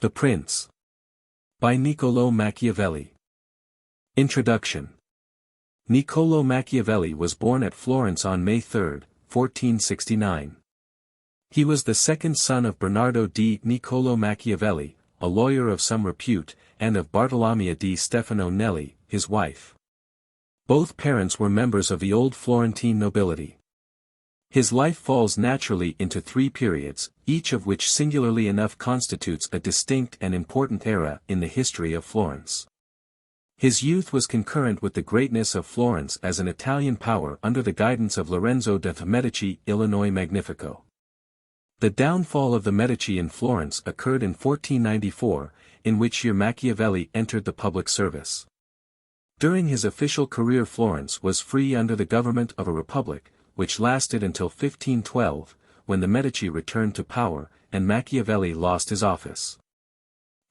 The Prince. By Niccolo Machiavelli. Introduction. Niccolo Machiavelli was born at Florence on May 3, 1469. He was the second son of Bernardo di Niccolo Machiavelli, a lawyer of some repute, and of Bartolomea di Stefano Nelli, his wife. Both parents were members of the old Florentine nobility. His life falls naturally into three periods, each of which singularly enough constitutes a distinct and important era in the history of Florence. His youth was concurrent with the greatness of Florence as an Italian power under the guidance of Lorenzo de Medici, Illinois Magnifico. The downfall of the Medici in Florence occurred in 1494, in which year Machiavelli entered the public service. During his official career Florence was free under the government of a republic, which lasted until 1512, when the Medici returned to power, and Machiavelli lost his office.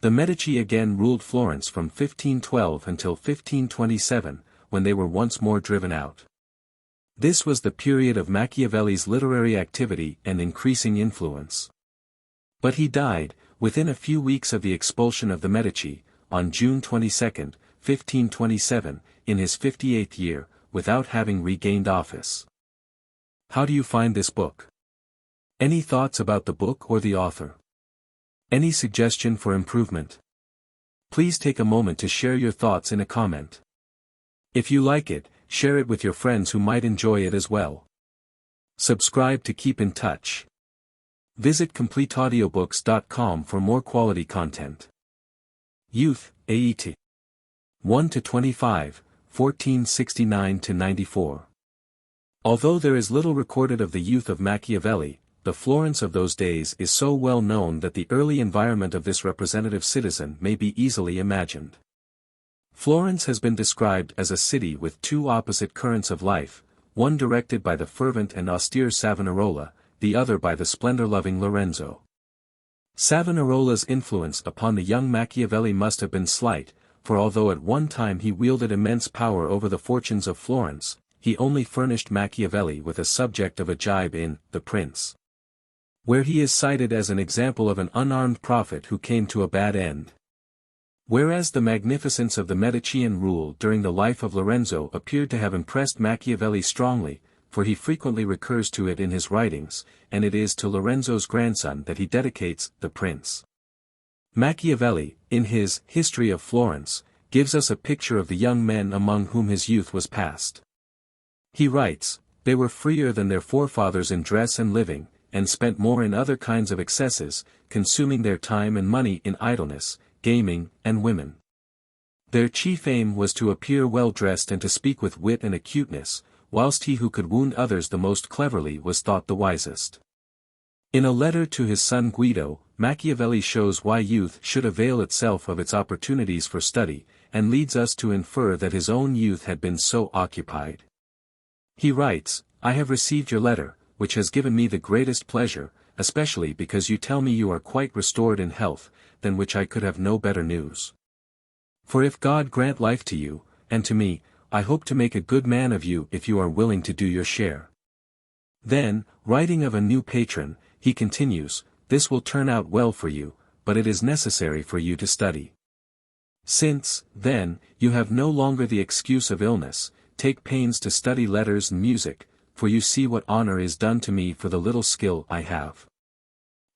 The Medici again ruled Florence from 1512 until 1527, when they were once more driven out. This was the period of Machiavelli's literary activity and increasing influence. But he died, within a few weeks of the expulsion of the Medici, on June 22, 1527, in his 58th year, without having regained office. How do you find this book? Any thoughts about the book or the author? Any suggestion for improvement? Please take a moment to share your thoughts in a comment. If you like it, share it with your friends who might enjoy it as well. Subscribe to keep in touch. Visit CompleteAudiobooks.com for more quality content. Youth, AET. 1 to 25, 1469 to 94. Although there is little recorded of the youth of Machiavelli, the Florence of those days is so well known that the early environment of this representative citizen may be easily imagined. Florence has been described as a city with two opposite currents of life, one directed by the fervent and austere Savonarola, the other by the splendor-loving Lorenzo. Savonarola's influence upon the young Machiavelli must have been slight, for although at one time he wielded immense power over the fortunes of Florence, he only furnished Machiavelli with a subject of a jibe in The Prince, where he is cited as an example of an unarmed prophet who came to a bad end. Whereas the magnificence of the Medicean rule during the life of Lorenzo appeared to have impressed Machiavelli strongly, for he frequently recurs to it in his writings, and it is to Lorenzo's grandson that he dedicates The Prince. Machiavelli, in his History of Florence, gives us a picture of the young men among whom his youth was passed. He writes, "They were freer than their forefathers in dress and living, and spent more in other kinds of excesses, consuming their time and money in idleness, gaming, and women. Their chief aim was to appear well dressed and to speak with wit and acuteness, whilst he who could wound others the most cleverly was thought the wisest." In a letter to his son Guido, Machiavelli shows why youth should avail itself of its opportunities for study, and leads us to infer that his own youth had been so occupied. He writes, "I have received your letter, which has given me the greatest pleasure, especially because you tell me you are quite restored in health, than which I could have no better news. For if God grant life to you, and to me, I hope to make a good man of you if you are willing to do your share." Then, writing of a new patron, he continues, "This will turn out well for you, but it is necessary for you to study. Since, then, you have no longer the excuse of illness, take pains to study letters and music, for you see what honor is done to me for the little skill I have.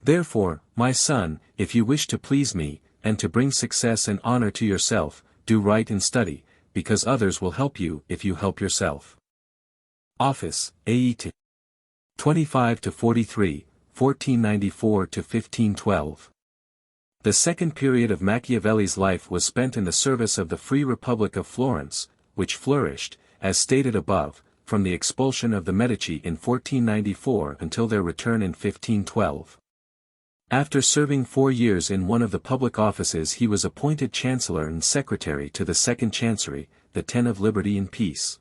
Therefore, my son, if you wish to please me, and to bring success and honor to yourself, do write and study, because others will help you if you help yourself." Office, AET. 25 to 43, 1494 to 1512. The second period of Machiavelli's life was spent in the service of the Free Republic of Florence, which flourished, as stated above, from the expulsion of the Medici in 1494 until their return in 1512. After serving 4 years in one of the public offices he was appointed Chancellor and Secretary to the Second Chancery, the 10 of Liberty and Peace.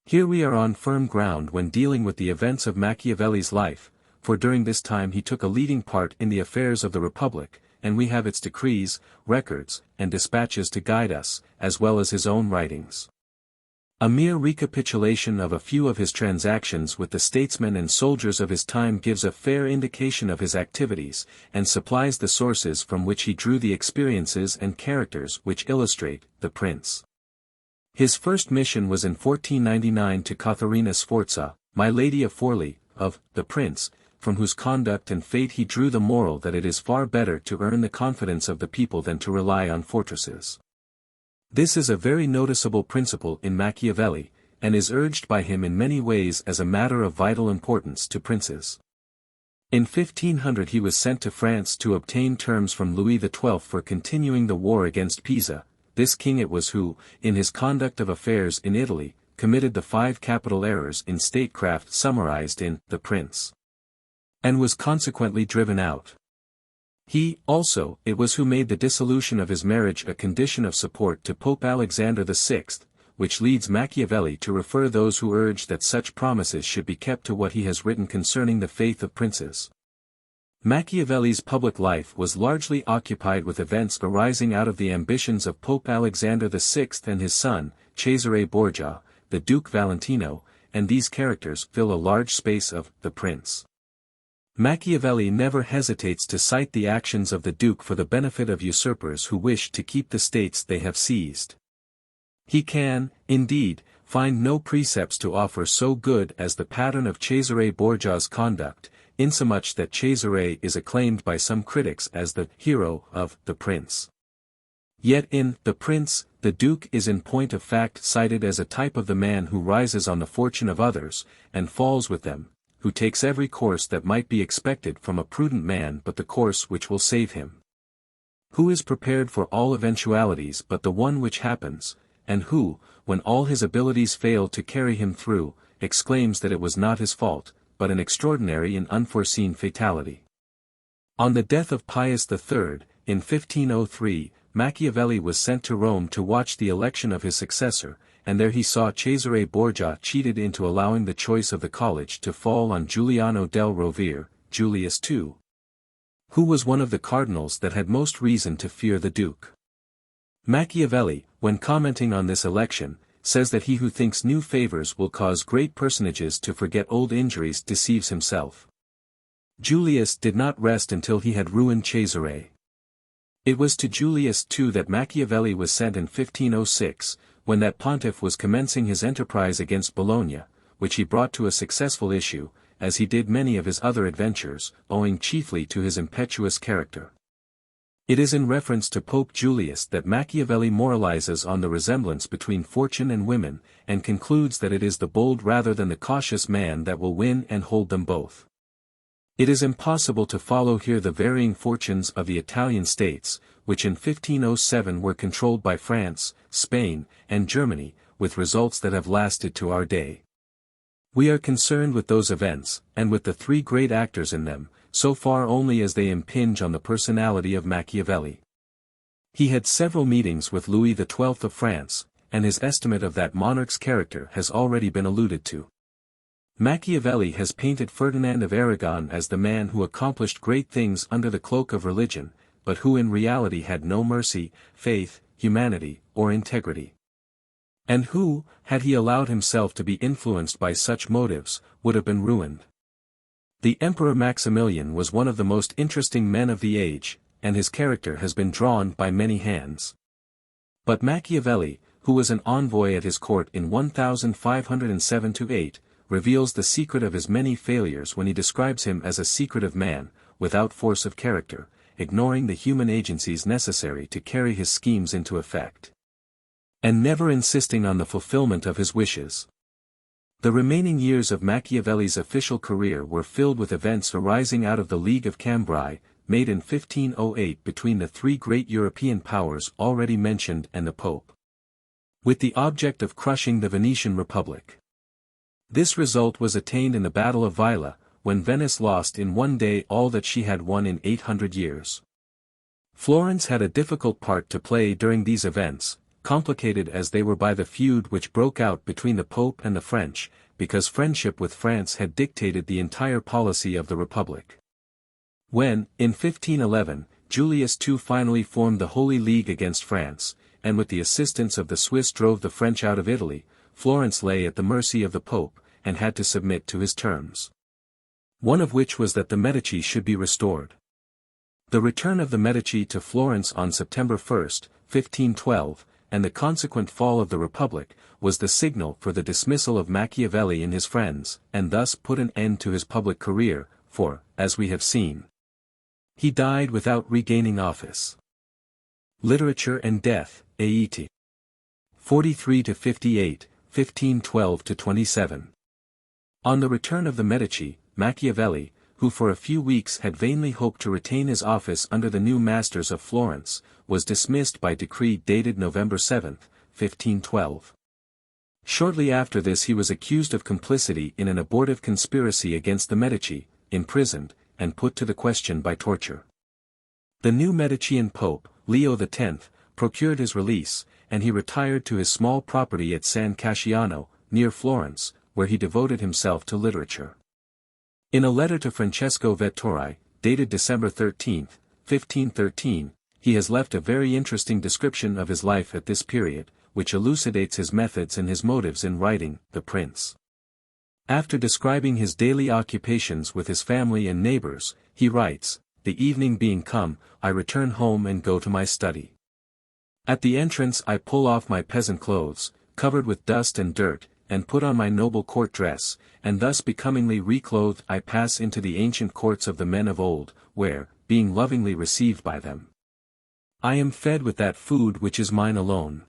Here we are on firm ground when dealing with the events of Machiavelli's life, for during this time he took a leading part in the affairs of the Republic, and we have its decrees, records, and dispatches to guide us, as well as his own writings. A mere recapitulation of a few of his transactions with the statesmen and soldiers of his time gives a fair indication of his activities, and supplies the sources from which he drew the experiences and characters which illustrate the prince. His first mission was in 1499 to Katharina Sforza, my Lady of Forli, of the prince, from whose conduct and fate he drew the moral that it is far better to earn the confidence of the people than to rely on fortresses. This is a very noticeable principle in Machiavelli, and is urged by him in many ways as a matter of vital importance to princes. In 1500 he was sent to France to obtain terms from Louis XII for continuing the war against Pisa. This king it was who, in his conduct of affairs in Italy, committed the 5 capital errors in statecraft summarized in The Prince, and was consequently driven out. He, also, it was who made the dissolution of his marriage a condition of support to Pope Alexander VI, which leads Machiavelli to refer those who urge that such promises should be kept to what he has written concerning the faith of princes. Machiavelli's public life was largely occupied with events arising out of the ambitions of Pope Alexander VI and his son, Cesare Borgia, the Duke Valentino, and these characters fill a large space of The Prince. Machiavelli never hesitates to cite the actions of the Duke for the benefit of usurpers who wish to keep the states they have seized. He can, indeed, find no precepts to offer so good as the pattern of Cesare Borgia's conduct, insomuch that Cesare is acclaimed by some critics as the hero of The Prince. Yet in The Prince, the Duke is in point of fact cited as a type of the man who rises on the fortune of others, and falls with them, who takes every course that might be expected from a prudent man but the course which will save him. Who is prepared for all eventualities but the one which happens, and who, when all his abilities fail to carry him through, exclaims that it was not his fault, but an extraordinary and unforeseen fatality. On the death of Pius III, in 1503, Machiavelli was sent to Rome to watch the election of his successor, and there he saw Cesare Borgia cheated into allowing the choice of the college to fall on Giuliano del Rovere, Julius II, who was one of the cardinals that had most reason to fear the Duke. Machiavelli, when commenting on this election, says that he who thinks new favors will cause great personages to forget old injuries deceives himself. Julius did not rest until he had ruined Cesare. It was to Julius II that Machiavelli was sent in 1506, when that pontiff was commencing his enterprise against Bologna, which he brought to a successful issue, as he did many of his other adventures, owing chiefly to his impetuous character. It is in reference to Pope Julius that Machiavelli moralizes on the resemblance between fortune and women, and concludes that it is the bold rather than the cautious man that will win and hold them both. It is impossible to follow here the varying fortunes of the Italian states, which in 1507 were controlled by France, Spain, and Germany, with results that have lasted to our day. We are concerned with those events, and with the 3 great actors in them, so far only as they impinge on the personality of Machiavelli. He had several meetings with Louis XII of France, and his estimate of that monarch's character has already been alluded to. Machiavelli has painted Ferdinand of Aragon as the man who accomplished great things under the cloak of religion, but who in reality had no mercy, faith, humanity, or integrity. And who, had he allowed himself to be influenced by such motives, would have been ruined. The Emperor Maximilian was one of the most interesting men of the age, and his character has been drawn by many hands. But Machiavelli, who was an envoy at his court in 1507-8, reveals the secret of his many failures when he describes him as a secretive man, without force of character, ignoring the human agencies necessary to carry his schemes into effect, and never insisting on the fulfillment of his wishes. The remaining years of Machiavelli's official career were filled with events arising out of the League of Cambrai, made in 1508 between the 3 great European powers already mentioned and the Pope, with the object of crushing the Venetian Republic. This result was attained in the Battle of Vaila, when Venice lost in one day all that she had won in 800 years. Florence had a difficult part to play during these events, complicated as they were by the feud which broke out between the Pope and the French, because friendship with France had dictated the entire policy of the Republic. When, in 1511, Julius II finally formed the Holy League against France, and with the assistance of the Swiss drove the French out of Italy, Florence lay at the mercy of the Pope, and had to submit to his terms. One of which was that the Medici should be restored. The return of the Medici to Florence on September 1, 1512, and the consequent fall of the Republic, was the signal for the dismissal of Machiavelli and his friends, and thus put an end to his public career, for, as we have seen, he died without regaining office. Literature and Death, A.E.T. 43–58, 1512–27. On the return of the Medici, Machiavelli, who for a few weeks had vainly hoped to retain his office under the new masters of Florence, was dismissed by decree dated November 7, 1512. Shortly after this he was accused of complicity in an abortive conspiracy against the Medici, imprisoned, and put to the question by torture. The new Medicean Pope, Leo X, procured his release, and he retired to his small property at San Casciano, near Florence, where he devoted himself to literature. In a letter to Francesco Vettori, dated December 13, 1513, he has left a very interesting description of his life at this period, which elucidates his methods and his motives in writing The Prince. After describing his daily occupations with his family and neighbors, he writes, "The evening being come, I return home and go to my study. At the entrance I pull off my peasant clothes, covered with dust and dirt, and put on my noble court dress, and thus becomingly reclothed I pass into the ancient courts of the men of old, where, being lovingly received by them, I am fed with that food which is mine alone.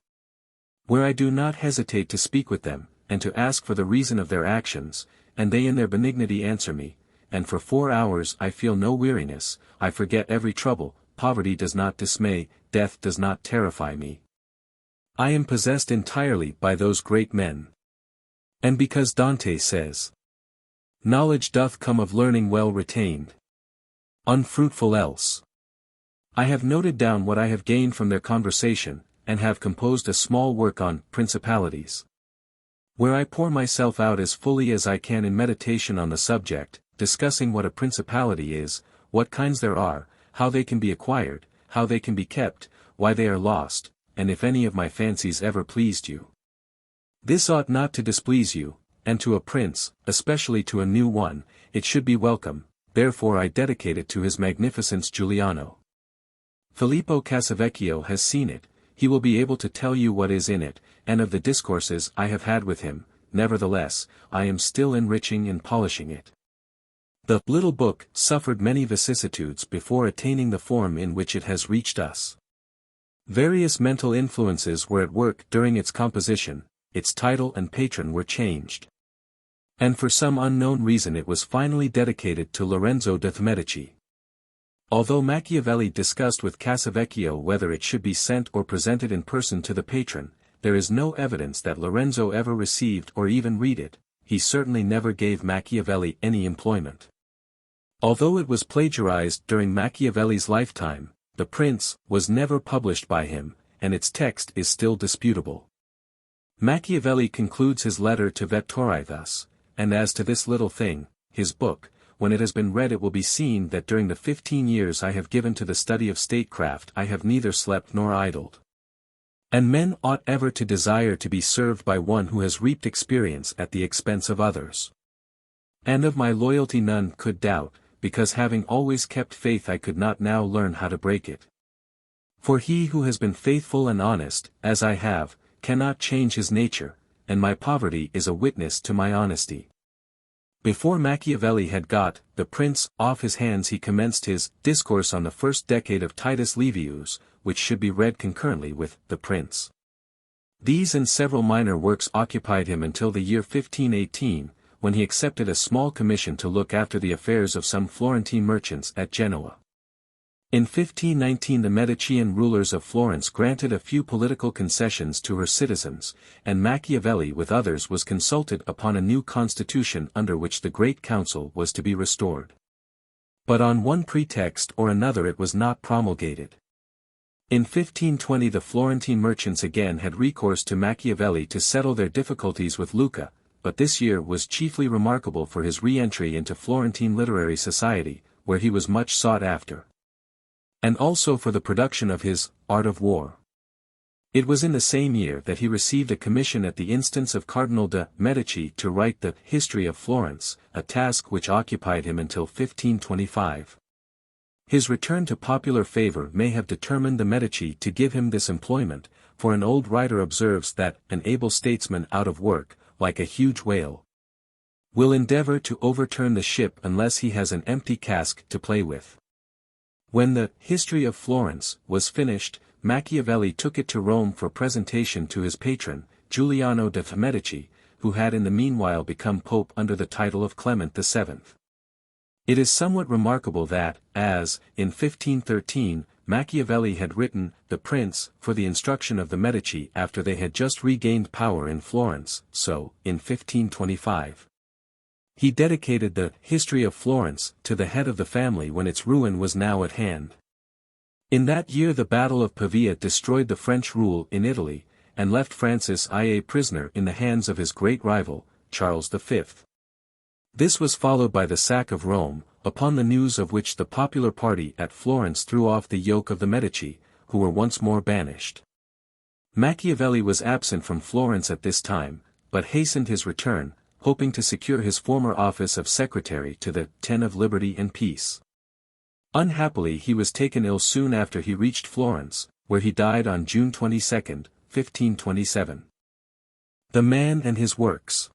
Where I do not hesitate to speak with them, and to ask for the reason of their actions, and they in their benignity answer me, and for 4 hours I feel no weariness, I forget every trouble, poverty does not dismay, death does not terrify me. I am possessed entirely by those great men. And because Dante says, knowledge doth come of learning well retained. Unfruitful else. I have noted down what I have gained from their conversation, and have composed a small work on Principalities, where I pour myself out as fully as I can in meditation on the subject, discussing what a principality is, what kinds there are, how they can be acquired, how they can be kept, why they are lost, and if any of my fancies ever pleased you. This ought not to displease you, and to a prince, especially to a new one, it should be welcome, therefore I dedicate it to his magnificence Giuliano. Filippo Casavecchio has seen it, he will be able to tell you what is in it, and of the discourses I have had with him, nevertheless, I am still enriching and polishing it. The little book suffered many vicissitudes before attaining the form in which it has reached us. Various mental influences were at work during its composition, its title and patron were changed. And for some unknown reason it was finally dedicated to Lorenzo de Medici. Although Machiavelli discussed with Casavecchio whether it should be sent or presented in person to the patron, there is no evidence that Lorenzo ever received or even read it, he certainly never gave Machiavelli any employment. Although it was plagiarized during Machiavelli's lifetime, The Prince was never published by him, and its text is still disputable. Machiavelli concludes his letter to Vettori thus, and as to this little thing, his book, when it has been read it will be seen that during the 15 years I have given to the study of statecraft I have neither slept nor idled. And men ought ever to desire to be served by one who has reaped experience at the expense of others. And of my loyalty none could doubt, because having always kept faith I could not now learn how to break it. For he who has been faithful and honest, as I have, cannot change his nature, and my poverty is a witness to my honesty. Before Machiavelli had got The Prince off his hands he commenced his Discourse on the First Decade of Titus Livius, which should be read concurrently with The Prince. These and several minor works occupied him until the year 1518, when he accepted a small commission to look after the affairs of some Florentine merchants at Genoa. In 1519 the Medicean rulers of Florence granted a few political concessions to her citizens, and Machiavelli with others was consulted upon a new constitution under which the Great Council was to be restored. But on one pretext or another it was not promulgated. In 1520 the Florentine merchants again had recourse to Machiavelli to settle their difficulties with Lucca, but this year was chiefly remarkable for his re-entry into Florentine literary society, where he was much sought after. And also for the production of his Art of War. It was in the same year that he received a commission at the instance of Cardinal de' Medici to write the History of Florence, a task which occupied him until 1525. His return to popular favor may have determined the Medici to give him this employment, for an old writer observes that an able statesman out of work, like a huge whale, will endeavor to overturn the ship unless he has an empty cask to play with. When the History of Florence was finished, Machiavelli took it to Rome for presentation to his patron, Giuliano de' Medici, who had in the meanwhile become pope under the title of Clement VII. It is somewhat remarkable that, as, in 1513, Machiavelli had written The Prince for the instruction of the Medici after they had just regained power in Florence, so, in 1525, he dedicated the History of Florence to the head of the family when its ruin was now at hand. In that year the Battle of Pavia destroyed the French rule in Italy, and left Francis I a prisoner in the hands of his great rival, Charles V. This was followed by the sack of Rome, upon the news of which the popular party at Florence threw off the yoke of the Medici, who were once more banished. Machiavelli was absent from Florence at this time, but hastened his return, hoping to secure his former office of secretary to the Ten of Liberty and Peace. Unhappily he was taken ill soon after he reached Florence, where he died on June 22, 1527. The man and his works.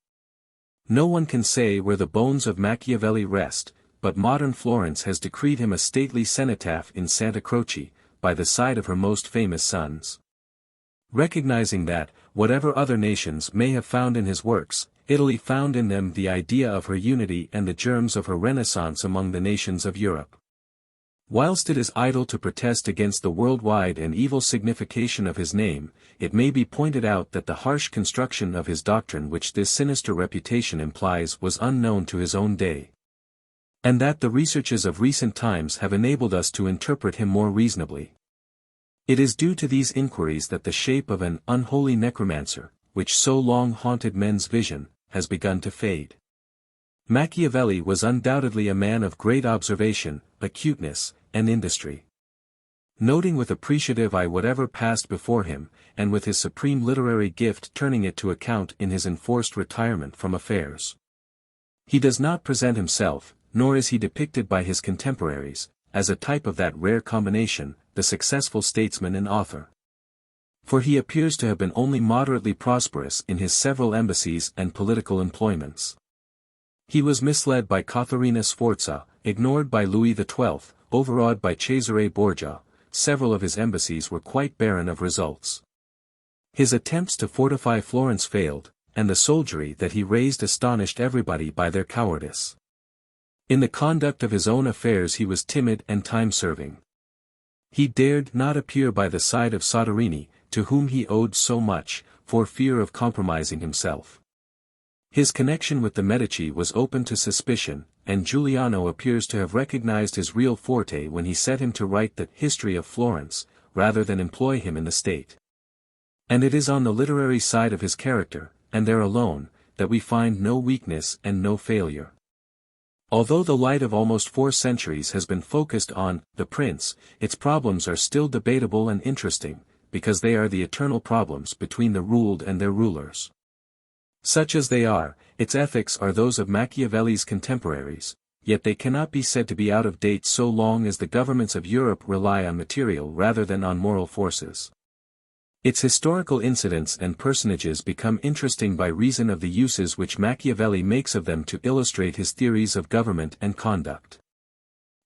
No one can say where the bones of Machiavelli rest, but modern Florence has decreed him a stately cenotaph in Santa Croce, by the side of her most famous sons. Recognizing that, whatever other nations may have found in his works, Italy found in them the idea of her unity and the germs of her renaissance among the nations of Europe. Whilst it is idle to protest against the worldwide and evil signification of his name, it may be pointed out that the harsh construction of his doctrine which this sinister reputation implies was unknown to his own day, and that the researches of recent times have enabled us to interpret him more reasonably. It is due to these inquiries that the shape of an unholy necromancer, which so long haunted men's vision, has begun to fade. Machiavelli was undoubtedly a man of great observation, acuteness, and industry. Noting with appreciative eye whatever passed before him, and with his supreme literary gift turning it to account in his enforced retirement from affairs. He does not present himself, nor is he depicted by his contemporaries, as a type of that rare combination, the successful statesman and author. For he appears to have been only moderately prosperous in his several embassies and political employments. He was misled by Caterina Sforza, ignored by Louis XII, overawed by Cesare Borgia. Several of his embassies were quite barren of results. His attempts to fortify Florence failed, and the soldiery that he raised astonished everybody by their cowardice. In the conduct of his own affairs he was timid and time-serving. He dared not appear by the side of Soldiery, to whom he owed so much, for fear of compromising himself. His connection with the Medici was open to suspicion, and Giuliano appears to have recognized his real forte when he set him to write the History of Florence, rather than employ him in the state. And it is on the literary side of his character, and there alone, that we find no weakness and no failure. Although the light of almost 4 centuries has been focused on the Prince, its problems are still debatable and interesting, because they are the eternal problems between the ruled and their rulers. Such as they are, its ethics are those of Machiavelli's contemporaries, yet they cannot be said to be out of date so long as the governments of Europe rely on material rather than on moral forces. Its historical incidents and personages become interesting by reason of the uses which Machiavelli makes of them to illustrate his theories of government and conduct.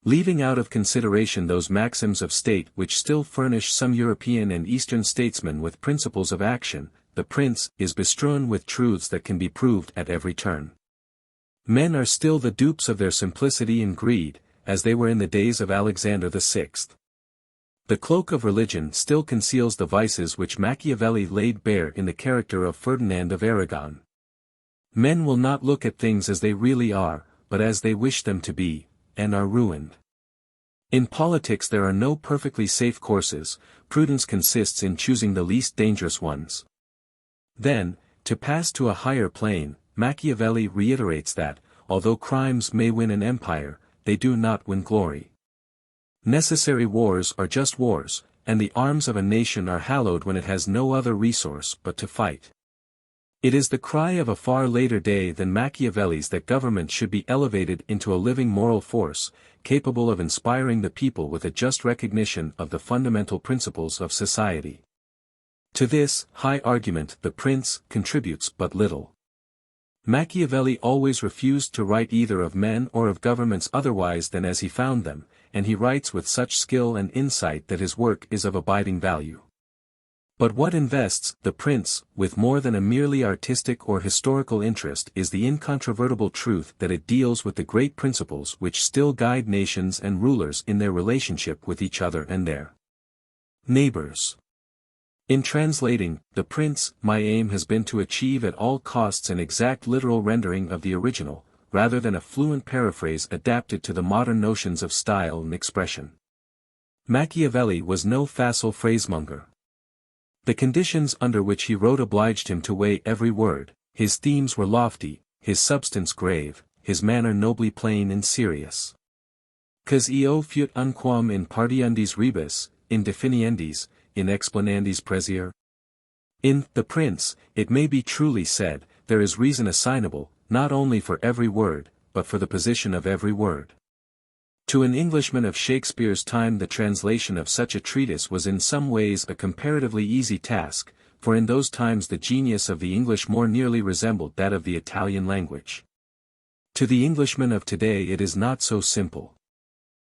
Leaving out of consideration those maxims of state which still furnish some European and Eastern statesmen with principles of action, the Prince is bestrewn with truths that can be proved at every turn. Men are still the dupes of their simplicity and greed, as they were in the days of Alexander VI. The cloak of religion still conceals the vices which Machiavelli laid bare in the character of Ferdinand of Aragon. Men will not look at things as they really are, but as they wish them to be, and are ruined. In politics there are no perfectly safe courses, prudence consists in choosing the least dangerous ones. Then, to pass to a higher plane, Machiavelli reiterates that, although crimes may win an empire, they do not win glory. Necessary wars are just wars, and the arms of a nation are hallowed when it has no other resource but to fight. It is the cry of a far later day than Machiavelli's that government should be elevated into a living moral force, capable of inspiring the people with a just recognition of the fundamental principles of society. To this high argument the prince contributes but little. Machiavelli always refused to write either of men or of governments otherwise than as he found them, and he writes with such skill and insight that his work is of abiding value. But what invests the prince with more than a merely artistic or historical interest is the incontrovertible truth that it deals with the great principles which still guide nations and rulers in their relationship with each other and their neighbors. In translating The Prince, my aim has been to achieve at all costs an exact literal rendering of the original, rather than a fluent paraphrase adapted to the modern notions of style and expression. Machiavelli was no facile phrasemonger. The conditions under which he wrote obliged him to weigh every word. His themes were lofty, his substance grave, his manner nobly plain and serious. Quas eo fut unquam in partiendis rebus, in definiendis, in explanandis presier. In The Prince, it may be truly said, there is reason assignable, not only for every word, but for the position of every word. To an Englishman of Shakespeare's time the translation of such a treatise was in some ways a comparatively easy task, for in those times the genius of the English more nearly resembled that of the Italian language. To the Englishman of today it is not so simple.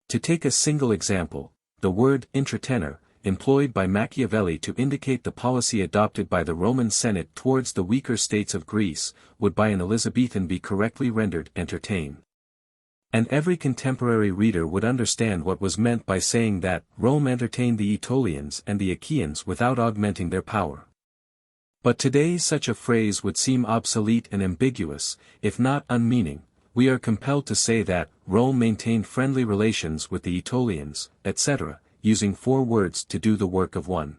To take a single example, the word intratenor, employed by Machiavelli to indicate the policy adopted by the Roman Senate towards the weaker states of Greece, would by an Elizabethan be correctly rendered entertain. And every contemporary reader would understand what was meant by saying that Rome entertained the Aetolians and the Achaeans without augmenting their power. But today such a phrase would seem obsolete and ambiguous, if not unmeaning. We are compelled to say that Rome maintained friendly relations with the Aetolians, etc., using 4 words to do the work of one.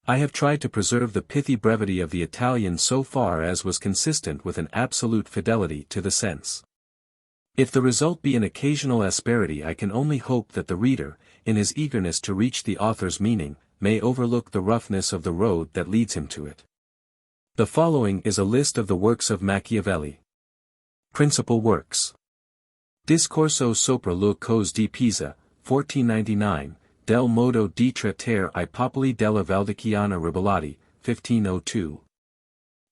I have tried to preserve the pithy brevity of the Italian so far as was consistent with an absolute fidelity to the sense. If the result be an occasional asperity, I can only hope that the reader, in his eagerness to reach the author's meaning, may overlook the roughness of the road that leads him to it. The following is a list of the works of Machiavelli. Principal works. Discorso sopra le cose di Pisa, 1499, del modo di trattare I popoli della Valdichiana Ribelati, 1502.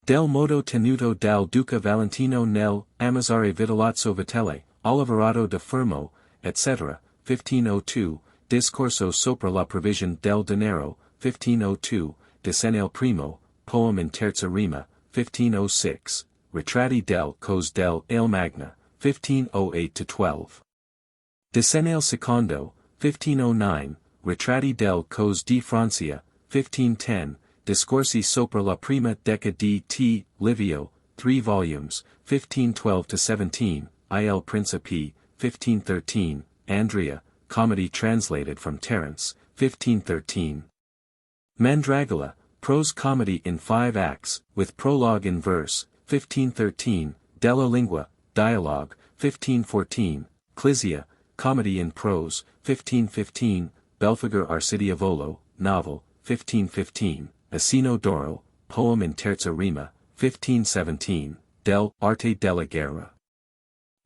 Del modo tenuto dal Duca Valentino nel Ammazzare Vitellozzo Vitelle, Oliverato de Fermo, etc., 1502, Discorso sopra la previsione del denaro, 1502, Decennale primo, poem in terza rima, 1506, Ritratti del cos del Ale Magna, 1508-12. Decennale secondo, 1509, Ritratti del cos di Francia, 1510, Discorsi sopra la prima decada di T. Livio, 3 volumes, 1512-17, Il Principe, 1513, Andrea, comedy translated from Terence, 1513. Mandragola, prose comedy in 5 acts, with prologue in verse, 1513, Della Lingua, dialogue, 1514, Clizia, comedy in prose, 1515, Belfigur Arcidiavolo, novel, 1515. Asino d'Oro, poem in terza rima, 1517, del Arte della Guerra.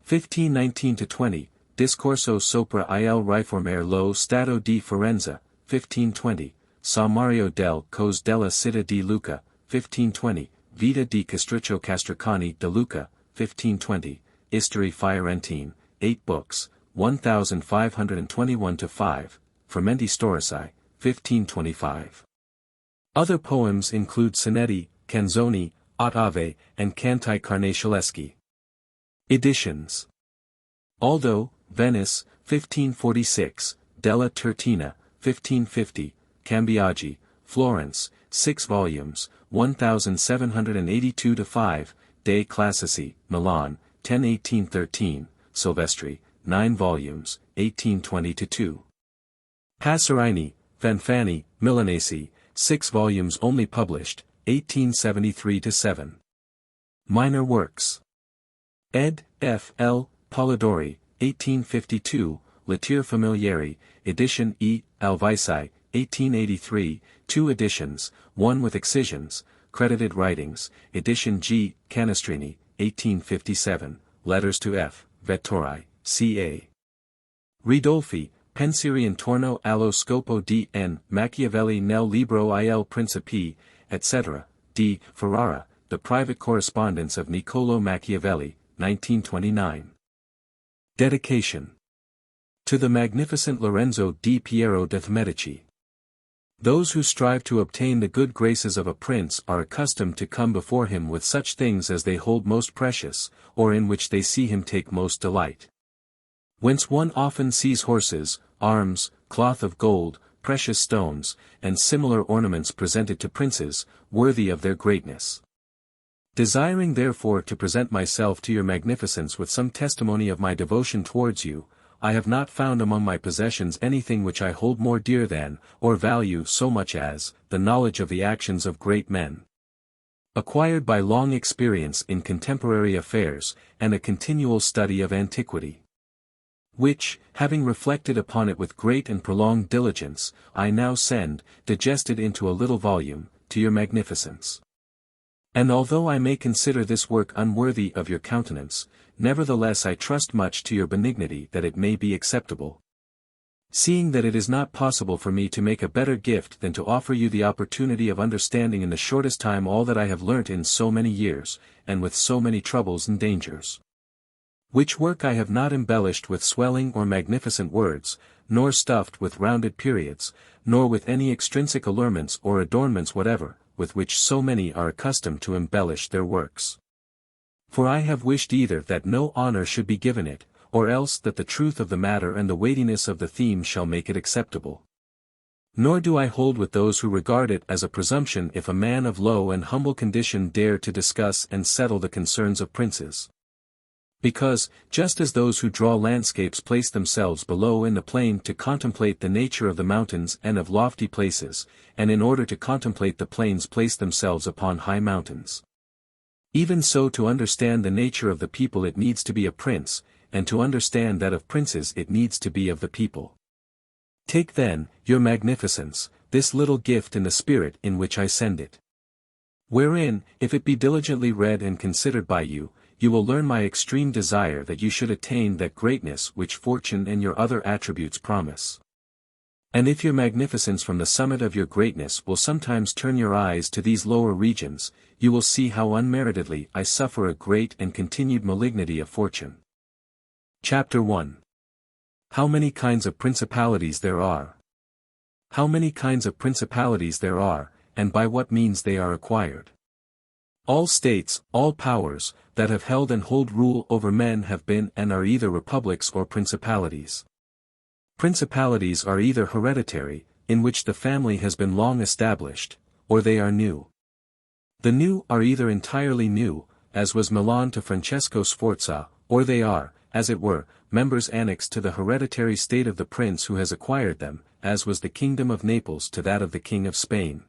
1519-20, Discorso sopra il riformare lo Stato di Firenze, 1520, Sommario del cos della città di Lucca, 1520, Vita di Castruccio Castracani de Lucca, 1520, History Fiorentine, 8 books, 1521-5, Frumenti Storici, 1525. Other poems include sonetti, canzoni, ottave, and canti carnacileschi. Editions. Aldo, Venice, 1546, Della Tertina, 1550, Cambiaggi, Florence, 6 volumes, 1782-5, De Classici, Milan, 10-1813, Silvestri, 9 volumes, 1820-2. Passerini, Fanfani, Milanese, 6 volumes only published, 1873-7. Minor works. Ed. F. L. Polidori, 1852, Lettere Familiari, edition E. Alvisi, 1883, 2 editions, one with excisions, credited writings, edition G. Canestrini, 1857, letters to F. Vettori, C.A. Ridolfi, Pensieri intorno allo scopo di N. Machiavelli nel libro il Principi, etc., D. Ferrara, The Private Correspondence of Niccolo Machiavelli, 1929. Dedication. To the magnificent Lorenzo di Piero de Medici. Those who strive to obtain the good graces of a prince are accustomed to come before him with such things as they hold most precious, or in which they see him take most delight. Whence one often sees horses, arms, cloth of gold, precious stones, and similar ornaments presented to princes, worthy of their greatness. Desiring therefore to present myself to your magnificence with some testimony of my devotion towards you, I have not found among my possessions anything which I hold more dear than, or value so much as, the knowledge of the actions of great men, acquired by long experience in contemporary affairs, and a continual study of antiquity, which, having reflected upon it with great and prolonged diligence, I now send, digested into a little volume, to your magnificence. And although I may consider this work unworthy of your countenance, nevertheless I trust much to your benignity that it may be acceptable. Seeing that it is not possible for me to make a better gift than to offer you the opportunity of understanding in the shortest time all that I have learnt in so many years, and with so many troubles and dangers. Which work I have not embellished with swelling or magnificent words, nor stuffed with rounded periods, nor with any extrinsic allurements or adornments whatever, with which so many are accustomed to embellish their works. For I have wished either that no honor should be given it, or else that the truth of the matter and the weightiness of the theme shall make it acceptable. Nor do I hold with those who regard it as a presumption if a man of low and humble condition dare to discuss and settle the concerns of princes. Because, just as those who draw landscapes place themselves below in the plain to contemplate the nature of the mountains and of lofty places, and in order to contemplate the plains place themselves upon high mountains. Even so to understand the nature of the people it needs to be a prince, and to understand that of princes it needs to be of the people. Take then, your magnificence, this little gift in the spirit in which I send it. Wherein, if it be diligently read and considered by you, you will learn my extreme desire that you should attain that greatness which fortune and your other attributes promise. And if your magnificence from the summit of your greatness will sometimes turn your eyes to these lower regions, you will see how unmeritedly I suffer a great and continued malignity of fortune. Chapter 1. How many kinds of principalities there are. How many kinds of principalities there are, and by what means they are acquired. All states, all powers, that have held and hold rule over men have been and are either republics or principalities. Principalities are either hereditary, in which the family has been long established, or they are new. The new are either entirely new, as was Milan to Francesco Sforza, or they are, as it were, members annexed to the hereditary state of the prince who has acquired them, as was the kingdom of Naples to that of the King of Spain.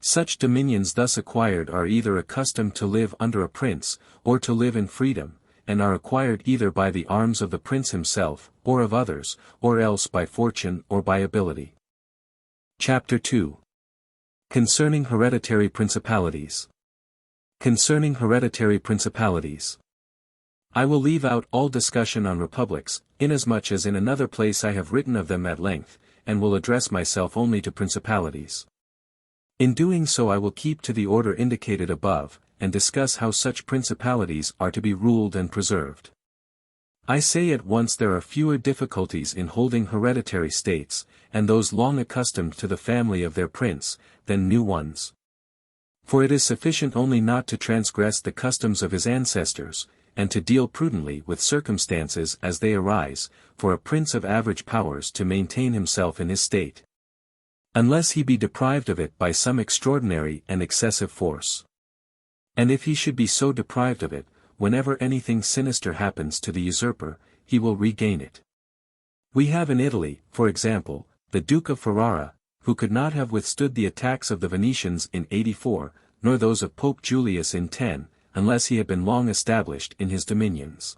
Such dominions thus acquired are either accustomed to live under a prince, or to live in freedom, and are acquired either by the arms of the prince himself, or of others, or else by fortune or by ability. Chapter 2. Concerning Hereditary Principalities. Concerning hereditary principalities. I will leave out all discussion on republics, inasmuch as in another place I have written of them at length, and will address myself only to principalities. In doing so I will keep to the order indicated above, and discuss how such principalities are to be ruled and preserved. I say at once there are fewer difficulties in holding hereditary states, and those long accustomed to the family of their prince, than new ones. For it is sufficient only not to transgress the customs of his ancestors, and to deal prudently with circumstances as they arise, for a prince of average powers to maintain himself in his state, unless he be deprived of it by some extraordinary and excessive force. And if he should be so deprived of it, whenever anything sinister happens to the usurper, he will regain it. We have in Italy, for example, the Duke of Ferrara, who could not have withstood the attacks of the Venetians in 84, nor those of Pope Julius in 10, unless he had been long established in his dominions.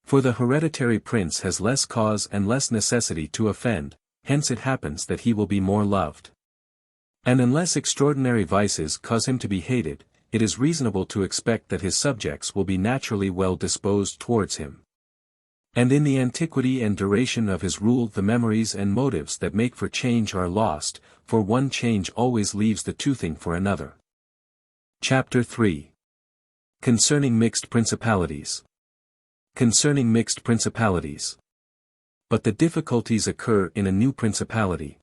For the hereditary prince has less cause and less necessity to offend, hence it happens that he will be more loved. And unless extraordinary vices cause him to be hated, it is reasonable to expect that his subjects will be naturally well disposed towards him. And in the antiquity and duration of his rule the memories and motives that make for change are lost, for one change always leaves the toothing for another. Chapter 3. Concerning Mixed Principalities. Concerning mixed principalities. But the difficulties occur in a new principality.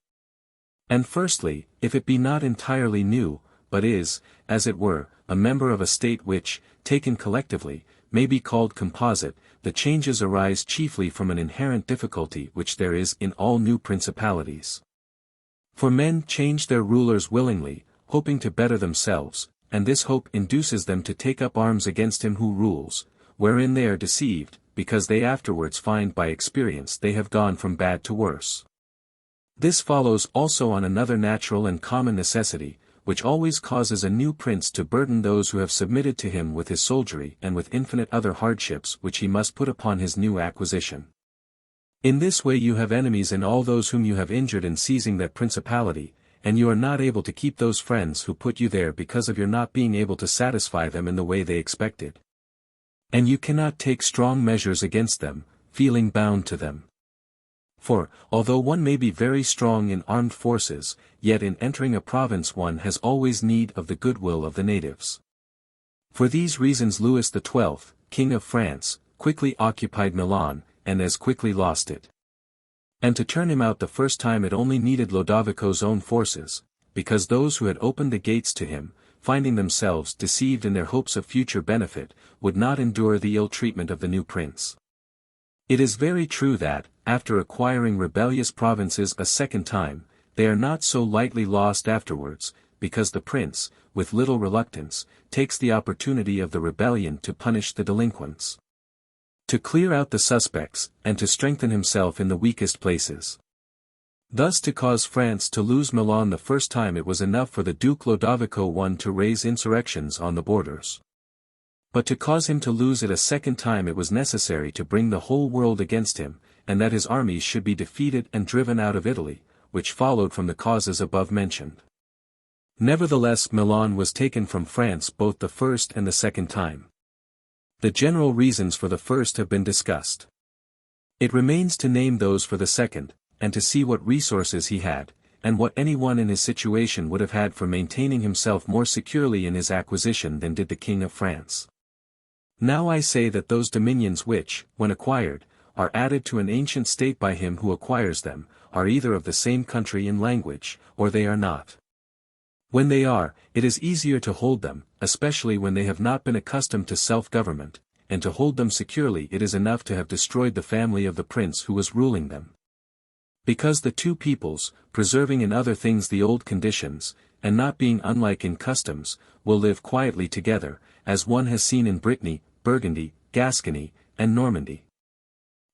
And firstly, if it be not entirely new, but is, as it were, a member of a state which, taken collectively, may be called composite, the changes arise chiefly from an inherent difficulty which there is in all new principalities. For men change their rulers willingly, hoping to better themselves, and this hope induces them to take up arms against him who rules, wherein they are deceived, because they afterwards find by experience they have gone from bad to worse. This follows also on another natural and common necessity, which always causes a new prince to burden those who have submitted to him with his soldiery and with infinite other hardships which he must put upon his new acquisition. In this way you have enemies in all those whom you have injured in seizing that principality, and you are not able to keep those friends who put you there because of your not being able to satisfy them in the way they expected. And you cannot take strong measures against them, feeling bound to them. For, although one may be very strong in armed forces, yet in entering a province one has always need of the goodwill of the natives. For these reasons Louis XII, King of France, quickly occupied Milan, and as quickly lost it. And to turn him out the first time it only needed Lodovico's own forces, because those who had opened the gates to him, finding themselves deceived in their hopes of future benefit, would not endure the ill treatment of the new prince. It is very true that, after acquiring rebellious provinces a second time, they are not so lightly lost afterwards, because the prince, with little reluctance, takes the opportunity of the rebellion to punish the delinquents, to clear out the suspects, and to strengthen himself in the weakest places. Thus to cause France to lose Milan the first time it was enough for the Duke Lodovico I to raise insurrections on the borders. But to cause him to lose it a second time it was necessary to bring the whole world against him, and that his armies should be defeated and driven out of Italy, which followed from the causes above mentioned. Nevertheless Milan was taken from France both the first and the second time. The general reasons for the first have been discussed. It remains to name those for the second, and to see what resources he had, and what anyone in his situation would have had for maintaining himself more securely in his acquisition than did the King of France. Now I say that those dominions which, when acquired, are added to an ancient state by him who acquires them, are either of the same country in language, or they are not. When they are, it is easier to hold them, especially when they have not been accustomed to self-government, and to hold them securely it is enough to have destroyed the family of the prince who was ruling them. Because the two peoples, preserving in other things the old conditions, and not being unlike in customs, will live quietly together, as one has seen in Brittany, Burgundy, Gascony, and Normandy,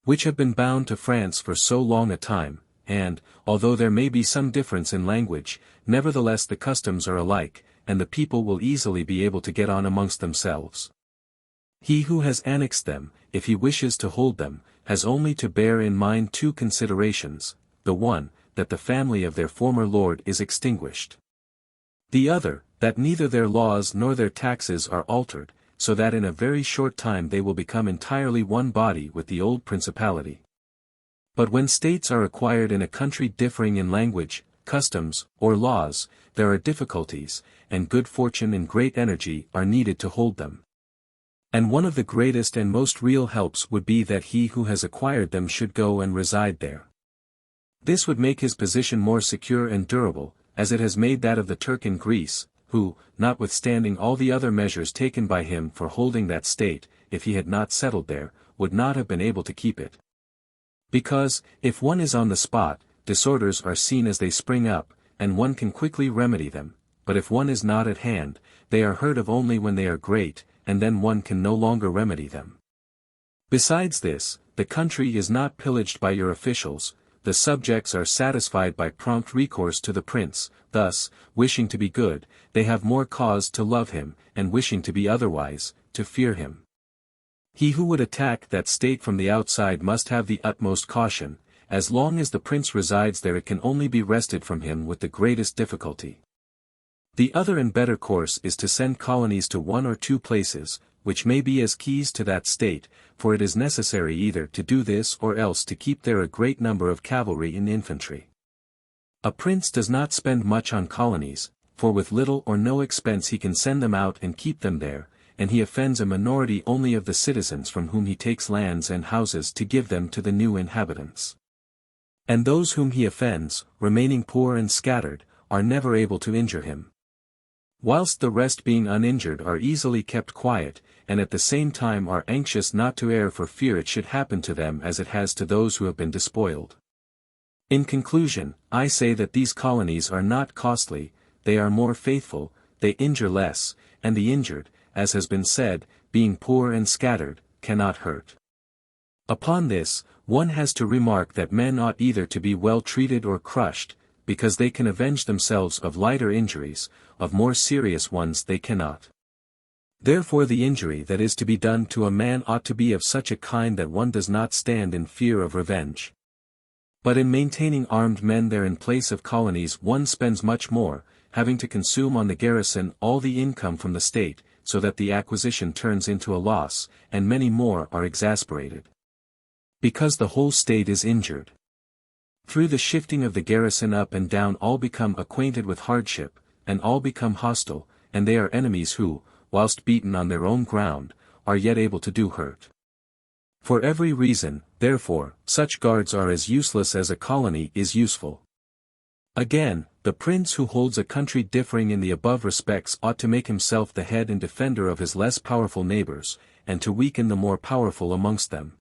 which have been bound to France for so long a time, and, although there may be some difference in language, nevertheless the customs are alike, and the people will easily be able to get on amongst themselves. He who has annexed them, if he wishes to hold them, has only to bear in mind two considerations, the one, that the family of their former lord is extinguished. The other, that neither their laws nor their taxes are altered, so that in a very short time they will become entirely one body with the old principality. But when states are acquired in a country differing in language, customs, or laws, there are difficulties, and good fortune and great energy are needed to hold them. And one of the greatest and most real helps would be that he who has acquired them should go and reside there. This would make his position more secure and durable, as it has made that of the Turk in Greece, who, notwithstanding all the other measures taken by him for holding that state, if he had not settled there, would not have been able to keep it. Because, if one is on the spot, disorders are seen as they spring up, and one can quickly remedy them, but if one is not at hand, they are heard of only when they are great, and then one can no longer remedy them. Besides this, the country is not pillaged by your officials, the subjects are satisfied by prompt recourse to the prince, thus, wishing to be good, they have more cause to love him, and wishing to be otherwise, to fear him. He who would attack that state from the outside must have the utmost caution, as long as the prince resides there it can only be wrested from him with the greatest difficulty. The other and better course is to send colonies to one or two places, which may be as keys to that state, for it is necessary either to do this or else to keep there a great number of cavalry and infantry. A prince does not spend much on colonies, for with little or no expense he can send them out and keep them there, and he offends a minority only of the citizens from whom he takes lands and houses to give them to the new inhabitants. And those whom he offends, remaining poor and scattered, are never able to injure him. Whilst the rest being uninjured are easily kept quiet, and at the same time are anxious not to err for fear it should happen to them as it has to those who have been despoiled. In conclusion, I say that these colonies are not costly, they are more faithful, they injure less, and the injured, as has been said, being poor and scattered, cannot hurt. Upon this, one has to remark that men ought either to be well treated or crushed, because they can avenge themselves of lighter injuries, of more serious ones they cannot. Therefore the injury that is to be done to a man ought to be of such a kind that one does not stand in fear of revenge. But in maintaining armed men there in place of colonies one spends much more, having to consume on the garrison all the income from the state, so that the acquisition turns into a loss, and many more are exasperated. Because the whole state is injured. Through the shifting of the garrison up and down all become acquainted with hardship, and all become hostile, and they are enemies who, whilst beaten on their own ground, are yet able to do hurt. For every reason, therefore, such guards are as useless as a colony is useful. Again, the prince who holds a country differing in the above respects ought to make himself the head and defender of his less powerful neighbors, and to weaken the more powerful amongst them.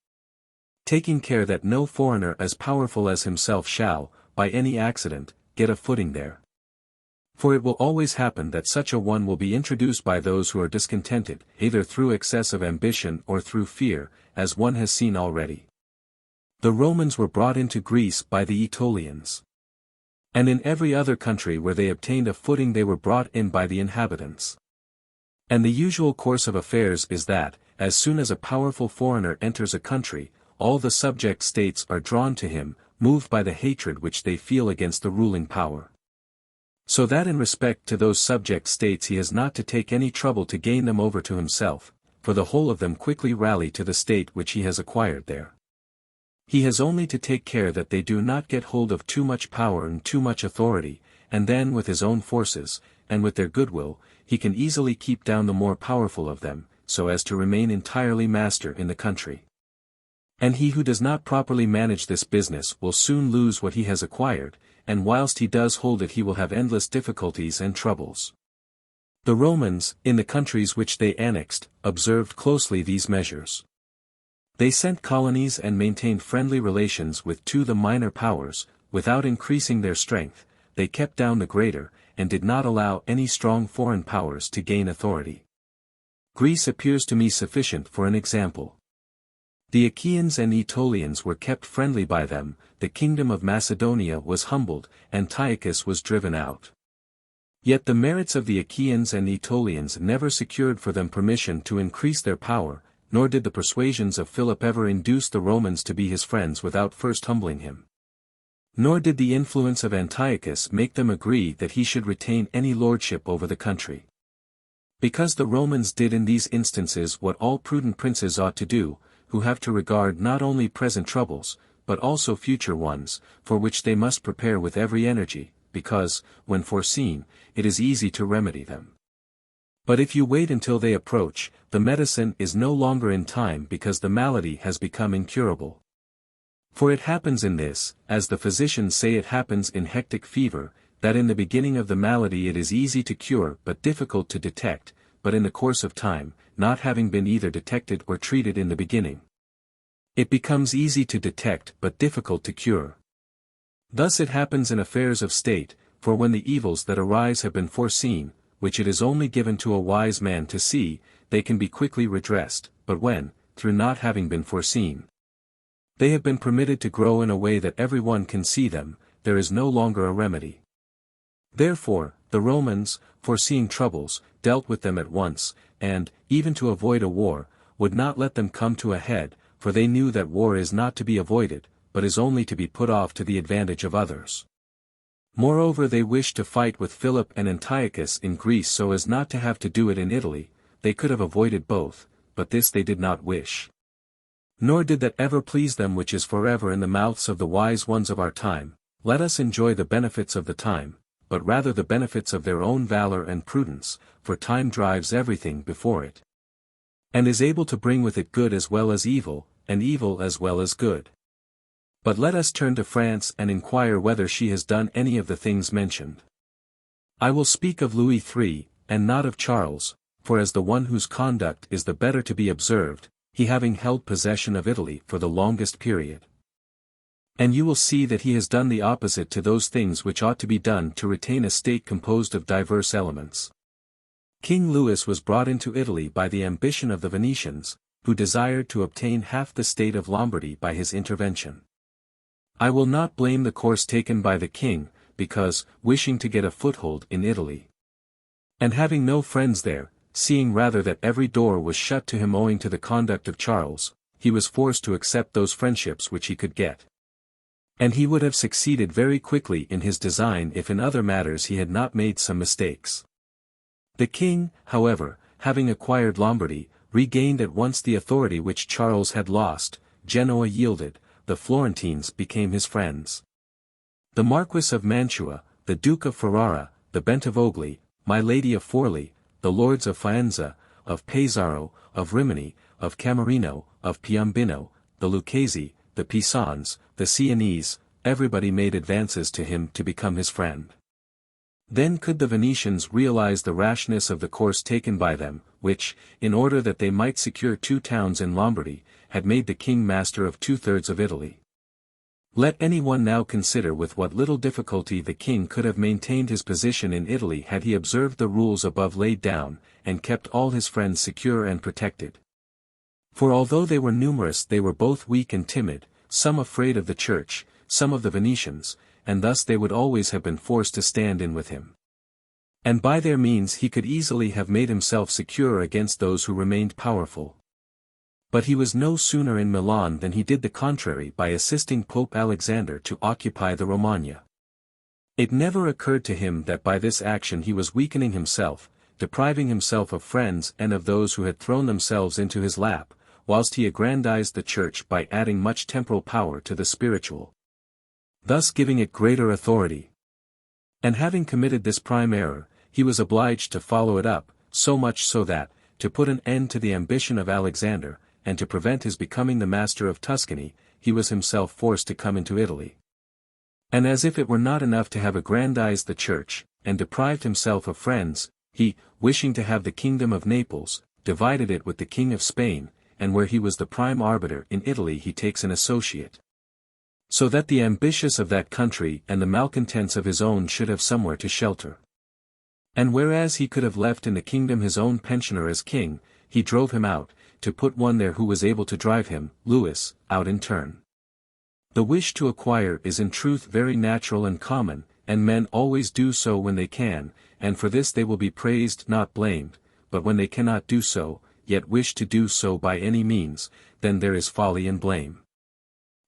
Taking care that no foreigner as powerful as himself shall, by any accident, get a footing there. For it will always happen that such a one will be introduced by those who are discontented, either through excess of ambition or through fear, as one has seen already. The Romans were brought into Greece by the Aetolians. And in every other country where they obtained a footing they were brought in by the inhabitants. And the usual course of affairs is that, as soon as a powerful foreigner enters a country, all the subject states are drawn to him, moved by the hatred which they feel against the ruling power. So that in respect to those subject states he has not to take any trouble to gain them over to himself, for the whole of them quickly rally to the state which he has acquired there. He has only to take care that they do not get hold of too much power and too much authority, and then with his own forces, and with their goodwill, he can easily keep down the more powerful of them, so as to remain entirely master in the country. And he who does not properly manage this business will soon lose what he has acquired, and whilst he does hold it he will have endless difficulties and troubles. The Romans, in the countries which they annexed, observed closely these measures. They sent colonies and maintained friendly relations with the minor powers, without increasing their strength, they kept down the greater, and did not allow any strong foreign powers to gain authority. Greece appears to me sufficient for an example. The Achaeans and Aetolians were kept friendly by them, the kingdom of Macedonia was humbled, Antiochus was driven out. Yet the merits of the Achaeans and Aetolians never secured for them permission to increase their power, nor did the persuasions of Philip ever induce the Romans to be his friends without first humbling him. Nor did the influence of Antiochus make them agree that he should retain any lordship over the country. Because the Romans did in these instances what all prudent princes ought to do, who have to regard not only present troubles, but also future ones, for which they must prepare with every energy, because, when foreseen, it is easy to remedy them. But if you wait until they approach, the medicine is no longer in time because the malady has become incurable. For it happens in this, as the physicians say it happens in hectic fever, that in the beginning of the malady it is easy to cure but difficult to detect, but in the course of time, not having been either detected or treated in the beginning, it becomes easy to detect but difficult to cure. Thus it happens in affairs of state, for when the evils that arise have been foreseen, which it is only given to a wise man to see, they can be quickly redressed, but when, through not having been foreseen, they have been permitted to grow in a way that every one can see them, there is no longer a remedy. Therefore, the Romans, foreseeing troubles, dealt with them at once, and, even to avoid a war, would not let them come to a head, for they knew that war is not to be avoided, but is only to be put off to the advantage of others. Moreover, they wished to fight with Philip and Antiochus in Greece so as not to have to do it in Italy. They could have avoided both, but this they did not wish. Nor did that ever please them which is forever in the mouths of the wise ones of our time. Let us enjoy the benefits of the time, but rather the benefits of their own valor and prudence, for time drives everything before it, and is able to bring with it good as well as evil, and evil as well as good. But let us turn to France and inquire whether she has done any of the things mentioned. I will speak of Louis III, and not of Charles, for as the one whose conduct is the better to be observed, he having held possession of Italy for the longest period. And you will see that he has done the opposite to those things which ought to be done to retain a state composed of diverse elements. King Louis was brought into Italy by the ambition of the Venetians, who desired to obtain half the state of Lombardy by his intervention. I will not blame the course taken by the king, because, wishing to get a foothold in Italy, and having no friends there, seeing rather that every door was shut to him owing to the conduct of Charles, he was forced to accept those friendships which he could get. And he would have succeeded very quickly in his design if in other matters he had not made some mistakes. The king, however, having acquired Lombardy, regained at once the authority which Charles had lost. Genoa yielded, the Florentines became his friends. The Marquis of Mantua, the Duke of Ferrara, the Bentivogli, my Lady of Forli, the lords of Faenza, of Pesaro, of Rimini, of Camerino, of Piombino, the Lucchese, the Pisans, the Sienese, everybody made advances to him to become his friend. Then could the Venetians realize the rashness of the course taken by them, which, in order that they might secure 2 towns in Lombardy, had made the king master of 2/3 of Italy. Let any one now consider with what little difficulty the king could have maintained his position in Italy had he observed the rules above laid down, and kept all his friends secure and protected. For although they were numerous they were both weak and timid, some afraid of the church, some of the Venetians, and thus they would always have been forced to stand in with him. And by their means he could easily have made himself secure against those who remained powerful. But he was no sooner in Milan than he did the contrary by assisting Pope Alexander to occupy the Romagna. It never occurred to him that by this action he was weakening himself, depriving himself of friends and of those who had thrown themselves into his lap, whilst he aggrandized the church by adding much temporal power to the spiritual, thus giving it greater authority. And having committed this prime error, he was obliged to follow it up, so much so that, to put an end to the ambition of Alexander, and to prevent his becoming the master of Tuscany, he was himself forced to come into Italy. And as if it were not enough to have aggrandized the church, and deprived himself of friends, he, wishing to have the kingdom of Naples, divided it with the king of Spain, and where he was the prime arbiter in Italy he takes an associate. So that the ambitious of that country and the malcontents of his own should have somewhere to shelter. And whereas he could have left in the kingdom his own pensioner as king, he drove him out, to put one there who was able to drive him, Louis, out in turn. The wish to acquire is in truth very natural and common, and men always do so when they can, and for this they will be praised not blamed, but when they cannot do so, yet wish to do so by any means, then there is folly and blame.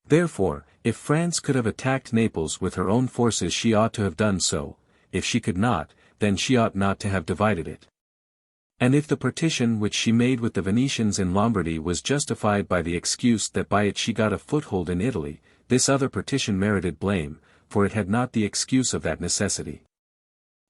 Therefore, if France could have attacked Naples with her own forces she ought to have done so, if she could not, then she ought not to have divided it. And if the partition which she made with the Venetians in Lombardy was justified by the excuse that by it she got a foothold in Italy, this other partition merited blame, for it had not the excuse of that necessity.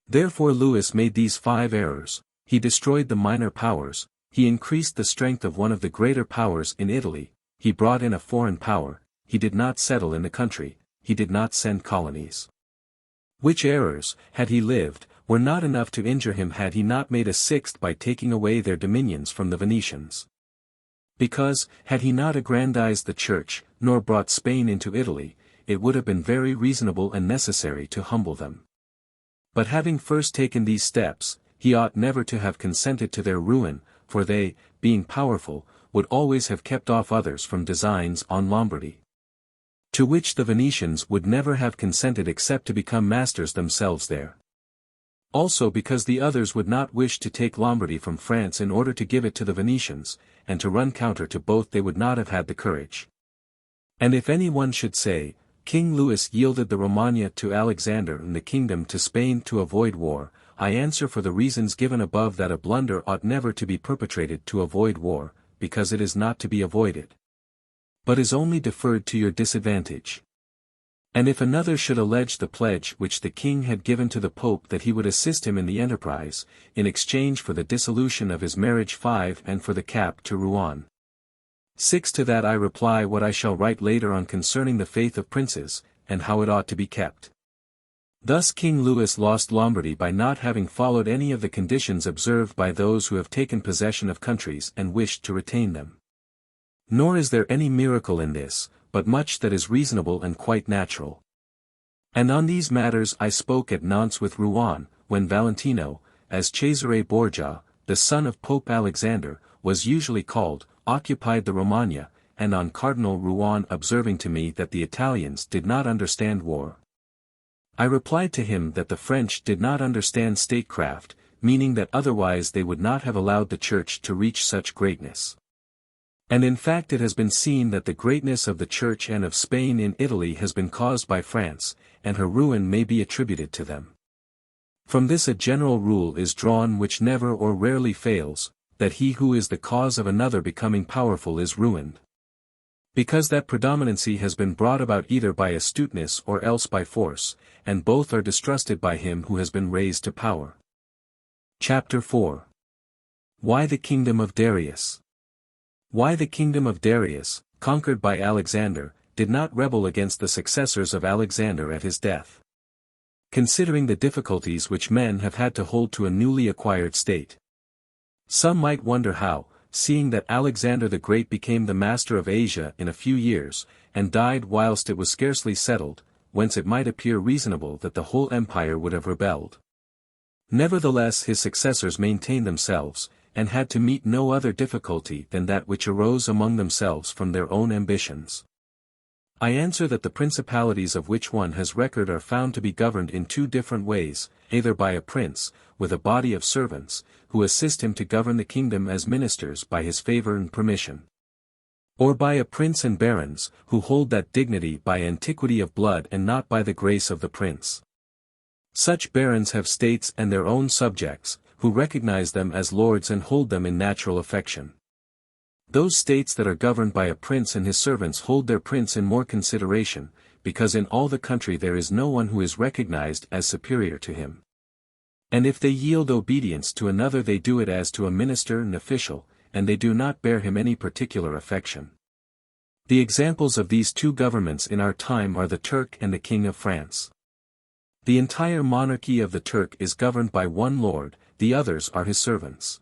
Therefore Louis made these 5 errors: he destroyed the minor powers, he increased the strength of one of the greater powers in Italy, he brought in a foreign power, he did not settle in the country, he did not send colonies. Which errors, had he lived, were not enough to injure him had he not made a 6th by taking away their dominions from the Venetians. Because, had he not aggrandized the church, nor brought Spain into Italy, it would have been very reasonable and necessary to humble them. But having first taken these steps, he ought never to have consented to their ruin, for they, being powerful, would always have kept off others from designs on Lombardy, to which the Venetians would never have consented except to become masters themselves there. Also because the others would not wish to take Lombardy from France in order to give it to the Venetians, and to run counter to both they would not have had the courage. And if any one should say, King Louis yielded the Romagna to Alexander and the kingdom to Spain to avoid war, I answer for the reasons given above that a blunder ought never to be perpetrated to avoid war, because it is not to be avoided, but is only deferred to your disadvantage. And if another should allege the pledge which the king had given to the Pope that he would assist him in the enterprise, in exchange for the dissolution of his marriage 5 and for the cap to Rouen 6, to that I reply what I shall write later on concerning the faith of princes, and how it ought to be kept. Thus King Louis lost Lombardy by not having followed any of the conditions observed by those who have taken possession of countries and wished to retain them. Nor is there any miracle in this, but much that is reasonable and quite natural. And on these matters I spoke at Nantes with Rouen, when Valentino, as Cesare Borgia, the son of Pope Alexander, was usually called, occupied the Romagna, and on Cardinal Rouen observing to me that the Italians did not understand war. I replied to him that the French did not understand statecraft, meaning that otherwise they would not have allowed the Church to reach such greatness. And in fact it has been seen that the greatness of the Church and of Spain in Italy has been caused by France, and her ruin may be attributed to them. From this a general rule is drawn which never or rarely fails, that he who is the cause of another becoming powerful is ruined. Because that predominancy has been brought about either by astuteness or else by force, and both are distrusted by him who has been raised to power. Chapter 4. Why the Kingdom of Darius? Why the kingdom of Darius, conquered by Alexander, did not rebel against the successors of Alexander at his death. Considering the difficulties which men have had to hold to a newly acquired state. Some might wonder how, seeing that Alexander the Great became the master of Asia in a few years, and died whilst it was scarcely settled, whence it might appear reasonable that the whole empire would have rebelled. Nevertheless his successors maintained themselves, and had to meet no other difficulty than that which arose among themselves from their own ambitions. I answer that the principalities of which one has record are found to be governed in two different ways, either by a prince, with a body of servants, who assist him to govern the kingdom as ministers by his favor and permission. Or by a prince and barons, who hold that dignity by antiquity of blood and not by the grace of the prince. Such barons have states and their own subjects, who recognize them as lords and hold them in natural affection. Those states that are governed by a prince and his servants hold their prince in more consideration, because in all the country there is no one who is recognized as superior to him. And if they yield obedience to another they do it as to a minister and official, and they do not bear him any particular affection. The examples of these two governments in our time are the Turk and the King of France. The entire monarchy of the Turk is governed by one lord, the others are his servants.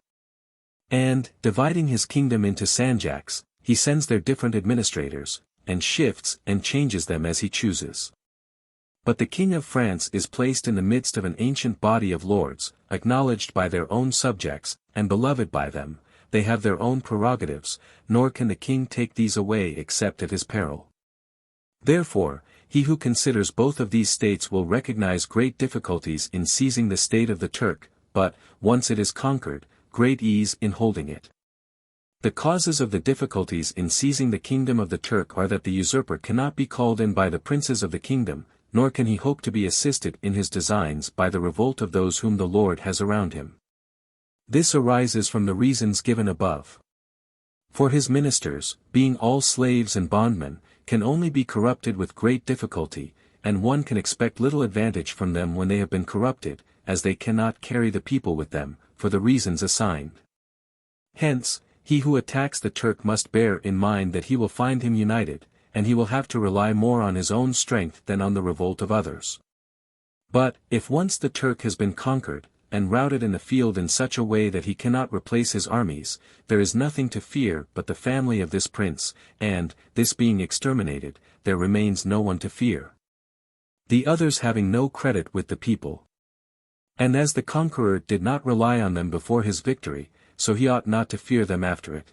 And, dividing his kingdom into sanjaks, he sends their different administrators, and shifts and changes them as he chooses. But the King of France is placed in the midst of an ancient body of lords, acknowledged by their own subjects, and beloved by them. They have their own prerogatives, nor can the king take these away except at his peril. Therefore, he who considers both of these states will recognize great difficulties in seizing the state of the Turk, but, once it is conquered, great ease in holding it. The causes of the difficulties in seizing the kingdom of the Turk are that the usurper cannot be called in by the princes of the kingdom, nor can he hope to be assisted in his designs by the revolt of those whom the Lord has around him. This arises from the reasons given above. For his ministers, being all slaves and bondmen, can only be corrupted with great difficulty, and one can expect little advantage from them when they have been corrupted, as they cannot carry the people with them, for the reasons assigned. Hence, he who attacks the Turk must bear in mind that he will find him united, and he will have to rely more on his own strength than on the revolt of others. But, if once the Turk has been conquered, and routed in the field in such a way that he cannot replace his armies, there is nothing to fear but the family of this prince, and, this being exterminated, there remains no one to fear. The others having no credit with the people. And as the conqueror did not rely on them before his victory, so he ought not to fear them after it.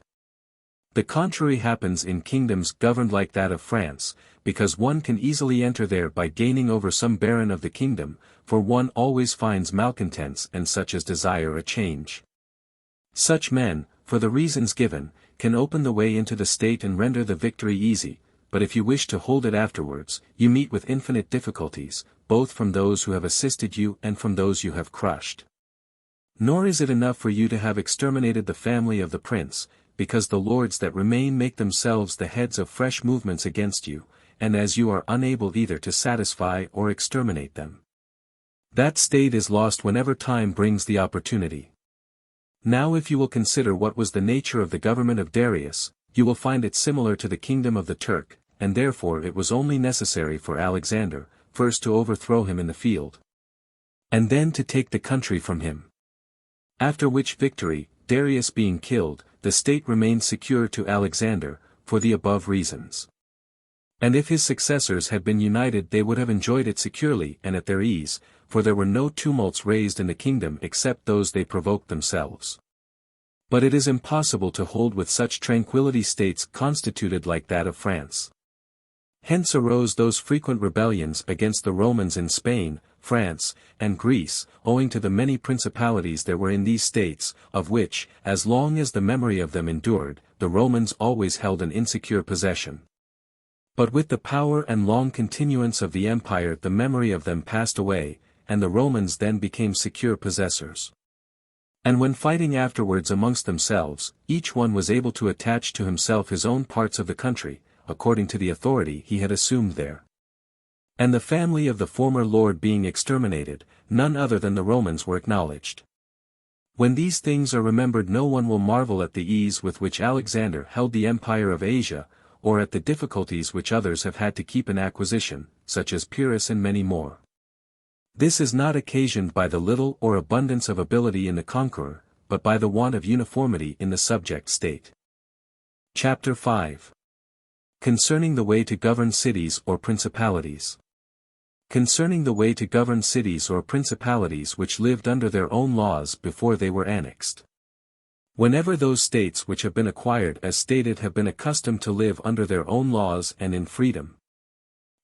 The contrary happens in kingdoms governed like that of France, because one can easily enter there by gaining over some baron of the kingdom, for one always finds malcontents and such as desire a change. Such men, for the reasons given, can open the way into the state and render the victory easy, but if you wish to hold it afterwards, you meet with infinite difficulties, both from those who have assisted you and from those you have crushed. Nor is it enough for you to have exterminated the family of the prince, because the lords that remain make themselves the heads of fresh movements against you, and as you are unable either to satisfy or exterminate them. That state is lost whenever time brings the opportunity. Now if you will consider what was the nature of the government of Darius, you will find it similar to the kingdom of the Turk, and therefore it was only necessary for Alexander, first to overthrow him in the field, and then to take the country from him. After which victory, Darius being killed, the state remained secure to Alexander, for the above reasons. And if his successors had been united they would have enjoyed it securely and at their ease, for there were no tumults raised in the kingdom except those they provoked themselves. But it is impossible to hold with such tranquility states constituted like that of France. Hence arose those frequent rebellions against the Romans in Spain, France, and Greece, owing to the many principalities there were in these states, of which, as long as the memory of them endured, the Romans always held an insecure possession. But with the power and long continuance of the empire the memory of them passed away, and the Romans then became secure possessors. And when fighting afterwards amongst themselves, each one was able to attach to himself his own parts of the country, according to the authority he had assumed there. And the family of the former lord being exterminated, none other than the Romans were acknowledged. When these things are remembered no one will marvel at the ease with which Alexander held the empire of Asia, or at the difficulties which others have had to keep in acquisition, such as Pyrrhus and many more. This is not occasioned by the little or abundance of ability in the conqueror, but by the want of uniformity in the subject state. Chapter 5. Concerning the way to govern cities or principalities. Concerning the way to govern cities or principalities which lived under their own laws before they were annexed. Whenever those states which have been acquired as stated have been accustomed to live under their own laws and in freedom,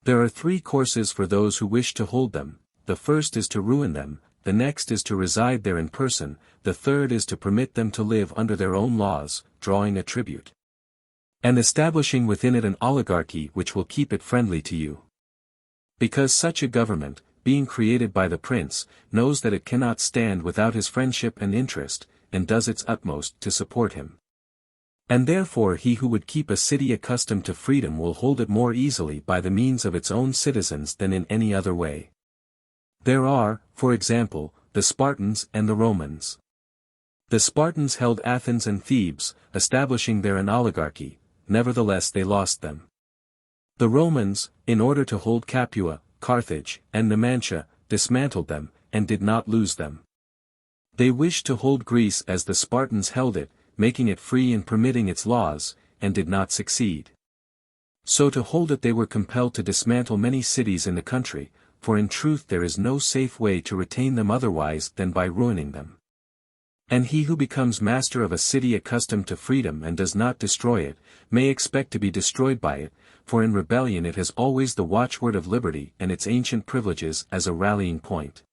there are three courses for those who wish to hold them. The first is to ruin them, the next is to reside there in person, the third is to permit them to live under their own laws, drawing a tribute, and establishing within it an oligarchy which will keep it friendly to you. Because such a government, being created by the prince, knows that it cannot stand without his friendship and interest, and does its utmost to support him. And therefore he who would keep a city accustomed to freedom will hold it more easily by the means of its own citizens than in any other way. There are, for example, the Spartans and the Romans. The Spartans held Athens and Thebes, establishing there an oligarchy, nevertheless they lost them. The Romans, in order to hold Capua, Carthage, and Numantia, dismantled them, and did not lose them. They wished to hold Greece as the Spartans held it, making it free and permitting its laws, and did not succeed. So to hold it they were compelled to dismantle many cities in the country, for in truth there is no safe way to retain them otherwise than by ruining them. And he who becomes master of a city accustomed to freedom and does not destroy it, may expect to be destroyed by it, for in rebellion it has always the watchword of liberty and its ancient privileges as a rallying point,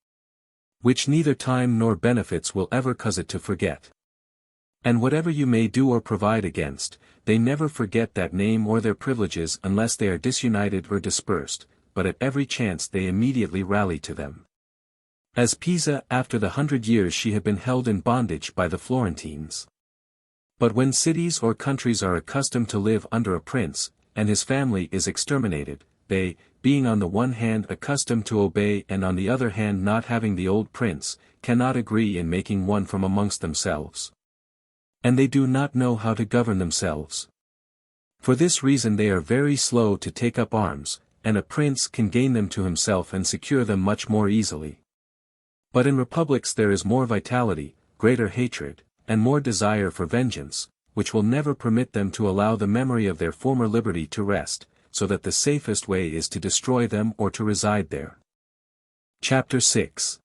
which neither time nor benefits will ever cause it to forget. And whatever you may do or provide against, they never forget that name or their privileges unless they are disunited or dispersed, but at every chance they immediately rally to them. As Pisa after the 100 years she had been held in bondage by the Florentines. But when cities or countries are accustomed to live under a prince, and his family is exterminated, they, being on the one hand accustomed to obey and on the other hand not having the old prince, cannot agree in making one from amongst themselves. And they do not know how to govern themselves. For this reason they are very slow to take up arms, and a prince can gain them to himself and secure them much more easily. But in republics there is more vitality, greater hatred, and more desire for vengeance, which will never permit them to allow the memory of their former liberty to rest, so that the safest way is to destroy them or to reside there. Chapter 6.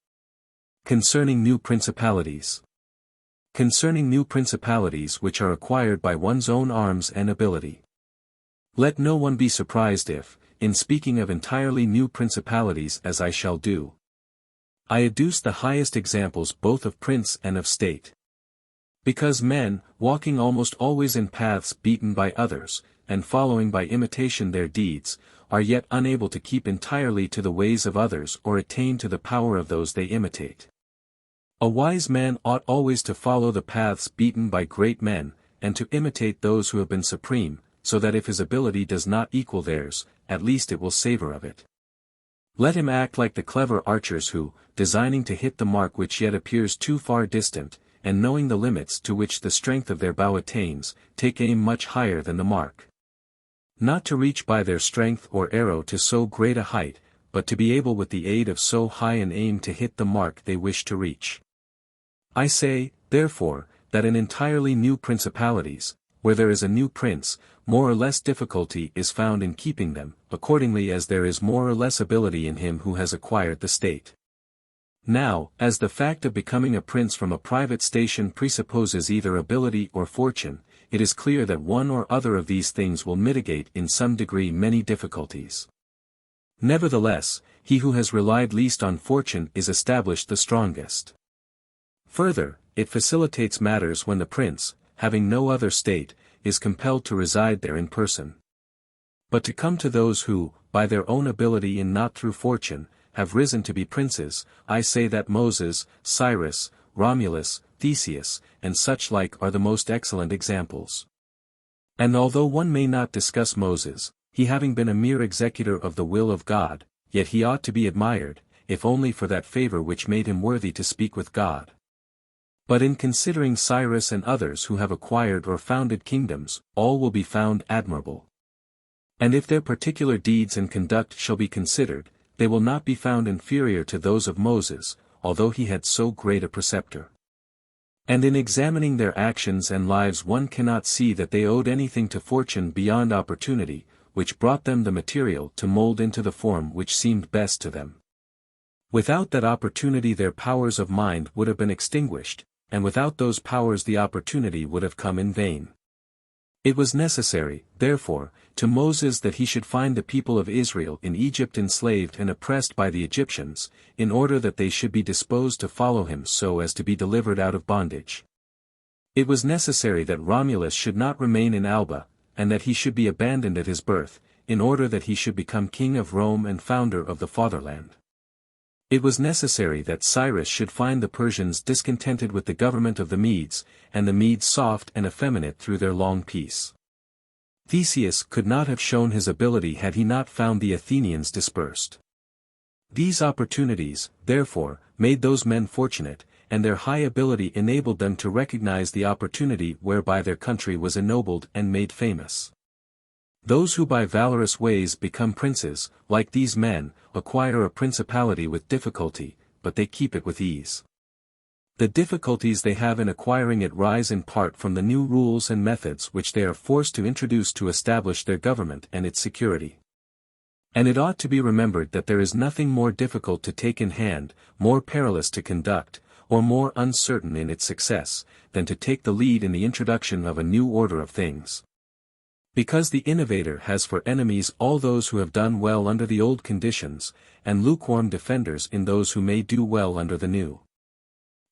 Concerning new principalities. Concerning new principalities which are acquired by one's own arms and ability. Let no one be surprised if, in speaking of entirely new principalities as I shall do, I adduce the highest examples both of prince and of state. Because men, walking almost always in paths beaten by others, and following by imitation their deeds, are yet unable to keep entirely to the ways of others or attain to the power of those they imitate. A wise man ought always to follow the paths beaten by great men, and to imitate those who have been supreme, so that if his ability does not equal theirs, at least it will savor of it. Let him act like the clever archers who, designing to hit the mark which yet appears too far distant, and knowing the limits to which the strength of their bow attains, take aim much higher than the mark. Not to reach by their strength or arrow to so great a height, but to be able with the aid of so high an aim to hit the mark they wish to reach. I say, therefore, that in entirely new principalities, where there is a new prince, more or less difficulty is found in keeping them, accordingly as there is more or less ability in him who has acquired the state. Now, as the fact of becoming a prince from a private station presupposes either ability or fortune, it is clear that one or other of these things will mitigate in some degree many difficulties. Nevertheless, he who has relied least on fortune is established the strongest. Further, it facilitates matters when the prince, having no other state, is compelled to reside there in person. But to come to those who, by their own ability and not through fortune, have risen to be princes, I say that Moses, Cyrus, Romulus, Theseus, and such like are the most excellent examples. And although one may not discuss Moses, he having been a mere executor of the will of God, yet he ought to be admired, if only for that favor which made him worthy to speak with God. But in considering Cyrus and others who have acquired or founded kingdoms, all will be found admirable. And if their particular deeds and conduct shall be considered, they will not be found inferior to those of Moses, although he had so great a preceptor. And in examining their actions and lives one cannot see that they owed anything to fortune beyond opportunity, which brought them the material to mold into the form which seemed best to them. Without that opportunity their powers of mind would have been extinguished, and without those powers the opportunity would have come in vain. It was necessary, therefore, to Moses that he should find the people of Israel in Egypt enslaved and oppressed by the Egyptians, in order that they should be disposed to follow him so as to be delivered out of bondage. It was necessary that Romulus should not remain in Alba, and that he should be abandoned at his birth, in order that he should become king of Rome and founder of the fatherland. It was necessary that Cyrus should find the Persians discontented with the government of the Medes, and the Medes soft and effeminate through their long peace. Theseus could not have shown his ability had he not found the Athenians dispersed. These opportunities, therefore, made those men fortunate, and their high ability enabled them to recognize the opportunity whereby their country was ennobled and made famous. Those who by valorous ways become princes, like these men, acquire a principality with difficulty, but they keep it with ease. The difficulties they have in acquiring it rise in part from the new rules and methods which they are forced to introduce to establish their government and its security. And it ought to be remembered that there is nothing more difficult to take in hand, more perilous to conduct, or more uncertain in its success, than to take the lead in the introduction of a new order of things. Because the innovator has for enemies all those who have done well under the old conditions, and lukewarm defenders in those who may do well under the new.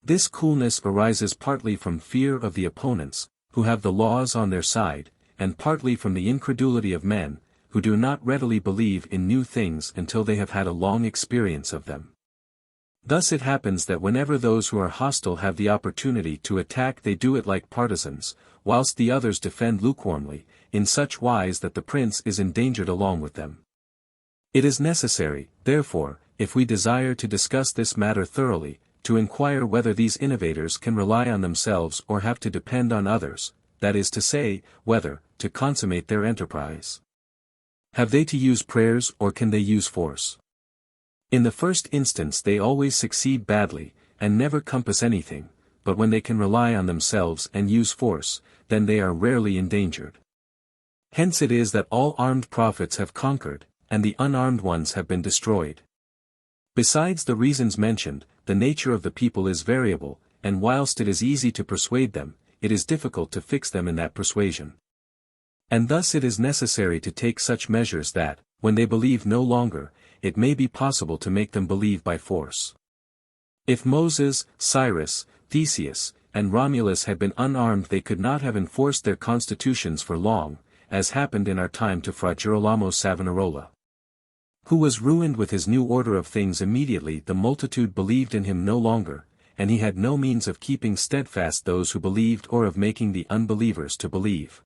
This coolness arises partly from fear of the opponents, who have the laws on their side, and partly from the incredulity of men, who do not readily believe in new things until they have had a long experience of them. Thus it happens that whenever those who are hostile have the opportunity to attack they do it like partisans, whilst the others defend lukewarmly, in such wise that the prince is endangered along with them. It is necessary, therefore, if we desire to discuss this matter thoroughly, to inquire whether these innovators can rely on themselves or have to depend on others, that is to say, whether, to consummate their enterprise, have they to use prayers or can they use force? In the first instance they always succeed badly, and never compass anything, but when they can rely on themselves and use force, then they are rarely endangered. Hence it is that all armed prophets have conquered, and the unarmed ones have been destroyed. Besides the reasons mentioned, the nature of the people is variable, and whilst it is easy to persuade them, it is difficult to fix them in that persuasion. And thus it is necessary to take such measures that, when they believe no longer, it may be possible to make them believe by force. If Moses, Cyrus, Theseus, and Romulus had been unarmed they could not have enforced their constitutions for long, as happened in our time to Fra Girolamo Savonarola, who was ruined with his new order of things immediately the multitude believed in him no longer, and he had no means of keeping steadfast those who believed or of making the unbelievers to believe.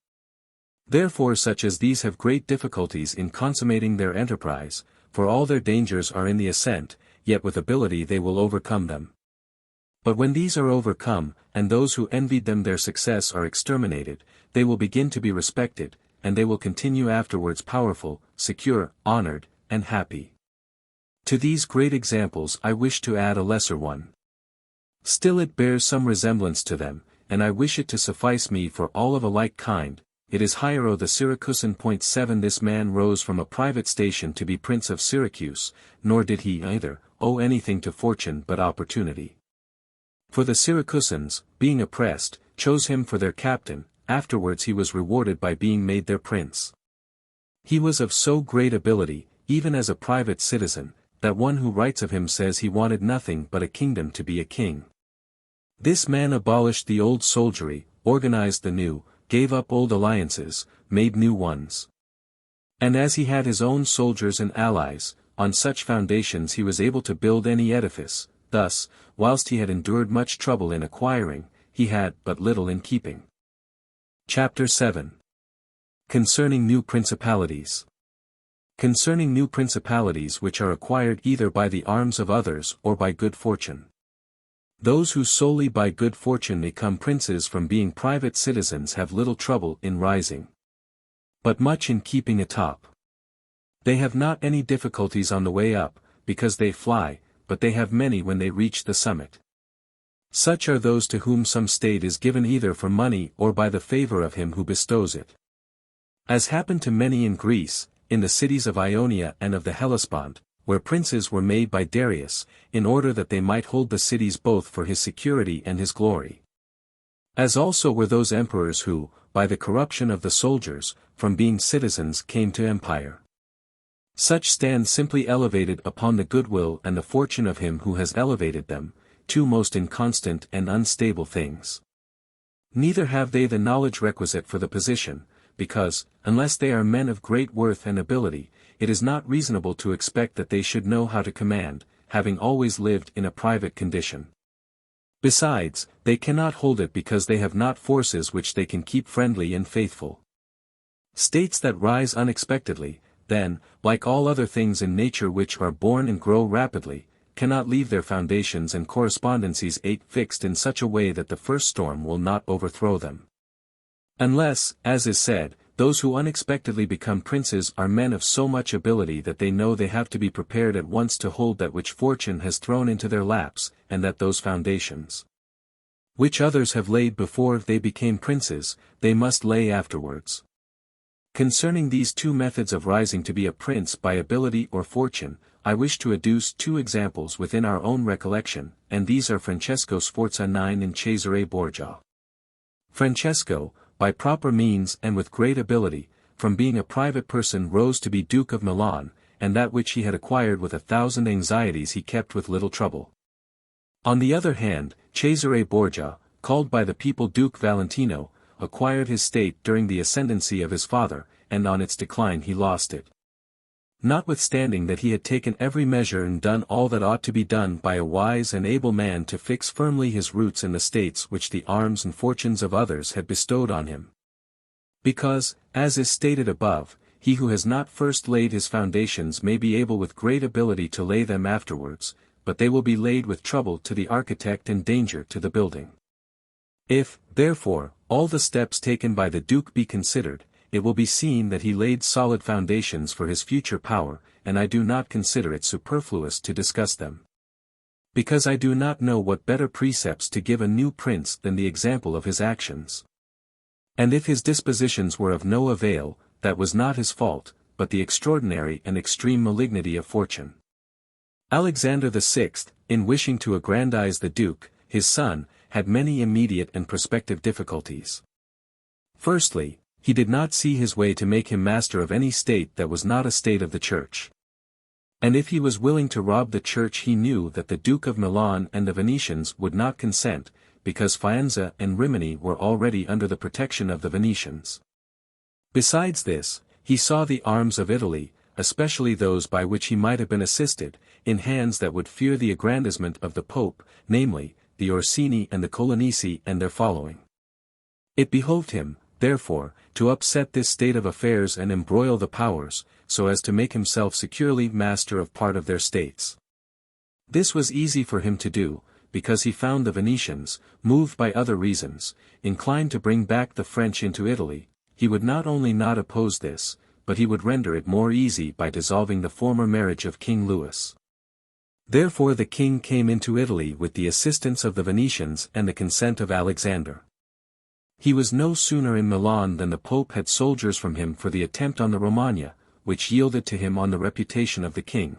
Therefore such as these have great difficulties in consummating their enterprise, for all their dangers are in the ascent, yet with ability they will overcome them. But when these are overcome, and those who envied them their success are exterminated, they will begin to be respected, and they will continue afterwards powerful, secure, honored, and happy. To these great examples I wish to add a lesser one. Still it bears some resemblance to them, and I wish it to suffice me for all of a like kind. It is Hiero the Syracusan. 7 This man rose from a private station to be Prince of Syracuse, nor did he either owe anything to fortune but opportunity. For the Syracusans, being oppressed, chose him for their captain, afterwards he was rewarded by being made their prince. He was of so great ability, even as a private citizen, that one who writes of him says he wanted nothing but a kingdom to be a king. This man abolished the old soldiery, organized the new, gave up old alliances, made new ones. And as he had his own soldiers and allies, on such foundations he was able to build any edifice. Thus, whilst he had endured much trouble in acquiring, he had but little in keeping. Chapter 7. Concerning New Principalities. Concerning new principalities which are acquired either by the arms of others or by good fortune. Those who solely by good fortune become princes from being private citizens have little trouble in rising, but much in keeping atop. They have not any difficulties on the way up, because they fly, but they have many when they reach the summit. Such are those to whom some state is given either for money or by the favor of him who bestows it. As happened to many in Greece, in the cities of Ionia and of the Hellespont, where princes were made by Darius, in order that they might hold the cities both for his security and his glory. As also were those emperors who, by the corruption of the soldiers, from being citizens came to empire. Such stand simply elevated upon the goodwill and the fortune of him who has elevated them, two most inconstant and unstable things. Neither have they the knowledge requisite for the position, because, unless they are men of great worth and ability, it is not reasonable to expect that they should know how to command, having always lived in a private condition. Besides, they cannot hold it because they have not forces which they can keep friendly and faithful. States that rise unexpectedly, then, like all other things in nature which are born and grow rapidly, cannot leave their foundations and correspondencies fixed in such a way that the first storm will not overthrow them. Unless, as is said, those who unexpectedly become princes are men of so much ability that they know they have to be prepared at once to hold that which fortune has thrown into their laps, and that those foundations, which others have laid before they became princes, they must lay afterwards. Concerning these two methods of rising to be a prince by ability or fortune, I wish to adduce two examples within our own recollection, and these are Francesco Sforza 9 and Cesare Borgia. Francesco, by proper means and with great ability, from being a private person rose to be Duke of Milan, and that which he had acquired with 1,000 anxieties he kept with little trouble. On the other hand, Cesare Borgia, called by the people Duke Valentino, acquired his state during the ascendancy of his father, and on its decline he lost it. Notwithstanding that he had taken every measure and done all that ought to be done by a wise and able man to fix firmly his roots in the states which the arms and fortunes of others had bestowed on him. Because, as is stated above, he who has not first laid his foundations may be able with great ability to lay them afterwards, but they will be laid with trouble to the architect and danger to the building. If, therefore, all the steps taken by the Duke be considered, it will be seen that he laid solid foundations for his future power, and I do not consider it superfluous to discuss them. Because I do not know what better precepts to give a new prince than the example of his actions. And if his dispositions were of no avail, that was not his fault, but the extraordinary and extreme malignity of fortune. Alexander VI, in wishing to aggrandize the Duke, his son, had many immediate and prospective difficulties. Firstly, he did not see his way to make him master of any state that was not a state of the Church. And if he was willing to rob the Church he knew that the Duke of Milan and the Venetians would not consent, because Faenza and Rimini were already under the protection of the Venetians. Besides this, he saw the arms of Italy, especially those by which he might have been assisted, in hands that would fear the aggrandizement of the Pope, namely, the Orsini and the Clemency and their following. It behoved him, therefore, to upset this state of affairs and embroil the powers, so as to make himself securely master of part of their states. This was easy for him to do, because he found the Venetians, moved by other reasons, inclined to bring back the French into Italy. He would not only not oppose this, but he would render it more easy by dissolving the former marriage of King Louis. Therefore the king came into Italy with the assistance of the Venetians and the consent of Alexander. He was no sooner in Milan than the Pope had soldiers from him for the attempt on the Romagna, which yielded to him on the reputation of the king.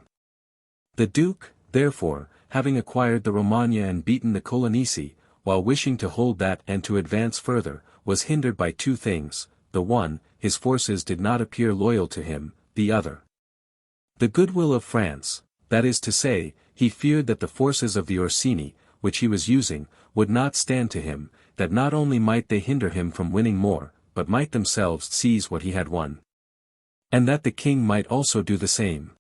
The Duke, therefore, having acquired the Romagna and beaten the Clemency, while wishing to hold that and to advance further, was hindered by two things: the one, his forces did not appear loyal to him; the other, the goodwill of France, that is to say, he feared that the forces of the Orsini, which he was using, would not stand to him, that not only might they hinder him from winning more, but might themselves seize what he had won. And that the king might also do the same.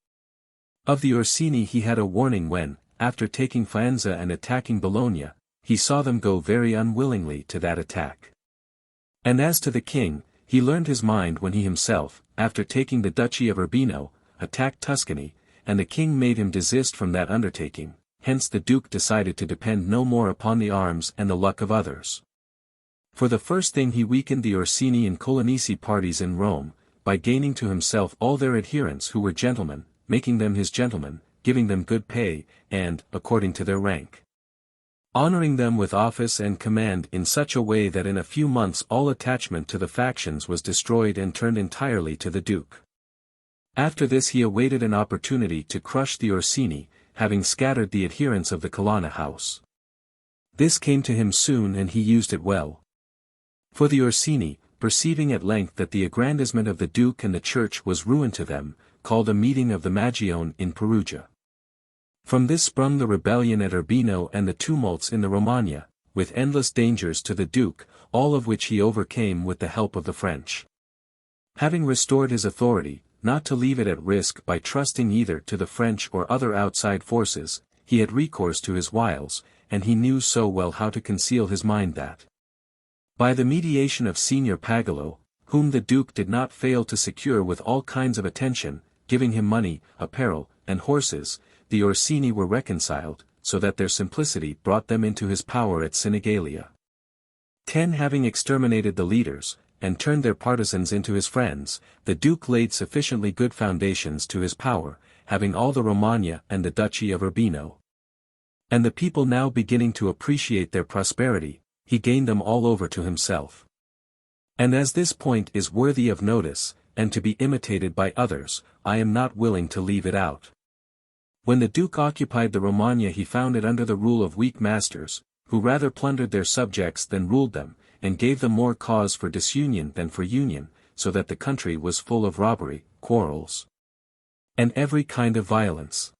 Of the Orsini he had a warning when, after taking Faenza and attacking Bologna, he saw them go very unwillingly to that attack. And as to the king, he learned his mind when he himself, after taking the Duchy of Urbino, attacked Tuscany, and the king made him desist from that undertaking. Hence the duke decided to depend no more upon the arms and the luck of others. For the first thing he weakened the Orsini and Clemency parties in Rome, by gaining to himself all their adherents who were gentlemen, making them his gentlemen, giving them good pay, and, according to their rank, honoring them with office and command in such a way that in a few months all attachment to the factions was destroyed and turned entirely to the duke. After this he awaited an opportunity to crush the Orsini, having scattered the adherents of the Colonna house. This came to him soon and he used it well. For the Orsini, perceiving at length that the aggrandizement of the duke and the church was ruin to them, called a meeting of the Magione in Perugia. From this sprung the rebellion at Urbino and the tumults in the Romagna, with endless dangers to the duke, all of which he overcame with the help of the French. Having restored his authority, not to leave it at risk by trusting either to the French or other outside forces, he had recourse to his wiles, and he knew so well how to conceal his mind that, by the mediation of Signor Pagolo, whom the duke did not fail to secure with all kinds of attention, giving him money, apparel, and horses, the Orsini were reconciled, so that their simplicity brought them into his power at Sinigalia. Having exterminated the leaders, and turned their partisans into his friends, the duke laid sufficiently good foundations to his power, having all the Romagna and the Duchy of Urbino. And the people now beginning to appreciate their prosperity, he gained them all over to himself. And as this point is worthy of notice, and to be imitated by others, I am not willing to leave it out. When the duke occupied the Romagna he found it under the rule of weak masters, who rather plundered their subjects than ruled them, and gave them more cause for disunion than for union, so that the country was full of robbery, quarrels, and every kind of violence.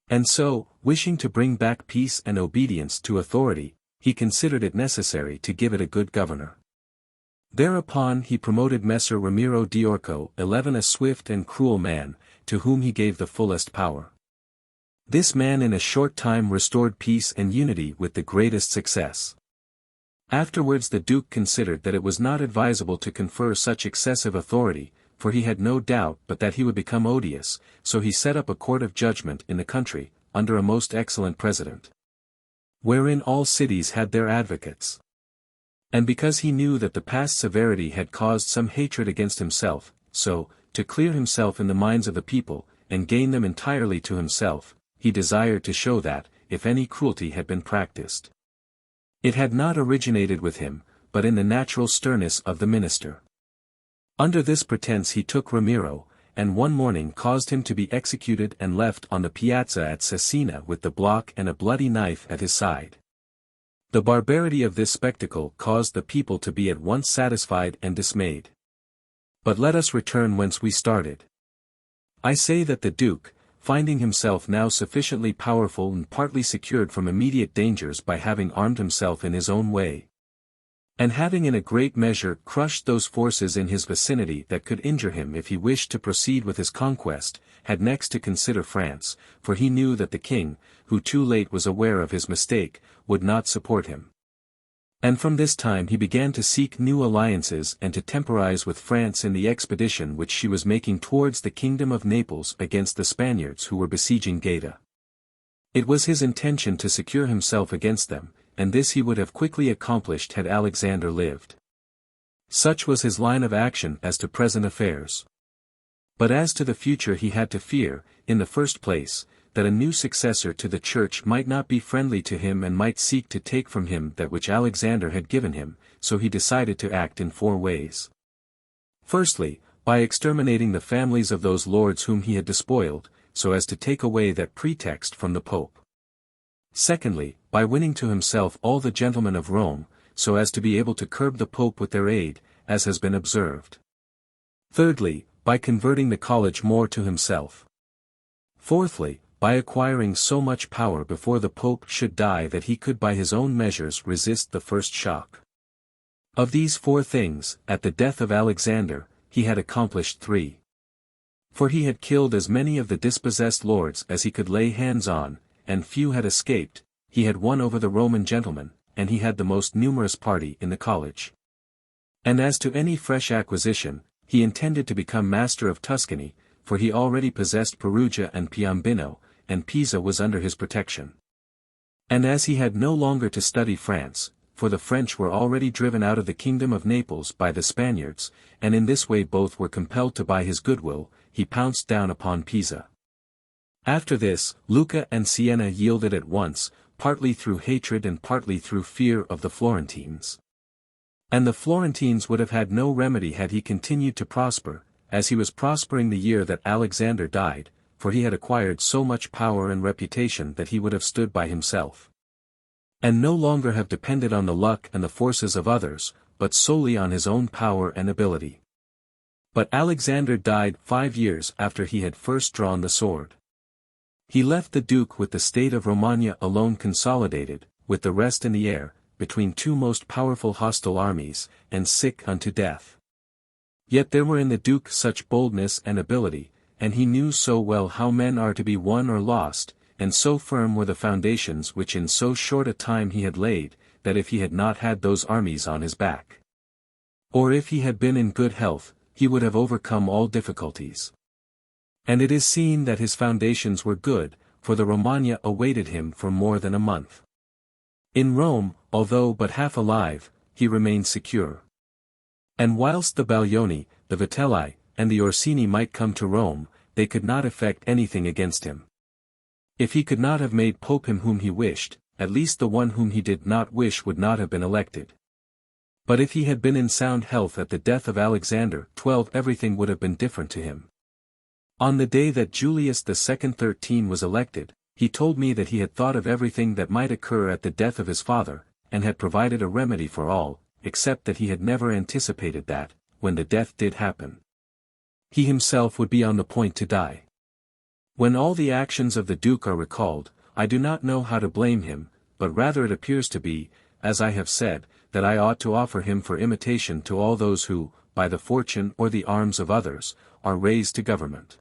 And so, wishing to bring back peace and obedience to authority, he considered it necessary to give it a good governor. Thereupon he promoted Messer Ramiro d'Orco, a swift and cruel man, to whom he gave the fullest power. This man in a short time restored peace and unity with the greatest success. Afterwards the duke considered that it was not advisable to confer such excessive authority, for he had no doubt but that he would become odious, so he set up a court of judgment in the country, under a most excellent president, wherein all cities had their advocates. And because he knew that the past severity had caused some hatred against himself, so, to clear himself in the minds of the people, and gain them entirely to himself, he desired to show that, if any cruelty had been practiced, it had not originated with him, but in the natural sternness of the minister. Under this pretense he took Ramiro, and one morning caused him to be executed and left on the piazza at Cesena with the block and a bloody knife at his side. The barbarity of this spectacle caused the people to be at once satisfied and dismayed. But let us return whence we started. I say that the duke, finding himself now sufficiently powerful and partly secured from immediate dangers by having armed himself in his own way, And having in a great measure crushed those forces in his vicinity that could injure him if he wished to proceed with his conquest, had next to consider France, for he knew that the king, who too late was aware of his mistake, would not support him. And from this time he began to seek new alliances and to temporize with France in the expedition which she was making towards the kingdom of Naples against the Spaniards who were besieging Gaeta. It was his intention to secure himself against them, and this he would have quickly accomplished had Alexander lived. Such was his line of action as to present affairs. But as to the future he had to fear, in the first place, that a new successor to the church might not be friendly to him and might seek to take from him that which Alexander had given him, so he decided to act in 4 ways. Firstly, by exterminating the families of those lords whom he had despoiled, so as to take away that pretext from the Pope. Secondly, by winning to himself all the gentlemen of Rome, so as to be able to curb the Pope with their aid, as has been observed. Thirdly, by converting the college more to himself. Fourthly, by acquiring so much power before the Pope should die that he could by his own measures resist the first shock. Of these 4 things, at the death of Alexander, he had accomplished 3. For he had killed as many of the dispossessed lords as he could lay hands on, and few had escaped. He had won over the Roman gentlemen, and he had the most numerous party in the college. And as to any fresh acquisition, he intended to become master of Tuscany, for he already possessed Perugia and Piombino, and Pisa was under his protection. And as he had no longer to study France, for the French were already driven out of the kingdom of Naples by the Spaniards, and in this way both were compelled to buy his goodwill, he pounced down upon Pisa. After this, Lucca and Siena yielded at once, partly through hatred and partly through fear of the Florentines. And the Florentines would have had no remedy had he continued to prosper, as he was prospering the year that Alexander died, for he had acquired so much power and reputation that he would have stood by himself. And no longer have depended on the luck and the forces of others, but solely on his own power and ability. But Alexander died 5 years after he had first drawn the sword. He left the duke with the state of Romagna alone consolidated, with the rest in the air, between 2 most powerful hostile armies, and sick unto death. Yet there were in the duke such boldness and ability, and he knew so well how men are to be won or lost, and so firm were the foundations which in so short a time he had laid, that if he had not had those armies on his back, or if he had been in good health, he would have overcome all difficulties. And it is seen that his foundations were good, for the Romagna awaited him for more than a month. In Rome, although but half alive, he remained secure. And whilst the Baglioni, the Vitelli, and the Orsini might come to Rome, they could not effect anything against him. If he could not have made Pope him whom he wished, at least the one whom he did not wish would not have been elected. But if he had been in sound health at the death of Alexander 12 everything would have been different to him. On the day that Julius II 13 was elected, he told me that he had thought of everything that might occur at the death of his father, and had provided a remedy for all, except that he had never anticipated that, when the death did happen, he himself would be on the point to die. When all the actions of the Duke are recalled, I do not know how to blame him, but rather it appears to be, as I have said, that I ought to offer him for imitation to all those who, by the fortune or the arms of others, are raised to government.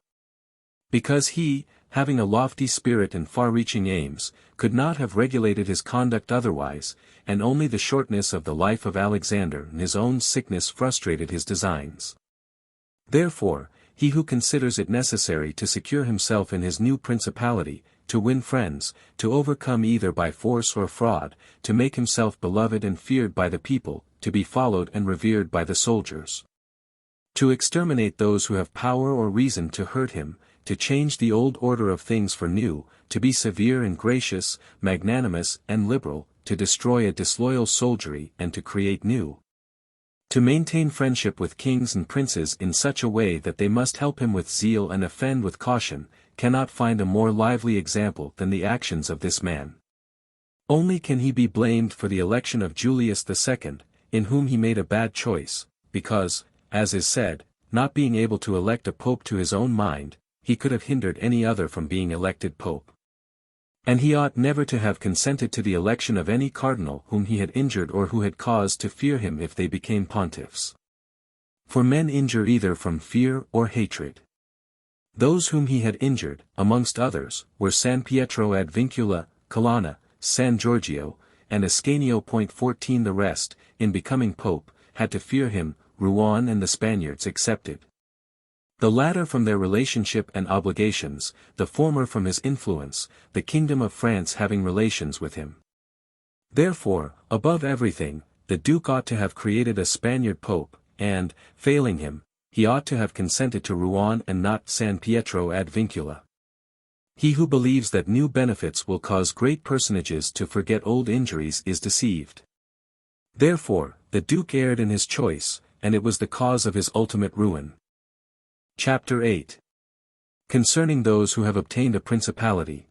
Because he, having a lofty spirit and far-reaching aims, could not have regulated his conduct otherwise, and only the shortness of the life of Alexander and his own sickness frustrated his designs. Therefore, he who considers it necessary to secure himself in his new principality, to win friends, to overcome either by force or fraud, to make himself beloved and feared by the people, to be followed and revered by the soldiers, to exterminate those who have power or reason to hurt him, to change the old order of things for new, to be severe and gracious, magnanimous and liberal, to destroy a disloyal soldiery and to create new, to maintain friendship with kings and princes in such a way that they must help him with zeal and offend with caution, cannot find a more lively example than the actions of this man. Only can he be blamed for the election of Julius II, in whom he made a bad choice, because, as is said, not being able to elect a pope to his own mind, he could have hindered any other from being elected pope. And he ought never to have consented to the election of any cardinal whom he had injured or who had cause to fear him if they became pontiffs. For men injure either from fear or hatred. Those whom he had injured, amongst others, were San Pietro ad Vincula, Colonna, San Giorgio, and Ascanio. 14. The rest, in becoming pope, had to fear him, Rouen and the Spaniards excepted. The latter from their relationship and obligations, the former from his influence, the kingdom of France having relations with him. Therefore, above everything, the Duke ought to have created a Spaniard pope, and, failing him, he ought to have consented to Rouen and not San Pietro ad Vincula. He who believes that new benefits will cause great personages to forget old injuries is deceived. Therefore, the Duke erred in his choice, and it was the cause of his ultimate ruin. Chapter 8. Concerning those who have obtained a principality.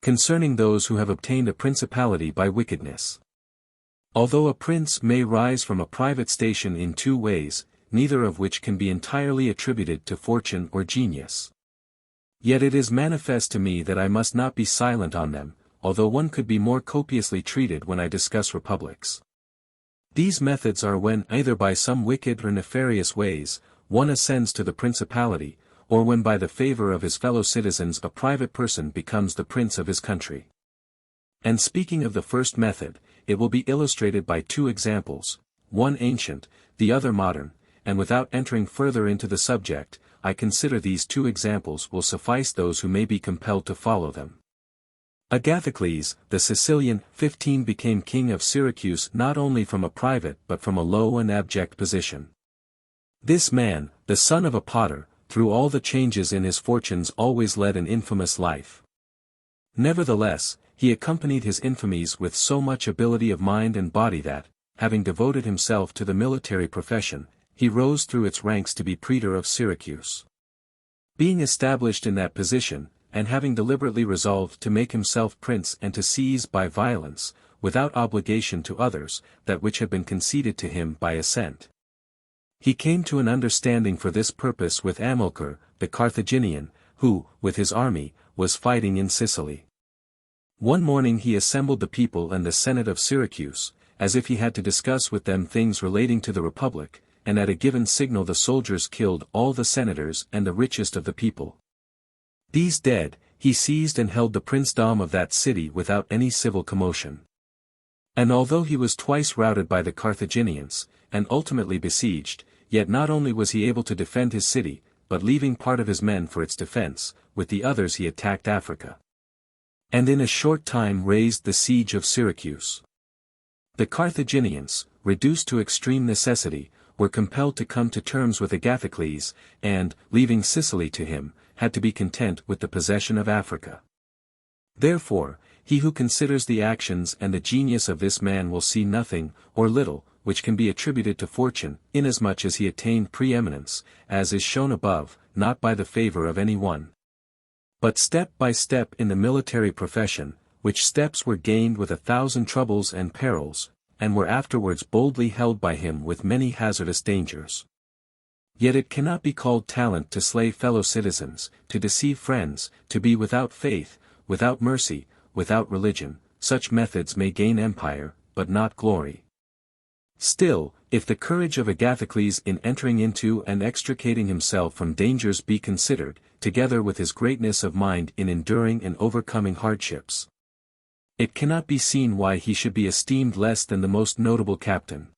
Concerning those who have obtained a principality by wickedness. Although a prince may rise from a private station in two ways, neither of which can be entirely attributed to fortune or genius. Yet it is manifest to me that I must not be silent on them, although one could be more copiously treated when I discuss republics. These methods are when, either by some wicked or nefarious ways, one ascends to the principality, or when by the favor of his fellow citizens a private person becomes the prince of his country. And speaking of the first method, it will be illustrated by two examples, one ancient, the other modern, and without entering further into the subject, I consider these two examples will suffice those who may be compelled to follow them. Agathocles, the Sicilian, 15 became king of Syracuse not only from a private but from a low and abject position. This man, the son of a potter, through all the changes in his fortunes always led an infamous life. Nevertheless, he accompanied his infamies with so much ability of mind and body that, having devoted himself to the military profession, he rose through its ranks to be praetor of Syracuse. Being established in that position, and having deliberately resolved to make himself prince and to seize by violence, without obligation to others, that which had been conceded to him by assent. He came to an understanding for this purpose with Amilcar, the Carthaginian, who, with his army, was fighting in Sicily. One morning he assembled the people and the Senate of Syracuse, as if he had to discuss with them things relating to the Republic, and at a given signal the soldiers killed all the senators and the richest of the people. These dead, he seized and held the princedom of that city without any civil commotion. And although he was twice routed by the Carthaginians, and ultimately besieged, yet not only was he able to defend his city, but leaving part of his men for its defense, with the others he attacked Africa. And in a short time raised the siege of Syracuse. The Carthaginians, reduced to extreme necessity, were compelled to come to terms with Agathocles, and, leaving Sicily to him, had to be content with the possession of Africa. Therefore, he who considers the actions and the genius of this man will see nothing, or little, which can be attributed to fortune, inasmuch as he attained preeminence, as is shown above, not by the favor of any one, but step by step in the military profession, which steps were gained with 1,000 troubles and perils, and were afterwards boldly held by him with many hazardous dangers. Yet it cannot be called talent to slay fellow citizens, to deceive friends, to be without faith, without mercy, without religion. Such methods may gain empire, but not glory. Still, if the courage of Agathocles in entering into and extricating himself from dangers be considered, together with his greatness of mind in enduring and overcoming hardships, it cannot be seen why he should be esteemed less than the most notable captain.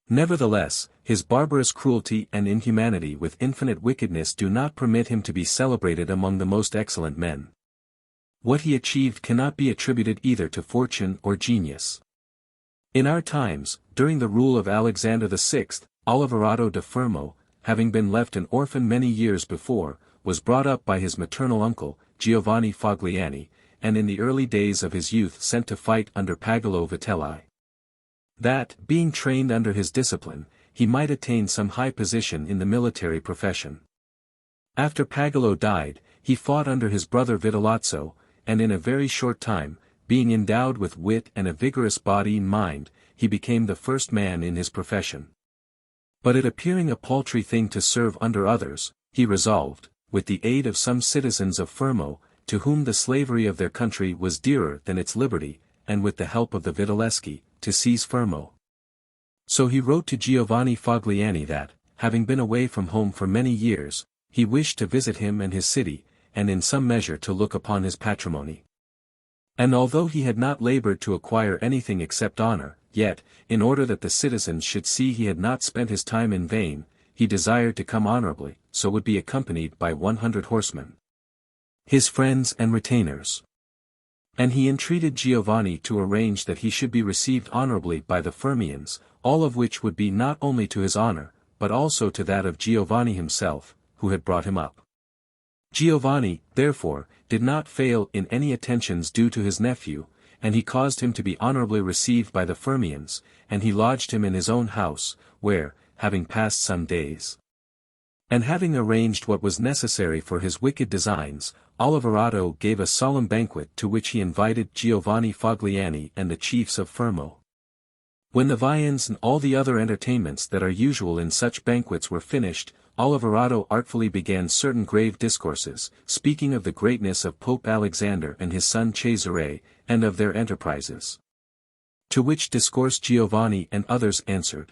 Nevertheless, his barbarous cruelty and inhumanity with infinite wickedness do not permit him to be celebrated among the most excellent men. What he achieved cannot be attributed either to fortune or genius. In our times, during the rule of Alexander VI, Oliverado de Fermo, having been left an orphan many years before, was brought up by his maternal uncle, Giovanni Fogliani, and in the early days of his youth sent to fight under Pagolo Vitelli. That, being trained under his discipline, he might attain some high position in the military profession. After Pagolo died, he fought under his brother Vitellozzo, and in a very short time, being endowed with wit and a vigorous body and mind, he became the first man in his profession. But it appearing a paltry thing to serve under others, he resolved, with the aid of some citizens of Fermo, to whom the slavery of their country was dearer than its liberty, and with the help of the Vitelleschi, to seize Fermo. So he wrote to Giovanni Fogliani that, having been away from home for many years, he wished to visit him and his city, and in some measure to look upon his patrimony. And although he had not labored to acquire anything except honor, yet, in order that the citizens should see he had not spent his time in vain, he desired to come honorably, so would be accompanied by 100 horsemen, his friends and retainers. And he entreated Giovanni to arrange that he should be received honorably by the Fermians, all of which would be not only to his honor, but also to that of Giovanni himself, who had brought him up. Giovanni, therefore, did not fail in any attentions due to his nephew, and he caused him to be honorably received by the Fermians, and he lodged him in his own house, where, having passed some days, and having arranged what was necessary for his wicked designs, Oliverato gave a solemn banquet to which he invited Giovanni Fogliani and the chiefs of Fermo. When the viands and all the other entertainments that are usual in such banquets were finished, Oliverato artfully began certain grave discourses, speaking of the greatness of Pope Alexander and his son Cesare, and of their enterprises. To which discourse Giovanni and others answered.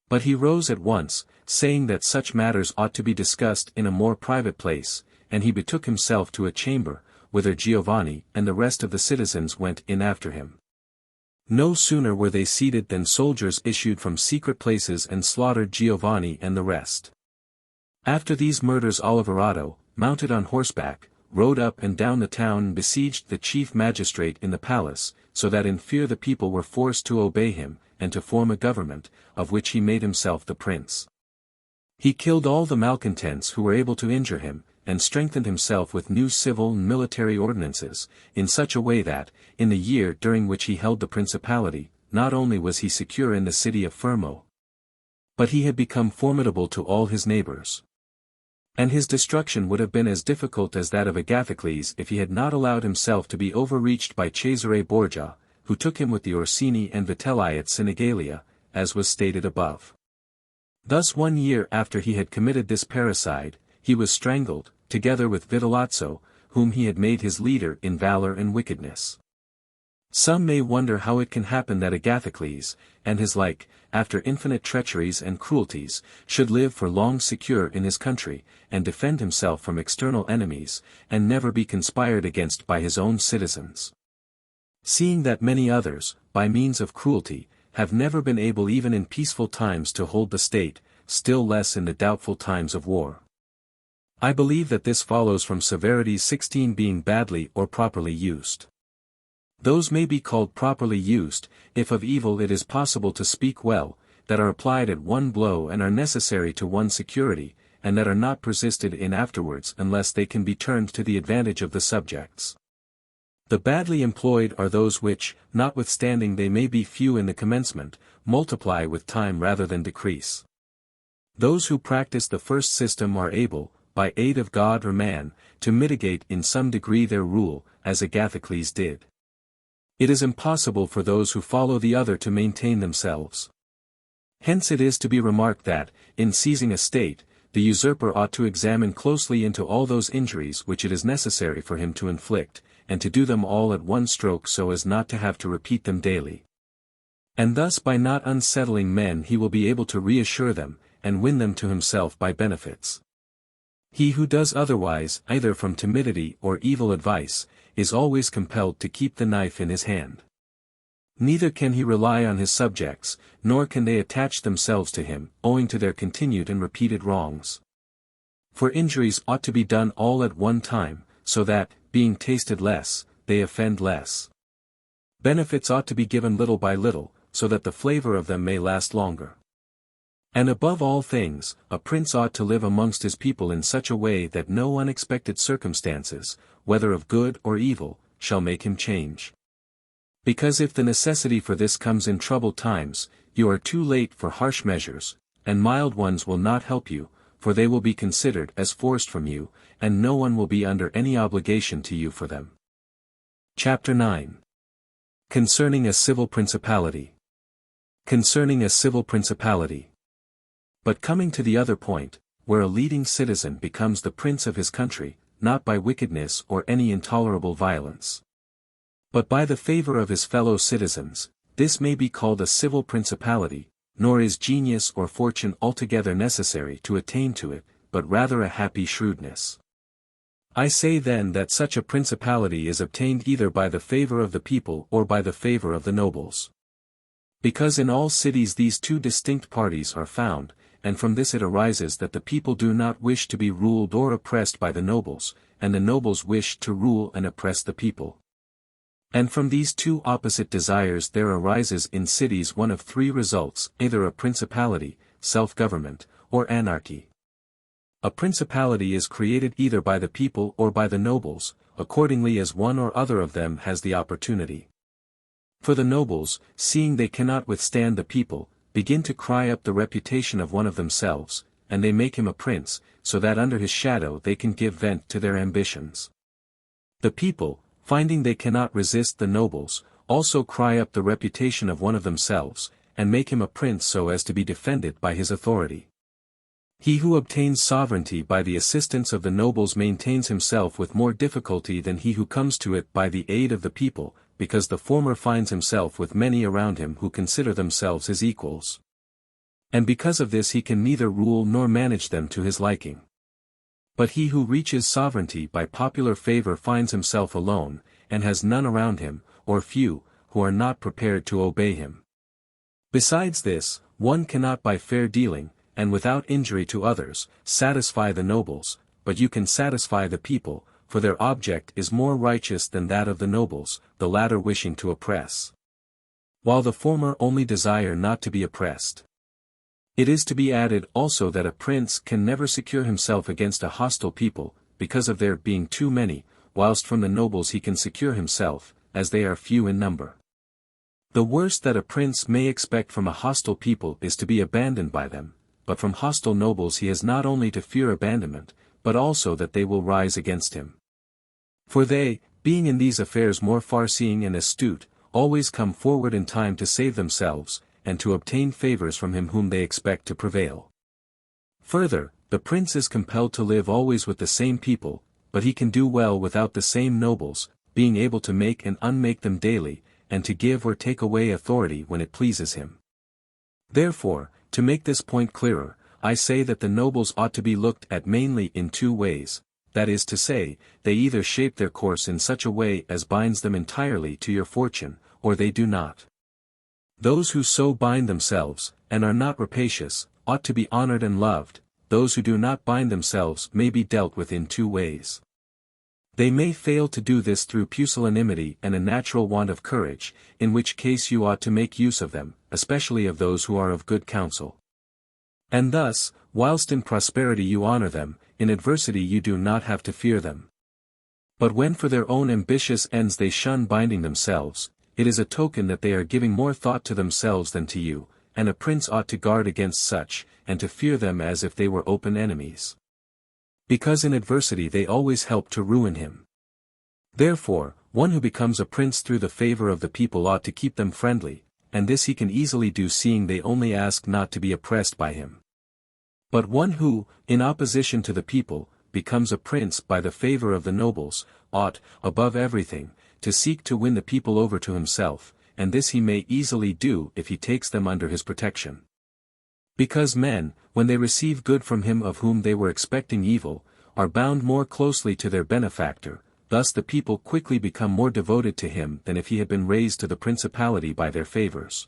But he rose at once, saying that such matters ought to be discussed in a more private place, and he betook himself to a chamber, whither Giovanni and the rest of the citizens went in after him. No sooner were they seated than soldiers issued from secret places and slaughtered Giovanni and the rest. After these murders Oliverato, mounted on horseback, rode up and down the town and besieged the chief magistrate in the palace, so that in fear the people were forced to obey him, and to form a government, of which he made himself the prince. He killed all the malcontents who were able to injure him, and strengthened himself with new civil and military ordinances, in such a way that, in the year during which he held the principality, not only was he secure in the city of Fermo, but he had become formidable to all his neighbors. And his destruction would have been as difficult as that of Agathocles if he had not allowed himself to be overreached by Cesare Borgia, who took him with the Orsini and Vitelli at Sinigalia, as was stated above. Thus 1 year after he had committed this parricide, he was strangled, together with Vitellozzo, whom he had made his leader in valor and wickedness. Some may wonder how it can happen that Agathocles, and his like, after infinite treacheries and cruelties, should live for long secure in his country, and defend himself from external enemies, and never be conspired against by his own citizens. Seeing that many others, by means of cruelty, have never been able even in peaceful times to hold the state, still less in the doubtful times of war. I believe that this follows from severities 16 being badly or properly used. Those may be called properly used, if of evil it is possible to speak well, that are applied at one blow and are necessary to one's security, and that are not persisted in afterwards unless they can be turned to the advantage of the subjects. The badly employed are those which, notwithstanding they may be few in the commencement, multiply with time rather than decrease. Those who practice the first system are able, by aid of God or man, to mitigate in some degree their rule, as Agathocles did. It is impossible for those who follow the other to maintain themselves. Hence it is to be remarked that, in seizing a state, the usurper ought to examine closely into all those injuries which it is necessary for him to inflict, and to do them all at one stroke so as not to have to repeat them daily. And thus by not unsettling men he will be able to reassure them, and win them to himself by benefits. He who does otherwise, either from timidity or evil advice, is always compelled to keep the knife in his hand. Neither can he rely on his subjects, nor can they attach themselves to him, owing to their continued and repeated wrongs. For injuries ought to be done all at one time, so that, being tasted less, they offend less. Benefits ought to be given little by little, so that the flavor of them may last longer. And above all things, a prince ought to live amongst his people in such a way that no unexpected circumstances, whether of good or evil, shall make him change. Because if the necessity for this comes in troubled times, you are too late for harsh measures, and mild ones will not help you, for they will be considered as forced from you, and no one will be under any obligation to you for them. Chapter 9. Concerning a Civil Principality. Concerning a Civil Principality. But coming to the other point, where a leading citizen becomes the prince of his country, not by wickedness or any intolerable violence, but by the favor of his fellow citizens. This may be called a civil principality, nor is genius or fortune altogether necessary to attain to it, but rather a happy shrewdness. I say then that such a principality is obtained either by the favor of the people or by the favor of the nobles. Because in all cities these two distinct parties are found, and from this it arises that the people do not wish to be ruled or oppressed by the nobles, and the nobles wish to rule and oppress the people. And from these two opposite desires there arises in cities one of three results, either a principality, self-government, or anarchy. A principality is created either by the people or by the nobles, accordingly as one or other of them has the opportunity. For the nobles, seeing they cannot withstand the people, begin to cry up the reputation of one of themselves, and they make him a prince, so that under his shadow they can give vent to their ambitions. The people, finding they cannot resist the nobles, also cry up the reputation of one of themselves, and make him a prince so as to be defended by his authority. He who obtains sovereignty by the assistance of the nobles maintains himself with more difficulty than he who comes to it by the aid of the people, because the former finds himself with many around him who consider themselves his equals. And because of this he can neither rule nor manage them to his liking. But he who reaches sovereignty by popular favor finds himself alone, and has none around him, or few, who are not prepared to obey him. Besides this, one cannot by fair dealing, and without injury to others, satisfy the nobles, but you can satisfy the people, for their object is more righteous than that of the nobles, the latter wishing to oppress, while the former only desire not to be oppressed. It is to be added also that a prince can never secure himself against a hostile people, because of their being too many, whilst from the nobles he can secure himself, as they are few in number. The worst that a prince may expect from a hostile people is to be abandoned by them, but from hostile nobles he has not only to fear abandonment, but also that they will rise against him. For they, being in these affairs more far-seeing and astute, always come forward in time to save themselves, and to obtain favors from him whom they expect to prevail. Further, the prince is compelled to live always with the same people, but he can do well without the same nobles, being able to make and unmake them daily, and to give or take away authority when it pleases him. Therefore, to make this point clearer, I say that the nobles ought to be looked at mainly in two ways, that is to say, they either shape their course in such a way as binds them entirely to your fortune, or they do not. Those who so bind themselves, and are not rapacious, ought to be honored and loved. Those who do not bind themselves may be dealt with in two ways. They may fail to do this through pusillanimity and a natural want of courage, in which case you ought to make use of them, especially of those who are of good counsel. And thus, whilst in prosperity you honor them, in adversity you do not have to fear them. But when for their own ambitious ends they shun binding themselves, it is a token that they are giving more thought to themselves than to you, and a prince ought to guard against such, and to fear them as if they were open enemies. Because in adversity they always help to ruin him. Therefore, one who becomes a prince through the favor of the people ought to keep them friendly, and this he can easily do seeing they only ask not to be oppressed by him. But one who, in opposition to the people, becomes a prince by the favor of the nobles, ought, above everything, to seek to win the people over to himself, and this he may easily do if he takes them under his protection. Because men, when they receive good from him of whom they were expecting evil, are bound more closely to their benefactor, thus the people quickly become more devoted to him than if he had been raised to the principality by their favors.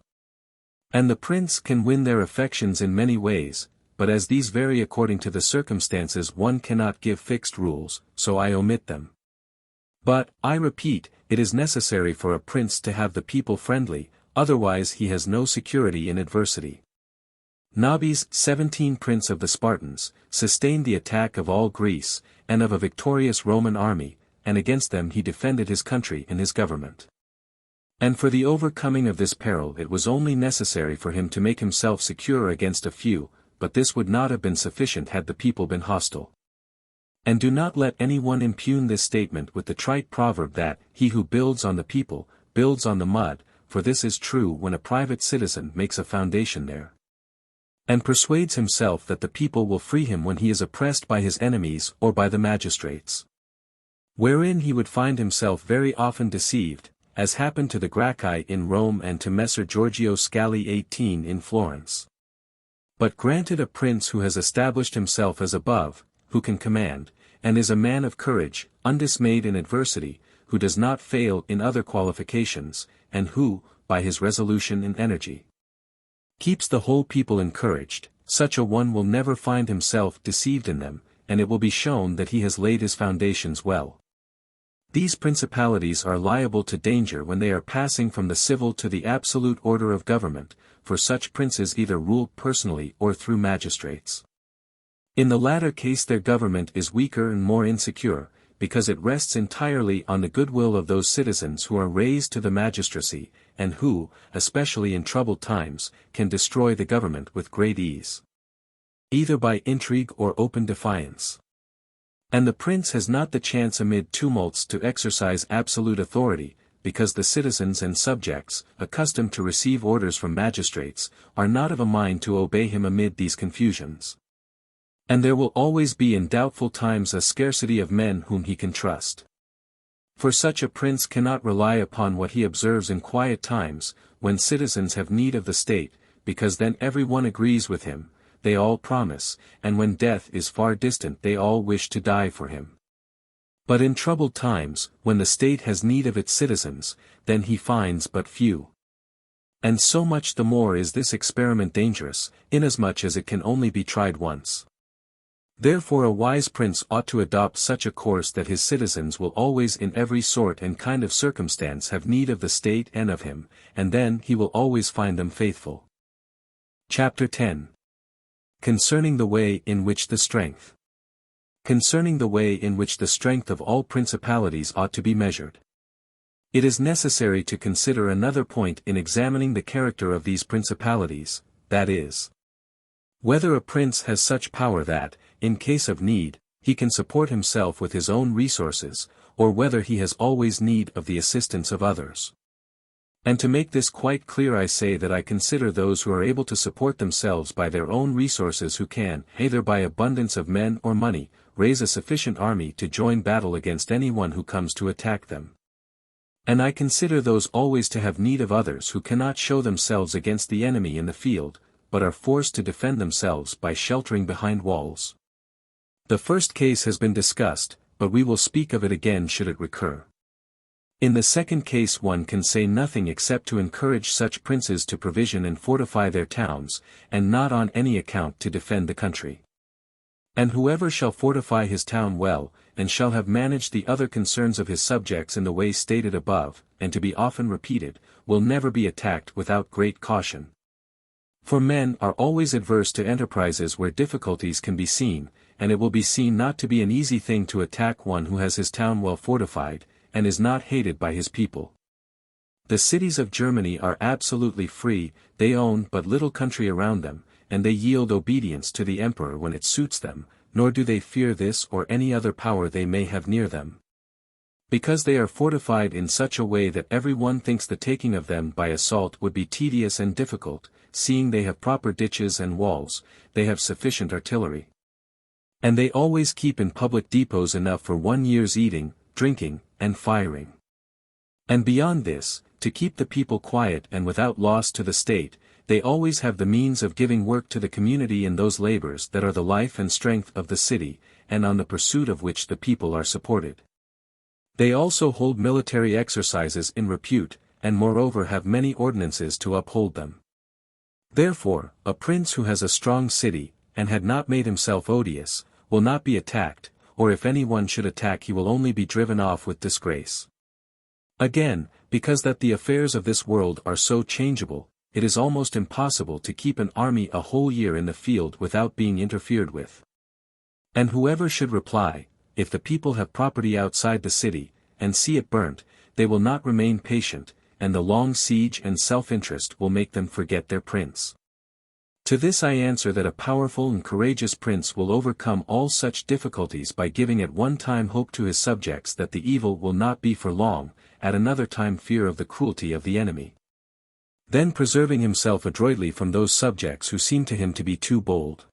And the prince can win their affections in many ways, but as these vary according to the circumstances one cannot give fixed rules, so I omit them. But, I repeat, it is necessary for a prince to have the people friendly, otherwise he has no security in adversity. Nabis, 17 prince of the Spartans, sustained the attack of all Greece, and of a victorious Roman army, and against them he defended his country and his government. And for the overcoming of this peril it was only necessary for him to make himself secure against a few, but this would not have been sufficient had the people been hostile. And do not let anyone impugn this statement with the trite proverb that, he who builds on the people, builds on the mud, for this is true when a private citizen makes a foundation there, and persuades himself that the people will free him when he is oppressed by his enemies or by the magistrates. wherein he would find himself very often deceived, as happened to the Gracchi in Rome and to Messer Giorgio Scali 18 in Florence. But granted a prince who has established himself as above, who can command, and is a man of courage, undismayed in adversity, who does not fail in other qualifications, and who, by his resolution and energy, keeps the whole people encouraged, such a one will never find himself deceived in them, and it will be shown that he has laid his foundations well. These principalities are liable to danger when they are passing from the civil to the absolute order of government, for such princes either rule personally or through magistrates. In the latter case their government is weaker and more insecure, because it rests entirely on the goodwill of those citizens who are raised to the magistracy, and who, especially in troubled times, can destroy the government with great ease, either by intrigue or open defiance. And the prince has not the chance amid tumults to exercise absolute authority, because the citizens and subjects, accustomed to receive orders from magistrates, are not of a mind to obey him amid these confusions. And there will always be in doubtful times a scarcity of men whom he can trust. For such a prince cannot rely upon what he observes in quiet times, when citizens have need of the state, because then every one agrees with him, they all promise, and when death is far distant they all wish to die for him. But in troubled times, when the state has need of its citizens, then he finds but few. And so much the more is this experiment dangerous, inasmuch as it can only be tried once. Therefore a wise prince ought to adopt such a course that his citizens will always in every sort and kind of circumstance have need of the state and of him, and then he will always find them faithful. Chapter 10. Concerning the way in which the strength. Concerning the way in which the strength of all principalities ought to be measured. It is necessary to consider another point in examining the character of these principalities, that is, whether a prince has such power that, in case of need, he can support himself with his own resources, or whether he has always need of the assistance of others. And to make this quite clear I say that I consider those who are able to support themselves by their own resources who can, either by abundance of men or money, raise a sufficient army to join battle against anyone who comes to attack them. And I consider those always to have need of others who cannot show themselves against the enemy in the field, but are forced to defend themselves by sheltering behind walls. The first case has been discussed, but we will speak of it again should it recur. In the second case one can say nothing except to encourage such princes to provision and fortify their towns, and not on any account to defend the country. And whoever shall fortify his town well, and shall have managed the other concerns of his subjects in the way stated above, and to be often repeated, will never be attacked without great caution. For men are always adverse to enterprises where difficulties can be seen, and it will be seen not to be an easy thing to attack one who has his town well fortified, and is not hated by his people. The cities of Germany are absolutely free, they own but little country around them, and they yield obedience to the emperor when it suits them, nor do they fear this or any other power they may have near them. Because they are fortified in such a way that every one thinks the taking of them by assault would be tedious and difficult, seeing they have proper ditches and walls, they have sufficient artillery. And they always keep in public depots enough for 1 year's eating, drinking, and firing. And beyond this, to keep the people quiet and without loss to the state, they always have the means of giving work to the community in those labors that are the life and strength of the city, and on the pursuit of which the people are supported. They also hold military exercises in repute, and moreover have many ordinances to uphold them. Therefore, a prince who has a strong city, and had not made himself odious, will not be attacked, or if any one should attack he will only be driven off with disgrace. Again, because that the affairs of this world are so changeable, it is almost impossible to keep an army a whole year in the field without being interfered with. And whoever should reply, if the people have property outside the city, and see it burnt, they will not remain patient, and the long siege and self-interest will make them forget their prince. To this I answer that a powerful and courageous prince will overcome all such difficulties by giving at one time hope to his subjects that the evil will not be for long, at another time fear of the cruelty of the enemy. Then preserving himself adroitly from those subjects who seem to him to be too bold.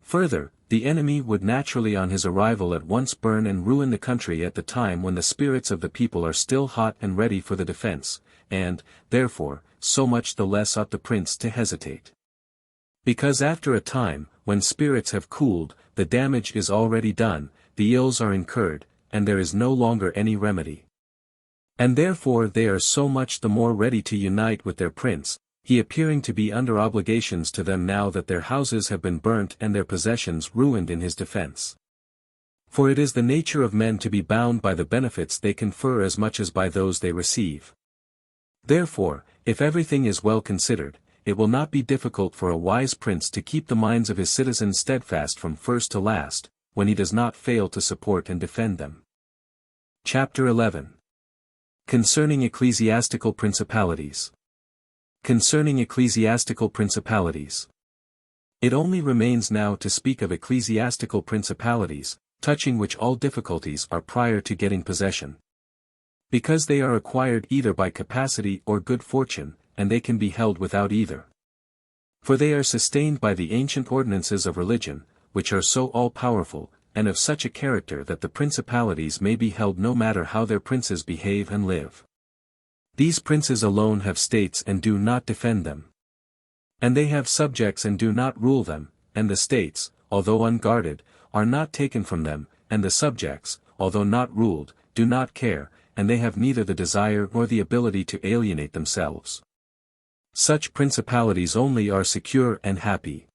Further, the enemy would naturally on his arrival at once burn and ruin the country at the time when the spirits of the people are still hot and ready for the defense, and, therefore, so much the less ought the prince to hesitate. Because after a time, when spirits have cooled, the damage is already done, the ills are incurred, and there is no longer any remedy. And therefore they are so much the more ready to unite with their prince, he appearing to be under obligations to them now that their houses have been burnt and their possessions ruined in his defense. For it is the nature of men to be bound by the benefits they confer as much as by those they receive. Therefore, if everything is well considered, it will not be difficult for a wise prince to keep the minds of his citizens steadfast from first to last, when he does not fail to support and defend them. Chapter 11. Concerning Ecclesiastical Principalities. Concerning Ecclesiastical Principalities. It only remains now to speak of ecclesiastical principalities, touching which all difficulties are prior to getting possession. Because they are acquired either by capacity or good fortune, and they can be held without either. For they are sustained by the ancient ordinances of religion, which are so all-powerful, and of such a character that the principalities may be held no matter how their princes behave and live. These princes alone have states and do not defend them. And they have subjects and do not rule them, and the states, although unguarded, are not taken from them, and the subjects, although not ruled, do not care, and they have neither the desire nor the ability to alienate themselves. Such principalities only are secure and happy.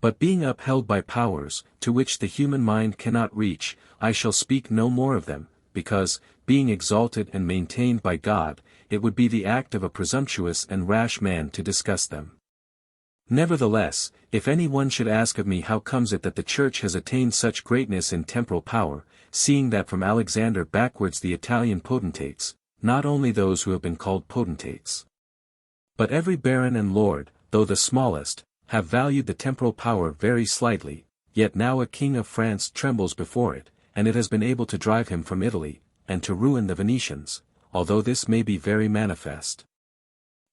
But being upheld by powers, to which the human mind cannot reach, I shall speak no more of them, because, being exalted and maintained by God, it would be the act of a presumptuous and rash man to discuss them. Nevertheless, if any one should ask of me how comes it that the Church has attained such greatness in temporal power, seeing that from Alexander backwards the Italian potentates, not only those who have been called potentates, but every baron and lord, though the smallest, have valued the temporal power very slightly, yet now a king of France trembles before it, and it has been able to drive him from Italy, and to ruin the Venetians, although this may be very manifest.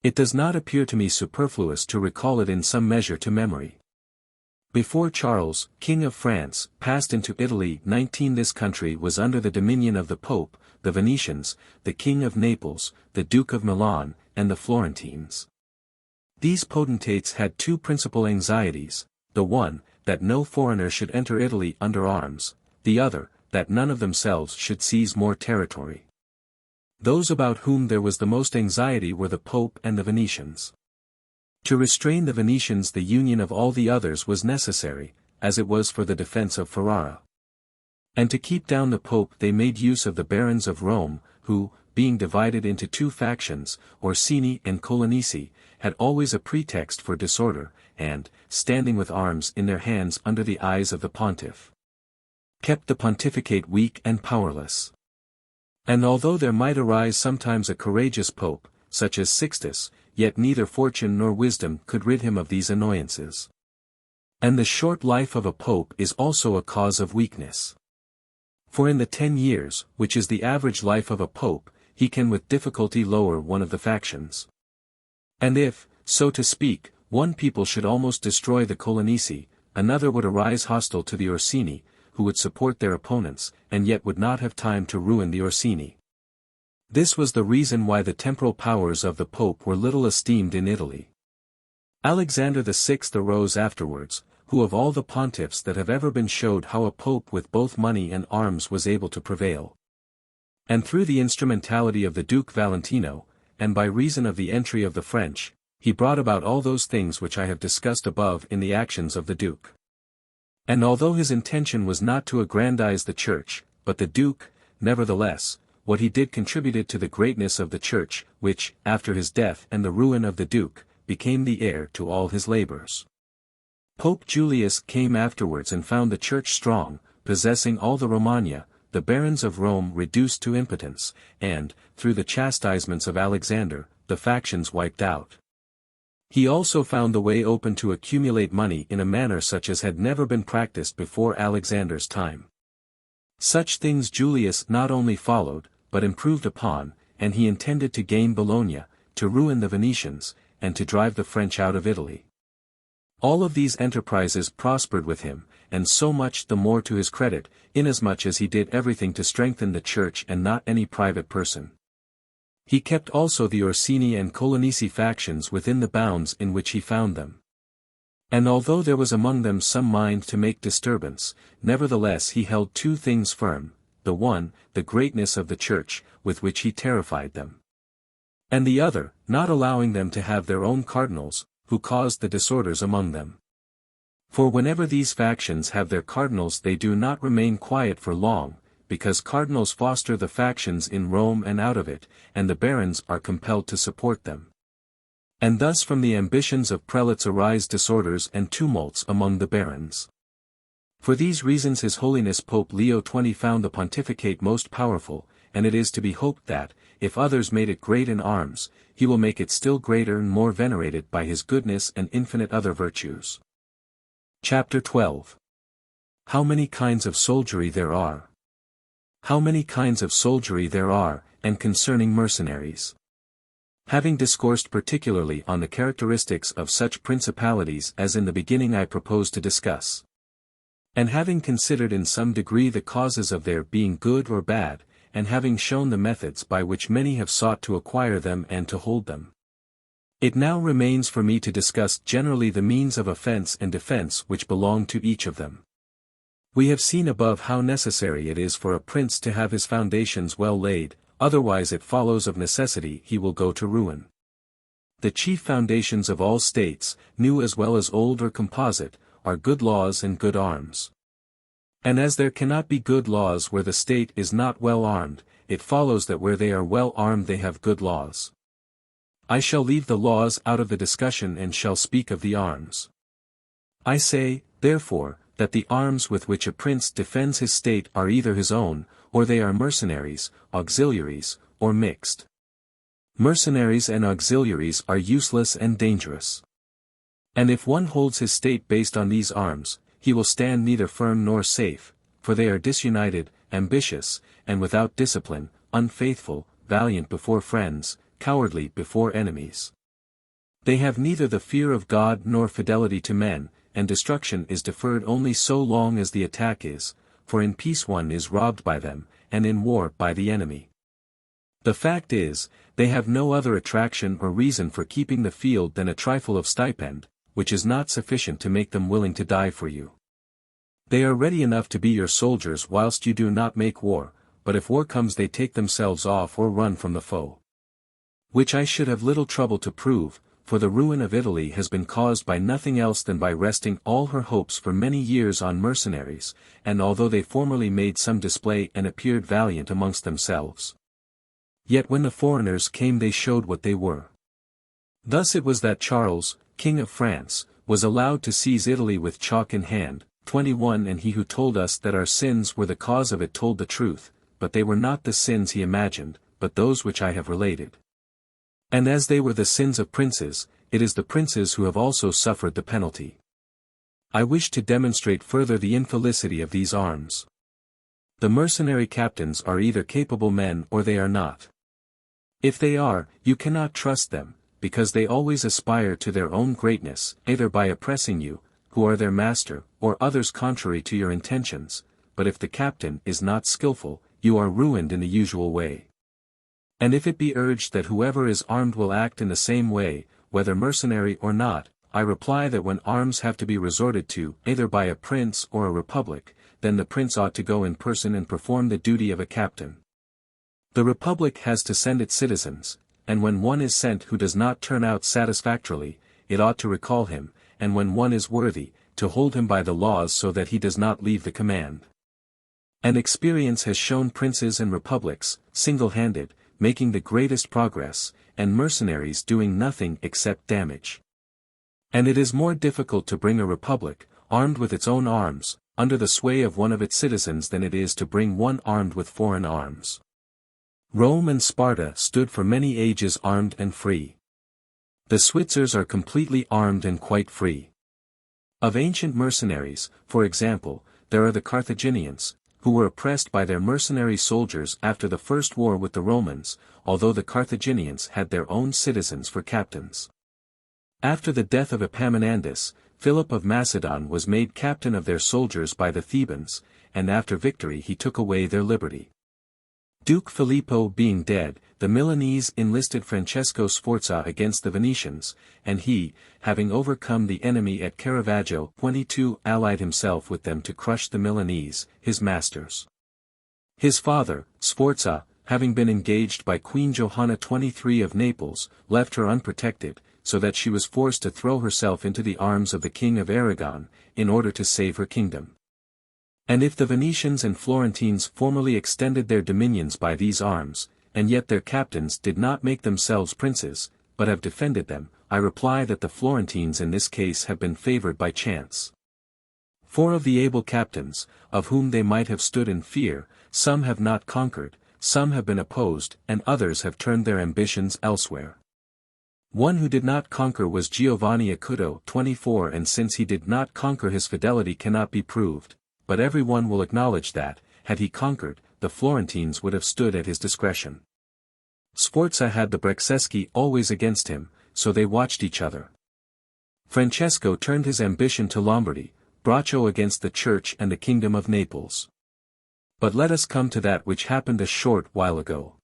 It does not appear to me superfluous to recall it in some measure to memory. Before Charles, King of France, passed into Italy 19 this country was under the dominion of the Pope, the Venetians, the King of Naples, the Duke of Milan, and the Florentines. These potentates had two principal anxieties, the one, that no foreigner should enter Italy under arms, the other, that none of themselves should seize more territory. Those about whom there was the most anxiety were the Pope and the Venetians. To restrain the Venetians the union of all the others was necessary, as it was for the defense of Ferrara. And to keep down the Pope they made use of the barons of Rome, who, being divided into two factions, Orsini and Clemency, had always a pretext for disorder, and, standing with arms in their hands under the eyes of the pontiff, kept the pontificate weak and powerless. And although there might arise sometimes a courageous pope, such as Sixtus, yet neither fortune nor wisdom could rid him of these annoyances. And the short life of a pope is also a cause of weakness. For in the 10 years, which is the average life of a pope, he can with difficulty lower one of the factions. And if, so to speak, one people should almost destroy the Clemency, another would arise hostile to the Orsini, who would support their opponents, and yet would not have time to ruin the Orsini. This was the reason why the temporal powers of the Pope were little esteemed in Italy. Alexander VI arose afterwards, who of all the pontiffs that have ever been showed how a pope with both money and arms was able to prevail. And through the instrumentality of the Duke Valentino, and by reason of the entry of the French, he brought about all those things which I have discussed above in the actions of the Duke. And although his intention was not to aggrandize the Church, but the Duke, nevertheless, what he did contributed to the greatness of the Church, which, after his death and the ruin of the Duke, became the heir to all his labors. Pope Julius came afterwards and found the Church strong, possessing all the Romagna, the barons of Rome reduced to impotence, and, through the chastisements of Alexander, the factions wiped out. He also found the way open to accumulate money in a manner such as had never been practiced before Alexander's time. Such things Julius not only followed, but improved upon, and he intended to gain Bologna, to ruin the Venetians, and to drive the French out of Italy. All of these enterprises prospered with him, and so much the more to his credit, inasmuch as he did everything to strengthen the church and not any private person. He kept also the Orsini and Clemency factions within the bounds in which he found them. And although there was among them some mind to make disturbance, nevertheless he held two things firm, the one, the greatness of the church, with which he terrified them. And the other, not allowing them to have their own cardinals, who caused the disorders among them. For whenever these factions have their cardinals they do not remain quiet for long, because cardinals foster the factions in Rome and out of it, and the barons are compelled to support them. And thus from the ambitions of prelates arise disorders and tumults among the barons. For these reasons His Holiness Pope Leo XX found the pontificate most powerful, and it is to be hoped that, if others made it great in arms, he will make it still greater and more venerated by his goodness and infinite other virtues. Chapter 12. How many kinds of soldiery there are. How many kinds of soldiery there are, and concerning mercenaries. Having discoursed particularly on the characteristics of such principalities as in the beginning I propose to discuss. And having considered in some degree the causes of their being good or bad, and having shown the methods by which many have sought to acquire them and to hold them. It now remains for me to discuss generally the means of offense and defense which belong to each of them. We have seen above how necessary it is for a prince to have his foundations well laid, otherwise it follows of necessity he will go to ruin. The chief foundations of all states, new as well as old or composite, are good laws and good arms. And as there cannot be good laws where the state is not well armed, it follows that where they are well armed they have good laws. I shall leave the laws out of the discussion and shall speak of the arms. I say, therefore, that the arms with which a prince defends his state are either his own, or they are mercenaries, auxiliaries, or mixed. Mercenaries and auxiliaries are useless and dangerous. And if one holds his state based on these arms, he will stand neither firm nor safe, for they are disunited, ambitious, and without discipline, unfaithful, valiant before friends, cowardly before enemies. They have neither the fear of God nor fidelity to men, and destruction is deferred only so long as the attack is, for in peace one is robbed by them, and in war by the enemy. The fact is, they have no other attraction or reason for keeping the field than a trifle of stipend, which is not sufficient to make them willing to die for you. They are ready enough to be your soldiers whilst you do not make war, but if war comes they take themselves off or run from the foe. Which I should have little trouble to prove, for the ruin of Italy has been caused by nothing else than by resting all her hopes for many years on mercenaries, and although they formerly made some display and appeared valiant amongst themselves, yet when the foreigners came they showed what they were. Thus it was that Charles, King of France, was allowed to seize Italy with chalk in hand, 21 and he who told us that our sins were the cause of it told the truth, but they were not the sins he imagined, but those which I have related. And as they were the sins of princes, it is the princes who have also suffered the penalty. I wish to demonstrate further the infelicity of these arms. The mercenary captains are either capable men or they are not. If they are, you cannot trust them, because they always aspire to their own greatness, either by oppressing you, who are their master, or others contrary to your intentions, but if the captain is not skillful, you are ruined in the usual way. And if it be urged that whoever is armed will act in the same way, whether mercenary or not, I reply that when arms have to be resorted to, either by a prince or a republic, then the prince ought to go in person and perform the duty of a captain. The republic has to send its citizens, and when one is sent who does not turn out satisfactorily, it ought to recall him, and when one is worthy, to hold him by the laws so that he does not leave the command. And experience has shown princes and republics, single-handed, making the greatest progress, and mercenaries doing nothing except damage. And it is more difficult to bring a republic, armed with its own arms, under the sway of one of its citizens than it is to bring one armed with foreign arms. Rome and Sparta stood for many ages armed and free. The Switzers are completely armed and quite free. Of ancient mercenaries, for example, there are the Carthaginians, who were oppressed by their mercenary soldiers after the first war with the Romans, although the Carthaginians had their own citizens for captains. After the death of Epaminondas, Philip of Macedon was made captain of their soldiers by the Thebans, and after victory he took away their liberty. Duke Filippo being dead, the Milanese enlisted Francesco Sforza against the Venetians, and he, having overcome the enemy at Caravaggio 22, allied himself with them to crush the Milanese, his masters. His father, Sforza, having been engaged by Queen Johanna 23 of Naples, left her unprotected, so that she was forced to throw herself into the arms of the King of Aragon, in order to save her kingdom. And if the Venetians and Florentines formerly extended their dominions by these arms, and yet their captains did not make themselves princes, but have defended them, I reply that the Florentines in this case have been favored by chance. For of the able captains, of whom they might have stood in fear, some have not conquered, some have been opposed, and others have turned their ambitions elsewhere. One who did not conquer was Giovanni Acuto 24, and since he did not conquer his fidelity cannot be proved, but every one will acknowledge that, had he conquered, the Florentines would have stood at his discretion. Sforza had the Brexeschi always against him, so they watched each other. Francesco turned his ambition to Lombardy, Braccio against the Church and the Kingdom of Naples. But let us come to that which happened a short while ago.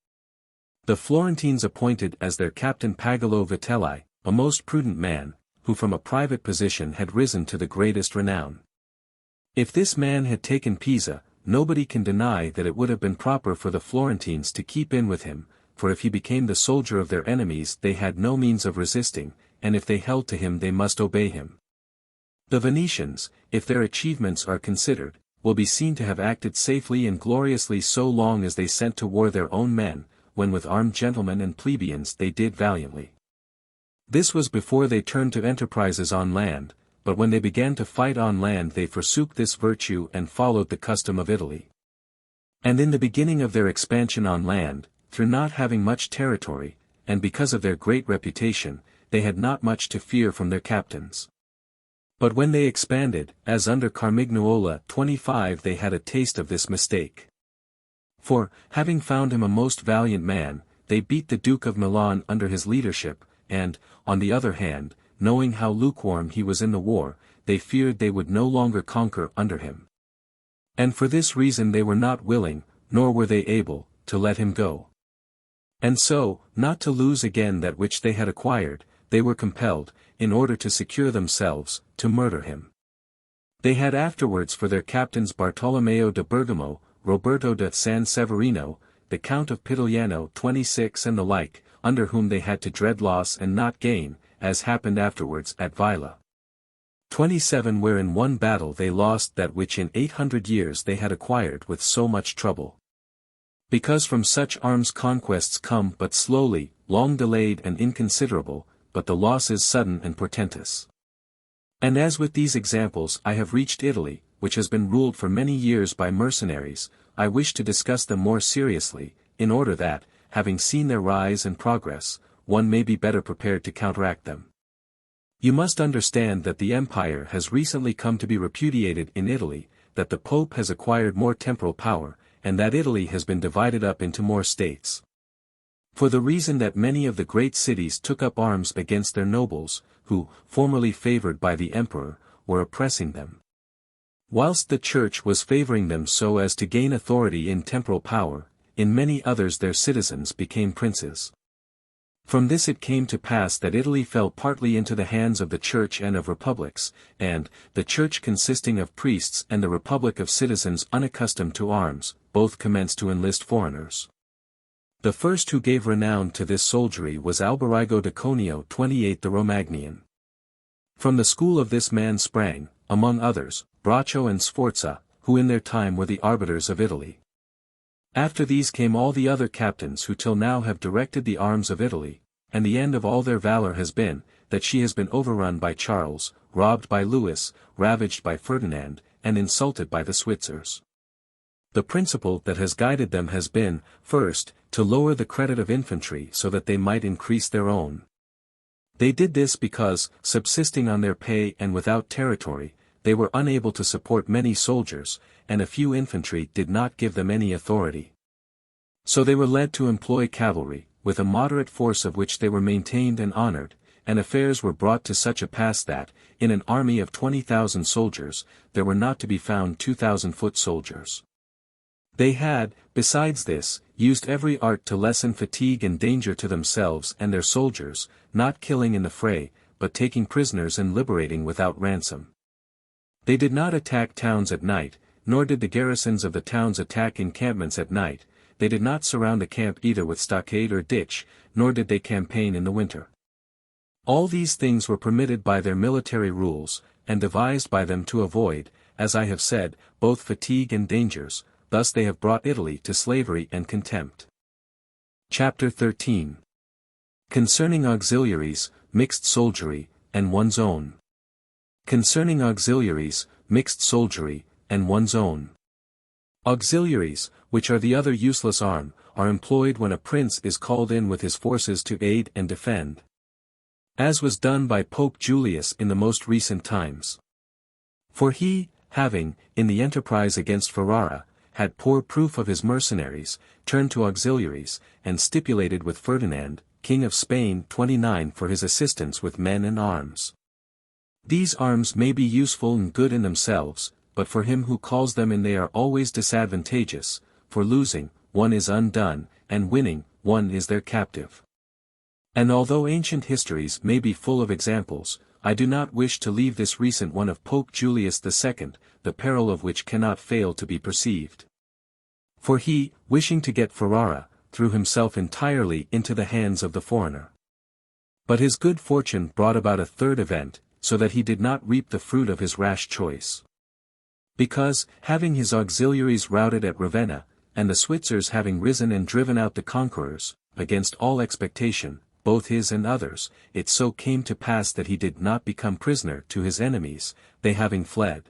The Florentines appointed as their captain Pagolo Vitelli, a most prudent man, who from a private position had risen to the greatest renown. If this man had taken Pisa, nobody can deny that it would have been proper for the Florentines to keep in with him, for if he became the soldier of their enemies they had no means of resisting, and if they held to him they must obey him. The Venetians, if their achievements are considered, will be seen to have acted safely and gloriously so long as they sent to war their own men, when with armed gentlemen and plebeians they did valiantly. This was before they turned to enterprises on land, but when they began to fight on land they forsook this virtue and followed the custom of Italy. And in the beginning of their expansion on land, through not having much territory, and because of their great reputation, they had not much to fear from their captains. But when they expanded, as under Carmignuola 25 they had a taste of this mistake. For, having found him a most valiant man, they beat the Duke of Milan under his leadership, and, on the other hand, knowing how lukewarm he was in the war, they feared they would no longer conquer under him. And for this reason they were not willing, nor were they able, to let him go. And so, not to lose again that which they had acquired, they were compelled, in order to secure themselves, to murder him. They had afterwards for their captains Bartolomeo de Bergamo, Roberto de San Severino, the Count of Pitigliano 26 and the like, under whom they had to dread loss and not gain, as happened afterwards at Vila 27, where in one battle they lost that which in 800 years they had acquired with so much trouble. Because from such arms conquests come but slowly, long delayed and inconsiderable, but the loss is sudden and portentous. And as with these examples I have reached Italy, which has been ruled for many years by mercenaries, I wish to discuss them more seriously, in order that, having seen their rise and progress, one may be better prepared to counteract them. You must understand that the empire has recently come to be repudiated in Italy, that the Pope has acquired more temporal power, and that Italy has been divided up into more states. For the reason that many of the great cities took up arms against their nobles, who, formerly favored by the emperor, were oppressing them, whilst the Church was favoring them so as to gain authority in temporal power, in many others their citizens became princes. From this it came to pass that Italy fell partly into the hands of the Church and of republics, and, the Church consisting of priests and the republic of citizens unaccustomed to arms, both commenced to enlist foreigners. The first who gave renown to this soldiery was Alberigo de Conio 28 the Romagnian. From the school of this man sprang, among others, Braccio and Sforza, who in their time were the arbiters of Italy. After these came all the other captains who till now have directed the arms of Italy, and the end of all their valor has been, that she has been overrun by Charles, robbed by Louis, ravaged by Ferdinand, and insulted by the Switzers. The principle that has guided them has been, first, to lower the credit of infantry so that they might increase their own. They did this because, subsisting on their pay and without territory, they were unable to support many soldiers, and a few infantry did not give them any authority. So they were led to employ cavalry, with a moderate force of which they were maintained and honored, and affairs were brought to such a pass that, in an army of 20,000 soldiers, there were not to be found 2,000 foot soldiers. They had, besides this, used every art to lessen fatigue and danger to themselves and their soldiers, not killing in the fray, but taking prisoners and liberating without ransom. They did not attack towns at night, nor did the garrisons of the towns attack encampments at night. They did not surround a camp either with stockade or ditch, nor did they campaign in the winter. All these things were permitted by their military rules, and devised by them to avoid, as I have said, both fatigue and dangers. Thus they have brought Italy to slavery and contempt. Chapter 13. Concerning Auxiliaries, Mixed Soldiery, and One's Own. Concerning Auxiliaries, Mixed Soldiery, and One's Own. Auxiliaries, which are the other useless arm, are employed when a prince is called in with his forces to aid and defend. As was done by Pope Julius in the most recent times. For he, having, in the enterprise against Ferrara, had poor proof of his mercenaries, turned to auxiliaries, and stipulated with Ferdinand, King of Spain 29 for his assistance with men and arms. These arms may be useful and good in themselves, but for him who calls them in they are always disadvantageous, for losing, one is undone, and winning, one is their captive. And although ancient histories may be full of examples, I do not wish to leave this recent one of Pope Julius II, the peril of which cannot fail to be perceived. For he, wishing to get Ferrara, threw himself entirely into the hands of the foreigner. But his good fortune brought about a third event, so that he did not reap the fruit of his rash choice. Because, having his auxiliaries routed at Ravenna, and the Switzers having risen and driven out the conquerors, against all expectation, both his and others, it so came to pass that he did not become prisoner to his enemies, they having fled.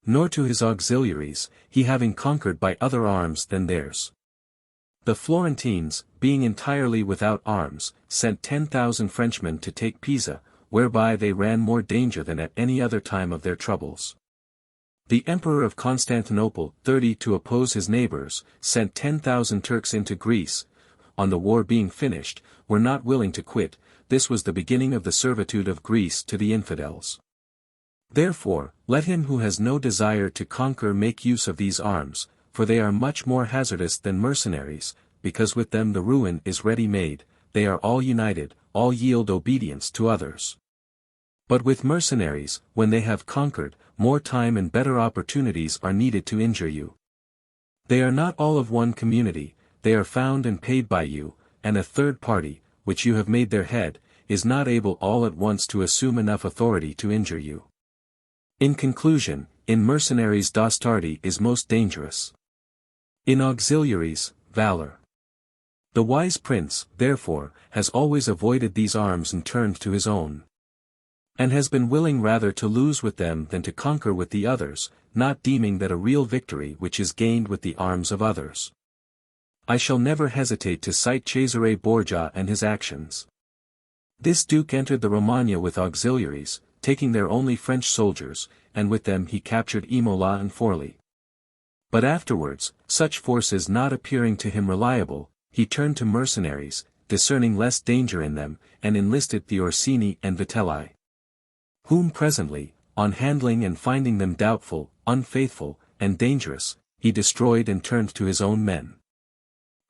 Nor to his auxiliaries, he having conquered by other arms than theirs. The Florentines, being entirely without arms, sent 10,000 Frenchmen to take Pisa, whereby they ran more danger than at any other time of their troubles. The Emperor of Constantinople, 30 to oppose his neighbors, sent 10,000 Turks into Greece, on the war being finished, were not willing to quit. This was the beginning of the servitude of Greece to the infidels. Therefore, let him who has no desire to conquer make use of these arms, for they are much more hazardous than mercenaries, because with them the ruin is ready-made, they are all united, all yield obedience to others. But with mercenaries, when they have conquered, more time and better opportunities are needed to injure you. They are not all of one community, they are found and paid by you, and a third party, which you have made their head, is not able all at once to assume enough authority to injure you. In conclusion, in mercenaries dastardy is most dangerous. In auxiliaries, valor. The wise prince, therefore, has always avoided these arms and turned to his own. And has been willing rather to lose with them than to conquer with the others, not deeming that a real victory which is gained with the arms of others. I shall never hesitate to cite Cesare Borgia and his actions. This duke entered the Romagna with auxiliaries, taking there only French soldiers, and with them he captured Imola and Forli. But afterwards, such forces not appearing to him reliable, he turned to mercenaries, discerning less danger in them, and enlisted the Orsini and Vitelli. Whom presently, on handling and finding them doubtful, unfaithful, and dangerous, he destroyed and turned to his own men.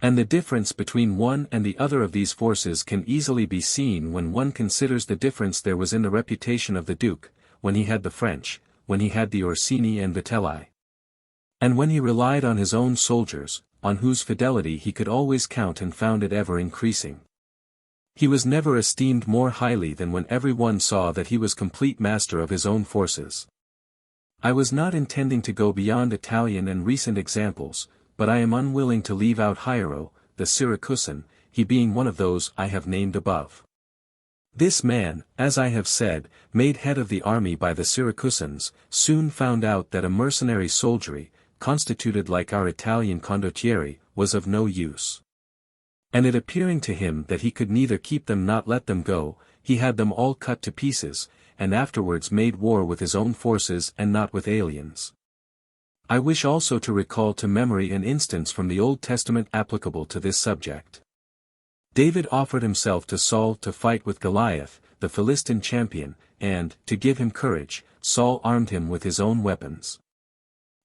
And the difference between one and the other of these forces can easily be seen when one considers the difference there was in the reputation of the Duke, when he had the French, when he had the Orsini and Vitelli. And when he relied on his own soldiers, on whose fidelity he could always count and found it ever increasing. He was never esteemed more highly than when every one saw that he was complete master of his own forces. I was not intending to go beyond Italian and recent examples, but I am unwilling to leave out Hiero, the Syracusan, he being one of those I have named above. This man, as I have said, made head of the army by the Syracusans, soon found out that a mercenary soldiery, constituted like our Italian condottieri, was of no use. And it appearing to him that he could neither keep them nor let them go, he had them all cut to pieces, and afterwards made war with his own forces and not with aliens. I wish also to recall to memory an instance from the Old Testament applicable to this subject. David offered himself to Saul to fight with Goliath, the Philistine champion, and, to give him courage, Saul armed him with his own weapons,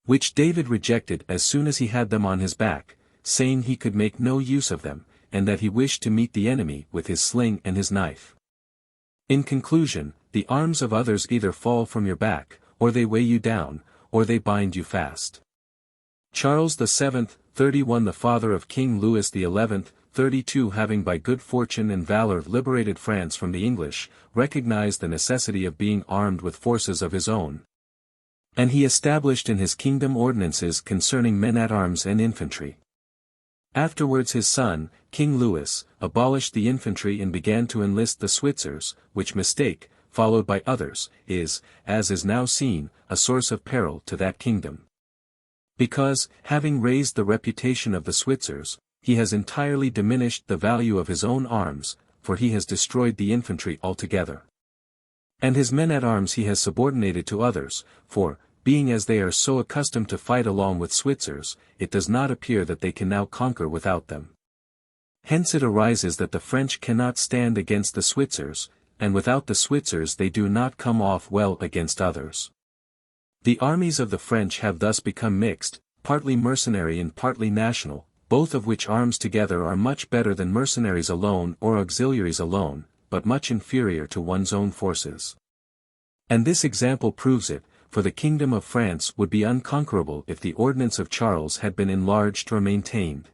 which David rejected as soon as he had them on his back, saying he could make no use of them, and that he wished to meet the enemy with his sling and his knife. In conclusion, the arms of others either fall from your back, or they weigh you down, or they bind you fast. Charles VII, 31 The father of King Louis XI, 32 having by good fortune and valor liberated France from the English, recognized the necessity of being armed with forces of his own. And he established in his kingdom ordinances concerning men-at-arms and infantry. Afterwards his son, King Louis, abolished the infantry and began to enlist the Switzers, which mistake, followed by others, is, as is now seen, a source of peril to that kingdom. Because, having raised the reputation of the Switzers, he has entirely diminished the value of his own arms, for he has destroyed the infantry altogether. And his men-at-arms he has subordinated to others, for, being as they are so accustomed to fight along with Switzers, it does not appear that they can now conquer without them. Hence it arises that the French cannot stand against the Switzers, and without the Switzers they do not come off well against others. The armies of the French have thus become mixed, partly mercenary and partly national, both of which arms together are much better than mercenaries alone or auxiliaries alone, but much inferior to one's own forces. And this example proves it, for the kingdom of France would be unconquerable if the ordinance of Charles had been enlarged or maintained.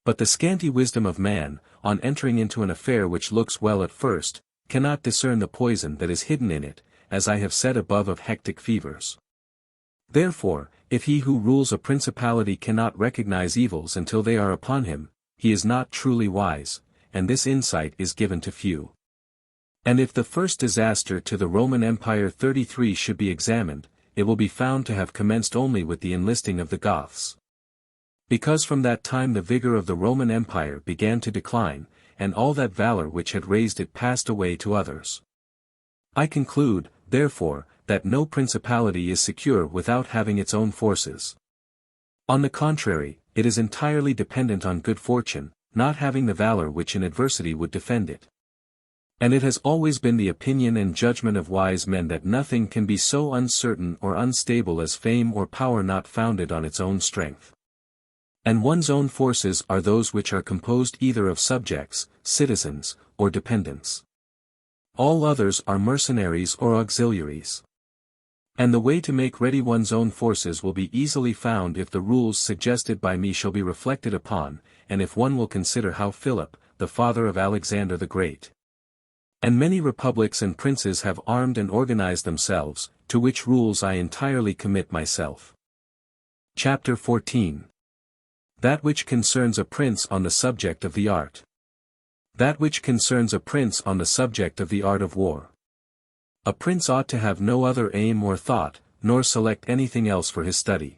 But the scanty wisdom of man, on entering into an affair which looks well at first, cannot discern the poison that is hidden in it, as I have said above of hectic fevers. Therefore, if he who rules a principality cannot recognize evils until they are upon him, he is not truly wise, and this insight is given to few. And if the first disaster to the Roman Empire 33 should be examined, it will be found to have commenced only with the enlisting of the Goths. Because from that time the vigor of the Roman Empire began to decline, and all that valor which had raised it passed away to others. I conclude, therefore, that no principality is secure without having its own forces. On the contrary, it is entirely dependent on good fortune, not having the valor which in adversity would defend it. And it has always been the opinion and judgment of wise men that nothing can be so uncertain or unstable as fame or power not founded on its own strength. And one's own forces are those which are composed either of subjects, citizens, or dependents. All others are mercenaries or auxiliaries. And the way to make ready one's own forces will be easily found if the rules suggested by me shall be reflected upon, and if one will consider how Philip, the father of Alexander the Great, and many republics and princes have armed and organized themselves, to which rules I entirely commit myself. Chapter 14. That which concerns a prince on the subject of the art. That which concerns a prince on the subject of the art of war. A prince ought to have no other aim or thought, nor select anything else for his study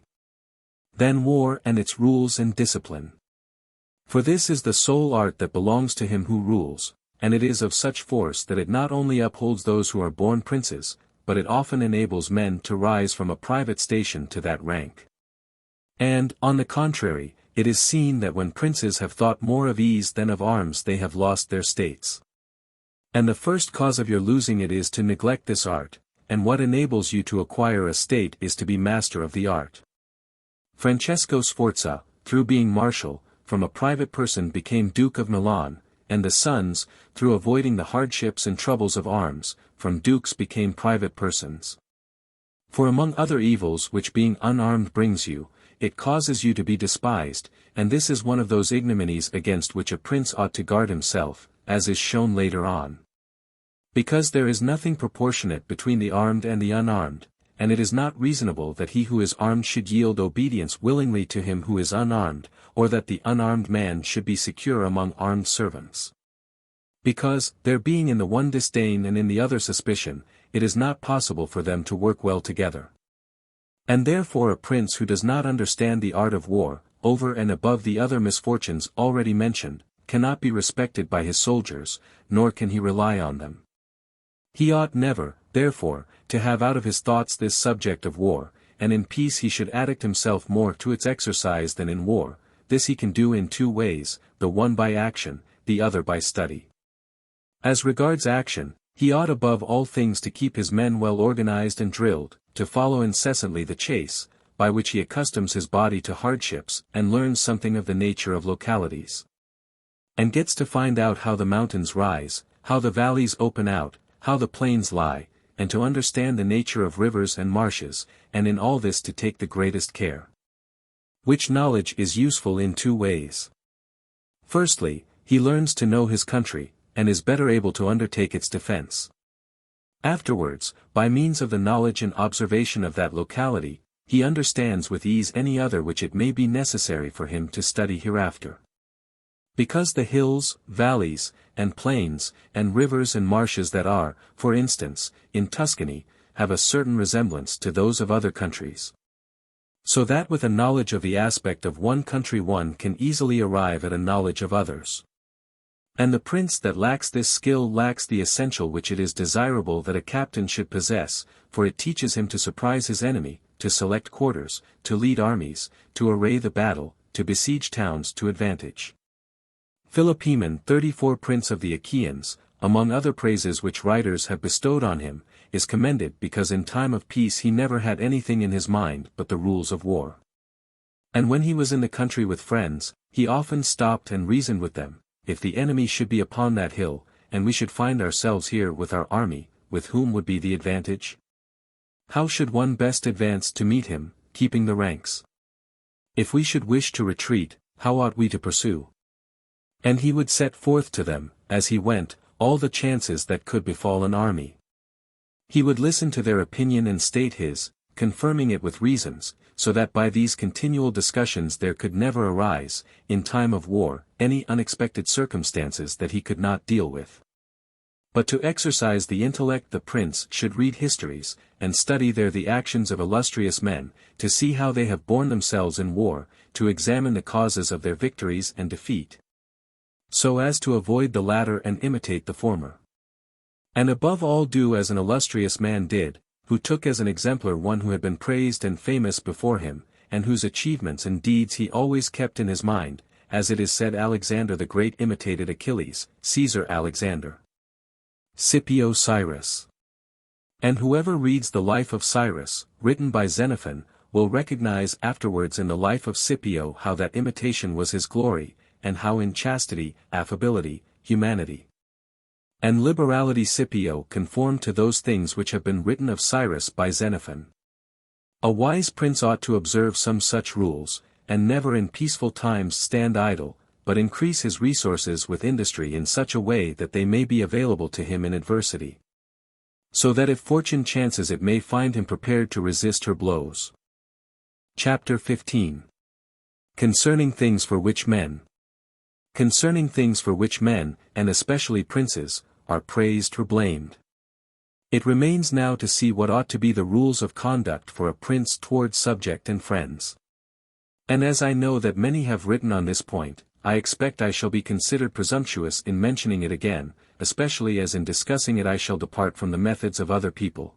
than war and its rules and discipline. For this is the sole art that belongs to him who rules, and it is of such force that it not only upholds those who are born princes, but it often enables men to rise from a private station to that rank. And, on the contrary, it is seen that when princes have thought more of ease than of arms they have lost their states. And the first cause of your losing it is to neglect this art, and what enables you to acquire a state is to be master of the art. Francesco Sforza, through being marshal, from a private person became Duke of Milan, and the sons, through avoiding the hardships and troubles of arms, from dukes became private persons. For among other evils which being unarmed brings you, it causes you to be despised, and this is one of those ignominies against which a prince ought to guard himself, as is shown later on. Because there is nothing proportionate between the armed and the unarmed, and it is not reasonable that he who is armed should yield obedience willingly to him who is unarmed, or that the unarmed man should be secure among armed servants. Because, there being in the one disdain and in the other suspicion, it is not possible for them to work well together. And therefore a prince who does not understand the art of war, over and above the other misfortunes already mentioned, cannot be respected by his soldiers, nor can he rely on them. He ought never, therefore, to have out of his thoughts this subject of war, and in peace he should addict himself more to its exercise than in war. This he can do in two ways, the one by action, the other by study. As regards action, He ought above all things to keep his men well organized and drilled, to follow incessantly the chase, by which he accustoms his body to hardships and learns something of the nature of localities. And gets to find out how the mountains rise, how the valleys open out, how the plains lie, and to understand the nature of rivers and marshes, and in all this to take the greatest care. Which knowledge is useful in two ways. Firstly, he learns to know his country, and is better able to undertake its defense. Afterwards, by means of the knowledge and observation of that locality, he understands with ease any other which it may be necessary for him to study hereafter. Because the hills, valleys, and plains, and rivers and marshes that are, for instance, in Tuscany, have a certain resemblance to those of other countries. So that with a knowledge of the aspect of one country one can easily arrive at a knowledge of others. And the prince that lacks this skill lacks the essential which it is desirable that a captain should possess, for it teaches him to surprise his enemy, to select quarters, to lead armies, to array the battle, to besiege towns to advantage. Philopoemen 34 Prince of the Achaeans, among other praises which writers have bestowed on him, is commended because in time of peace he never had anything in his mind but the rules of war. And when he was in the country with friends, he often stopped and reasoned with them, if the enemy should be upon that hill, and we should find ourselves here with our army, with whom would be the advantage? How should one best advance to meet him, keeping the ranks? If we should wish to retreat, how ought we to pursue? And he would set forth to them, as he went, all the chances that could befall an army. He would listen to their opinion and state his, confirming it with reasons, so that by these continual discussions there could never arise, in time of war, any unexpected circumstances that he could not deal with. But to exercise the intellect the prince should read histories, and study there the actions of illustrious men, to see how they have borne themselves in war, to examine the causes of their victories and defeat, so as to avoid the latter and imitate the former. And above all do as an illustrious man did, who took as an exemplar one who had been praised and famous before him, and whose achievements and deeds he always kept in his mind, as it is said Alexander the Great imitated Achilles, Caesar Alexander, Scipio Cyrus. And whoever reads the life of Cyrus, written by Xenophon, will recognize afterwards in the life of Scipio how that imitation was his glory, and how in chastity, affability, humanity, and liberality Scipio conformed to those things which have been written of Cyrus by Xenophon. A wise prince ought to observe some such rules, and never in peaceful times stand idle, but increase his resources with industry in such a way that they may be available to him in adversity, so that if fortune chances it may find him prepared to resist her blows. Chapter 15. Concerning things for which men, and especially princes, are praised or blamed. It remains now to see what ought to be the rules of conduct for a prince towards subject and friends. And as I know that many have written on this point, I expect I shall be considered presumptuous in mentioning it again, especially as in discussing it I shall depart from the methods of other people.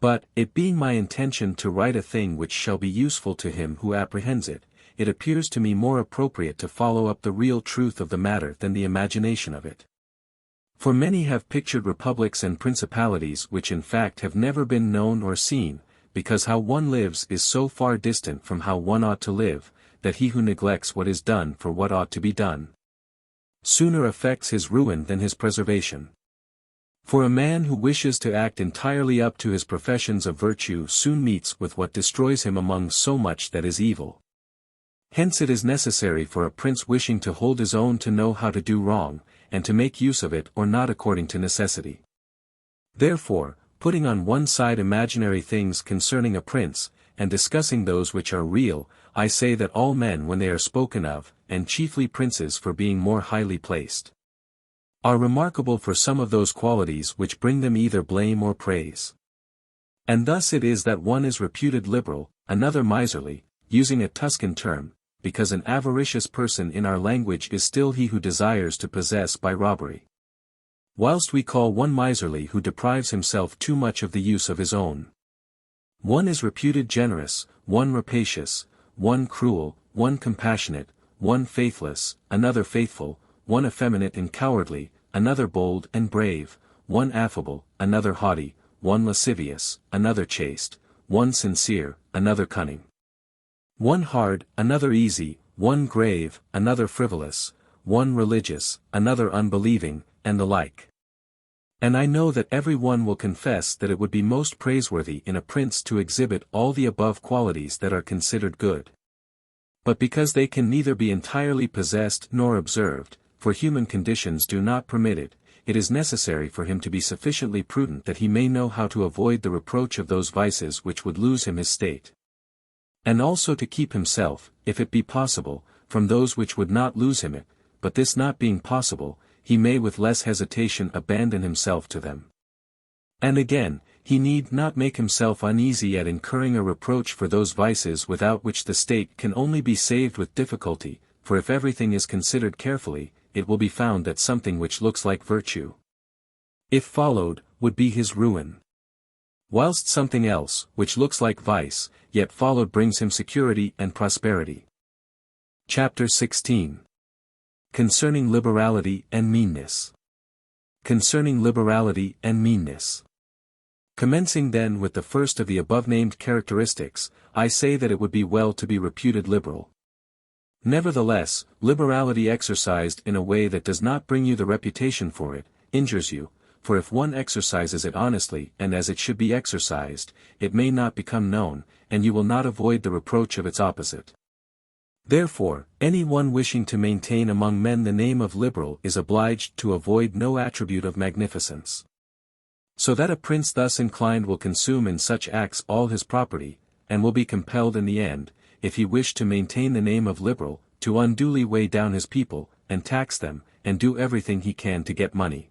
But, it being my intention to write a thing which shall be useful to him who apprehends it, it appears to me more appropriate to follow up the real truth of the matter than the imagination of it. For many have pictured republics and principalities which in fact have never been known or seen, because how one lives is so far distant from how one ought to live, that he who neglects what is done for what ought to be done, sooner effects his ruin than his preservation. For a man who wishes to act entirely up to his professions of virtue soon meets with what destroys him among so much that is evil. Hence it is necessary for a prince wishing to hold his own to know how to do wrong, and to make use of it or not according to necessity. Therefore, putting on one side imaginary things concerning a prince, and discussing those which are real, I say that all men when they are spoken of, and chiefly princes for being more highly placed, are remarkable for some of those qualities which bring them either blame or praise. And thus it is that one is reputed liberal, another miserly, using a Tuscan term, because an avaricious person in our language is still he who desires to possess by robbery, whilst we call one miserly who deprives himself too much of the use of his own. One is reputed generous, one rapacious, one cruel, one compassionate, one faithless, another faithful, one effeminate and cowardly, another bold and brave, one affable, another haughty, one lascivious, another chaste, one sincere, another cunning. One hard, another easy, one grave, another frivolous, one religious, another unbelieving, and the like. And I know that every one will confess that it would be most praiseworthy in a prince to exhibit all the above qualities that are considered good. But because they can neither be entirely possessed nor observed, for human conditions do not permit it, it is necessary for him to be sufficiently prudent that he may know how to avoid the reproach of those vices which would lose him his state. And also to keep himself, if it be possible, from those which would not lose him it, but this not being possible, he may with less hesitation abandon himself to them. And again, he need not make himself uneasy at incurring a reproach for those vices without which the state can only be saved with difficulty, for if everything is considered carefully, it will be found that something which looks like virtue, if followed, would be his ruin. Whilst something else, which looks like vice, yet followed brings him security and prosperity. Chapter 16. Concerning Liberality and Meanness. Concerning liberality and meanness. Commencing then with the first of the above-named characteristics, I say that it would be well to be reputed liberal. Nevertheless, liberality exercised in a way that does not bring you the reputation for it, injures you, for if one exercises it honestly and as it should be exercised, it may not become known, and you will not avoid the reproach of its opposite. Therefore, any one wishing to maintain among men the name of liberal is obliged to avoid no attribute of magnificence. So that a prince thus inclined will consume in such acts all his property, and will be compelled in the end, if he wish to maintain the name of liberal, to unduly weigh down his people, and tax them, and do everything he can to get money.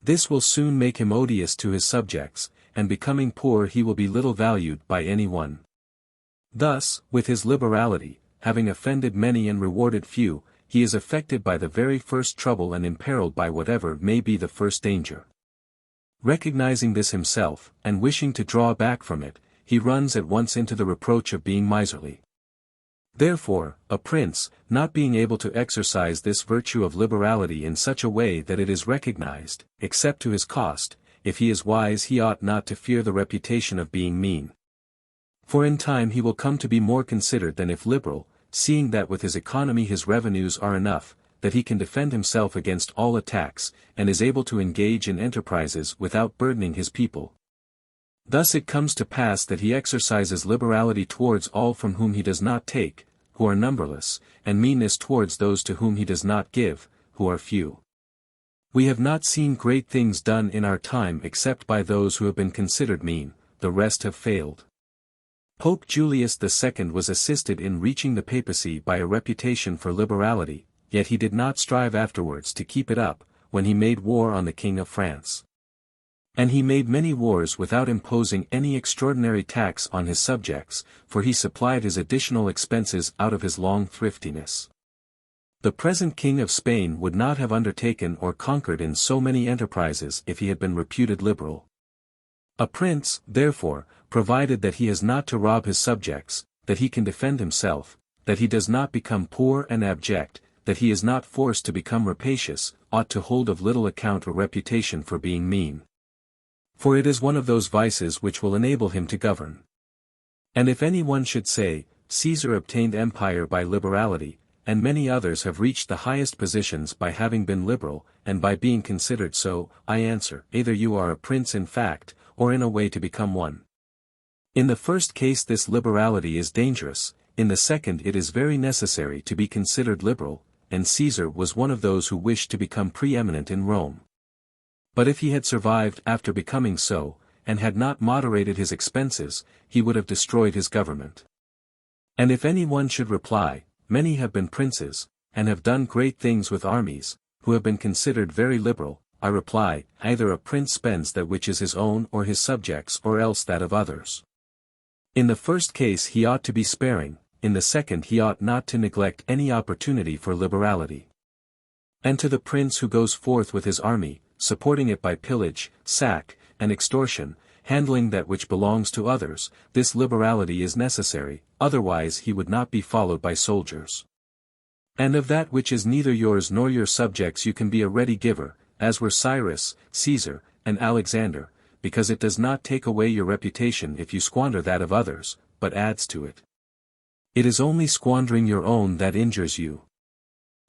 This will soon make him odious to his subjects, and becoming poor he will be little valued by any one. Thus, with his liberality, having offended many and rewarded few, he is affected by the very first trouble and imperiled by whatever may be the first danger. Recognizing this himself, and wishing to draw back from it, he runs at once into the reproach of being miserly. Therefore, a prince, not being able to exercise this virtue of liberality in such a way that it is recognized, except to his cost, if he is wise he ought not to fear the reputation of being mean. For in time he will come to be more considered than if liberal, seeing that with his economy his revenues are enough, that he can defend himself against all attacks, and is able to engage in enterprises without burdening his people. Thus it comes to pass that he exercises liberality towards all from whom he does not take, who are numberless, and meanness towards those to whom he does not give, who are few. We have not seen great things done in our time except by those who have been considered mean, the rest have failed. Pope Julius II was assisted in reaching the papacy by a reputation for liberality, yet he did not strive afterwards to keep it up, when he made war on the King of France. And he made many wars without imposing any extraordinary tax on his subjects, for he supplied his additional expenses out of his long thriftiness. The present King of Spain would not have undertaken or conquered in so many enterprises if he had been reputed liberal. A prince, therefore, provided that he has not to rob his subjects, that he can defend himself, that he does not become poor and abject, that he is not forced to become rapacious, ought to hold of little account or reputation for being mean. For it is one of those vices which will enable him to govern. And if any one should say, Caesar obtained empire by liberality, and many others have reached the highest positions by having been liberal, and by being considered so, I answer, either you are a prince in fact, or in a way to become one. In the first case this liberality is dangerous, in the second it is very necessary to be considered liberal, and Caesar was one of those who wished to become preeminent in Rome. But if he had survived after becoming so, and had not moderated his expenses, he would have destroyed his government. And if any one should reply, many have been princes, and have done great things with armies, who have been considered very liberal, I reply, either a prince spends that which is his own or his subjects or else that of others. In the first case he ought to be sparing, in the second he ought not to neglect any opportunity for liberality. And to the prince who goes forth with his army, supporting it by pillage, sack, and extortion, handling that which belongs to others, this liberality is necessary, otherwise he would not be followed by soldiers. And of that which is neither yours nor your subjects you can be a ready giver, as were Cyrus, Caesar, and Alexander, because it does not take away your reputation if you squander that of others, but adds to it. It is only squandering your own that injures you.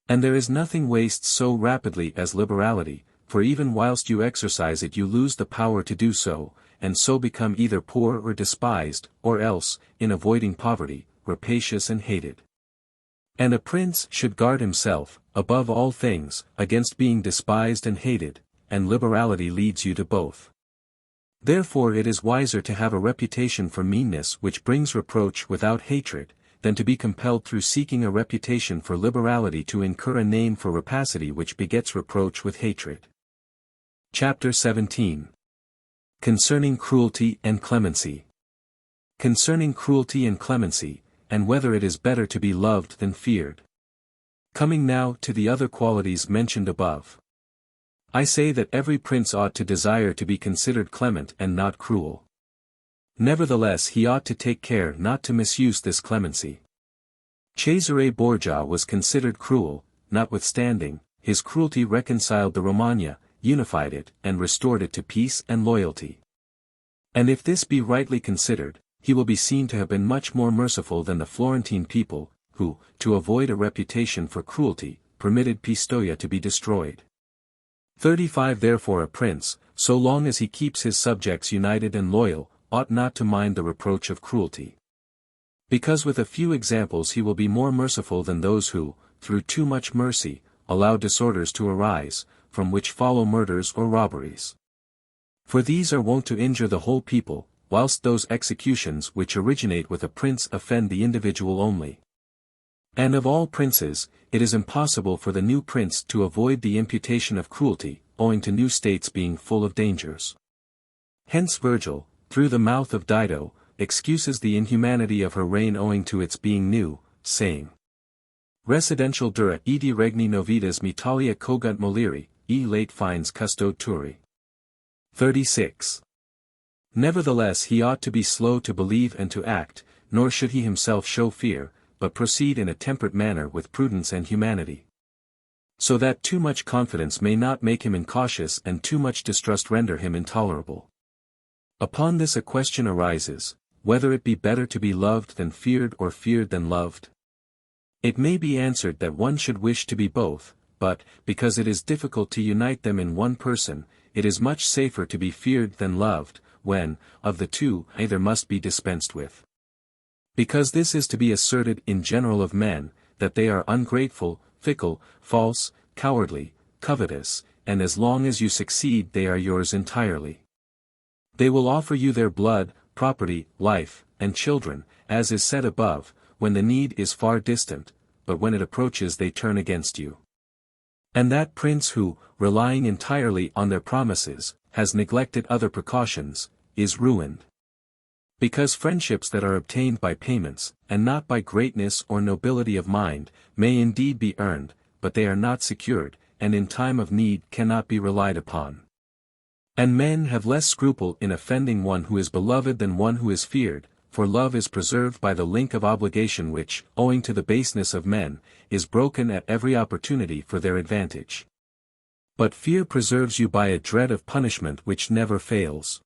And there is nothing wastes so rapidly as liberality, for even whilst you exercise it you lose the power to do so, and so become either poor or despised, or else, in avoiding poverty, rapacious and hated. And a prince should guard himself, above all things, against being despised and hated, and liberality leads you to both. Therefore it is wiser to have a reputation for meanness which brings reproach without hatred, than to be compelled through seeking a reputation for liberality to incur a name for rapacity which begets reproach with hatred. Chapter 17. Concerning Cruelty and Clemency. Concerning cruelty and clemency, and whether it is better to be loved than feared. Coming now to the other qualities mentioned above. I say that every prince ought to desire to be considered clement and not cruel. Nevertheless he ought to take care not to misuse this clemency. Cesare Borgia was considered cruel, notwithstanding, his cruelty reconciled the Romagna, unified it, and restored it to peace and loyalty. And if this be rightly considered, he will be seen to have been much more merciful than the Florentine people, who, to avoid a reputation for cruelty, permitted Pistoia to be destroyed. 35 Therefore a prince, so long as he keeps his subjects united and loyal, ought not to mind the reproach of cruelty. Because with a few examples he will be more merciful than those who, through too much mercy, allow disorders to arise, from which follow murders or robberies. For these are wont to injure the whole people, whilst those executions which originate with a prince offend the individual only. And of all princes, it is impossible for the new prince to avoid the imputation of cruelty, owing to new states being full of dangers. Hence Virgil, through the mouth of Dido, excuses the inhumanity of her reign owing to its being new, saying, Residential dura edi regni novitas mitalia cogunt moliri, e late fines custode turi. 36. Nevertheless he ought to be slow to believe and to act, nor should he himself show fear, but proceed in a temperate manner with prudence and humanity. So that too much confidence may not make him incautious and too much distrust render him intolerable. Upon this a question arises, whether it be better to be loved than feared or feared than loved. It may be answered that one should wish to be both, but, because it is difficult to unite them in one person, it is much safer to be feared than loved, when, of the two, either must be dispensed with. Because this is to be asserted in general of men, that they are ungrateful, fickle, false, cowardly, covetous, and as long as you succeed they are yours entirely. They will offer you their blood, property, life, and children, as is said above, when the need is far distant, but when it approaches they turn against you. And that prince who, relying entirely on their promises, has neglected other precautions, is ruined. Because friendships that are obtained by payments, and not by greatness or nobility of mind, may indeed be earned, but they are not secured, and in time of need cannot be relied upon. And men have less scruple in offending one who is beloved than one who is feared, for love is preserved by the link of obligation which, owing to the baseness of men, is broken at every opportunity for their advantage. But fear preserves you by a dread of punishment which never fails.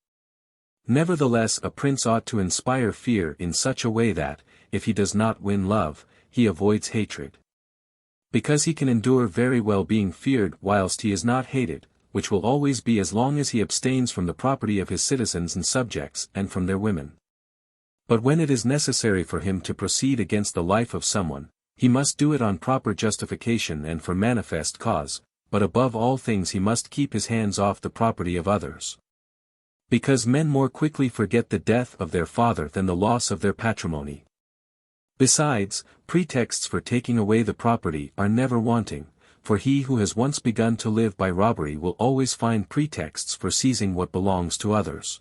Nevertheless a prince ought to inspire fear in such a way that, if he does not win love, he avoids hatred. Because he can endure very well being feared whilst he is not hated, which will always be as long as he abstains from the property of his citizens and subjects and from their women. But when it is necessary for him to proceed against the life of someone, he must do it on proper justification and for manifest cause, but above all things he must keep his hands off the property of others. Because men more quickly forget the death of their father than the loss of their patrimony. Besides, pretexts for taking away the property are never wanting, for he who has once begun to live by robbery will always find pretexts for seizing what belongs to others.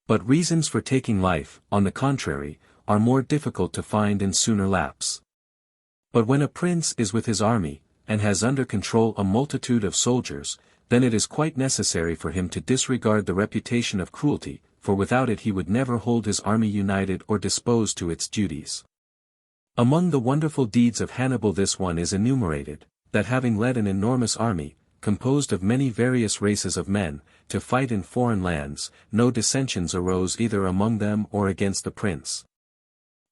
But reasons for taking life, on the contrary, are more difficult to find and sooner lapse. But when a prince is with his army, and has under control a multitude of soldiers, then it is quite necessary for him to disregard the reputation of cruelty, for without it he would never hold his army united or disposed to its duties. Among the wonderful deeds of Hannibal this one is enumerated, that having led an enormous army, composed of many various races of men, to fight in foreign lands, no dissensions arose either among them or against the prince,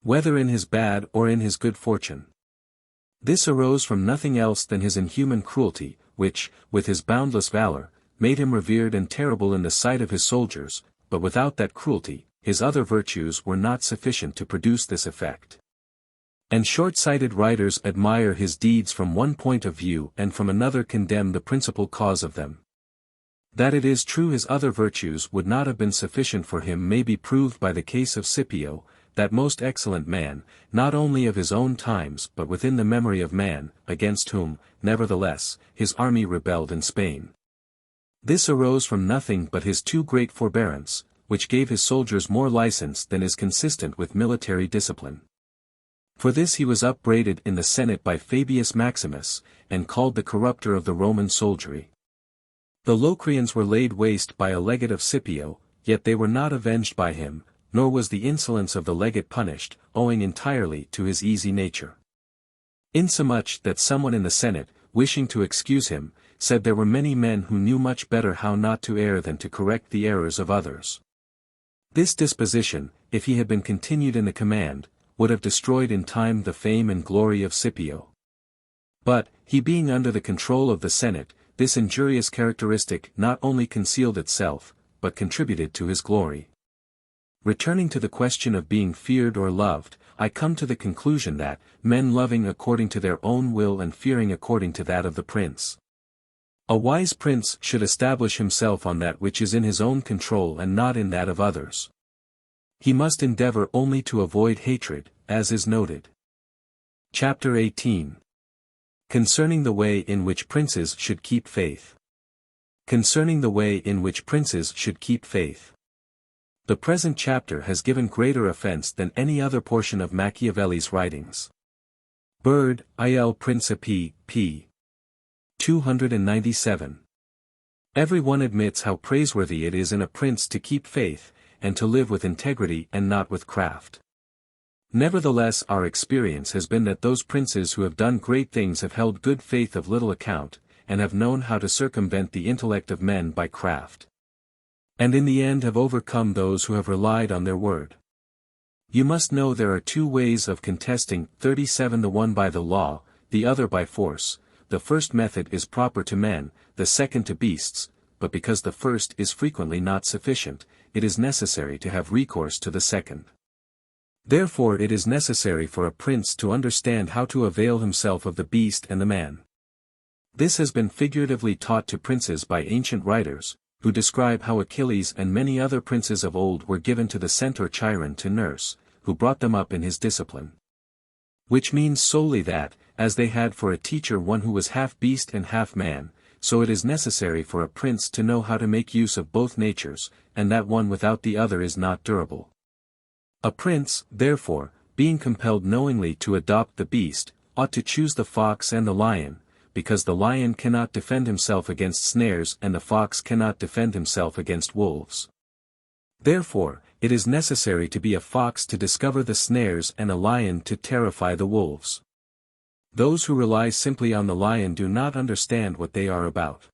whether in his bad or in his good fortune. This arose from nothing else than his inhuman cruelty, which, with his boundless valor, made him revered and terrible in the sight of his soldiers, but without that cruelty, his other virtues were not sufficient to produce this effect. And short-sighted writers admire his deeds from one point of view and from another condemn the principal cause of them. That it is true his other virtues would not have been sufficient for him may be proved by the case of Scipio, that most excellent man, not only of his own times but within the memory of man, against whom, nevertheless, his army rebelled in Spain. This arose from nothing but his too great forbearance, which gave his soldiers more license than is consistent with military discipline. For this he was upbraided in the Senate by Fabius Maximus, and called the corrupter of the Roman soldiery. The Locrians were laid waste by a legate of Scipio, yet they were not avenged by him, nor was the insolence of the legate punished, owing entirely to his easy nature. Insomuch that someone in the Senate, wishing to excuse him, said there were many men who knew much better how not to err than to correct the errors of others. This disposition, if he had been continued in the command, would have destroyed in time the fame and glory of Scipio. But, he being under the control of the Senate, this injurious characteristic not only concealed itself, but contributed to his glory. Returning to the question of being feared or loved, I come to the conclusion that, men loving according to their own will and fearing according to that of the prince. A wise prince should establish himself on that which is in his own control and not in that of others. He must endeavor only to avoid hatred, as is noted. Chapter 18. Concerning the way in which princes should keep faith. Concerning the way in which princes should keep faith. The present chapter has given greater offense than any other portion of Machiavelli's writings. Bird, Il Principe, p. 297. Every one admits how praiseworthy it is in a prince to keep faith, and to live with integrity and not with craft. Nevertheless our experience has been that those princes who have done great things have held good faith of little account, and have known how to circumvent the intellect of men by craft. And in the end have overcome those who have relied on their word. You must know there are two ways of contesting 37, the one by the law, the other by force. The first method is proper to men, the second to beasts, but because the first is frequently not sufficient, it is necessary to have recourse to the second. Therefore it is necessary for a prince to understand how to avail himself of the beast and the man. This has been figuratively taught to princes by ancient writers, who describe how Achilles and many other princes of old were given to the centaur Chiron to nurse, who brought them up in his discipline. Which means solely that, as they had for a teacher one who was half beast and half man, so it is necessary for a prince to know how to make use of both natures, and that one without the other is not durable. A prince, therefore, being compelled knowingly to adopt the beast, ought to choose the fox and the lion, because the lion cannot defend himself against snares and the fox cannot defend himself against wolves. Therefore, it is necessary to be a fox to discover the snares and a lion to terrify the wolves. Those who rely simply on the lion do not understand what they are about.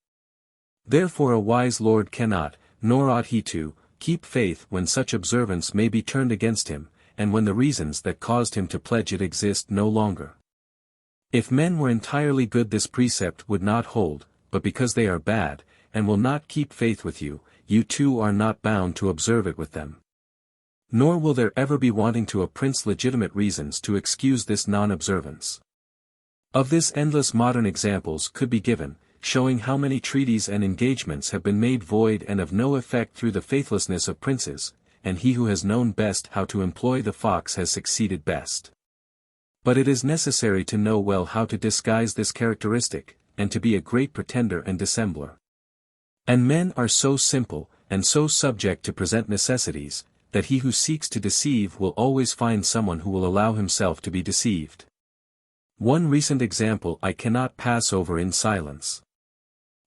Therefore a wise lord cannot, nor ought he to, keep faith when such observance may be turned against him, and when the reasons that caused him to pledge it exist no longer. If men were entirely good this precept would not hold, but because they are bad, and will not keep faith with you, you too are not bound to observe it with them. Nor will there ever be wanting to a prince legitimate reasons to excuse this non-observance. Of this endless modern examples could be given, showing how many treaties and engagements have been made void and of no effect through the faithlessness of princes, and he who has known best how to employ the fox has succeeded best. But it is necessary to know well how to disguise this characteristic, and to be a great pretender and dissembler. And men are so simple, and so subject to present necessities, that he who seeks to deceive will always find someone who will allow himself to be deceived. One recent example I cannot pass over in silence.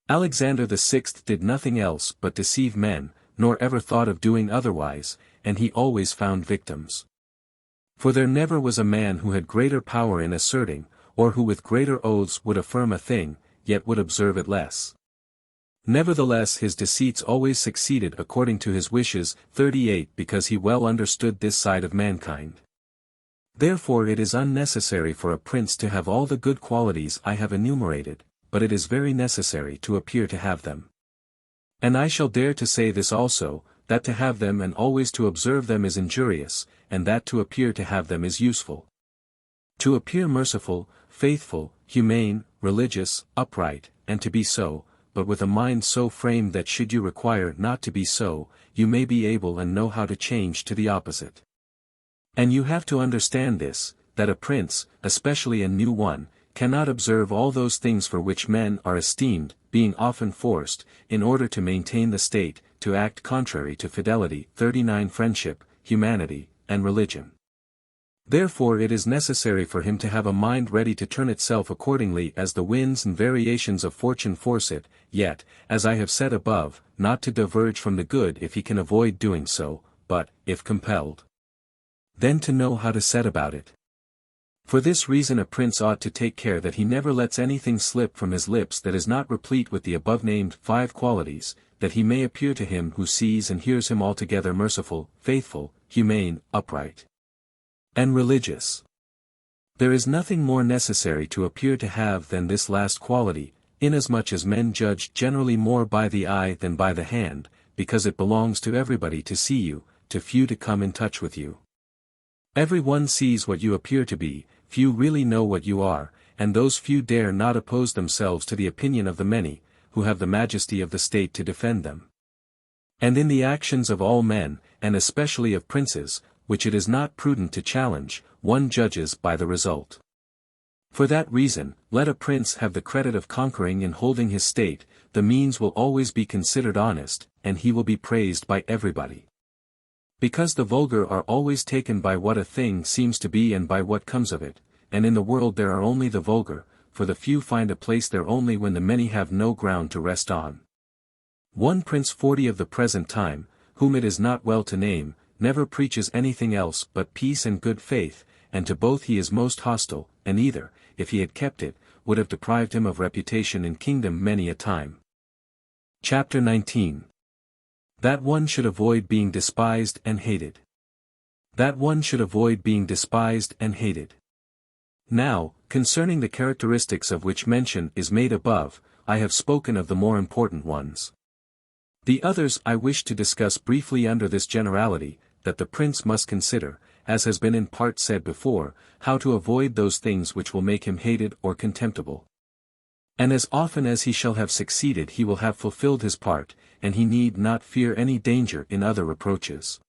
Alexander VI did nothing else but deceive men, nor ever thought of doing otherwise, and he always found victims. For there never was a man who had greater power in asserting, or who with greater oaths would affirm a thing, yet would observe it less. Nevertheless his deceits always succeeded according to his wishes. 38 Because he well understood this side of mankind. Therefore it is unnecessary for a prince to have all the good qualities I have enumerated, but it is very necessary to appear to have them. And I shall dare to say this also, that to have them and always to observe them is injurious, and that to appear to have them is useful. To appear merciful, faithful, humane, religious, upright, and to be so, but with a mind so framed that should you require not to be so, you may be able and know how to change to the opposite. And you have to understand this, that a prince, especially a new one, cannot observe all those things for which men are esteemed, being often forced, in order to maintain the state, to act contrary to fidelity. 39 Friendship, humanity, and religion. Therefore it is necessary for him to have a mind ready to turn itself accordingly as the winds and variations of fortune force it, yet, as I have said above, not to diverge from the good if he can avoid doing so, but, if compelled, then to know how to set about it. For this reason a prince ought to take care that he never lets anything slip from his lips that is not replete with the above-named 5 qualities, that he may appear to him who sees and hears him altogether merciful, faithful, humane, upright, and religious. There is nothing more necessary to appear to have than this last quality, inasmuch as men judge generally more by the eye than by the hand, because it belongs to everybody to see you, to few to come in touch with you. Every one sees what you appear to be, few really know what you are, and those few dare not oppose themselves to the opinion of the many, who have the majesty of the state to defend them. And in the actions of all men, and especially of princes, which it is not prudent to challenge, one judges by the result. For that reason, let a prince have the credit of conquering and holding his state, the means will always be considered honest, and he will be praised by everybody. Because the vulgar are always taken by what a thing seems to be and by what comes of it, and in the world there are only the vulgar, for the few find a place there only when the many have no ground to rest on. One Prince 40 of the present time, whom it is not well to name, never preaches anything else but peace and good faith, and to both he is most hostile, and either, if he had kept it, would have deprived him of reputation in kingdom many a time. Chapter 19. That one should avoid being despised and hated. That one should avoid being despised and hated. Now, concerning the characteristics of which mention is made above, I have spoken of the more important ones. The others I wish to discuss briefly under this generality, that the prince must consider, as has been in part said before, how to avoid those things which will make him hated or contemptible. And as often as he shall have succeeded he will have fulfilled his part, and he need not fear any danger in other reproaches.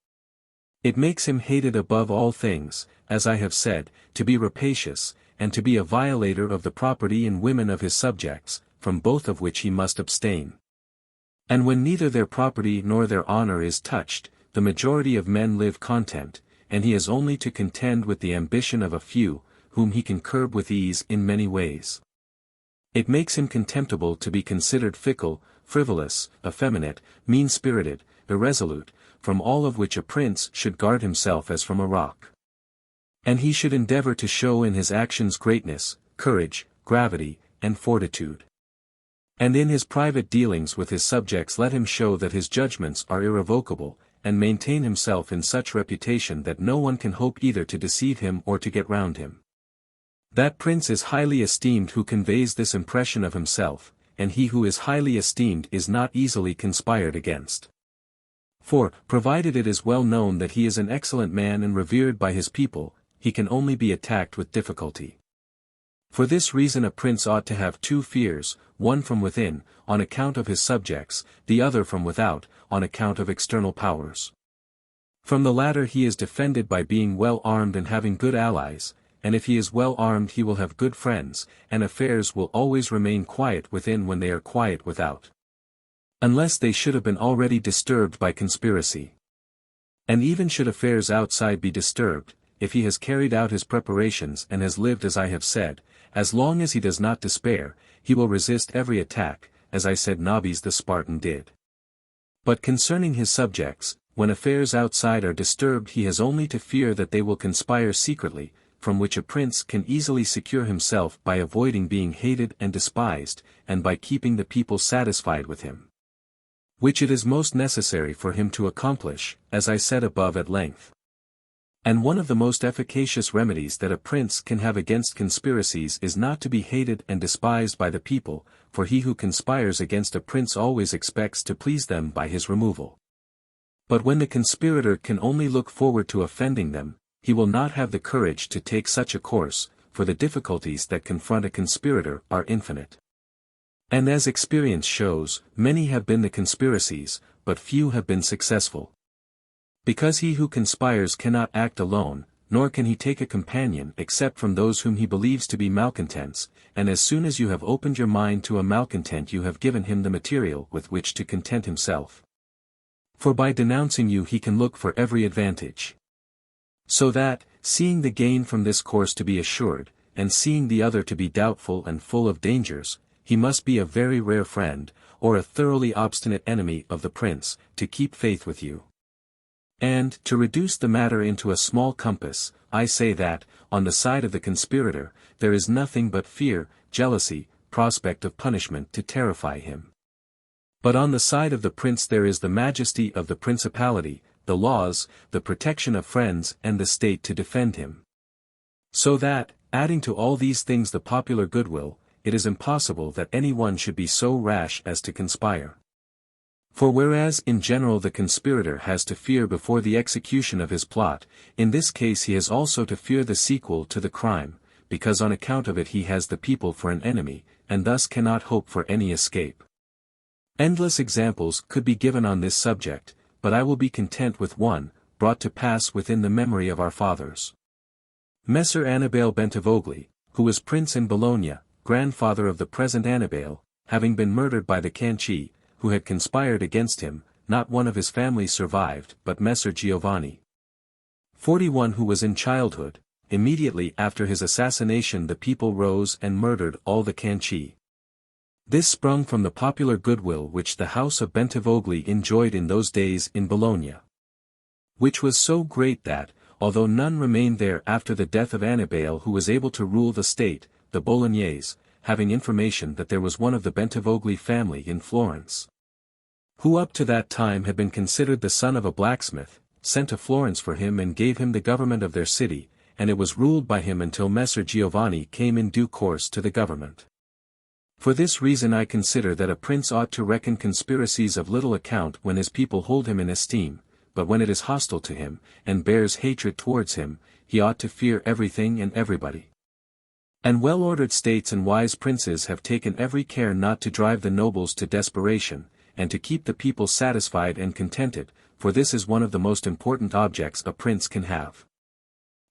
It makes him hated above all things, as I have said, to be rapacious, and to be a violator of the property and women of his subjects, from both of which he must abstain. And when neither their property nor their honor is touched, the majority of men live content, and he has only to contend with the ambition of a few, whom he can curb with ease in many ways. It makes him contemptible to be considered fickle, frivolous, effeminate, mean-spirited, irresolute, from all of which a prince should guard himself as from a rock. And he should endeavor to show in his actions greatness, courage, gravity, and fortitude. And in his private dealings with his subjects let him show that his judgments are irrevocable, and maintain himself in such reputation that no one can hope either to deceive him or to get round him. That prince is highly esteemed who conveys this impression of himself, and he who is highly esteemed is not easily conspired against. For, provided it is well known that he is an excellent man and revered by his people, he can only be attacked with difficulty. For this reason a prince ought to have 2 fears, one from within, on account of his subjects, the other from without, on account of external powers. From the latter he is defended by being well armed and having good allies, and if he is well armed he will have good friends, and affairs will always remain quiet within when they are quiet without. Unless they should have been already disturbed by conspiracy. And even should affairs outside be disturbed, if he has carried out his preparations and has lived as I have said, as long as he does not despair, he will resist every attack, as I said Nabis the Spartan did. But concerning his subjects, when affairs outside are disturbed he has only to fear that they will conspire secretly, from which a prince can easily secure himself by avoiding being hated and despised, and by keeping the people satisfied with him. Which it is most necessary for him to accomplish, as I said above at length. And one of the most efficacious remedies that a prince can have against conspiracies is not to be hated and despised by the people, for he who conspires against a prince always expects to please them by his removal. But when the conspirator can only look forward to offending them, he will not have the courage to take such a course, for the difficulties that confront a conspirator are infinite. And as experience shows, many have been the conspiracies, but few have been successful. Because he who conspires cannot act alone, nor can he take a companion except from those whom he believes to be malcontents, and as soon as you have opened your mind to a malcontent you have given him the material with which to content himself. For by denouncing you he can look for every advantage. So that, seeing the gain from this course to be assured, and seeing the other to be doubtful and full of dangers, he must be a very rare friend, or a thoroughly obstinate enemy of the prince, to keep faith with you. And, to reduce the matter into a small compass, I say that, on the side of the conspirator, there is nothing but fear, jealousy, prospect of punishment to terrify him. But on the side of the prince there is the majesty of the principality, the laws, the protection of friends and the state to defend him. So that, adding to all these things the popular goodwill, it is impossible that any one should be so rash as to conspire. For whereas in general the conspirator has to fear before the execution of his plot, in this case he has also to fear the sequel to the crime, because on account of it he has the people for an enemy, and thus cannot hope for any escape. Endless examples could be given on this subject, but I will be content with one, brought to pass within the memory of our fathers. Messer Annibale Bentivogli, who was prince in Bologna, grandfather of the present Annibale, having been murdered by the Canci, who had conspired against him, not one of his family survived but Messer Giovanni. 41 who was in childhood, immediately after his assassination the people rose and murdered all the Canci. This sprung from the popular goodwill which the house of Bentivogli enjoyed in those days in Bologna. Which was so great that, although none remained there after the death of Annibale who was able to rule the state, the Bolognese, having information that there was one of the Bentivogli family in Florence, who up to that time had been considered the son of a blacksmith, sent to Florence for him and gave him the government of their city, and it was ruled by him until Messer Giovanni came in due course to the government. For this reason I consider that a prince ought to reckon conspiracies of little account when his people hold him in esteem, but when it is hostile to him, and bears hatred towards him, he ought to fear everything and everybody. And well-ordered states and wise princes have taken every care not to drive the nobles to desperation, and to keep the people satisfied and contented, for this is one of the most important objects a prince can have.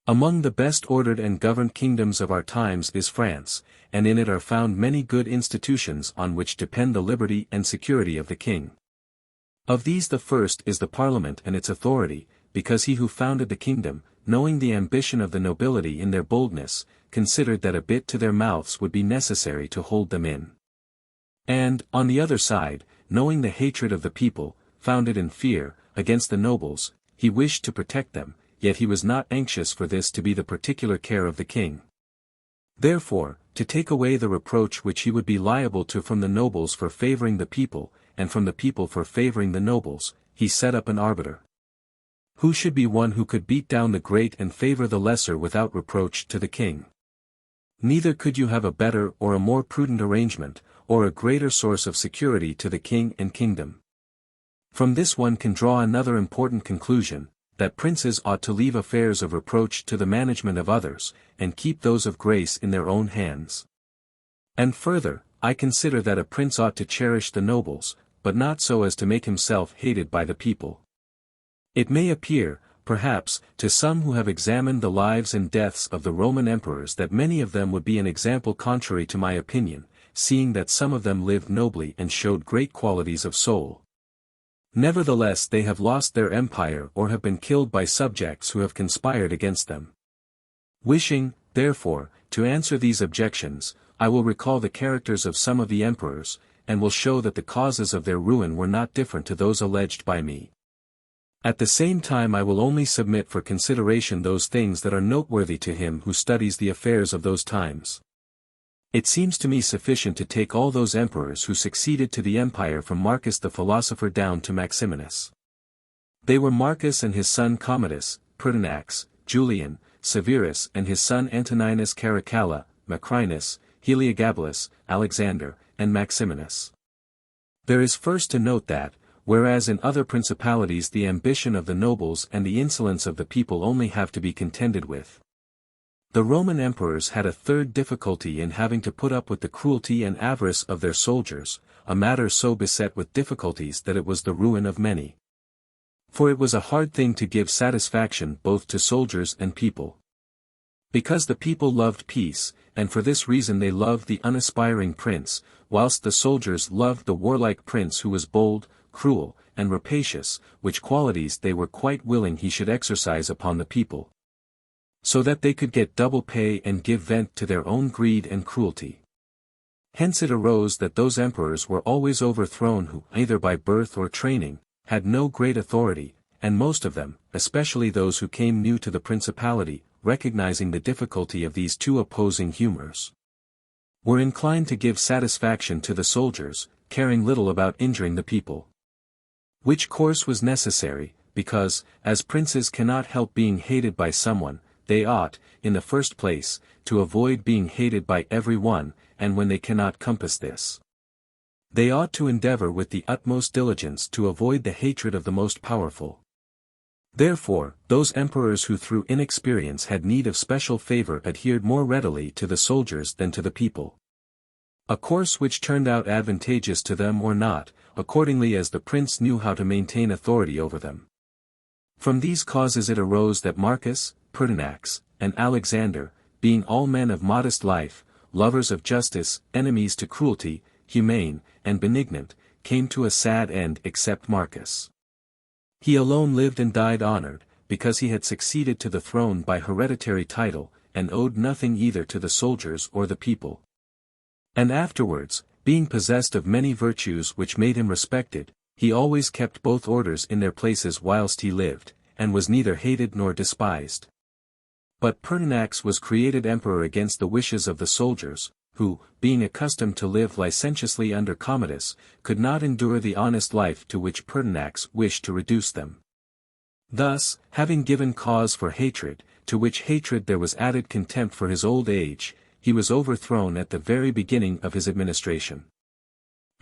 Among the best ordered and governed kingdoms of our times is France, and in it are found many good institutions on which depend the liberty and security of the king. Of these the first is the Parliament and its authority, because he who founded the kingdom, knowing the ambition of the nobility in their boldness, considered that a bit to their mouths would be necessary to hold them in. And, on the other side, knowing the hatred of the people, founded in fear, against the nobles, he wished to protect them, yet he was not anxious for this to be the particular care of the king. Therefore, to take away the reproach which he would be liable to from the nobles for favoring the people, and from the people for favoring the nobles, he set up an arbiter, who should be one who could beat down the great and favor the lesser without reproach to the king. Neither could you have a better or a more prudent arrangement, or a greater source of security to the king and kingdom. From this one can draw another important conclusion, that princes ought to leave affairs of reproach to the management of others, and keep those of grace in their own hands. And further, I consider that a prince ought to cherish the nobles, but not so as to make himself hated by the people. It may appear, perhaps, to some who have examined the lives and deaths of the Roman emperors that many of them would be an example contrary to my opinion, seeing that some of them lived nobly and showed great qualities of soul. Nevertheless they have lost their empire or have been killed by subjects who have conspired against them. Wishing, therefore, to answer these objections, I will recall the characters of some of the emperors, and will show that the causes of their ruin were not different to those alleged by me. At the same time I will only submit for consideration those things that are noteworthy to him who studies the affairs of those times. It seems to me sufficient to take all those emperors who succeeded to the empire from Marcus the philosopher down to Maximinus. They were Marcus and his son Commodus, Pertinax, Julian, Severus and his son Antoninus Caracalla, Macrinus, Heliogabalus, Alexander, and Maximinus. There is first to note that, whereas in other principalities the ambition of the nobles and the insolence of the people only have to be contended with, the Roman emperors had a third difficulty in having to put up with the cruelty and avarice of their soldiers, a matter so beset with difficulties that it was the ruin of many. For it was a hard thing to give satisfaction both to soldiers and people. Because the people loved peace, and for this reason they loved the unaspiring prince, whilst the soldiers loved the warlike prince who was bold, cruel, and rapacious, which qualities they were quite willing he should exercise upon the people, so that they could get double pay and give vent to their own greed and cruelty. Hence it arose that those emperors were always overthrown who, either by birth or training, had no great authority, and most of them, especially those who came new to the principality, recognizing the difficulty of these two opposing humors, were inclined to give satisfaction to the soldiers, caring little about injuring the people. Which course was necessary, because, as princes cannot help being hated by someone, they ought, in the first place, to avoid being hated by every one, and when they cannot compass this, they ought to endeavor with the utmost diligence to avoid the hatred of the most powerful. Therefore, those emperors who through inexperience had need of special favor adhered more readily to the soldiers than to the people. A course which turned out advantageous to them or not, accordingly as the prince knew how to maintain authority over them. From these causes it arose that Marcus, Pertinax, and Alexander, being all men of modest life, lovers of justice, enemies to cruelty, humane, and benignant, came to a sad end except Marcus. He alone lived and died honored, because he had succeeded to the throne by hereditary title, and owed nothing either to the soldiers or the people. And afterwards, being possessed of many virtues which made him respected, he always kept both orders in their places whilst he lived, and was neither hated nor despised. But Pertinax was created emperor against the wishes of the soldiers, who, being accustomed to live licentiously under Commodus, could not endure the honest life to which Pertinax wished to reduce them. Thus, having given cause for hatred, to which hatred there was added contempt for his old age, he was overthrown at the very beginning of his administration.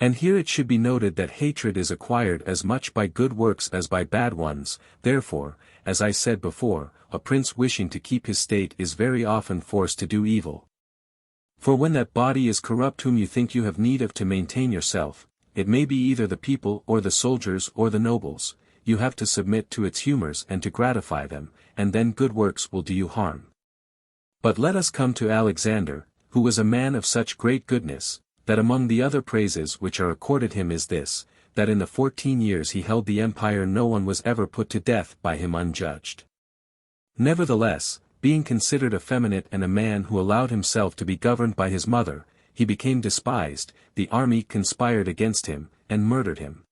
And here it should be noted that hatred is acquired as much by good works as by bad ones, therefore, as I said before, a prince wishing to keep his state is very often forced to do evil. For when that body is corrupt whom you think you have need of to maintain yourself, it may be either the people or the soldiers or the nobles, you have to submit to its humors and to gratify them, and then good works will do you harm. But let us come to Alexander, who was a man of such great goodness, that among the other praises which are accorded him is this, that in the 14 years he held the empire no one was ever put to death by him unjudged. Nevertheless, being considered effeminate and a man who allowed himself to be governed by his mother, he became despised, the army conspired against him, and murdered him.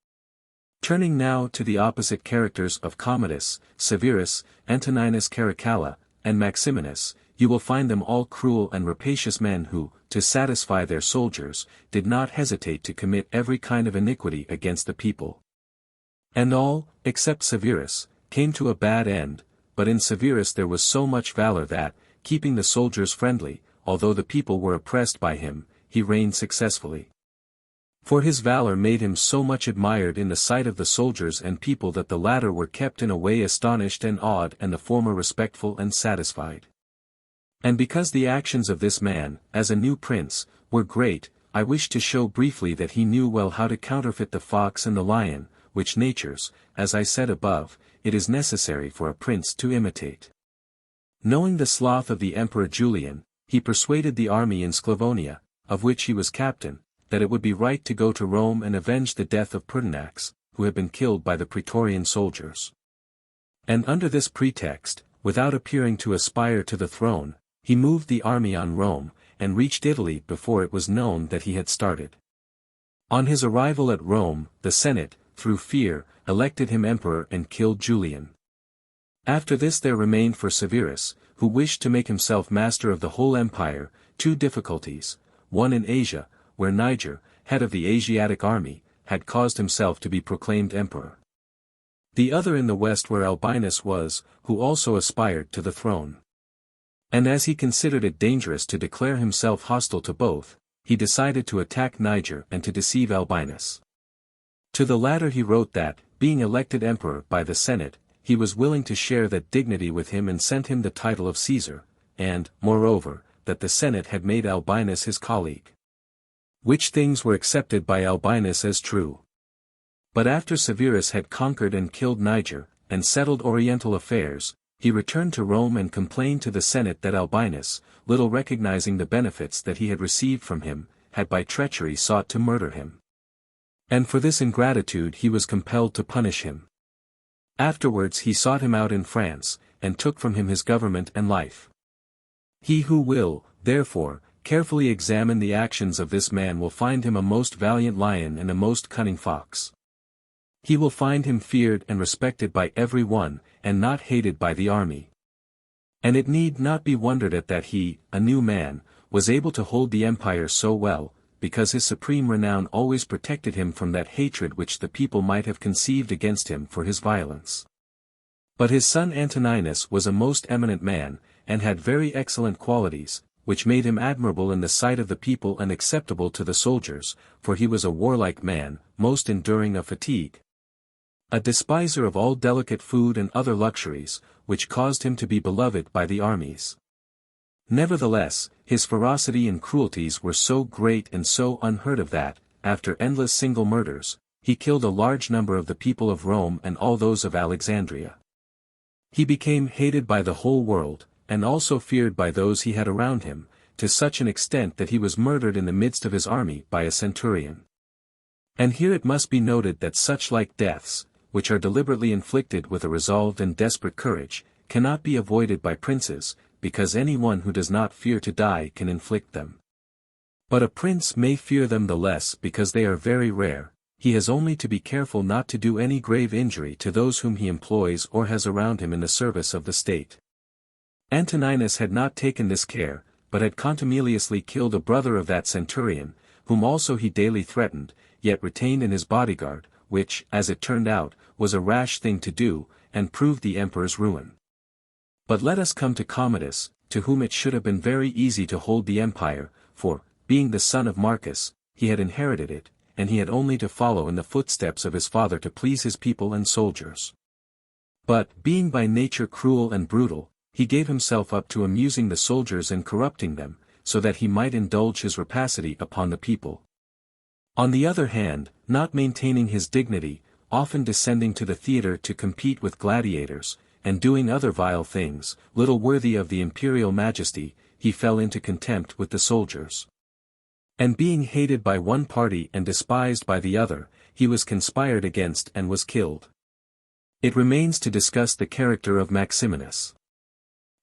Turning now to the opposite characters of Commodus, Severus, Antoninus Caracalla, and Maximinus, you will find them all cruel and rapacious men who, to satisfy their soldiers, did not hesitate to commit every kind of iniquity against the people. And all, except Severus, came to a bad end, but in Severus there was so much valor that, keeping the soldiers friendly, although the people were oppressed by him, he reigned successfully. For his valor made him so much admired in the sight of the soldiers and people that the latter were kept in a way astonished and awed and the former respectful and satisfied. And because the actions of this man, as a new prince, were great, I wish to show briefly that he knew well how to counterfeit the fox and the lion, which natures, as I said above, it is necessary for a prince to imitate. Knowing the sloth of the Emperor Julian, he persuaded the army in Sclavonia, of which he was captain, that it would be right to go to Rome and avenge the death of Pertinax, who had been killed by the Praetorian soldiers. And under this pretext, without appearing to aspire to the throne, he moved the army on Rome, and reached Italy before it was known that he had started. On his arrival at Rome, the Senate, through fear, elected him emperor and killed Julian. After this there remained for Severus, who wished to make himself master of the whole empire, two difficulties, one in Asia, where Niger, head of the Asiatic army, had caused himself to be proclaimed emperor. The other in the west where Albinus was, who also aspired to the throne. And as he considered it dangerous to declare himself hostile to both, he decided to attack Niger and to deceive Albinus. To the latter he wrote that, being elected emperor by the Senate, he was willing to share that dignity with him and sent him the title of Caesar, and, moreover, that the Senate had made Albinus his colleague. Which things were accepted by Albinus as true. But after Severus had conquered and killed Niger, and settled Oriental affairs, he returned to Rome and complained to the Senate that Albinus, little recognizing the benefits that he had received from him, had by treachery sought to murder him. And for this ingratitude he was compelled to punish him. Afterwards he sought him out in France, and took from him his government and life. He who will, therefore, carefully examine the actions of this man will find him a most valiant lion and a most cunning fox. He will find him feared and respected by every one, and not hated by the army. And it need not be wondered at that he, a new man, was able to hold the empire so well, because his supreme renown always protected him from that hatred which the people might have conceived against him for his violence. But his son Antoninus was a most eminent man, and had very excellent qualities, which made him admirable in the sight of the people and acceptable to the soldiers, for he was a warlike man, most enduring of fatigue. A despiser of all delicate food and other luxuries, which caused him to be beloved by the armies. Nevertheless, his ferocity and cruelties were so great and so unheard of that, after endless single murders, he killed a large number of the people of Rome and all those of Alexandria. He became hated by the whole world, and also feared by those he had around him, to such an extent that he was murdered in the midst of his army by a centurion. And here it must be noted that such like deaths, which are deliberately inflicted with a resolved and desperate courage, cannot be avoided by princes, because any one who does not fear to die can inflict them. But a prince may fear them the less because they are very rare. He has only to be careful not to do any grave injury to those whom he employs or has around him in the service of the state. Antoninus had not taken this care, but had contumeliously killed a brother of that centurion, whom also he daily threatened, yet retained in his bodyguard, which, as it turned out, was a rash thing to do, and proved the emperor's ruin. But let us come to Commodus, to whom it should have been very easy to hold the empire, for, being the son of Marcus, he had inherited it, and he had only to follow in the footsteps of his father to please his people and soldiers. But, being by nature cruel and brutal, he gave himself up to amusing the soldiers and corrupting them, so that he might indulge his rapacity upon the people. On the other hand, not maintaining his dignity, often descending to the theatre to compete with gladiators, and doing other vile things, little worthy of the imperial majesty, he fell into contempt with the soldiers. And being hated by one party and despised by the other, he was conspired against and was killed. It remains to discuss the character of Maximinus.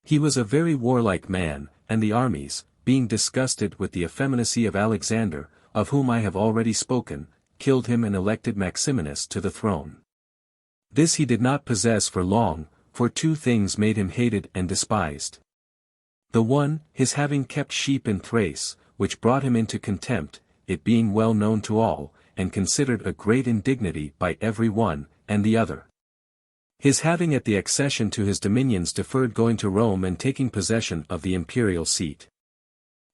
He was a very warlike man, and the armies, being disgusted with the effeminacy of Alexander, of whom I have already spoken, killed him and elected Maximinus to the throne. This he did not possess for long, for two things made him hated and despised. The one, his having kept sheep in Thrace, which brought him into contempt, it being well known to all, and considered a great indignity by every one, and the other, his having at the accession to his dominions deferred going to Rome and taking possession of the imperial seat.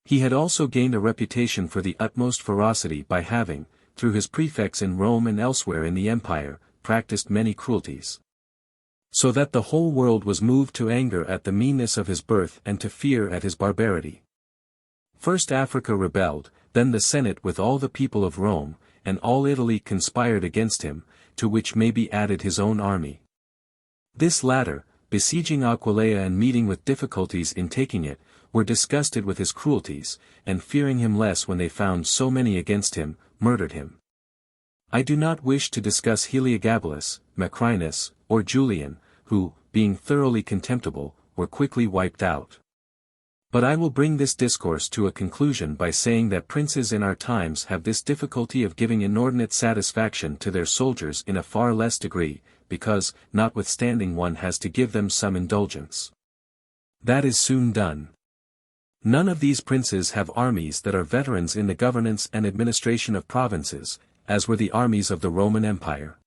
He had also gained a reputation for the utmost ferocity by having, through his prefects in Rome and elsewhere in the empire, practiced many cruelties. So that the whole world was moved to anger at the meanness of his birth and to fear at his barbarity. First Africa rebelled, then the Senate with all the people of Rome, and all Italy conspired against him, to which may be added his own army. This latter, besieging Aquileia and meeting with difficulties in taking it, were disgusted with his cruelties, and fearing him less when they found so many against him, murdered him. I do not wish to discuss Heliogabalus, Macrinus, or Julian, who, being thoroughly contemptible, were quickly wiped out. But I will bring this discourse to a conclusion by saying that princes in our times have this difficulty of giving inordinate satisfaction to their soldiers in a far less degree, because, notwithstanding one has to give them some indulgence. That is soon done. None of these princes have armies that are veterans in the governance and administration of provinces, as were the armies of the Roman Empire.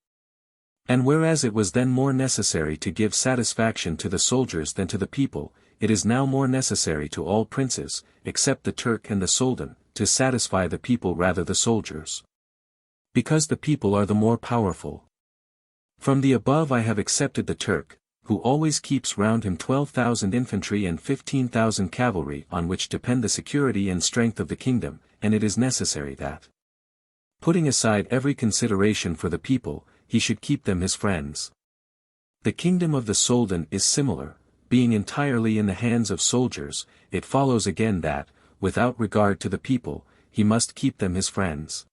And whereas it was then more necessary to give satisfaction to the soldiers than to the people, it is now more necessary to all princes, except the Turk and the Soldan, to satisfy the people rather the soldiers. Because the people are the more powerful. From the above I have accepted the Turk, who always keeps round him 12,000 infantry and 15,000 cavalry on which depend the security and strength of the kingdom, and it is necessary that, putting aside every consideration for the people, he should keep them his friends. The kingdom of the Soldan is similar. Being entirely in the hands of soldiers, it follows again that, without regard to the people, he must keep them his friends.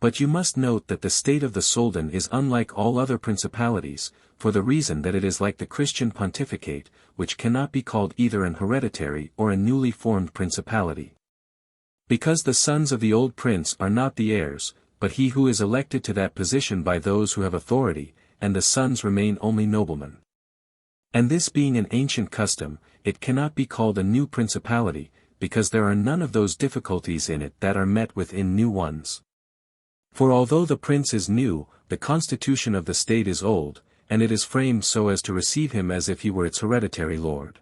But you must note that the state of the Soldan is unlike all other principalities, for the reason that it is like the Christian pontificate, which cannot be called either an hereditary or a newly formed principality. Because the sons of the old prince are not the heirs, but he who is elected to that position by those who have authority, and the sons remain only noblemen. And this being an ancient custom, it cannot be called a new principality, because there are none of those difficulties in it that are met with in new ones. For although the prince is new, the constitution of the state is old, and it is framed so as to receive him as if he were its hereditary lord.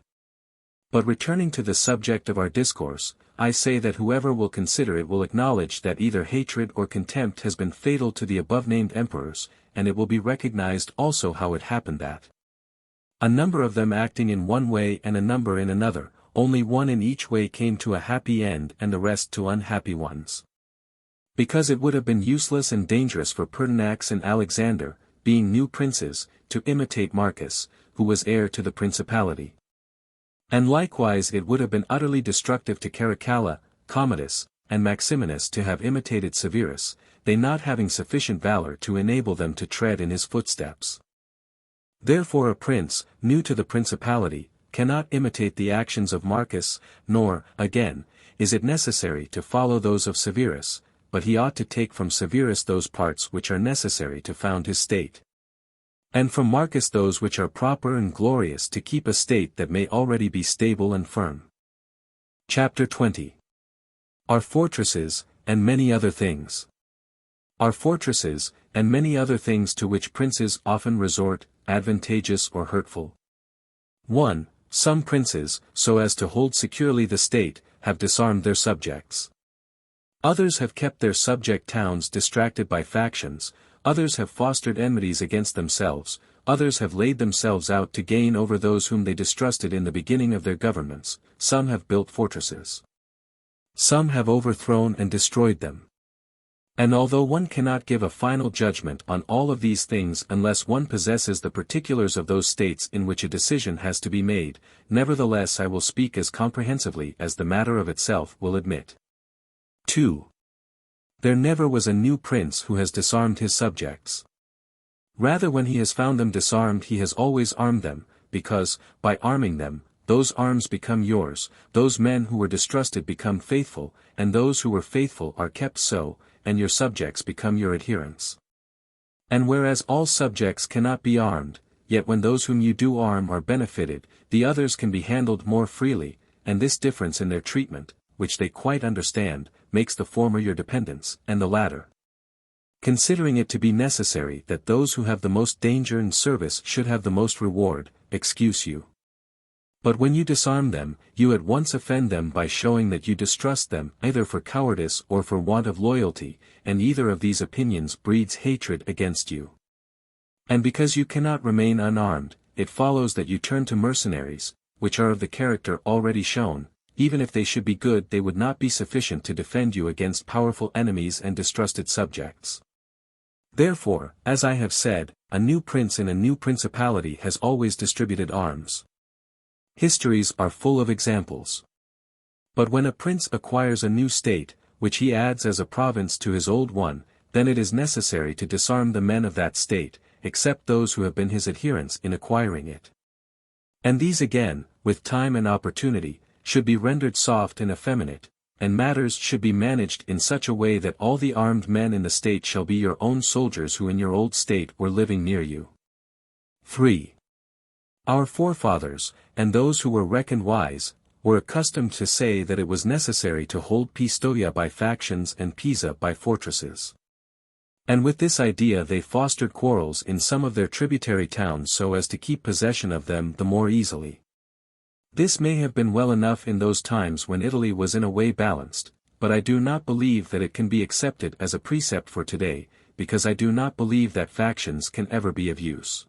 But returning to the subject of our discourse, I say that whoever will consider it will acknowledge that either hatred or contempt has been fatal to the above-named emperors, and it will be recognized also how it happened that, a number of them acting in one way and a number in another, only one in each way came to a happy end and the rest to unhappy ones. Because it would have been useless and dangerous for Pertinax and Alexander, being new princes, to imitate Marcus, who was heir to the principality. And likewise it would have been utterly destructive to Caracalla, Commodus, and Maximinus to have imitated Severus, they not having sufficient valor to enable them to tread in his footsteps. Therefore a prince, new to the principality, cannot imitate the actions of Marcus, nor, again, is it necessary to follow those of Severus, but he ought to take from Severus those parts which are necessary to found his state. And from Marcus those which are proper and glorious to keep a state that may already be stable and firm. Chapter 20. Our fortresses, and many other things. Our fortresses, and many other things to which princes often resort, advantageous or hurtful. 1. Some princes, so as to hold securely the state, have disarmed their subjects. Others have kept their subject towns distracted by factions, others have fostered enmities against themselves, others have laid themselves out to gain over those whom they distrusted in the beginning of their governments, some have built fortresses. Some have overthrown and destroyed them. And although one cannot give a final judgment on all of these things unless one possesses the particulars of those states in which a decision has to be made, nevertheless I will speak as comprehensively as the matter of itself will admit. 2. There never was a new prince who has disarmed his subjects. Rather when he has found them disarmed he has always armed them, because, by arming them, those arms become yours, those men who were distrusted become faithful, and those who were faithful are kept so, and your subjects become your adherents. And whereas all subjects cannot be armed, yet when those whom you do arm are benefited, the others can be handled more freely, and this difference in their treatment, which they quite understand, makes the former your dependents, and the latter, considering it to be necessary that those who have the most danger and service should have the most reward, excuse you. But when you disarm them, you at once offend them by showing that you distrust them either for cowardice or for want of loyalty, and either of these opinions breeds hatred against you. And because you cannot remain unarmed, it follows that you turn to mercenaries, which are of the character already shown. Even if they should be good they would not be sufficient to defend you against powerful enemies and distrusted subjects. Therefore, as I have said, a new prince in a new principality has always distributed arms. Histories are full of examples. But when a prince acquires a new state, which he adds as a province to his old one, then it is necessary to disarm the men of that state, except those who have been his adherents in acquiring it. And these again, with time and opportunity, should be rendered soft and effeminate, and matters should be managed in such a way that all the armed men in the state shall be your own soldiers who in your old state were living near you. 3. Our forefathers, and those who were reckoned wise, were accustomed to say that it was necessary to hold Pistoia by factions and Pisa by fortresses. And with this idea they fostered quarrels in some of their tributary towns so as to keep possession of them the more easily. This may have been well enough in those times when Italy was in a way balanced, but I do not believe that it can be accepted as a precept for today, because I do not believe that factions can ever be of use.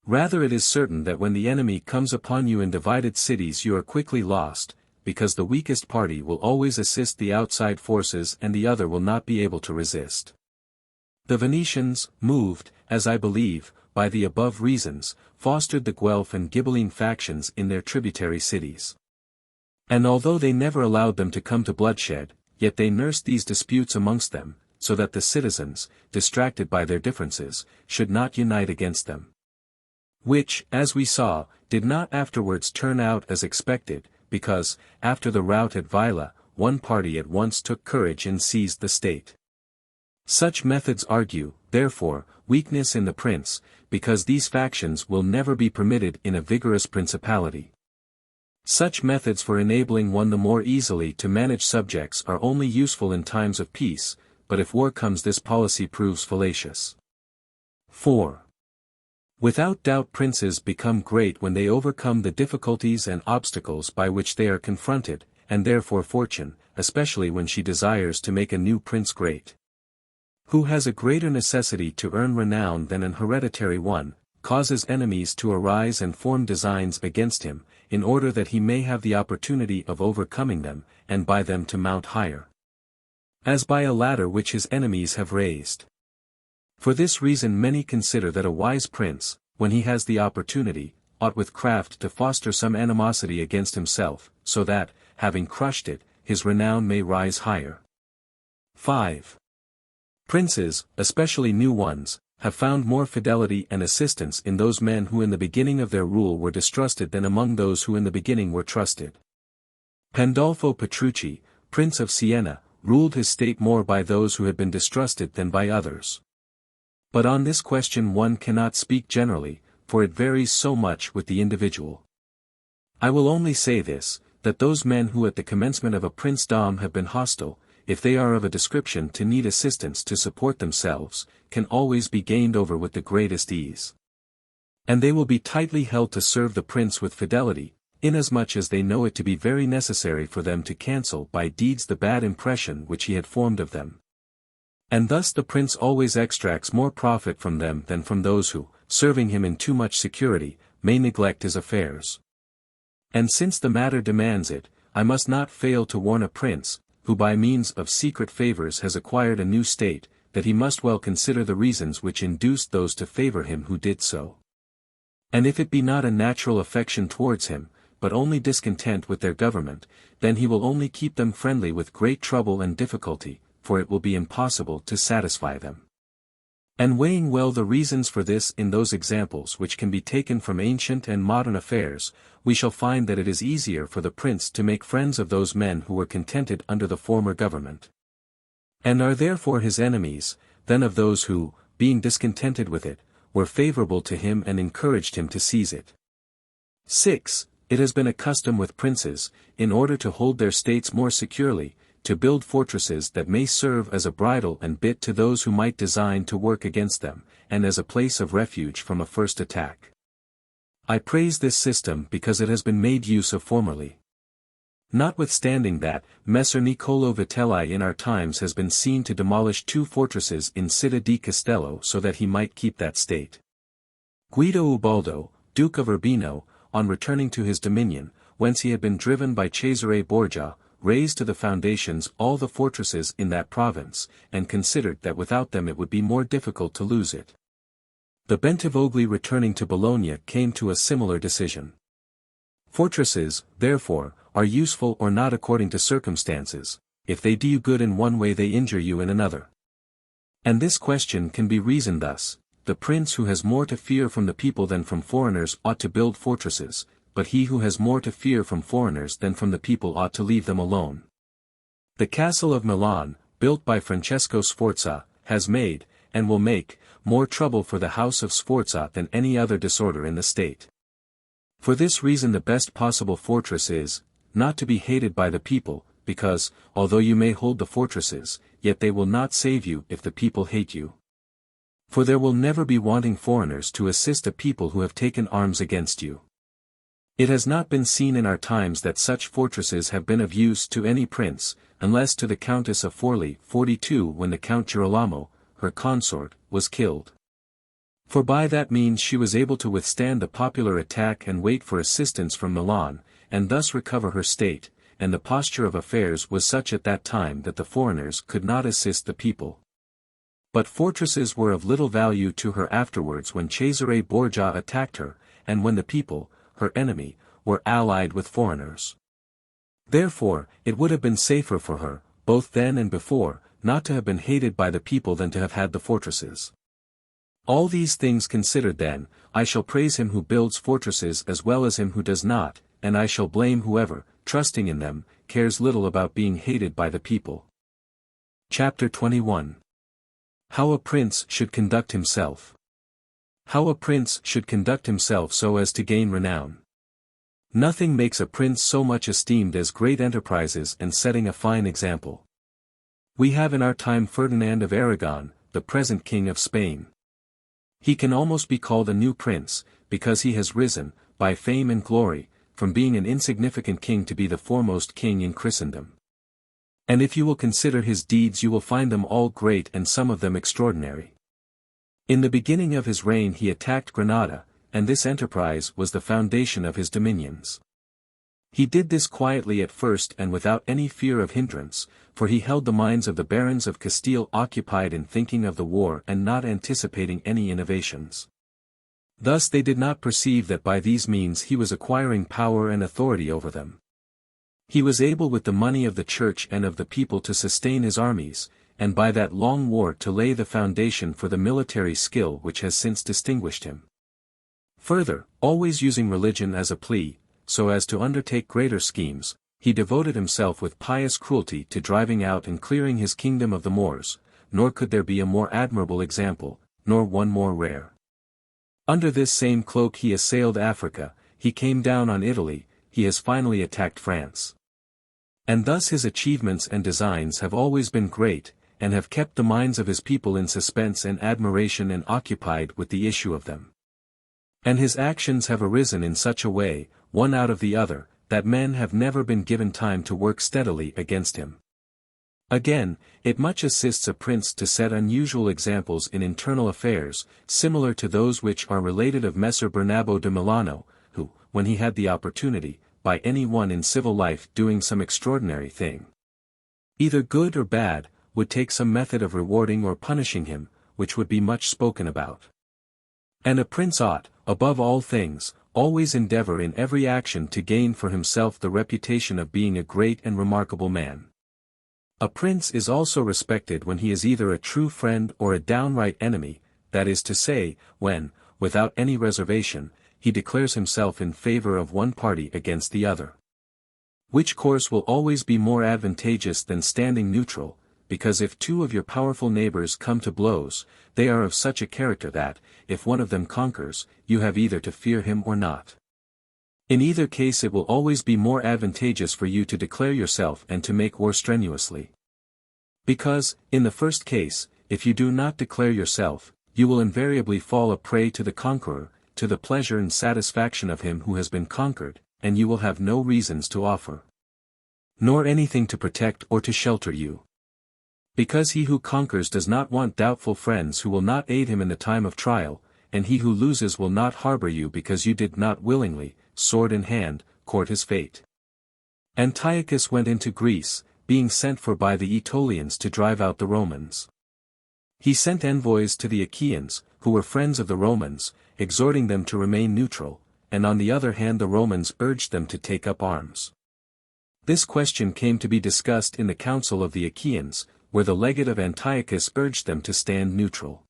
Rather it is certain that when the enemy comes upon you in divided cities you are quickly lost, because the weakest party will always assist the outside forces and the other will not be able to resist. The Venetians, moved, as I believe, by the above reasons, fostered the Guelph and Ghibelline factions in their tributary cities. And although they never allowed them to come to bloodshed, yet they nursed these disputes amongst them, so that the citizens, distracted by their differences, should not unite against them. Which, as we saw, did not afterwards turn out as expected, because, after the rout at Vaila, one party at once took courage and seized the state. Such methods argue, therefore, weakness in the prince, because these factions will never be permitted in a vigorous principality. Such methods for enabling one the more easily to manage subjects are only useful in times of peace, but if war comes this policy proves fallacious. 4. Without doubt princes become great when they overcome the difficulties and obstacles by which they are confronted, and therefore fortune, especially when she desires to make a new prince great, who has a greater necessity to earn renown than an hereditary one, causes enemies to arise and form designs against him, in order that he may have the opportunity of overcoming them, and by them to mount higher, as by a ladder which his enemies have raised. For this reason many consider that a wise prince, when he has the opportunity, ought with craft to foster some animosity against himself, so that, having crushed it, his renown may rise higher. 5. Princes, especially new ones, have found more fidelity and assistance in those men who in the beginning of their rule were distrusted than among those who in the beginning were trusted. Pandolfo Petrucci, Prince of Siena, ruled his state more by those who had been distrusted than by others. But on this question one cannot speak generally, for it varies so much with the individual. I will only say this, that those men who at the commencement of a princedom have been hostile, if they are of a description to need assistance to support themselves, can always be gained over with the greatest ease. And they will be tightly held to serve the prince with fidelity, inasmuch as they know it to be very necessary for them to cancel by deeds the bad impression which he had formed of them. And thus the prince always extracts more profit from them than from those who, serving him in too much security, may neglect his affairs. And since the matter demands it, I must not fail to warn a prince, who by means of secret favors has acquired a new state, that he must well consider the reasons which induced those to favor him who did so. And if it be not a natural affection towards him, but only discontent with their government, then he will only keep them friendly with great trouble and difficulty, for it will be impossible to satisfy them. And weighing well the reasons for this in those examples which can be taken from ancient and modern affairs, we shall find that it is easier for the prince to make friends of those men who were contented under the former government, and are therefore his enemies, than of those who, being discontented with it, were favorable to him and encouraged him to seize it. 6. It has been a custom with princes, in order to hold their states more securely, to build fortresses that may serve as a bridle and bit to those who might design to work against them, and as a place of refuge from a first attack. I praise this system because it has been made use of formerly. Notwithstanding that, Messer Niccolo Vitelli in our times has been seen to demolish 2 fortresses in Città di Castello so that he might keep that state. Guido Ubaldo, Duke of Urbino, on returning to his dominion, whence he had been driven by Cesare Borgia, razed to the foundations all the fortresses in that province, and considered that without them it would be more difficult to lose it. The Bentivogli returning to Bologna came to a similar decision. Fortresses, therefore, are useful or not according to circumstances. If they do you good in one way they injure you in another. And this question can be reasoned thus: the prince who has more to fear from the people than from foreigners ought to build fortresses, but he who has more to fear from foreigners than from the people ought to leave them alone. The castle of Milan, built by Francesco Sforza, has made, and will make, more trouble for the house of Sforza than any other disorder in the state. For this reason the best possible fortress is, not to be hated by the people, because, although you may hold the fortresses, yet they will not save you if the people hate you. For there will never be wanting foreigners to assist a people who have taken arms against you. It has not been seen in our times that such fortresses have been of use to any prince, unless to the Countess of Forli 42 when the Count Girolamo, her consort, was killed. For by that means she was able to withstand the popular attack and wait for assistance from Milan, and thus recover her state, and the posture of affairs was such at that time that the foreigners could not assist the people. But fortresses were of little value to her afterwards when Cesare Borgia attacked her, and when the people, her enemy, were allied with foreigners. Therefore, it would have been safer for her, both then and before, not to have been hated by the people than to have had the fortresses. All these things considered then, I shall praise him who builds fortresses as well as him who does not, and I shall blame whoever, trusting in them, cares little about being hated by the people. Chapter 21. How a Prince should conduct himself. How a prince should conduct himself so as to gain renown. Nothing makes a prince so much esteemed as great enterprises and setting a fine example. We have in our time Ferdinand of Aragon, the present King of Spain. He can almost be called a new prince, because he has risen, by fame and glory, from being an insignificant king to be the foremost king in Christendom. And if you will consider his deeds you will find them all great and some of them extraordinary. In the beginning of his reign he attacked Granada, and this enterprise was the foundation of his dominions. He did this quietly at first and without any fear of hindrance, for he held the minds of the barons of Castile occupied in thinking of the war and not anticipating any innovations. Thus they did not perceive that by these means he was acquiring power and authority over them. He was able with the money of the church and of the people to sustain his armies, and by that long war to lay the foundation for the military skill which has since distinguished him. Further, always using religion as a plea, so as to undertake greater schemes, he devoted himself with pious cruelty to driving out and clearing his kingdom of the Moors, nor could there be a more admirable example, nor one more rare. Under this same cloak he assailed Africa, he came down on Italy, he has finally attacked France. And thus his achievements and designs have always been great, and have kept the minds of his people in suspense and admiration and occupied with the issue of them. And his actions have arisen in such a way, one out of the other, that men have never been given time to work steadily against him. Again, it much assists a prince to set unusual examples in internal affairs, similar to those which are related of Messer Bernabo de Milano, who, when he had the opportunity, by any one in civil life doing some extraordinary thing, either good or bad, would take some method of rewarding or punishing him, which would be much spoken about. And a prince ought, above all things, always endeavor in every action to gain for himself the reputation of being a great and remarkable man. A prince is also respected when he is either a true friend or a downright enemy, that is to say, when, without any reservation, he declares himself in favor of one party against the other. Which course will always be more advantageous than standing neutral, because if two of your powerful neighbors come to blows, they are of such a character that, if one of them conquers, you have either to fear him or not. In either case it will always be more advantageous for you to declare yourself and to make war strenuously. Because, in the first case, if you do not declare yourself, you will invariably fall a prey to the conqueror, to the pleasure and satisfaction of him who has been conquered, and you will have no reasons to offer, nor anything to protect or to shelter you. Because he who conquers does not want doubtful friends who will not aid him in the time of trial, and he who loses will not harbor you because you did not willingly, sword in hand, court his fate. Antiochus went into Greece, being sent for by the Aetolians to drive out the Romans. He sent envoys to the Achaeans, who were friends of the Romans, exhorting them to remain neutral, and on the other hand the Romans urged them to take up arms. This question came to be discussed in the council of the Achaeans, where the legate of Antiochus urged them to stand neutral.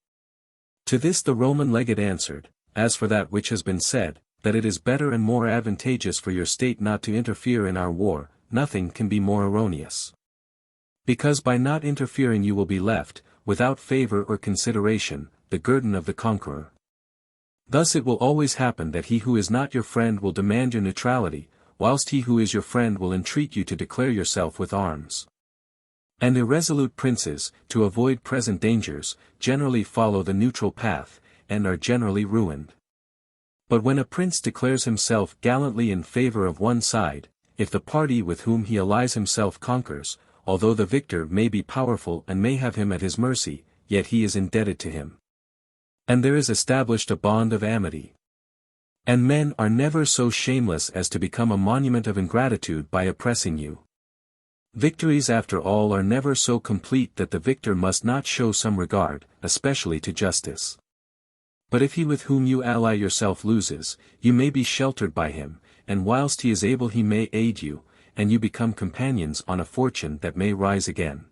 To this the Roman legate answered, "As for that which has been said, that it is better and more advantageous for your state not to interfere in our war, nothing can be more erroneous. Because by not interfering you will be left, without favor or consideration, the guerdon of the conqueror. Thus it will always happen that he who is not your friend will demand your neutrality, whilst he who is your friend will entreat you to declare yourself with arms. And irresolute princes, to avoid present dangers, generally follow the neutral path, and are generally ruined. But when a prince declares himself gallantly in favor of one side, if the party with whom he allies himself conquers, although the victor may be powerful and may have him at his mercy, yet he is indebted to him. And there is established a bond of amity. And men are never so shameless as to become a monument of ingratitude by oppressing you. Victories after all are never so complete that the victor must not show some regard, especially to justice. But if he with whom you ally yourself loses, you may be sheltered by him, and whilst he is able he may aid you, and you become companions on a fortune that may rise again.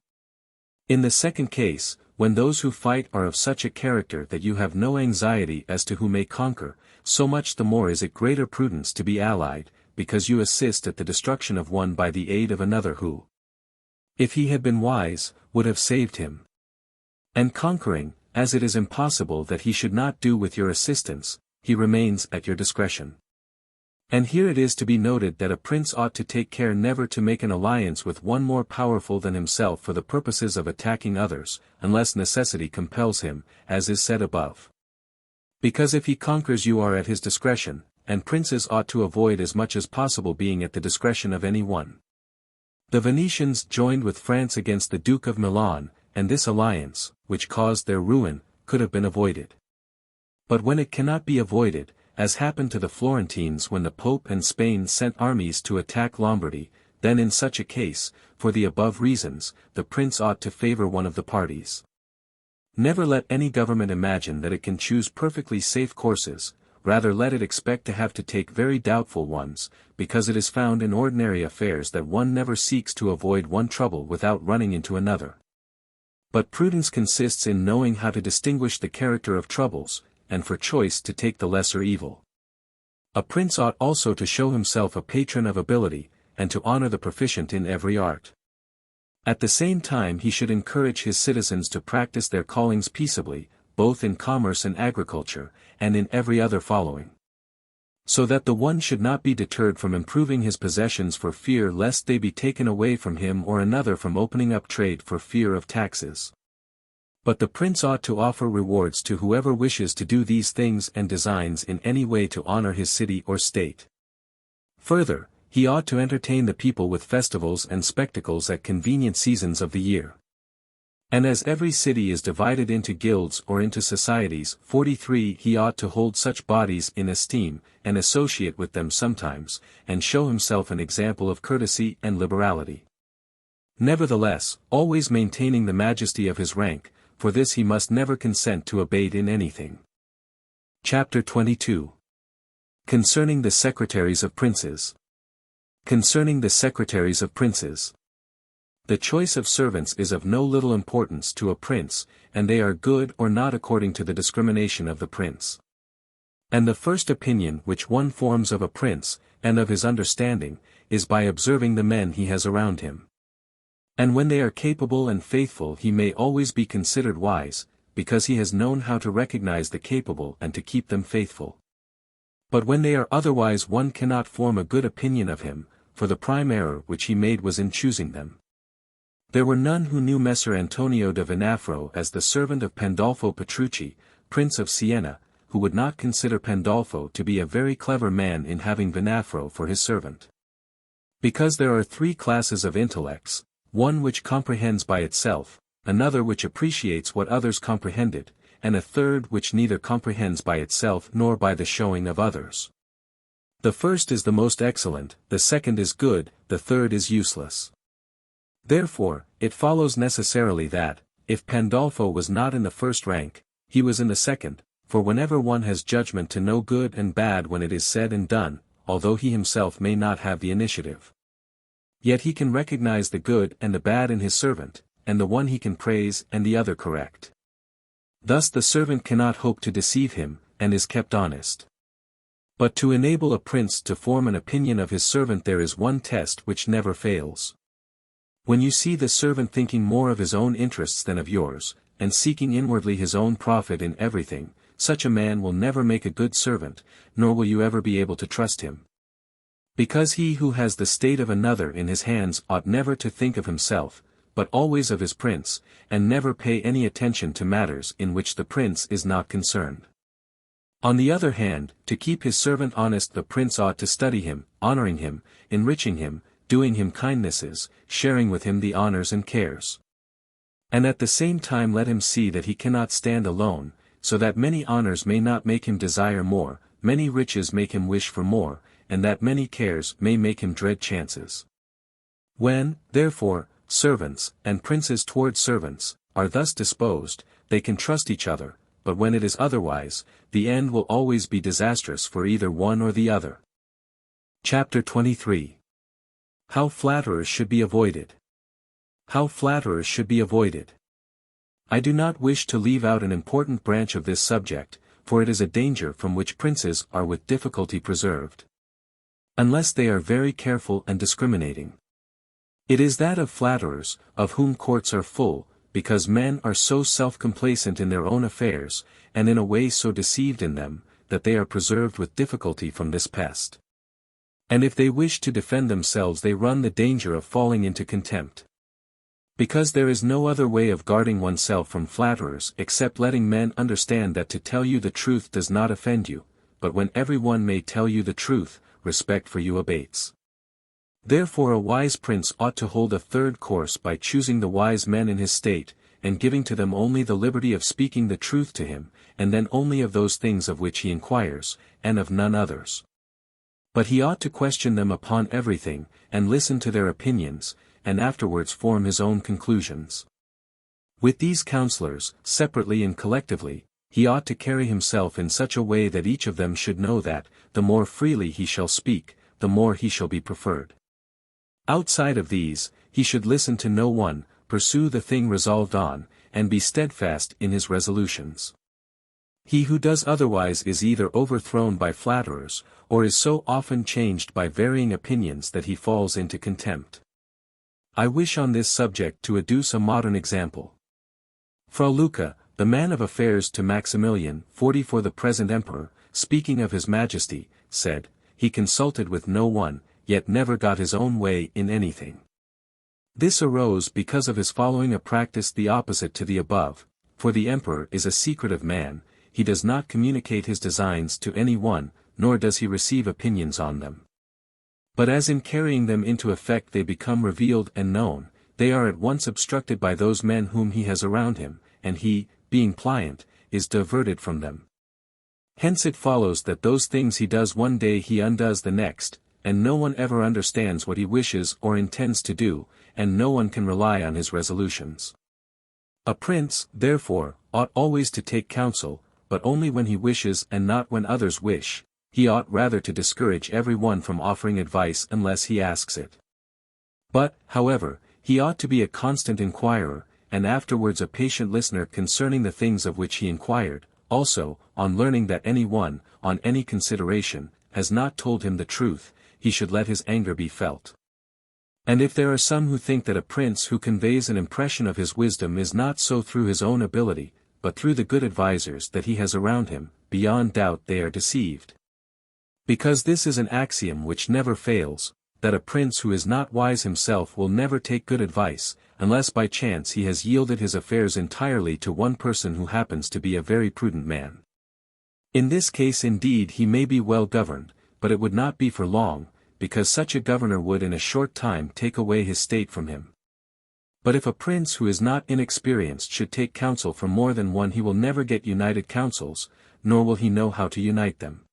In the second case, when those who fight are of such a character that you have no anxiety as to who may conquer, so much the more is it greater prudence to be allied, because you assist at the destruction of one by the aid of another who, if he had been wise, would have saved him. And conquering, as it is impossible that he should not do with your assistance, he remains at your discretion. And here it is to be noted that a prince ought to take care never to make an alliance with one more powerful than himself for the purposes of attacking others, unless necessity compels him, as is said above. Because if he conquers you are at his discretion, and princes ought to avoid as much as possible being at the discretion of any one. The Venetians joined with France against the Duke of Milan, and this alliance, which caused their ruin, could have been avoided. But when it cannot be avoided, as happened to the Florentines when the Pope and Spain sent armies to attack Lombardy, then in such a case, for the above reasons, the prince ought to favor one of the parties. Never let any government imagine that it can choose perfectly safe courses, rather let it expect to have to take very doubtful ones, because it is found in ordinary affairs that one never seeks to avoid one trouble without running into another. But prudence consists in knowing how to distinguish the character of troubles, and for choice to take the lesser evil. A prince ought also to show himself a patron of ability, and to honor the proficient in every art. At the same time he should encourage his citizens to practice their callings peaceably, both in commerce and agriculture, and in every other following. So that the one should not be deterred from improving his possessions for fear lest they be taken away from him or another from opening up trade for fear of taxes. But the prince ought to offer rewards to whoever wishes to do these things and designs in any way to honor his city or state. Further, he ought to entertain the people with festivals and spectacles at convenient seasons of the year. And as every city is divided into guilds or into societies, 43 he ought to hold such bodies in esteem, and associate with them sometimes, and show himself an example of courtesy and liberality. Nevertheless, always maintaining the majesty of his rank, for this he must never consent to abate in anything. Chapter 22. Concerning the Secretaries of Princes. Concerning the Secretaries of Princes. The choice of servants is of no little importance to a prince, and they are good or not according to the discrimination of the prince. And the first opinion which one forms of a prince, and of his understanding, is by observing the men he has around him. And when they are capable and faithful he may always be considered wise, because he has known how to recognize the capable and to keep them faithful. But when they are otherwise one cannot form a good opinion of him, for the prime error which he made was in choosing them. There were none who knew Messer Antonio da Vinafro as the servant of Pandolfo Petrucci, Prince of Siena, who would not consider Pandolfo to be a very clever man in having Vinafro for his servant. Because there are three classes of intellects, one which comprehends by itself, another which appreciates what others comprehended, and a third which neither comprehends by itself nor by the showing of others. The first is the most excellent, the second is good, the third is useless. Therefore, it follows necessarily that, if Pandolfo was not in the first rank, he was in the second, for whenever one has judgment to know good and bad when it is said and done, although he himself may not have the initiative. Yet he can recognize the good and the bad in his servant, and the one he can praise and the other correct. Thus the servant cannot hope to deceive him, and is kept honest. But to enable a prince to form an opinion of his servant there is one test which never fails. When you see the servant thinking more of his own interests than of yours, and seeking inwardly his own profit in everything, such a man will never make a good servant, nor will you ever be able to trust him. Because he who has the state of another in his hands ought never to think of himself, but always of his prince, and never pay any attention to matters in which the prince is not concerned. On the other hand, to keep his servant honest the prince ought to study him, honoring him, enriching him, doing him kindnesses, sharing with him the honors and cares. And at the same time let him see that he cannot stand alone, so that many honors may not make him desire more, many riches make him wish for more, and that many cares may make him dread chances. When, therefore, servants, and princes towards servants, are thus disposed, they can trust each other, but when it is otherwise, the end will always be disastrous for either one or the other. Chapter 23. How flatterers should be avoided. How flatterers should be avoided. I do not wish to leave out an important branch of this subject, for it is a danger from which princes are with difficulty preserved. Unless they are very careful and discriminating. It is that of flatterers, of whom courts are full, because men are so self-complacent in their own affairs, and in a way so deceived in them, that they are preserved with difficulty from this pest. And if they wish to defend themselves they run the danger of falling into contempt. Because there is no other way of guarding oneself from flatterers except letting men understand that to tell you the truth does not offend you, but when everyone may tell you the truth, respect for you abates. Therefore a wise prince ought to hold a third course by choosing the wise men in his state, and giving to them only the liberty of speaking the truth to him, and then only of those things of which he inquires, and of none others. But he ought to question them upon everything, and listen to their opinions, and afterwards form his own conclusions. With these counselors, separately and collectively, he ought to carry himself in such a way that each of them should know that, the more freely he shall speak, the more he shall be preferred. Outside of these, he should listen to no one, pursue the thing resolved on, and be steadfast in his resolutions. He who does otherwise is either overthrown by flatterers, or is so often changed by varying opinions that he falls into contempt. I wish on this subject to adduce a modern example. Fra Lucca, the man of affairs to Maximilian, 40 for the present emperor, speaking of his majesty, said, he consulted with no one, yet never got his own way in anything. This arose because of his following a practice the opposite to the above, for the emperor is a secretive man, he does not communicate his designs to any one, nor does he receive opinions on them. But as in carrying them into effect they become revealed and known, they are at once obstructed by those men whom he has around him, and he, being pliant, is diverted from them. Hence it follows that those things he does one day he undoes the next, and no one ever understands what he wishes or intends to do, and no one can rely on his resolutions. A prince, therefore, ought always to take counsel, but only when he wishes and not when others wish. He ought rather to discourage every one from offering advice unless he asks it. But, however, he ought to be a constant inquirer, and afterwards a patient listener concerning the things of which he inquired. Also, on learning that any one, on any consideration, has not told him the truth, he should let his anger be felt. And if there are some who think that a prince who conveys an impression of his wisdom is not so through his own ability, but through the good advisers that he has around him, beyond doubt they are deceived. Because this is an axiom which never fails, that a prince who is not wise himself will never take good advice, unless by chance he has yielded his affairs entirely to one person who happens to be a very prudent man. In this case indeed he may be well governed, but it would not be for long, because such a governor would in a short time take away his state from him. But if a prince who is not inexperienced should take counsel from more than one he will never get united counsels, nor will he know how to unite them.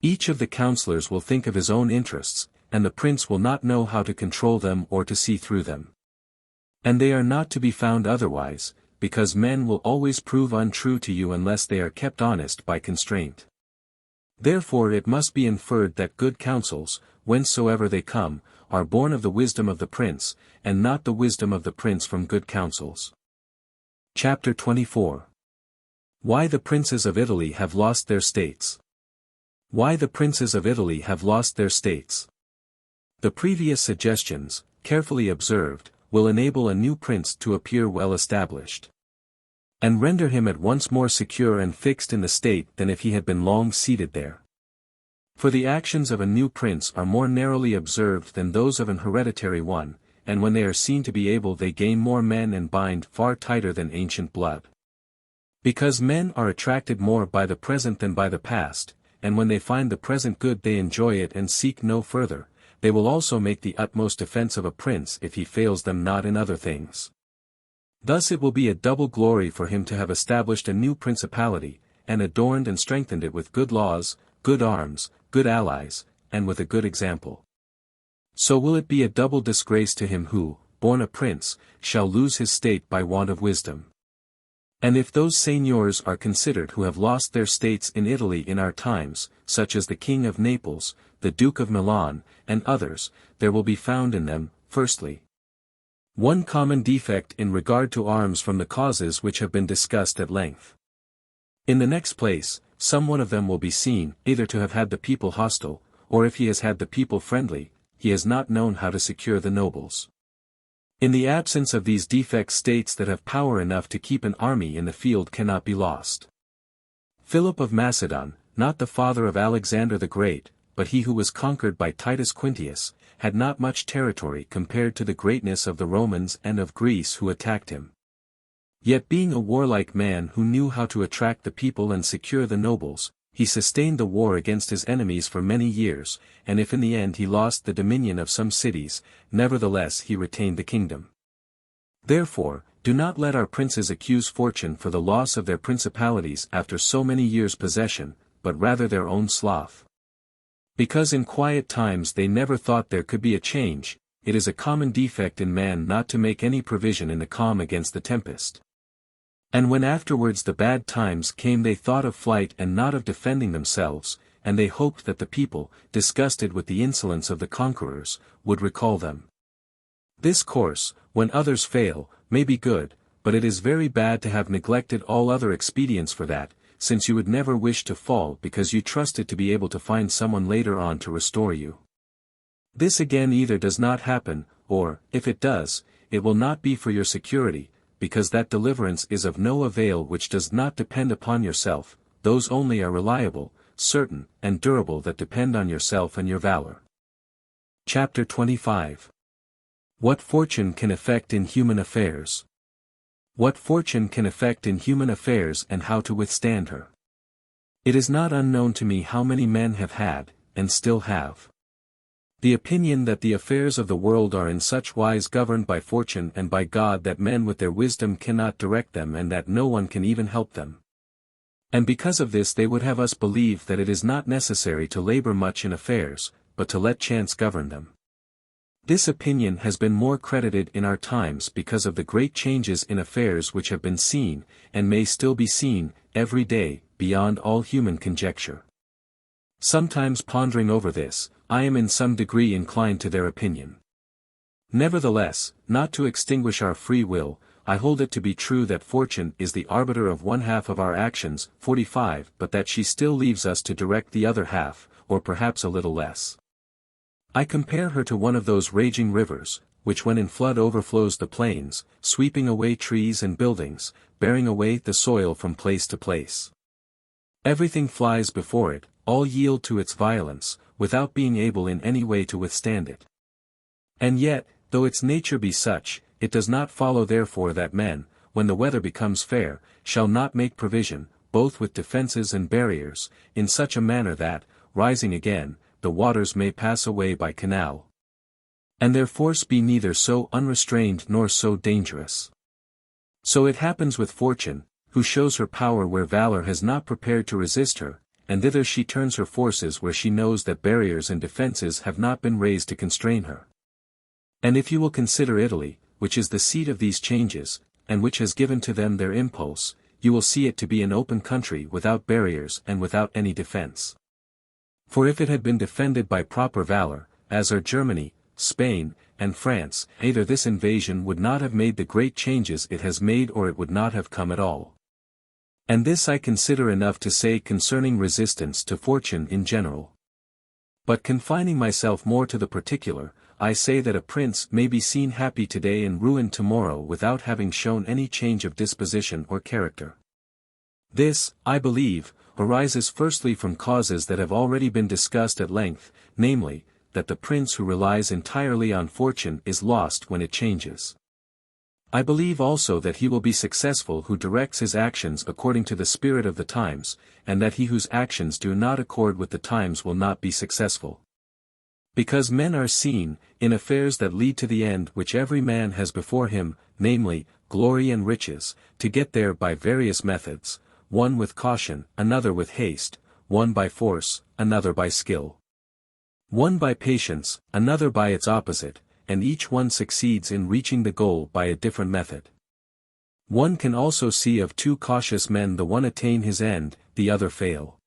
Each of the counselors will think of his own interests, and the prince will not know how to control them or to see through them. And they are not to be found otherwise, because men will always prove untrue to you unless they are kept honest by constraint. Therefore it must be inferred that good counsels, whencesoever they come, are born of the wisdom of the prince, and not the wisdom of the prince from good counsels. Chapter 24. Why the princes of Italy have lost their states. Why the princes of Italy have lost their states. The previous suggestions, carefully observed, will enable a new prince to appear well established, and render him at once more secure and fixed in the state than if he had been long seated there. For the actions of a new prince are more narrowly observed than those of an hereditary one, and when they are seen to be able they gain more men and bind far tighter than ancient blood. Because men are attracted more by the present than by the past, and when they find the present good they enjoy it and seek no further, they will also make the utmost defense of a prince if he fails them not in other things. Thus it will be a double glory for him to have established a new principality, and adorned and strengthened it with good laws, good arms, good allies, and with a good example. So will it be a double disgrace to him who, born a prince, shall lose his state by want of wisdom. And if those seigneurs are considered who have lost their states in Italy in our times, such as the King of Naples, the Duke of Milan, and others, there will be found in them, firstly, one common defect in regard to arms from the causes which have been discussed at length. In the next place, some one of them will be seen, either to have had the people hostile, or if he has had the people friendly, he has not known how to secure the nobles. In the absence of these defects states that have power enough to keep an army in the field cannot be lost. Philip of Macedon, not the father of Alexander the Great, but he who was conquered by Titus Quintius, had not much territory compared to the greatness of the Romans and of Greece who attacked him. Yet being a warlike man who knew how to attract the people and secure the nobles, he sustained the war against his enemies for many years, and if in the end he lost the dominion of some cities, nevertheless he retained the kingdom. Therefore, do not let our princes accuse fortune for the loss of their principalities after so many years' possession, but rather their own sloth. Because in quiet times they never thought there could be a change, it is a common defect in man not to make any provision in the calm against the tempest. And when afterwards the bad times came they thought of flight and not of defending themselves, and they hoped that the people, disgusted with the insolence of the conquerors, would recall them. This course, when others fail, may be good, but it is very bad to have neglected all other expedients for that, since you would never wish to fall because you trusted to be able to find someone later on to restore you. This again either does not happen, or, if it does, it will not be for your security, because that deliverance is of no avail which does not depend upon yourself, those only are reliable, certain, and durable that depend on yourself and your valor. Chapter 25. What fortune can effect in human affairs. What fortune can effect in human affairs and how to withstand her. It is not unknown to me how many men have had, and still have, the opinion that the affairs of the world are in such wise governed by fortune and by God that men with their wisdom cannot direct them and that no one can even help them. And because of this they would have us believe that it is not necessary to labor much in affairs, but to let chance govern them. This opinion has been more credited in our times because of the great changes in affairs which have been seen, and may still be seen, every day, beyond all human conjecture. Sometimes pondering over this, I am in some degree inclined to their opinion. Nevertheless, not to extinguish our free will, I hold it to be true that fortune is the arbiter of one half of our actions, 45, but that she still leaves us to direct the other half, or perhaps a little less. I compare her to one of those raging rivers, which when in flood overflows the plains, sweeping away trees and buildings, bearing away the soil from place to place. Everything flies before it, all yield to its violence, without being able in any way to withstand it. And yet, though its nature be such, it does not follow therefore that men, when the weather becomes fair, shall not make provision, both with defences and barriers, in such a manner that, rising again, the waters may pass away by canal. And their force be neither so unrestrained nor so dangerous. So it happens with fortune, who shows her power where valor has not prepared to resist her, and thither she turns her forces where she knows that barriers and defences have not been raised to constrain her. And if you will consider Italy, which is the seat of these changes, and which has given to them their impulse, you will see it to be an open country without barriers and without any defense. For if it had been defended by proper valor, as are Germany, Spain, and France, either this invasion would not have made the great changes it has made or it would not have come at all. And this I consider enough to say concerning resistance to fortune in general. But confining myself more to the particular, I say that a prince may be seen happy today and ruined tomorrow without having shown any change of disposition or character. This, I believe, arises firstly from causes that have already been discussed at length, namely, that the prince who relies entirely on fortune is lost when it changes. I believe also that he will be successful who directs his actions according to the spirit of the times, and that he whose actions do not accord with the times will not be successful. Because men are seen, in affairs that lead to the end which every man has before him, namely, glory and riches, to get there by various methods, one with caution, another with haste, one by force, another by skill. One by patience, another by its opposite, and each one succeeds in reaching the goal by a different method. One can also see of two cautious men the one attain his end, the other fail.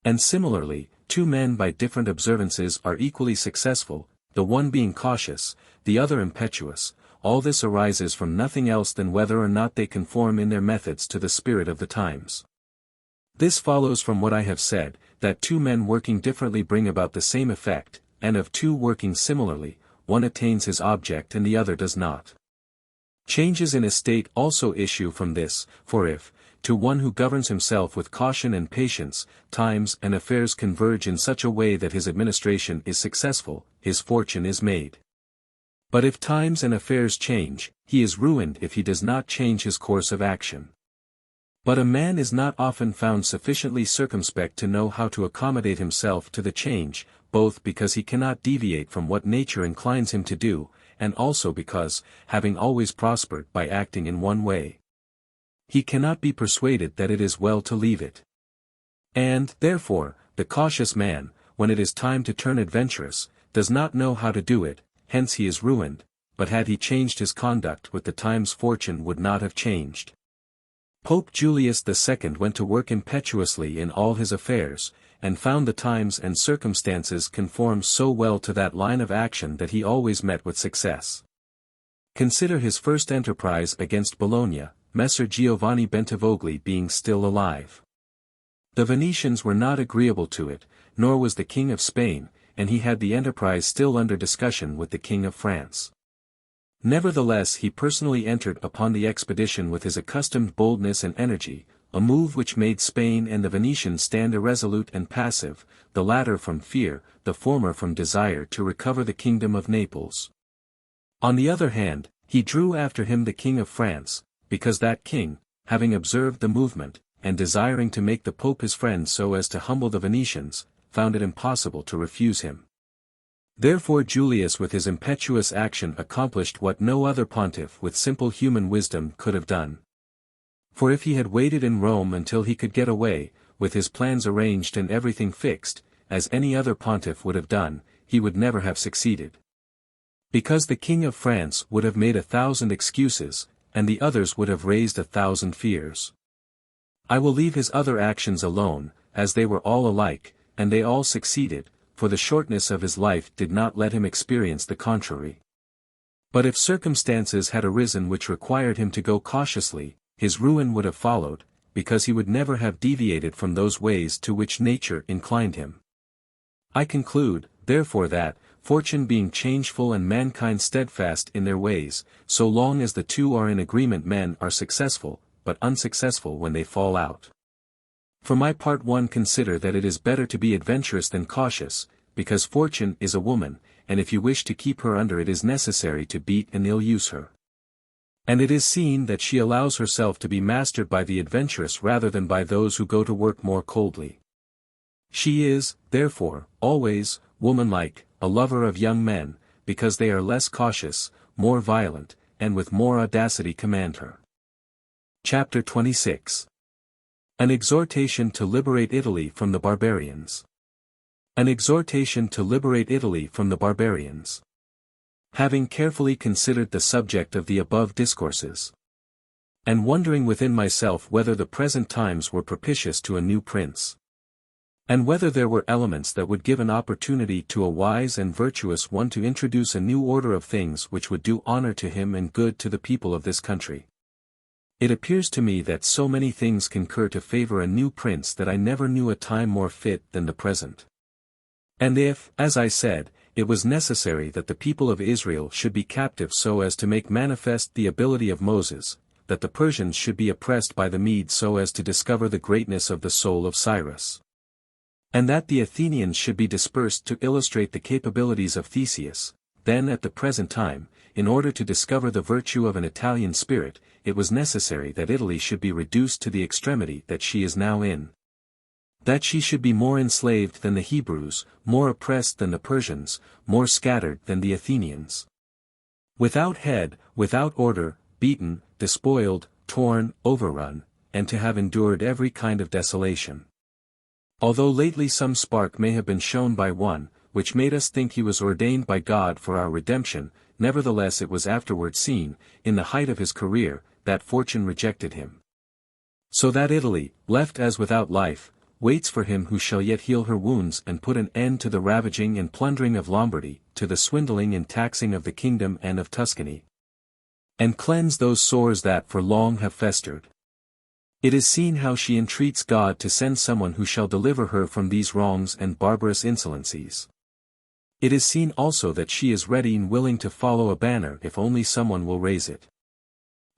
And similarly, two men by different observances are equally successful, the one being cautious, the other impetuous. All this arises from nothing else than whether or not they conform in their methods to the spirit of the times. This follows from what I have said, that two men working differently bring about the same effect, and of two working similarly, one attains his object and the other does not. Changes in a state also issue from this, for if, to one who governs himself with caution and patience, times and affairs converge in such a way that his administration is successful, his fortune is made. But if times and affairs change, he is ruined if he does not change his course of action. But a man is not often found sufficiently circumspect to know how to accommodate himself to the change, both because he cannot deviate from what nature inclines him to do, and also because, having always prospered by acting in one way, he cannot be persuaded that it is well to leave it. And, therefore, the cautious man, when it is time to turn adventurous, does not know how to do it, hence he is ruined, but had he changed his conduct with the times fortune would not have changed. Pope Julius II went to work impetuously in all his affairs, and found the times and circumstances conform so well to that line of action that he always met with success. Consider his first enterprise against Bologna, Messer Giovanni Bentivogli being still alive. The Venetians were not agreeable to it, nor was the King of Spain, and he had the enterprise still under discussion with the King of France. Nevertheless he personally entered upon the expedition with his accustomed boldness and energy, a move which made Spain and the Venetians stand irresolute and passive, the latter from fear, the former from desire to recover the kingdom of Naples. On the other hand, he drew after him the King of France, because that king, having observed the movement, and desiring to make the Pope his friend so as to humble the Venetians, found it impossible to refuse him. Therefore Julius with his impetuous action accomplished what no other pontiff with simple human wisdom could have done. For if he had waited in Rome until he could get away, with his plans arranged and everything fixed, as any other pontiff would have done, he would never have succeeded. Because the King of France would have made 1,000 excuses, and the others would have raised 1,000 fears. I will leave his other actions alone, as they were all alike, and they all succeeded, for the shortness of his life did not let him experience the contrary. But if circumstances had arisen which required him to go cautiously, his ruin would have followed, because he would never have deviated from those ways to which nature inclined him. I conclude, therefore that, fortune being changeful and mankind steadfast in their ways, so long as the two are in agreement men are successful, but unsuccessful when they fall out. For my part one consider that it is better to be adventurous than cautious, because fortune is a woman, and if you wish to keep her under it is necessary to beat and ill-use her. And it is seen that she allows herself to be mastered by the adventurous rather than by those who go to work more coldly. She is, therefore, always, womanlike, a lover of young men, because they are less cautious, more violent, and with more audacity command her. Chapter 26. An exhortation to liberate Italy from the barbarians. An exhortation to liberate Italy from the barbarians. Having carefully considered the subject of the above discourses, and wondering within myself whether the present times were propitious to a new prince, and whether there were elements that would give an opportunity to a wise and virtuous one to introduce a new order of things which would do honor to him and good to the people of this country, It appears to me that so many things concur to favor a new prince that I never knew a time more fit than the present. And if, as I said, it was necessary that the people of Israel should be captive so as to make manifest the ability of Moses, that the Persians should be oppressed by the Medes so as to discover the greatness of the soul of Cyrus, and that the Athenians should be dispersed to illustrate the capabilities of Theseus, then at the present time, in order to discover the virtue of an Italian spirit, it was necessary that Italy should be reduced to the extremity that she is now in. That she should be more enslaved than the Hebrews, more oppressed than the Persians, more scattered than the Athenians. Without head, without order, beaten, despoiled, torn, overrun, and to have endured every kind of desolation. Although lately some spark may have been shown by one, which made us think he was ordained by God for our redemption, nevertheless it was afterward seen, in the height of his career, that fortune rejected him. So that Italy, left as without life, waits for him who shall yet heal her wounds and put an end to the ravaging and plundering of Lombardy, to the swindling and taxing of the kingdom and of Tuscany, and cleanse those sores that for long have festered. It is seen how she entreats God to send someone who shall deliver her from these wrongs and barbarous insolencies. It is seen also that she is ready and willing to follow a banner if only someone will raise it.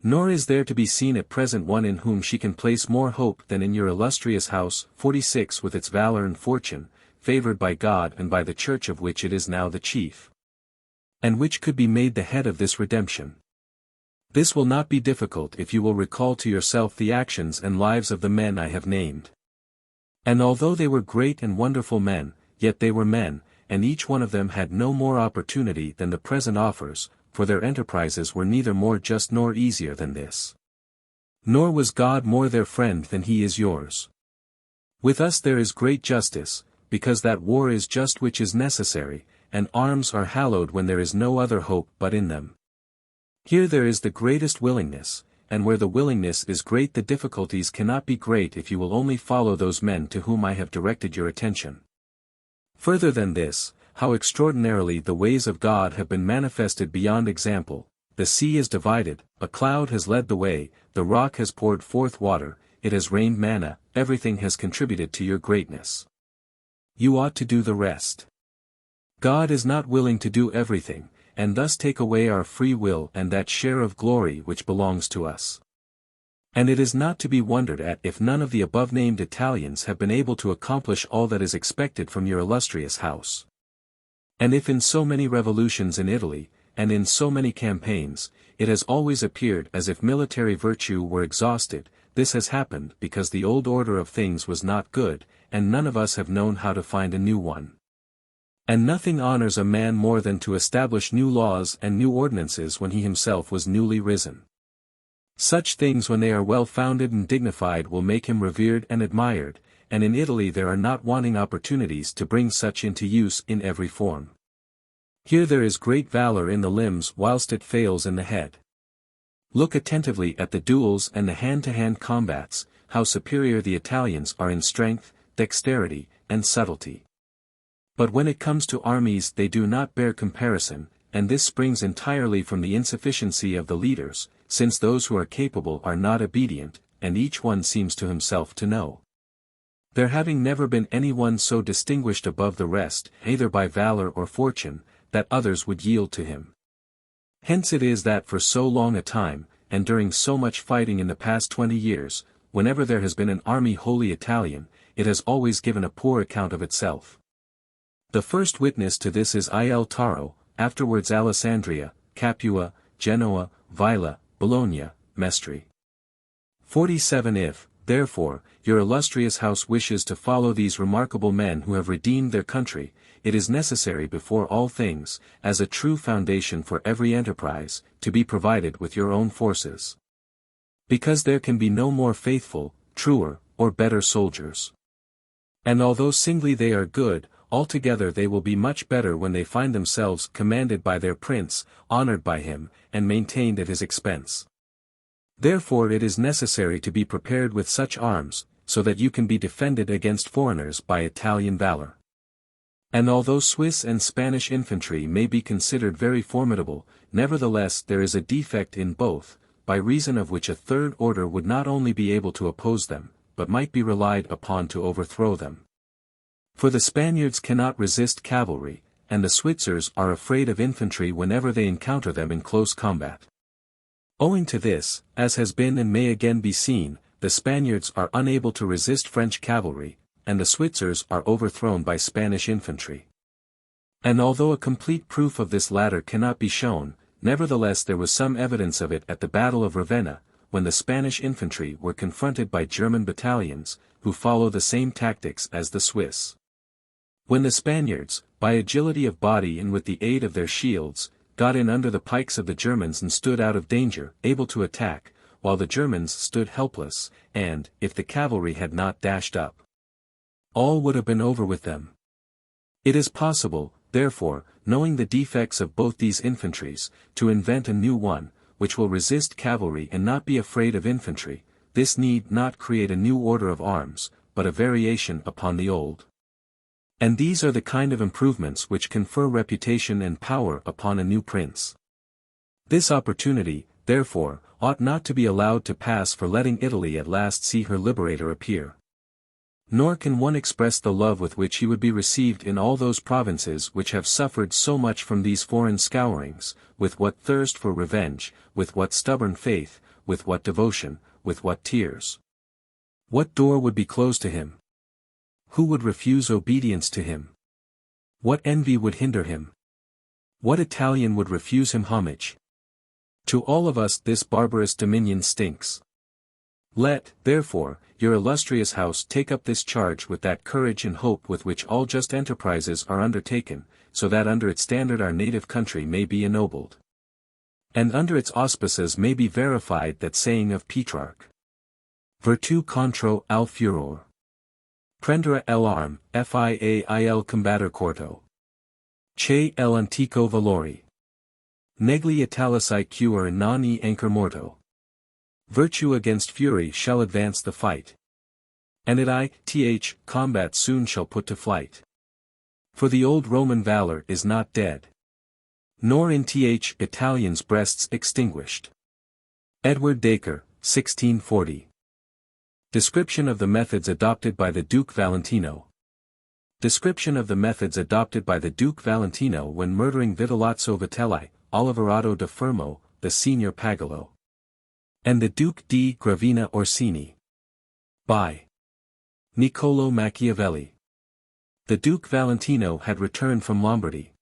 Nor is there to be seen at present one in whom she can place more hope than in your illustrious house, 46, with its valor and fortune, favored by God and by the church of which it is now the chief, and which could be made the head of this redemption. This will not be difficult if you will recall to yourself the actions and lives of the men I have named. And although they were great and wonderful men, yet they were men, and each one of them had no more opportunity than the present offers, for their enterprises were neither more just nor easier than this. Nor was God more their friend than he is yours. With us there is great justice, because that war is just which is necessary, and arms are hallowed when there is no other hope but in them. Here there is the greatest willingness, and where the willingness is great the difficulties cannot be great if you will only follow those men to whom I have directed your attention. Further than this, how extraordinarily the ways of God have been manifested beyond example. The sea is divided, a cloud has led the way, the rock has poured forth water, it has rained manna, everything has contributed to your greatness. You ought to do the rest. God is not willing to do everything, and thus take away our free will and that share of glory which belongs to us. And it is not to be wondered at if none of the above-named Italians have been able to accomplish all that is expected from your illustrious house. And if in so many revolutions in Italy, and in so many campaigns, it has always appeared as if military virtue were exhausted, this has happened because the old order of things was not good, and none of us have known how to find a new one. And nothing honors a man more than to establish new laws and new ordinances when he himself was newly risen. Such things when they are well founded and dignified will make him revered and admired, and in Italy there are not wanting opportunities to bring such into use in every form. Here there is great valor in the limbs whilst it fails in the head. Look attentively at the duels and the hand-to-hand combats, how superior the Italians are in strength, dexterity, and subtlety. But when it comes to armies they do not bear comparison, and this springs entirely from the insufficiency of the leaders, since those who are capable are not obedient, and each one seems to himself to know. There having never been any one so distinguished above the rest, either by valor or fortune, that others would yield to him. Hence it is that for so long a time, and during so much fighting in the past 20 years, whenever there has been an army wholly Italian, it has always given a poor account of itself. The first witness to this is Il Taro, afterwards Alessandria, Capua, Genoa, Vila, Bologna, Mestre. 47 If, therefore, your illustrious house wishes to follow these remarkable men who have redeemed their country, it is necessary before all things, as a true foundation for every enterprise, to be provided with your own forces. Because there can be no more faithful, truer, or better soldiers. And although singly they are good, altogether they will be much better when they find themselves commanded by their prince, honored by him, and maintained at his expense. Therefore it is necessary to be prepared with such arms, so that you can be defended against foreigners by Italian valor. And although Swiss and Spanish infantry may be considered very formidable, nevertheless there is a defect in both, by reason of which a third order would not only be able to oppose them, but might be relied upon to overthrow them. For the Spaniards cannot resist cavalry, and the Switzers are afraid of infantry whenever they encounter them in close combat. Owing to this, as has been and may again be seen, the Spaniards are unable to resist French cavalry, and the Switzers are overthrown by Spanish infantry. And although a complete proof of this latter cannot be shown, nevertheless there was some evidence of it at the Battle of Ravenna, when the Spanish infantry were confronted by German battalions, who follow the same tactics as the Swiss. When the Spaniards, by agility of body and with the aid of their shields, got in under the pikes of the Germans and stood out of danger, able to attack, while the Germans stood helpless, and, if the cavalry had not dashed up, all would have been over with them. It is possible, therefore, knowing the defects of both these infantries, to invent a new one, which will resist cavalry and not be afraid of infantry. This need not create a new order of arms, but a variation upon the old. And these are the kind of improvements which confer reputation and power upon a new prince. This opportunity, therefore, ought not to be allowed to pass for letting Italy at last see her liberator appear. Nor can one express the love with which he would be received in all those provinces which have suffered so much from these foreign scourings, with what thirst for revenge, with what stubborn faith, with what devotion, with what tears. What door would be closed to him? Who would refuse obedience to him? What envy would hinder him? What Italian would refuse him homage? To all of us this barbarous dominion stinks. Let, therefore, your illustrious house take up this charge with that courage and hope with which all just enterprises are undertaken, so that under its standard our native country may be ennobled. And under its auspices may be verified that saying of Petrarch. Virtu contro al furor. Prendere l'arm, fiail combatter corto. Che l'antico valori. Negli italici cure non e anchor morto. Virtue against fury shall advance the fight. And it combat soon shall put to flight. For the old Roman valor is not dead. Nor in Italians' breasts extinguished. Edward Dacre, 1640. Description of the methods adopted by the Duke Valentino. Description of the methods adopted by the Duke Valentino when murdering Vitellozzo Vitelli, Oliverato da Fermo, the Signor Pagolo, and the Duke di Gravina Orsini. By Niccolo Machiavelli. The Duke Valentino had returned from Lombardy,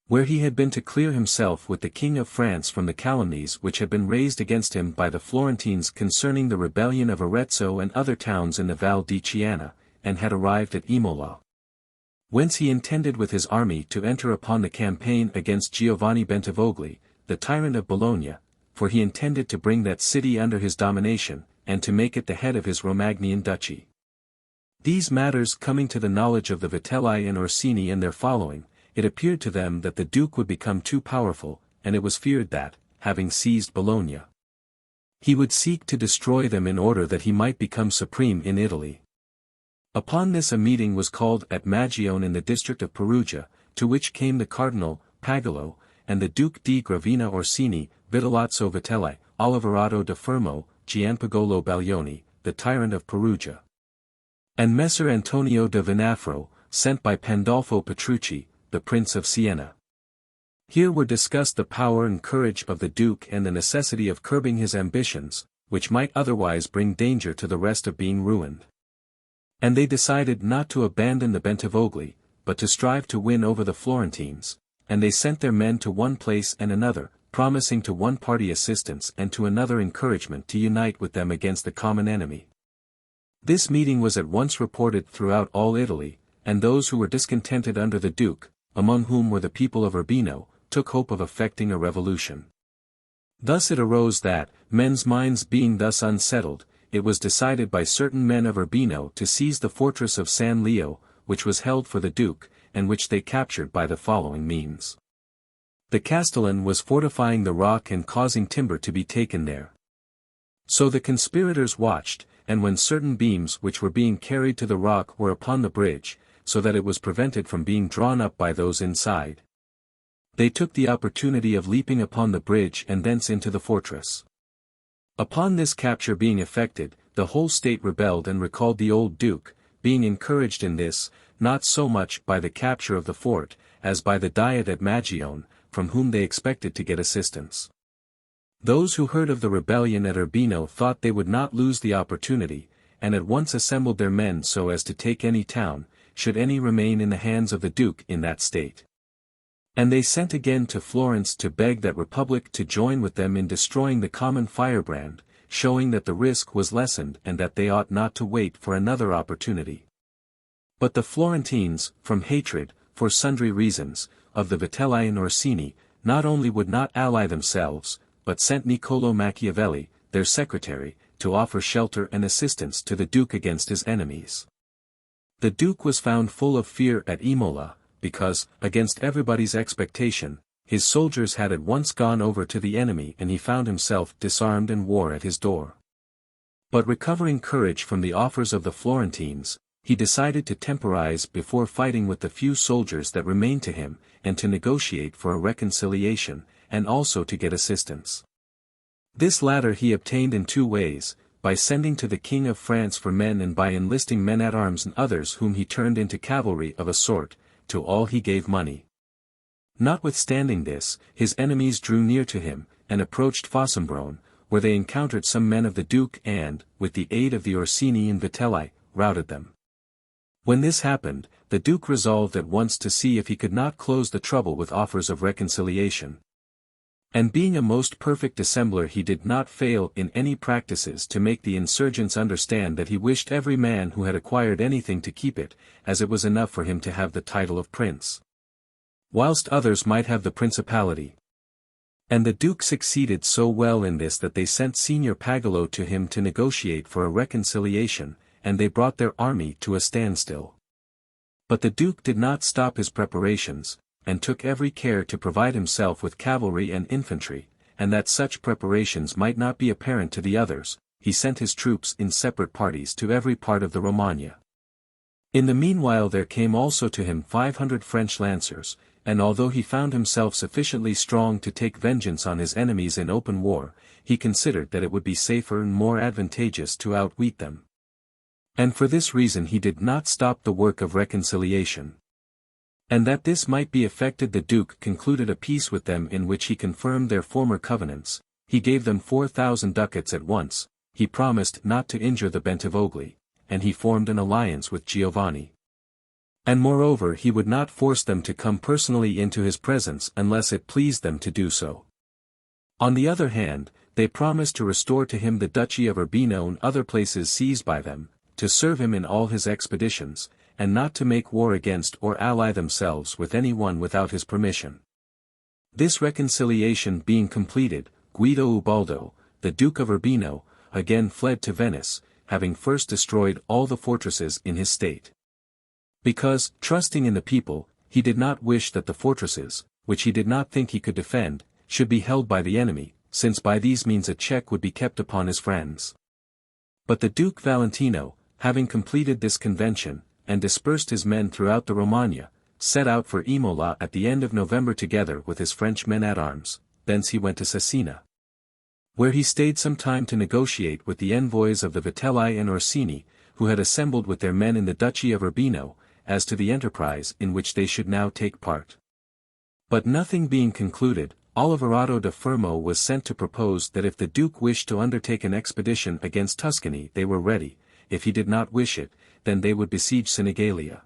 where he had been to clear himself with the King of France from the calumnies which had been raised against him by the Florentines concerning the rebellion of Arezzo and other towns in the Val di Chiana, and had arrived at Imola, whence he intended with his army to enter upon the campaign against Giovanni Bentivogli, the tyrant of Bologna, for he intended to bring that city under his domination, and to make it the head of his Romagnian duchy. These matters coming to the knowledge of the Vitelli and Orsini and their following, it appeared to them that the Duke would become too powerful, and it was feared that, having seized Bologna, he would seek to destroy them in order that he might become supreme in Italy. Upon this a meeting was called at Magione in the district of Perugia, to which came the Cardinal, Pagolo, and the Duke di Gravina Orsini, Vitellozzo Vitelli, Oliverato da Fermo, Gianpagolo Baglioni, the tyrant of Perugia, and Messer Antonio da Vinafro, sent by Pandolfo Petrucci, the Prince of Siena. Here were discussed the power and courage of the Duke and the necessity of curbing his ambitions, which might otherwise bring danger to the rest of being ruined. And they decided not to abandon the Bentivogli, but to strive to win over the Florentines, and they sent their men to one place and another, promising to one party assistance and to another encouragement to unite with them against the common enemy. This meeting was at once reported throughout all Italy, and those who were discontented under the Duke, among whom were the people of Urbino, took hope of effecting a revolution. Thus it arose that, men's minds being thus unsettled, it was decided by certain men of Urbino to seize the fortress of San Leo, which was held for the Duke, and which they captured by the following means. The Castellan was fortifying the rock and causing timber to be taken there. So the conspirators watched, and when certain beams which were being carried to the rock were upon the bridge, so that it was prevented from being drawn up by those inside, they took the opportunity of leaping upon the bridge and thence into the fortress. Upon this capture being effected, the whole state rebelled and recalled the old duke, being encouraged in this, not so much by the capture of the fort, as by the diet at Magione, from whom they expected to get assistance. Those who heard of the rebellion at Urbino thought they would not lose the opportunity, and at once assembled their men so as to take any town, should any remain in the hands of the duke in that state. And they sent again to Florence to beg that republic to join with them in destroying the common firebrand, showing that the risk was lessened and that they ought not to wait for another opportunity. But the Florentines, from hatred, for sundry reasons, of the Vitelli and Orsini, not only would not ally themselves, but sent Niccolo Machiavelli, their secretary, to offer shelter and assistance to the duke against his enemies. The duke was found full of fear at Imola, because, against everybody's expectation, his soldiers had at once gone over to the enemy and he found himself disarmed and war at his door. But recovering courage from the offers of the Florentines, he decided to temporize before fighting with the few soldiers that remained to him, and to negotiate for a reconciliation, and also to get assistance. This latter he obtained in two ways, by sending to the King of France for men and by enlisting men-at-arms and others whom he turned into cavalry of a sort, to all he gave money. Notwithstanding this, his enemies drew near to him, and approached Fossombrone, where they encountered some men of the Duke and, with the aid of the Orsini and Vitelli, routed them. When this happened, the Duke resolved at once to see if he could not close the trouble with offers of reconciliation. And being a most perfect dissembler he did not fail in any practices to make the insurgents understand that he wished every man who had acquired anything to keep it, as it was enough for him to have the title of prince, whilst others might have the principality. And the Duke succeeded so well in this that they sent Signor Pagolo to him to negotiate for a reconciliation, and they brought their army to a standstill. But the Duke did not stop his preparations, and took every care to provide himself with cavalry and infantry, and that such preparations might not be apparent to the others, he sent his troops in separate parties to every part of the Romagna. In the meanwhile there came also to him 500 French lancers, and although he found himself sufficiently strong to take vengeance on his enemies in open war, he considered that it would be safer and more advantageous to outwit them. And for this reason he did not stop the work of reconciliation. And that this might be effected the Duke concluded a peace with them in which he confirmed their former covenants, he gave them 4,000 ducats at once, he promised not to injure the Bentivogli, and he formed an alliance with Giovanni. And moreover he would not force them to come personally into his presence unless it pleased them to do so. On the other hand, they promised to restore to him the Duchy of Urbino and other places seized by them, to serve him in all his expeditions, and not to make war against or ally themselves with any one without his permission. This reconciliation being completed, Guido Ubaldo, the Duke of Urbino, again fled to Venice, having first destroyed all the fortresses in his state. Because, trusting in the people, he did not wish that the fortresses, which he did not think he could defend, should be held by the enemy, since by these means a check would be kept upon his friends. But the Duke Valentino, having completed this convention, and dispersed his men throughout the Romagna, set out for Imola at the end of November together with his French men-at-arms, thence he went to Cesena, where he stayed some time to negotiate with the envoys of the Vitelli and Orsini, who had assembled with their men in the Duchy of Urbino, as to the enterprise in which they should now take part. But nothing being concluded, Oliverado da Fermo was sent to propose that if the Duke wished to undertake an expedition against Tuscany they were ready, if he did not wish it, then they would besiege Senigallia.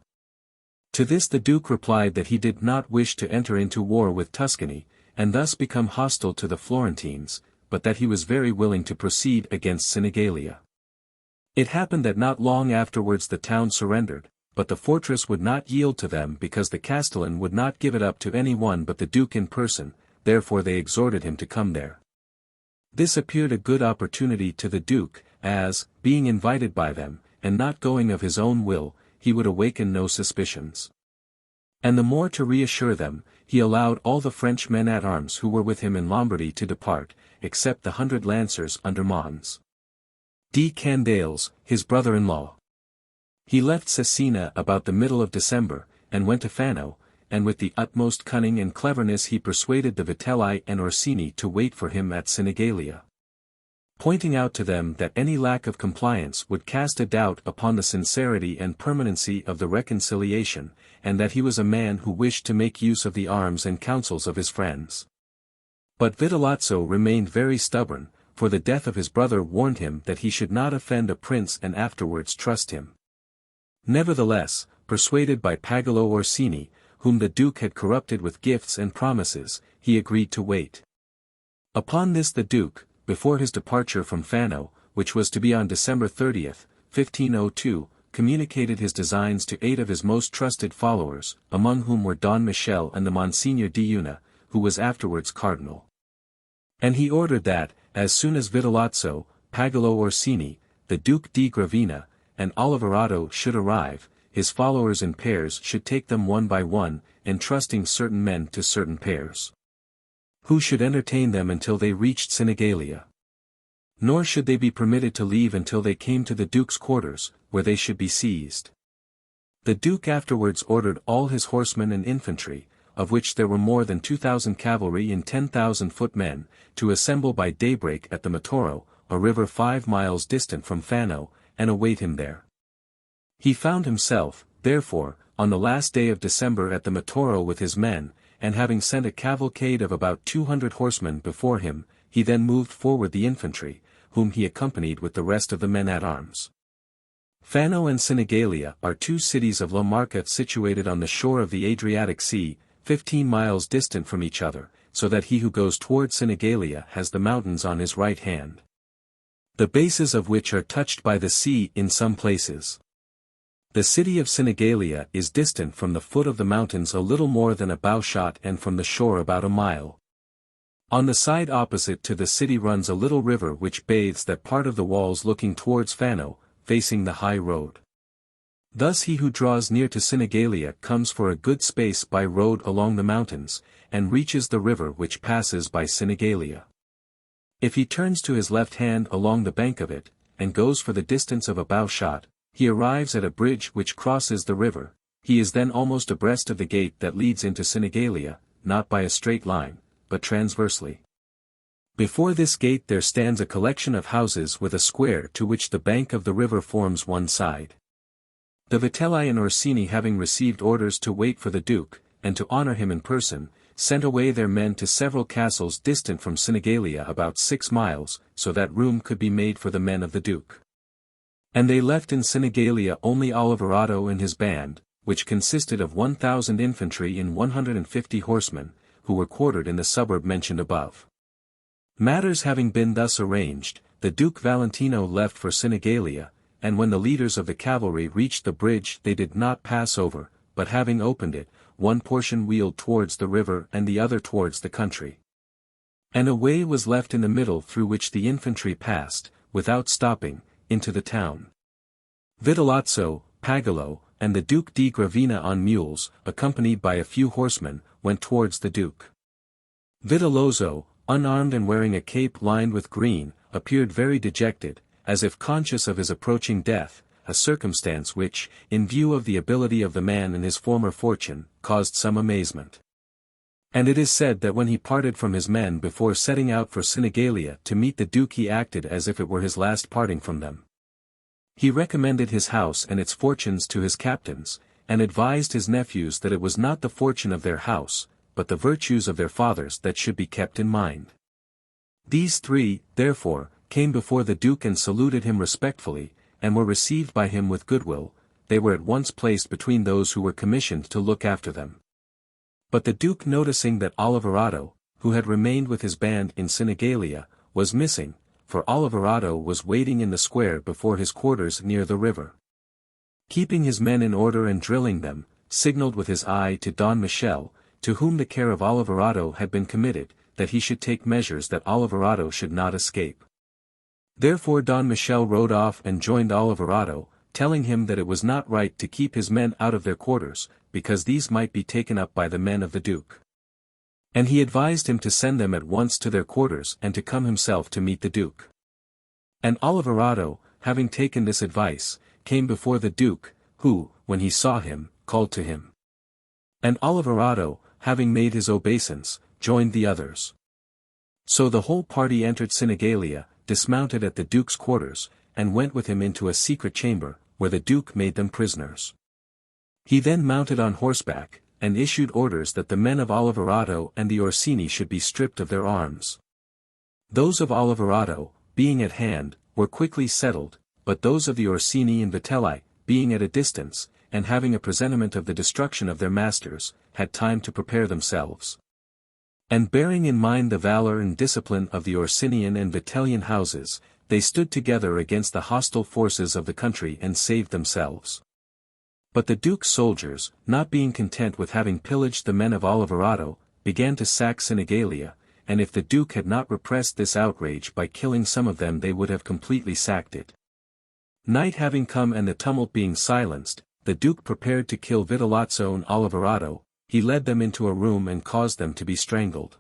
To this the Duke replied that he did not wish to enter into war with Tuscany, and thus become hostile to the Florentines, but that he was very willing to proceed against Senigallia. It happened that not long afterwards the town surrendered, but the fortress would not yield to them because the Castellan would not give it up to any one but the Duke in person, therefore they exhorted him to come there. This appeared a good opportunity to the Duke, as, being invited by them, and not going of his own will, he would awaken no suspicions. And the more to reassure them, he allowed all the French men-at-arms who were with him in Lombardy to depart, except the 100 lancers under Mons de Candales, his brother-in-law. He left Cesena about the middle of December, and went to Fano, and with the utmost cunning and cleverness he persuaded the Vitelli and Orsini to wait for him at Senigallia. pointing out to them that any lack of compliance would cast a doubt upon the sincerity and permanency of the reconciliation, and that he was a man who wished to make use of the arms and counsels of his friends. But Vitellozzo remained very stubborn, for the death of his brother warned him that he should not offend a prince and afterwards trust him. Nevertheless, persuaded by Pagolo Orsini, whom the Duke had corrupted with gifts and promises, he agreed to wait. Upon this the Duke, before his departure from Fano, which was to be on December 30th, 1502, communicated his designs to 8 of his most trusted followers, among whom were Don Michele and the Monsignor di Una, who was afterwards cardinal. And he ordered that, as soon as Vitellozzo, Pagolo Orsini, the Duke di Gravina, and Oliverado should arrive, his followers in pairs should take them one by one, entrusting certain men to certain pairs, who should entertain them until they reached Sinigalia. Nor should they be permitted to leave until they came to the Duke's quarters, where they should be seized. The Duke afterwards ordered all his horsemen and infantry, of which there were more than 2,000 cavalry and 10,000 footmen, to assemble by daybreak at the Matoro, a river 5 miles distant from Fano, and await him there. He found himself, therefore, on the last day of December at the Matoro with his men, and having sent a cavalcade of about 200 horsemen before him, he then moved forward the infantry, whom he accompanied with the rest of the men-at-arms. Fano and Sinigalia are 2 cities of La Marca situated on the shore of the Adriatic Sea, 15 miles distant from each other, so that he who goes toward Sinigalia has the mountains on his right hand, the bases of which are touched by the sea in some places. The city of Sinigalia is distant from the foot of the mountains a little more than a bow-shot and from the shore about a mile. On the side opposite to the city runs a little river which bathes that part of the walls looking towards Fano, facing the high road. Thus he who draws near to Sinigalia comes for a good space by road along the mountains, and reaches the river which passes by Sinigalia. If he turns to his left hand along the bank of it, and goes for the distance of a bow-shot, he arrives at a bridge which crosses the river. He is then almost abreast of the gate that leads into Sinigalia, not by a straight line, but transversely. Before this gate there stands a collection of houses with a square to which the bank of the river forms one side. The Vitelli and Orsini, having received orders to wait for the Duke, and to honor him in person, sent away their men to several castles distant from Sinigalia about 6 miles, so that room could be made for the men of the Duke. And they left in Sinigalia only Oliverado and his band, which consisted of 1,000 infantry and 150 horsemen, who were quartered in the suburb mentioned above. Matters having been thus arranged, the Duke Valentino left for Sinigalia, and when the leaders of the cavalry reached the bridge they did not pass over, but having opened it, one portion wheeled towards the river and the other towards the country. And a way was left in the middle through which the infantry passed, without stopping, into the town. Vitellozzo, Pagolo, and the Duke di Gravina on mules, accompanied by a few horsemen, went towards the Duke. Vitellozzo, unarmed and wearing a cape lined with green, appeared very dejected, as if conscious of his approaching death, a circumstance which, in view of the ability of the man and his former fortune, caused some amazement. And it is said that when he parted from his men before setting out for Sinigalia to meet the Duke he acted as if it were his last parting from them. He recommended his house and its fortunes to his captains, and advised his nephews that it was not the fortune of their house, but the virtues of their fathers that should be kept in mind. These 3, therefore, came before the Duke and saluted him respectfully, and were received by him with goodwill. They were at once placed between those who were commissioned to look after them. But the Duke, noticing that Oliverado, who had remained with his band in Sinigalia, was missing, for Oliverado was waiting in the square before his quarters near the river, keeping his men in order and drilling them, signaled with his eye to Don Michele, to whom the care of Oliverado had been committed, that he should take measures that Oliverado should not escape. Therefore Don Michele rode off and joined Oliverado, telling him that it was not right to keep his men out of their quarters, because these might be taken up by the men of the Duke. And he advised him to send them at once to their quarters and to come himself to meet the Duke. And Oliverado, having taken this advice, came before the Duke, who, when he saw him, called to him. And Oliverado, having made his obeisance, joined the others. So the whole party entered Sinigalia, dismounted at the duke's quarters, and went with him into a secret chamber, where the duke made them prisoners. He then mounted on horseback, and issued orders that the men of Oliverato and the Orsini should be stripped of their arms. Those of Oliverato, being at hand, were quickly settled, but those of the Orsini and Vitelli, being at a distance, and having a presentiment of the destruction of their masters, had time to prepare themselves. And bearing in mind the valor and discipline of the Orsinian and Vitellian houses, they stood together against the hostile forces of the country and saved themselves. But the duke's soldiers, not being content with having pillaged the men of Oliverato, began to sack Sinigalia, and if the duke had not repressed this outrage by killing some of them they would have completely sacked it. Night having come and the tumult being silenced, the duke prepared to kill Vitellozzo and Oliverato. He led them into a room and caused them to be strangled.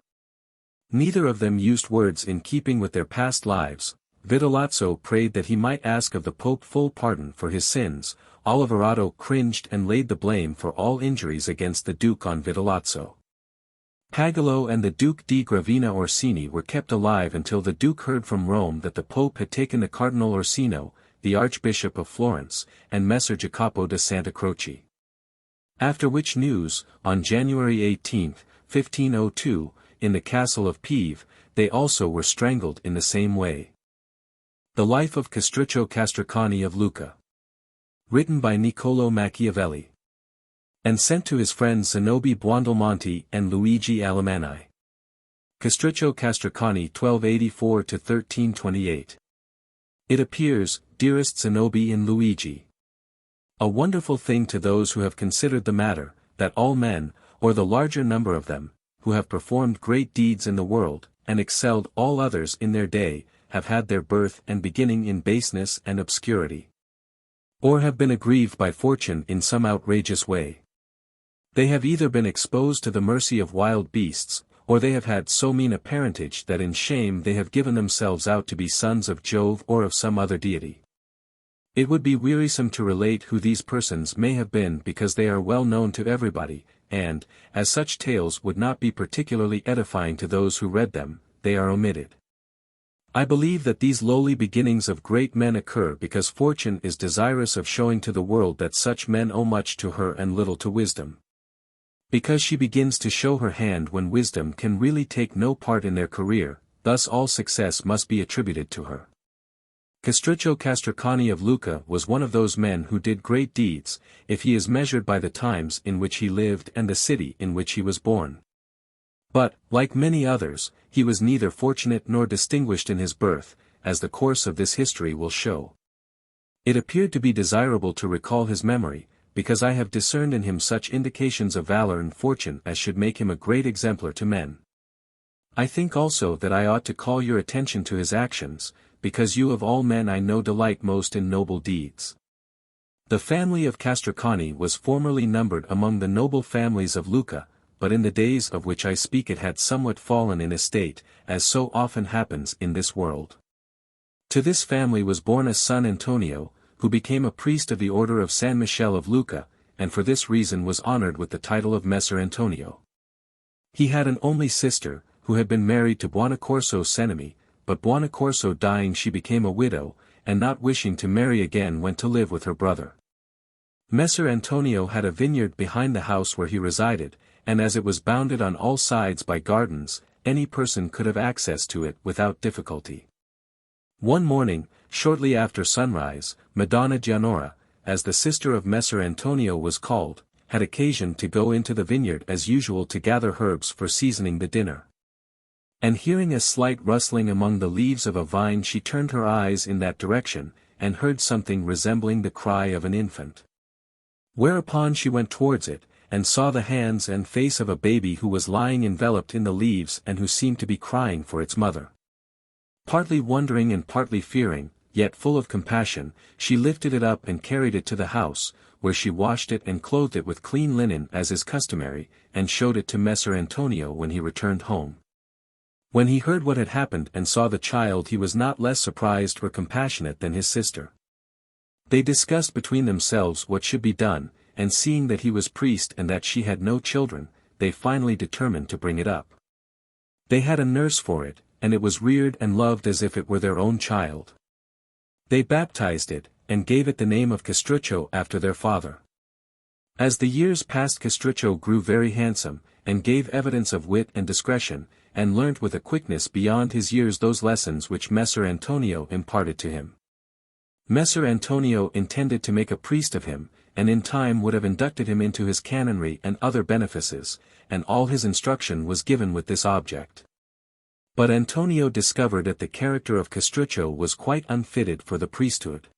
Neither of them used words in keeping with their past lives. Vitellozzo prayed that he might ask of the Pope full pardon for his sins. Oliverato cringed and laid the blame for all injuries against the duke on Vitellozzo. Pagolo and the Duke di Gravina Orsini were kept alive until the duke heard from Rome that the Pope had taken the Cardinal Orsino, the Archbishop of Florence, and Messer Jacopo da Santa Croce. After which news, on January 18, 1502, in the castle of Pieve, they also were strangled in the same way. The Life of Castruccio Castracani of Lucca. Written by Niccolo Machiavelli. And sent to his friends Zanobi Buondelmonte and Luigi Alemanni. Castruccio Castracani 1284–1328. It appears, dearest Zanobi and Luigi, a wonderful thing to those who have considered the matter, that all men, or the larger number of them, who have performed great deeds in the world, and excelled all others in their day, have had their birth and beginning in baseness and obscurity. Or have been aggrieved by fortune in some outrageous way. They have either been exposed to the mercy of wild beasts, or they have had so mean a parentage that in shame they have given themselves out to be sons of Jove or of some other deity. It would be wearisome to relate who these persons may have been because they are well known to everybody, and, as such tales would not be particularly edifying to those who read them, they are omitted. I believe that these lowly beginnings of great men occur because fortune is desirous of showing to the world that such men owe much to her and little to wisdom. Because she begins to show her hand when wisdom can really take no part in their career, thus all success must be attributed to her. Castruccio Castracani of Lucca was one of those men who did great deeds, if he is measured by the times in which he lived and the city in which he was born. But, like many others, he was neither fortunate nor distinguished in his birth, as the course of this history will show. It appeared to be desirable to recall his memory, because I have discerned in him such indications of valor and fortune as should make him a great exemplar to men. I think also that I ought to call your attention to his actions, because you of all men I know delight most in noble deeds. The family of Castracani was formerly numbered among the noble families of Lucca, but in the days of which I speak it had somewhat fallen in estate, as so often happens in this world. To this family was born a son Antonio, who became a priest of the order of San Michele of Lucca, and for this reason was honored with the title of Messer Antonio. He had an only sister, who had been married to Buonaccorso Senemi, but Buonaccorso dying she became a widow, and not wishing to marry again went to live with her brother. Messer Antonio had a vineyard behind the house where he resided, and as it was bounded on all sides by gardens, any person could have access to it without difficulty. One morning, shortly after sunrise, Madonna Gianora, as the sister of Messer Antonio was called, had occasion to go into the vineyard as usual to gather herbs for seasoning the dinner. And hearing a slight rustling among the leaves of a vine she turned her eyes in that direction, and heard something resembling the cry of an infant. Whereupon she went towards it, and saw the hands and face of a baby who was lying enveloped in the leaves and who seemed to be crying for its mother. Partly wondering and partly fearing, yet full of compassion, she lifted it up and carried it to the house, where she washed it and clothed it with clean linen as is customary, and showed it to Messer Antonio when he returned home. When he heard what had happened and saw the child he was not less surprised or compassionate than his sister. They discussed between themselves what should be done, and seeing that he was priest and that she had no children, they finally determined to bring it up. They had a nurse for it, and it was reared and loved as if it were their own child. They baptized it, and gave it the name of Castruccio after their father. As the years passed, Castruccio grew very handsome, and gave evidence of wit and discretion, and learnt with a quickness beyond his years those lessons which Messer Antonio imparted to him. Messer Antonio intended to make a priest of him, and in time would have inducted him into his canonry and other benefices, and all his instruction was given with this object. But Antonio discovered that the character of Castruccio was quite unfitted for the priesthood.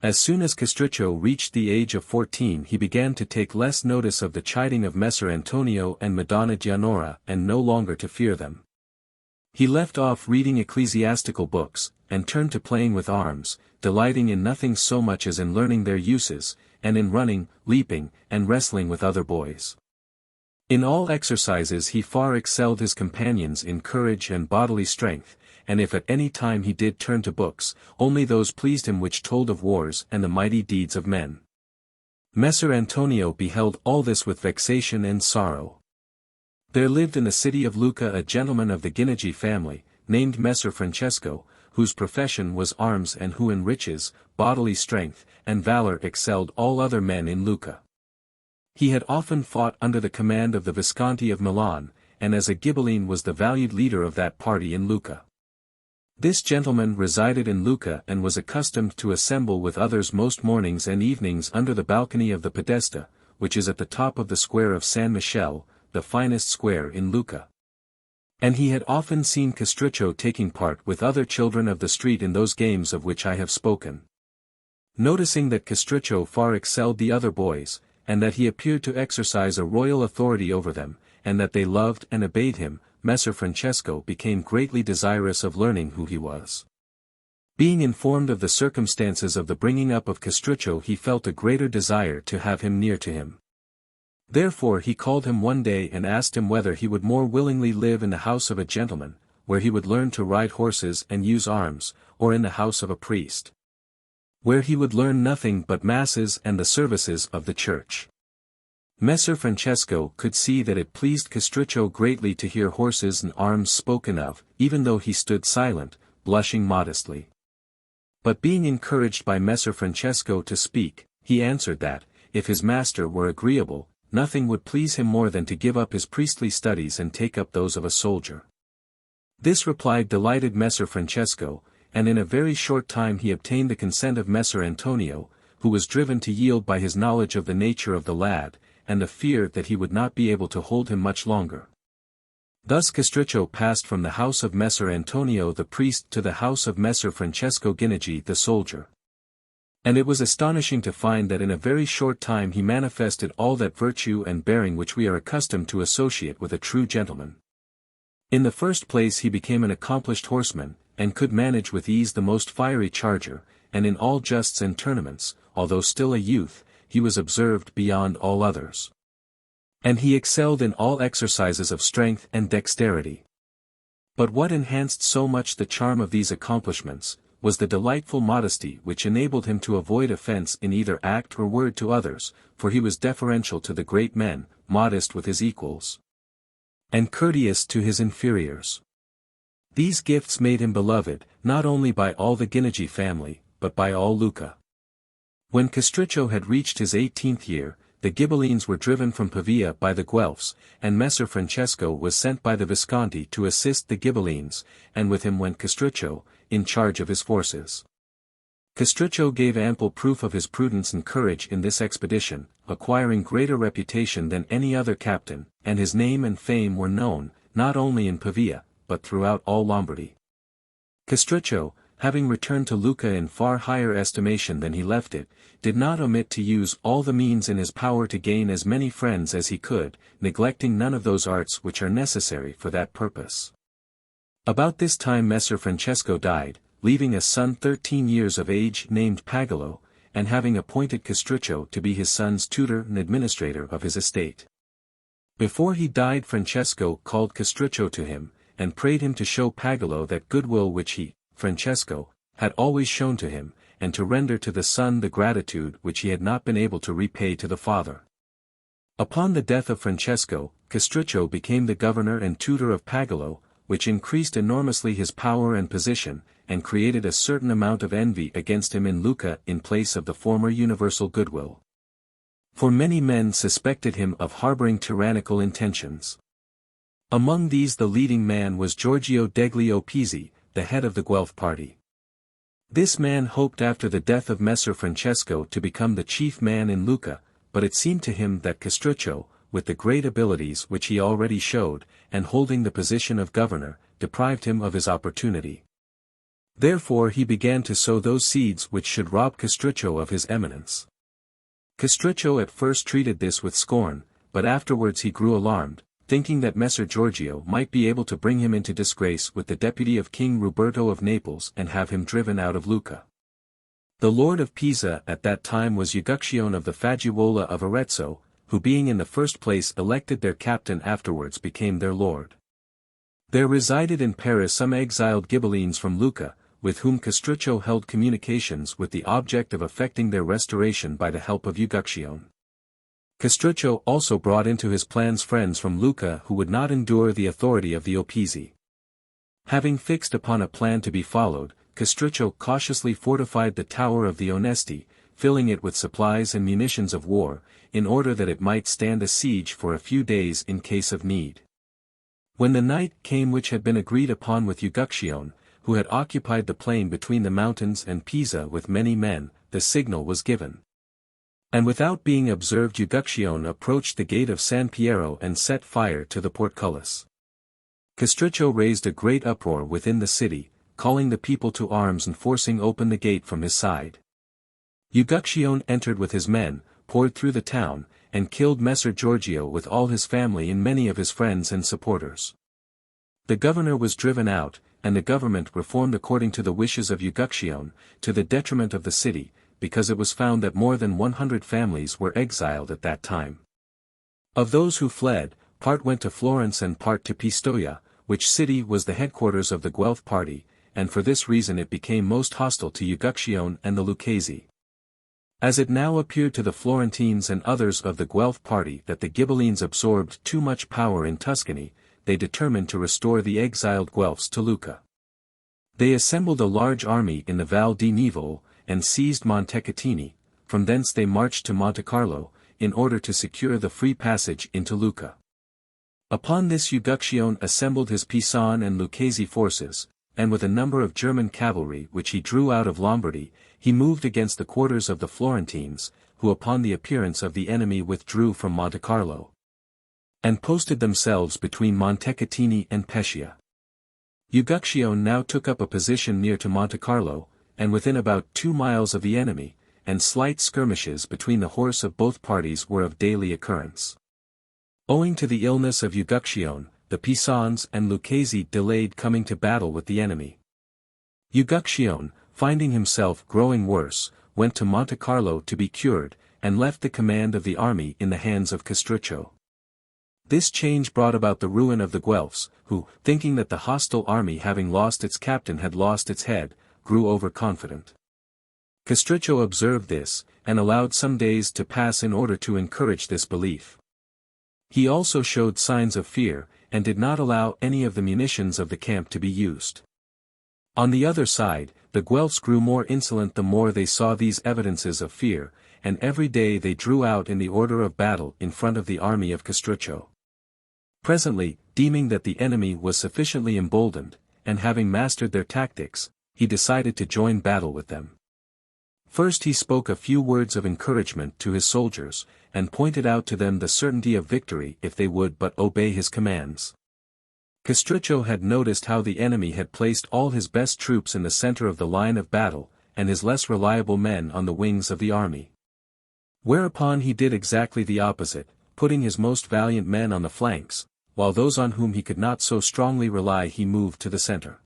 As soon as Castruccio reached the age of 14, he began to take less notice of the chiding of Messer Antonio and Madonna Gianora, and no longer to fear them. He left off reading ecclesiastical books, and turned to playing with arms, delighting in nothing so much as in learning their uses, and in running, leaping, and wrestling with other boys. In all exercises he far excelled his companions in courage and bodily strength, and if at any time he did turn to books, only those pleased him which told of wars and the mighty deeds of men. Messer Antonio beheld all this with vexation and sorrow. There lived in the city of Lucca a gentleman of the Ginigi family, named Messer Francesco, whose profession was arms and who in riches, bodily strength, and valor excelled all other men in Lucca. He had often fought under the command of the Visconti of Milan, and as a Ghibelline was the valued leader of that party in Lucca. This gentleman resided in Lucca and was accustomed to assemble with others most mornings and evenings under the balcony of the Podesta, which is at the top of the square of San Michele, the finest square in Lucca. And he had often seen Castruccio taking part with other children of the street in those games of which I have spoken. Noticing that Castruccio far excelled the other boys, and that he appeared to exercise a royal authority over them, and that they loved and obeyed him, Messer Francesco became greatly desirous of learning who he was. Being informed of the circumstances of the bringing up of Castruccio, he felt a greater desire to have him near to him. Therefore he called him one day and asked him whether he would more willingly live in the house of a gentleman, where he would learn to ride horses and use arms, or in the house of a priest, where he would learn nothing but masses and the services of the church. Messer Francesco could see that it pleased Castruccio greatly to hear horses and arms spoken of, even though he stood silent, blushing modestly. But being encouraged by Messer Francesco to speak, he answered that, if his master were agreeable, nothing would please him more than to give up his priestly studies and take up those of a soldier. This reply delighted Messer Francesco, and in a very short time he obtained the consent of Messer Antonio, who was driven to yield by his knowledge of the nature of the lad, and the fear that he would not be able to hold him much longer. Thus Castruccio passed from the house of Messer Antonio the priest to the house of Messer Francesco Ginigi the soldier. And it was astonishing to find that in a very short time he manifested all that virtue and bearing which we are accustomed to associate with a true gentleman. In the first place he became an accomplished horseman, and could manage with ease the most fiery charger, and in all justs and tournaments, although still a youth, he was observed beyond all others. And he excelled in all exercises of strength and dexterity. But what enhanced so much the charm of these accomplishments, was the delightful modesty which enabled him to avoid offense in either act or word to others, for he was deferential to the great men, modest with his equals, and courteous to his inferiors. These gifts made him beloved, not only by all the Ginigi family, but by all Lucca. When Castruccio had reached his 18th year, the Ghibellines were driven from Pavia by the Guelphs, and Messer Francesco was sent by the Visconti to assist the Ghibellines, and with him went Castruccio, in charge of his forces. Castruccio gave ample proof of his prudence and courage in this expedition, acquiring greater reputation than any other captain, and his name and fame were known, not only in Pavia, but throughout all Lombardy. Castruccio, having returned to Lucca in far higher estimation than he left it, did not omit to use all the means in his power to gain as many friends as he could, neglecting none of those arts which are necessary for that purpose. About this time Messer Francesco died, leaving a son 13 years of age named Pagolo, and having appointed Castruccio to be his son's tutor and administrator of his estate. Before he died Francesco called Castruccio to him, and prayed him to show Pagolo that goodwill which he, Francesco, had always shown to him, and to render to the son the gratitude which he had not been able to repay to the father. Upon the death of Francesco, Castruccio became the governor and tutor of Pagolo, which increased enormously his power and position, and created a certain amount of envy against him in Lucca in place of the former universal goodwill. For many men suspected him of harboring tyrannical intentions. Among these the leading man was Giorgio degli Opizi, the head of the Guelph party. This man hoped after the death of Messer Francesco to become the chief man in Lucca, but it seemed to him that Castruccio, with the great abilities which he already showed, and holding the position of governor, deprived him of his opportunity. Therefore he began to sow those seeds which should rob Castruccio of his eminence. Castruccio at first treated this with scorn, but afterwards he grew alarmed, thinking that Messer Giorgio might be able to bring him into disgrace with the deputy of King Ruberto of Naples and have him driven out of Lucca. The lord of Pisa at that time was Uguccione of the Fagiuola of Arezzo, who being in the first place elected their captain afterwards became their lord. There resided in Paris some exiled Ghibellines from Lucca, with whom Castruccio held communications with the object of effecting their restoration by the help of Uguccione. Castruccio also brought into his plans friends from Lucca who would not endure the authority of the Opizi. Having fixed upon a plan to be followed, Castruccio cautiously fortified the tower of the Onesti, filling it with supplies and munitions of war, in order that it might stand a siege for a few days in case of need. When the night came which had been agreed upon with Uguccione, who had occupied the plain between the mountains and Pisa with many men, the signal was given. And without being observed Uguccione approached the gate of San Piero and set fire to the portcullis. Castruccio raised a great uproar within the city, calling the people to arms and forcing open the gate from his side. Uguccione entered with his men, poured through the town, and killed Messer Giorgio with all his family and many of his friends and supporters. The governor was driven out, and the government reformed according to the wishes of Uguccione, to the detriment of the city, because it was found that more than 100 families were exiled at that time. Of those who fled, part went to Florence and part to Pistoia, which city was the headquarters of the Guelph party, and for this reason it became most hostile to Uguccione and the Lucchese. As it now appeared to the Florentines and others of the Guelph party that the Ghibellines absorbed too much power in Tuscany, they determined to restore the exiled Guelphs to Lucca. They assembled a large army in the Val di Nivo, and seized Montecatini. From thence they marched to Monte Carlo, in order to secure the free passage into Lucca. Upon this Uguccione assembled his Pisan and Lucchese forces, and with a number of German cavalry which he drew out of Lombardy, he moved against the quarters of the Florentines, who upon the appearance of the enemy withdrew from Monte Carlo, and posted themselves between Montecatini and Pescia. Uguccione now took up a position near to Monte Carlo, and within about 2 miles of the enemy, and slight skirmishes between the horse of both parties were of daily occurrence. Owing to the illness of Uguccione, the Pisans and Lucchese delayed coming to battle with the enemy. Uguccione, finding himself growing worse, went to Monte Carlo to be cured, and left the command of the army in the hands of Castruccio. This change brought about the ruin of the Guelphs, who, thinking that the hostile army having lost its captain had lost its head, grew overconfident. Castruccio observed this, and allowed some days to pass in order to encourage this belief. He also showed signs of fear, and did not allow any of the munitions of the camp to be used. On the other side, the Guelphs grew more insolent the more they saw these evidences of fear, and every day they drew out in the order of battle in front of the army of Castruccio. Presently, deeming that the enemy was sufficiently emboldened, and having mastered their tactics, he decided to join battle with them. First he spoke a few words of encouragement to his soldiers, and pointed out to them the certainty of victory if they would but obey his commands. Castruccio had noticed how the enemy had placed all his best troops in the center of the line of battle, and his less reliable men on the wings of the army. Whereupon he did exactly the opposite, putting his most valiant men on the flanks, while those on whom he could not so strongly rely he moved to the center.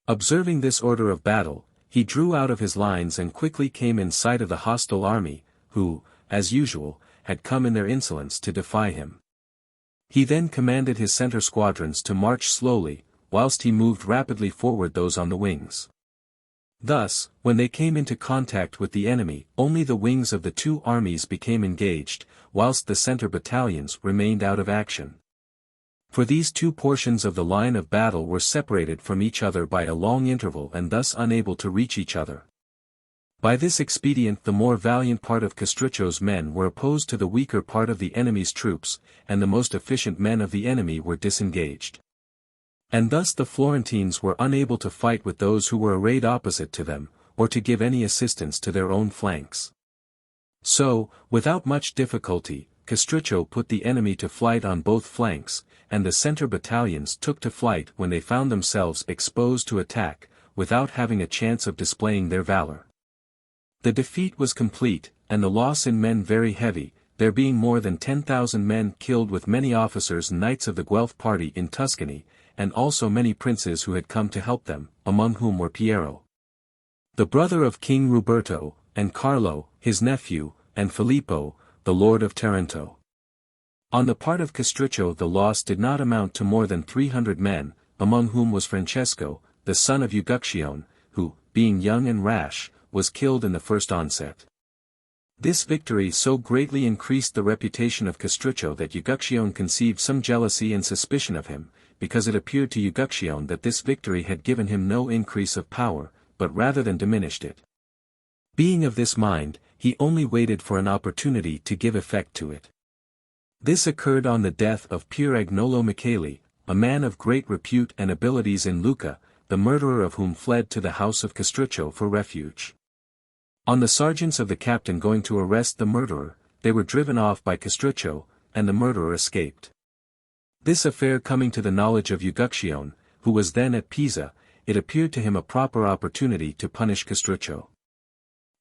Observing this order of battle, he drew out of his lines and quickly came in sight of the hostile army, who, as usual, had come in their insolence to defy him. He then commanded his center squadrons to march slowly, whilst he moved rapidly forward those on the wings. Thus, when they came into contact with the enemy, only the wings of the two armies became engaged, whilst the center battalions remained out of action. For these two portions of the line of battle were separated from each other by a long interval and thus unable to reach each other. By this expedient the more valiant part of Castruccio's men were opposed to the weaker part of the enemy's troops, and the most efficient men of the enemy were disengaged. And thus the Florentines were unable to fight with those who were arrayed opposite to them, or to give any assistance to their own flanks. So, without much difficulty, Castruccio put the enemy to flight on both flanks, and the center battalions took to flight when they found themselves exposed to attack, without having a chance of displaying their valor. The defeat was complete, and the loss in men very heavy, there being more than 10,000 men killed with many officers and knights of the Guelph party in Tuscany, and also many princes who had come to help them, among whom were Piero, the brother of King Ruberto, and Carlo, his nephew, and Filippo, the lord of Taranto. On the part of Castruccio the loss did not amount to more than 300 men, among whom was Francesco, the son of Uguccione, who, being young and rash, was killed in the first onset. This victory so greatly increased the reputation of Castruccio that Uguccione conceived some jealousy and suspicion of him, because it appeared to Uguccione that this victory had given him no increase of power, but rather than diminished it. Being of this mind, he only waited for an opportunity to give effect to it. This occurred on the death of Pier Agnolo Micheli, a man of great repute and abilities in Lucca, the murderer of whom fled to the house of Castruccio for refuge. On the sergeants of the captain going to arrest the murderer, they were driven off by Castruccio, and the murderer escaped. This affair coming to the knowledge of Uguccione, who was then at Pisa, it appeared to him a proper opportunity to punish Castruccio.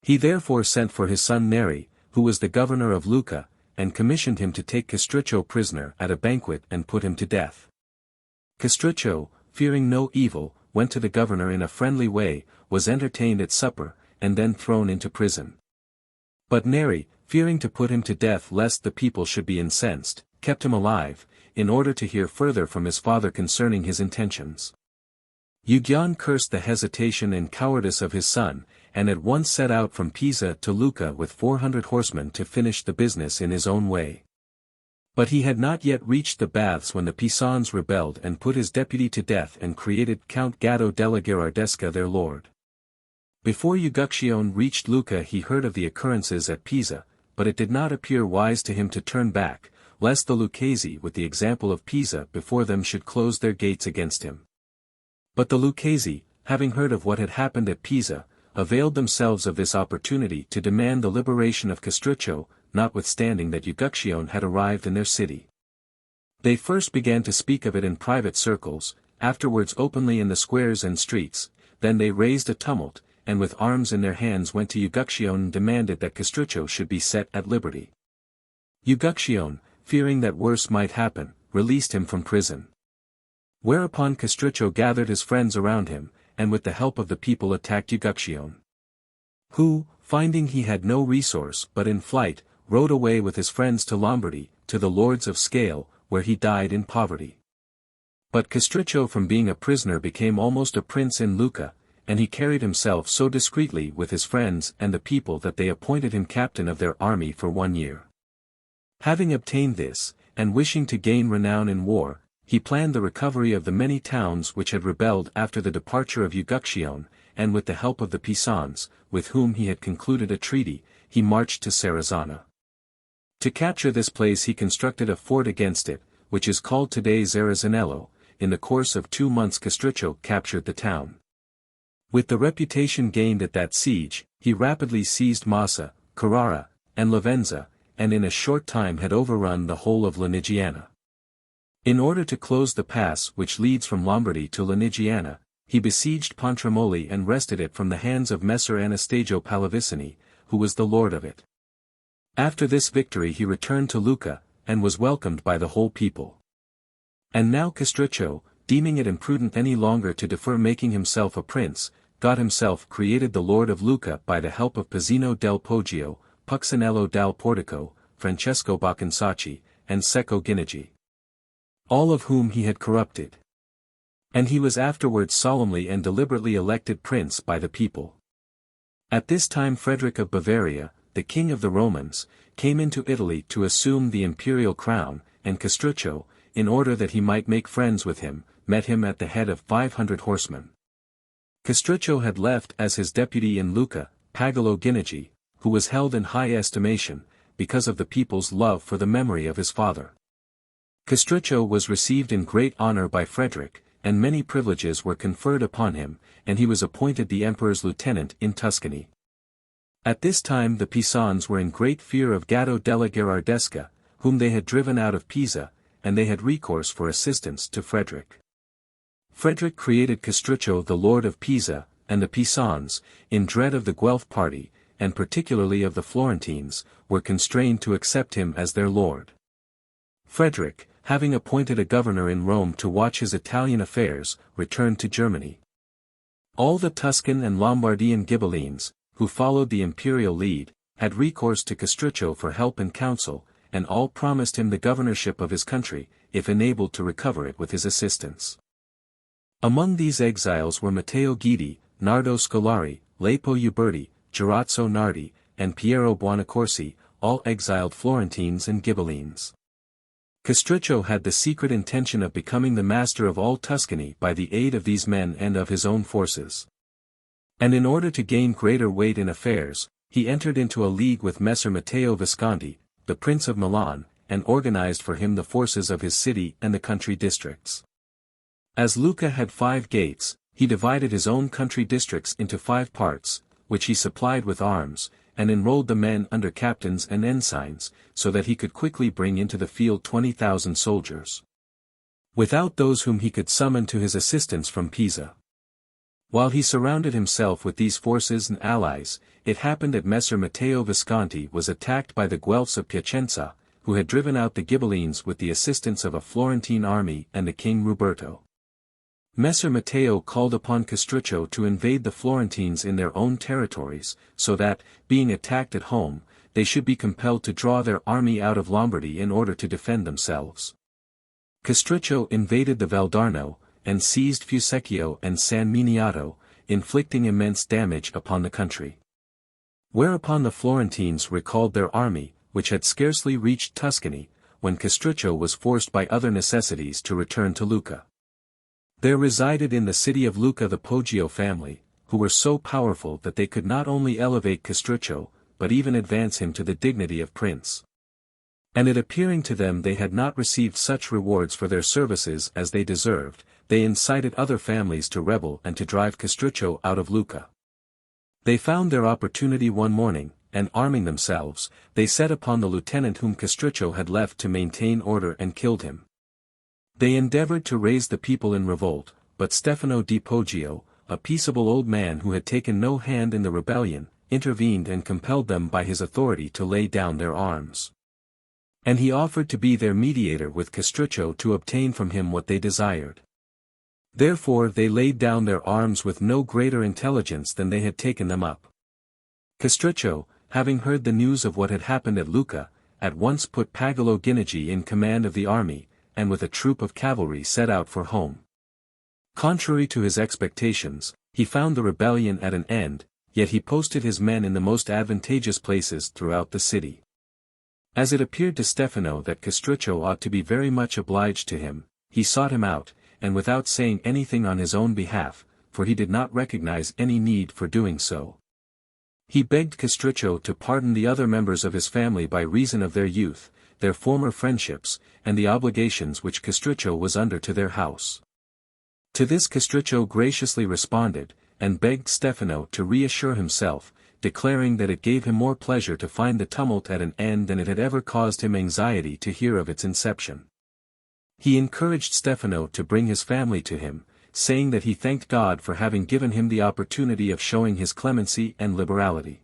He therefore sent for his son Neri, who was the governor of Lucca, and commissioned him to take Castruccio prisoner at a banquet and put him to death. Castruccio, fearing no evil, went to the governor in a friendly way, was entertained at supper, and then thrown into prison. But Neri, fearing to put him to death lest the people should be incensed, kept him alive, in order to hear further from his father concerning his intentions. Uguccione cursed the hesitation and cowardice of his son, and at once set out from Pisa to Lucca with 400 horsemen to finish the business in his own way. But he had not yet reached the baths when the Pisans rebelled and put his deputy to death and created Count Gatto della Gherardesca their lord. Before Uguccione reached Lucca he heard of the occurrences at Pisa, but it did not appear wise to him to turn back, lest the Lucchesi with the example of Pisa before them should close their gates against him. But the Lucchesi, having heard of what had happened at Pisa, availed themselves of this opportunity to demand the liberation of Castruccio, notwithstanding that Uguccione had arrived in their city. They first began to speak of it in private circles, afterwards openly in the squares and streets, then they raised a tumult, and with arms in their hands went to Uguccione and demanded that Castruccio should be set at liberty. Uguccione, fearing that worse might happen, released him from prison. Whereupon Castruccio gathered his friends around him, and with the help of the people attacked Uguccione, who, finding he had no resource but in flight, rode away with his friends to Lombardy, to the lords of Scale, where he died in poverty. But Castruccio from being a prisoner became almost a prince in Lucca, and he carried himself so discreetly with his friends and the people that they appointed him captain of their army for 1 year. Having obtained this, and wishing to gain renown in war, he planned the recovery of the many towns which had rebelled after the departure of Uguccione, and with the help of the Pisans, with whom he had concluded a treaty, he marched to Serezana. To capture this place he constructed a fort against it, which is called today Zarazzanello. In the course of 2 months Castruccio captured the town. With the reputation gained at that siege, he rapidly seized Massa, Carrara, and Lavenza, and in a short time had overrun the whole of Lunigiana. In order to close the pass which leads from Lombardy to Lunigiana, he besieged Pontremoli and wrested it from the hands of Messer Anastasio Pallavicini, who was the lord of it. After this victory he returned to Lucca, and was welcomed by the whole people. And now Castruccio, deeming it imprudent any longer to defer making himself a prince, got himself created the lord of Lucca by the help of Pizzino del Poggio, Puccinello dal Portico, Francesco Baccansacci, and Secco Ginigi, all of whom he had corrupted. And he was afterwards solemnly and deliberately elected prince by the people. At this time Frederick of Bavaria, the king of the Romans, came into Italy to assume the imperial crown, and Castruccio, in order that he might make friends with him, met him at the head of 500 horsemen. Castruccio had left as his deputy in Lucca, Pagolo Ginigi, who was held in high estimation, because of the people's love for the memory of his father. Castruccio was received in great honor by Frederick, and many privileges were conferred upon him, and he was appointed the emperor's lieutenant in Tuscany. At this time the Pisans were in great fear of Gatto della Gherardesca, whom they had driven out of Pisa, and they had recourse for assistance to Frederick. Frederick created Castruccio the lord of Pisa, and the Pisans, in dread of the Guelph party, and particularly of the Florentines, were constrained to accept him as their lord. Frederick, having appointed a governor in Rome to watch his Italian affairs, returned to Germany. All the Tuscan and Lombardian Ghibellines, who followed the imperial lead, had recourse to Castruccio for help and counsel, and all promised him the governorship of his country, if enabled to recover it with his assistance. Among these exiles were Matteo Guidi, Nardo Scolari, Lapo Uberti, Gerazzo Nardi, and Piero Buonaccorsi, all exiled Florentines and Ghibellines. Castruccio had the secret intention of becoming the master of all Tuscany by the aid of these men and of his own forces. And in order to gain greater weight in affairs, he entered into a league with Messer Matteo Visconti, the Prince of Milan, and organized for him the forces of his city and the country districts. As Lucca had 5 gates, he divided his own country districts into 5 parts, which he supplied with arms, and enrolled the men under captains and ensigns, so that he could quickly bring into the field 20,000 soldiers, without those whom he could summon to his assistance from Pisa. While he surrounded himself with these forces and allies, it happened that Messer Matteo Visconti was attacked by the Guelphs of Piacenza, who had driven out the Ghibellines with the assistance of a Florentine army and the King Ruberto. Messer Matteo called upon Castruccio to invade the Florentines in their own territories, so that, being attacked at home, they should be compelled to draw their army out of Lombardy in order to defend themselves. Castruccio invaded the Valdarno, and seized Fusecchio and San Miniato, inflicting immense damage upon the country. Whereupon the Florentines recalled their army, which had scarcely reached Tuscany, when Castruccio was forced by other necessities to return to Lucca. There resided in the city of Lucca the Poggio family, who were so powerful that they could not only elevate Castruccio, but even advance him to the dignity of prince. And it appearing to them they had not received such rewards for their services as they deserved, they incited other families to rebel and to drive Castruccio out of Lucca. They found their opportunity one morning, and arming themselves, they set upon the lieutenant whom Castruccio had left to maintain order and killed him. They endeavored to raise the people in revolt, but Stefano di Poggio, a peaceable old man who had taken no hand in the rebellion, intervened and compelled them by his authority to lay down their arms. And he offered to be their mediator with Castruccio to obtain from him what they desired. Therefore they laid down their arms with no greater intelligence than they had taken them up. Castruccio, having heard the news of what had happened at Lucca, at once put Pagolo Ginigi in command of the army, and with a troop of cavalry set out for home. Contrary to his expectations, he found the rebellion at an end, yet he posted his men in the most advantageous places throughout the city. As it appeared to Stefano that Castruccio ought to be very much obliged to him, he sought him out, and without saying anything on his own behalf, for he did not recognize any need for doing so, he begged Castruccio to pardon the other members of his family by reason of their youth, their former friendships, and the obligations which Castruccio was under to their house. To this Castruccio graciously responded, and begged Stefano to reassure himself, declaring that it gave him more pleasure to find the tumult at an end than it had ever caused him anxiety to hear of its inception. He encouraged Stefano to bring his family to him, saying that he thanked God for having given him the opportunity of showing his clemency and liberality.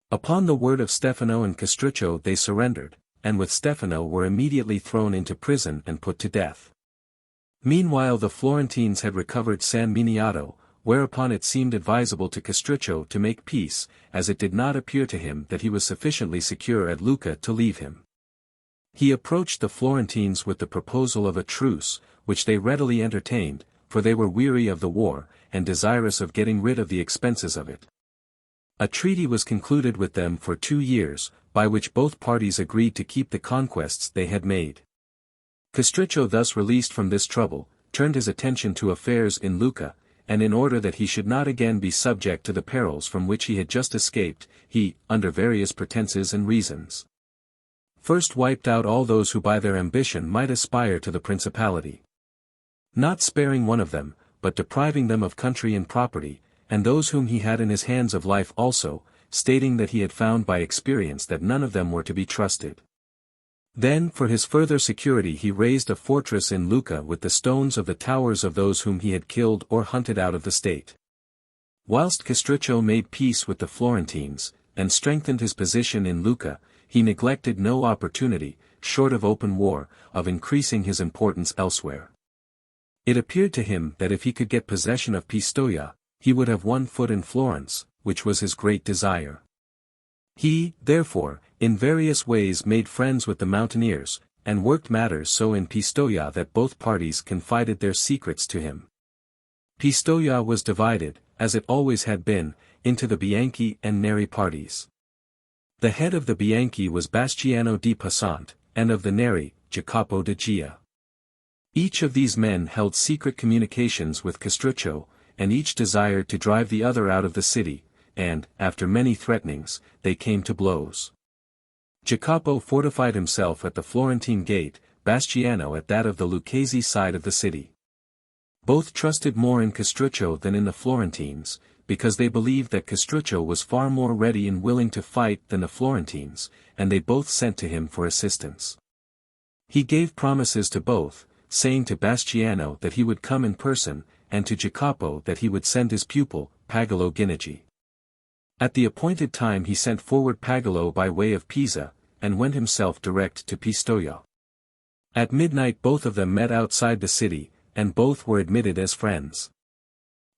Upon the word of Stefano and Castruccio they surrendered, and with Stefano were immediately thrown into prison and put to death. Meanwhile the Florentines had recovered San Miniato, whereupon it seemed advisable to Castruccio to make peace, as it did not appear to him that he was sufficiently secure at Lucca to leave him. He approached the Florentines with the proposal of a truce, which they readily entertained, for they were weary of the war, and desirous of getting rid of the expenses of it. A treaty was concluded with them for 2 years, by which both parties agreed to keep the conquests they had made. Castruccio, thus released from this trouble, turned his attention to affairs in Lucca, and in order that he should not again be subject to the perils from which he had just escaped, he, under various pretenses and reasons, first wiped out all those who by their ambition might aspire to the principality. Not sparing one of them, but depriving them of country and property, and those whom he had in his hands of life also, stating that he had found by experience that none of them were to be trusted. Then for his further security he raised a fortress in Lucca with the stones of the towers of those whom he had killed or hunted out of the state. Whilst Castruccio made peace with the Florentines, and strengthened his position in Lucca, he neglected no opportunity, short of open war, of increasing his importance elsewhere. It appeared to him that if he could get possession of Pistoia, he would have one foot in Florence, which was his great desire. He, therefore, in various ways made friends with the mountaineers, and worked matters so in Pistoia that both parties confided their secrets to him. Pistoia was divided, as it always had been, into the Bianchi and Neri parties. The head of the Bianchi was Bastiano di Passant, and of the Neri, Jacopo de Gia. Each of these men held secret communications with Castruccio, and each desired to drive the other out of the city, and, after many threatenings, they came to blows. Jacopo fortified himself at the Florentine gate, Bastiano at that of the Lucchese side of the city. Both trusted more in Castruccio than in the Florentines, because they believed that Castruccio was far more ready and willing to fight than the Florentines, and they both sent to him for assistance. He gave promises to both, saying to Bastiano that he would come in person, and to Jacopo that he would send his pupil, Pagolo Guinigi. At the appointed time he sent forward Pagolo by way of Pisa, and went himself direct to Pistoia. At midnight both of them met outside the city, and both were admitted as friends.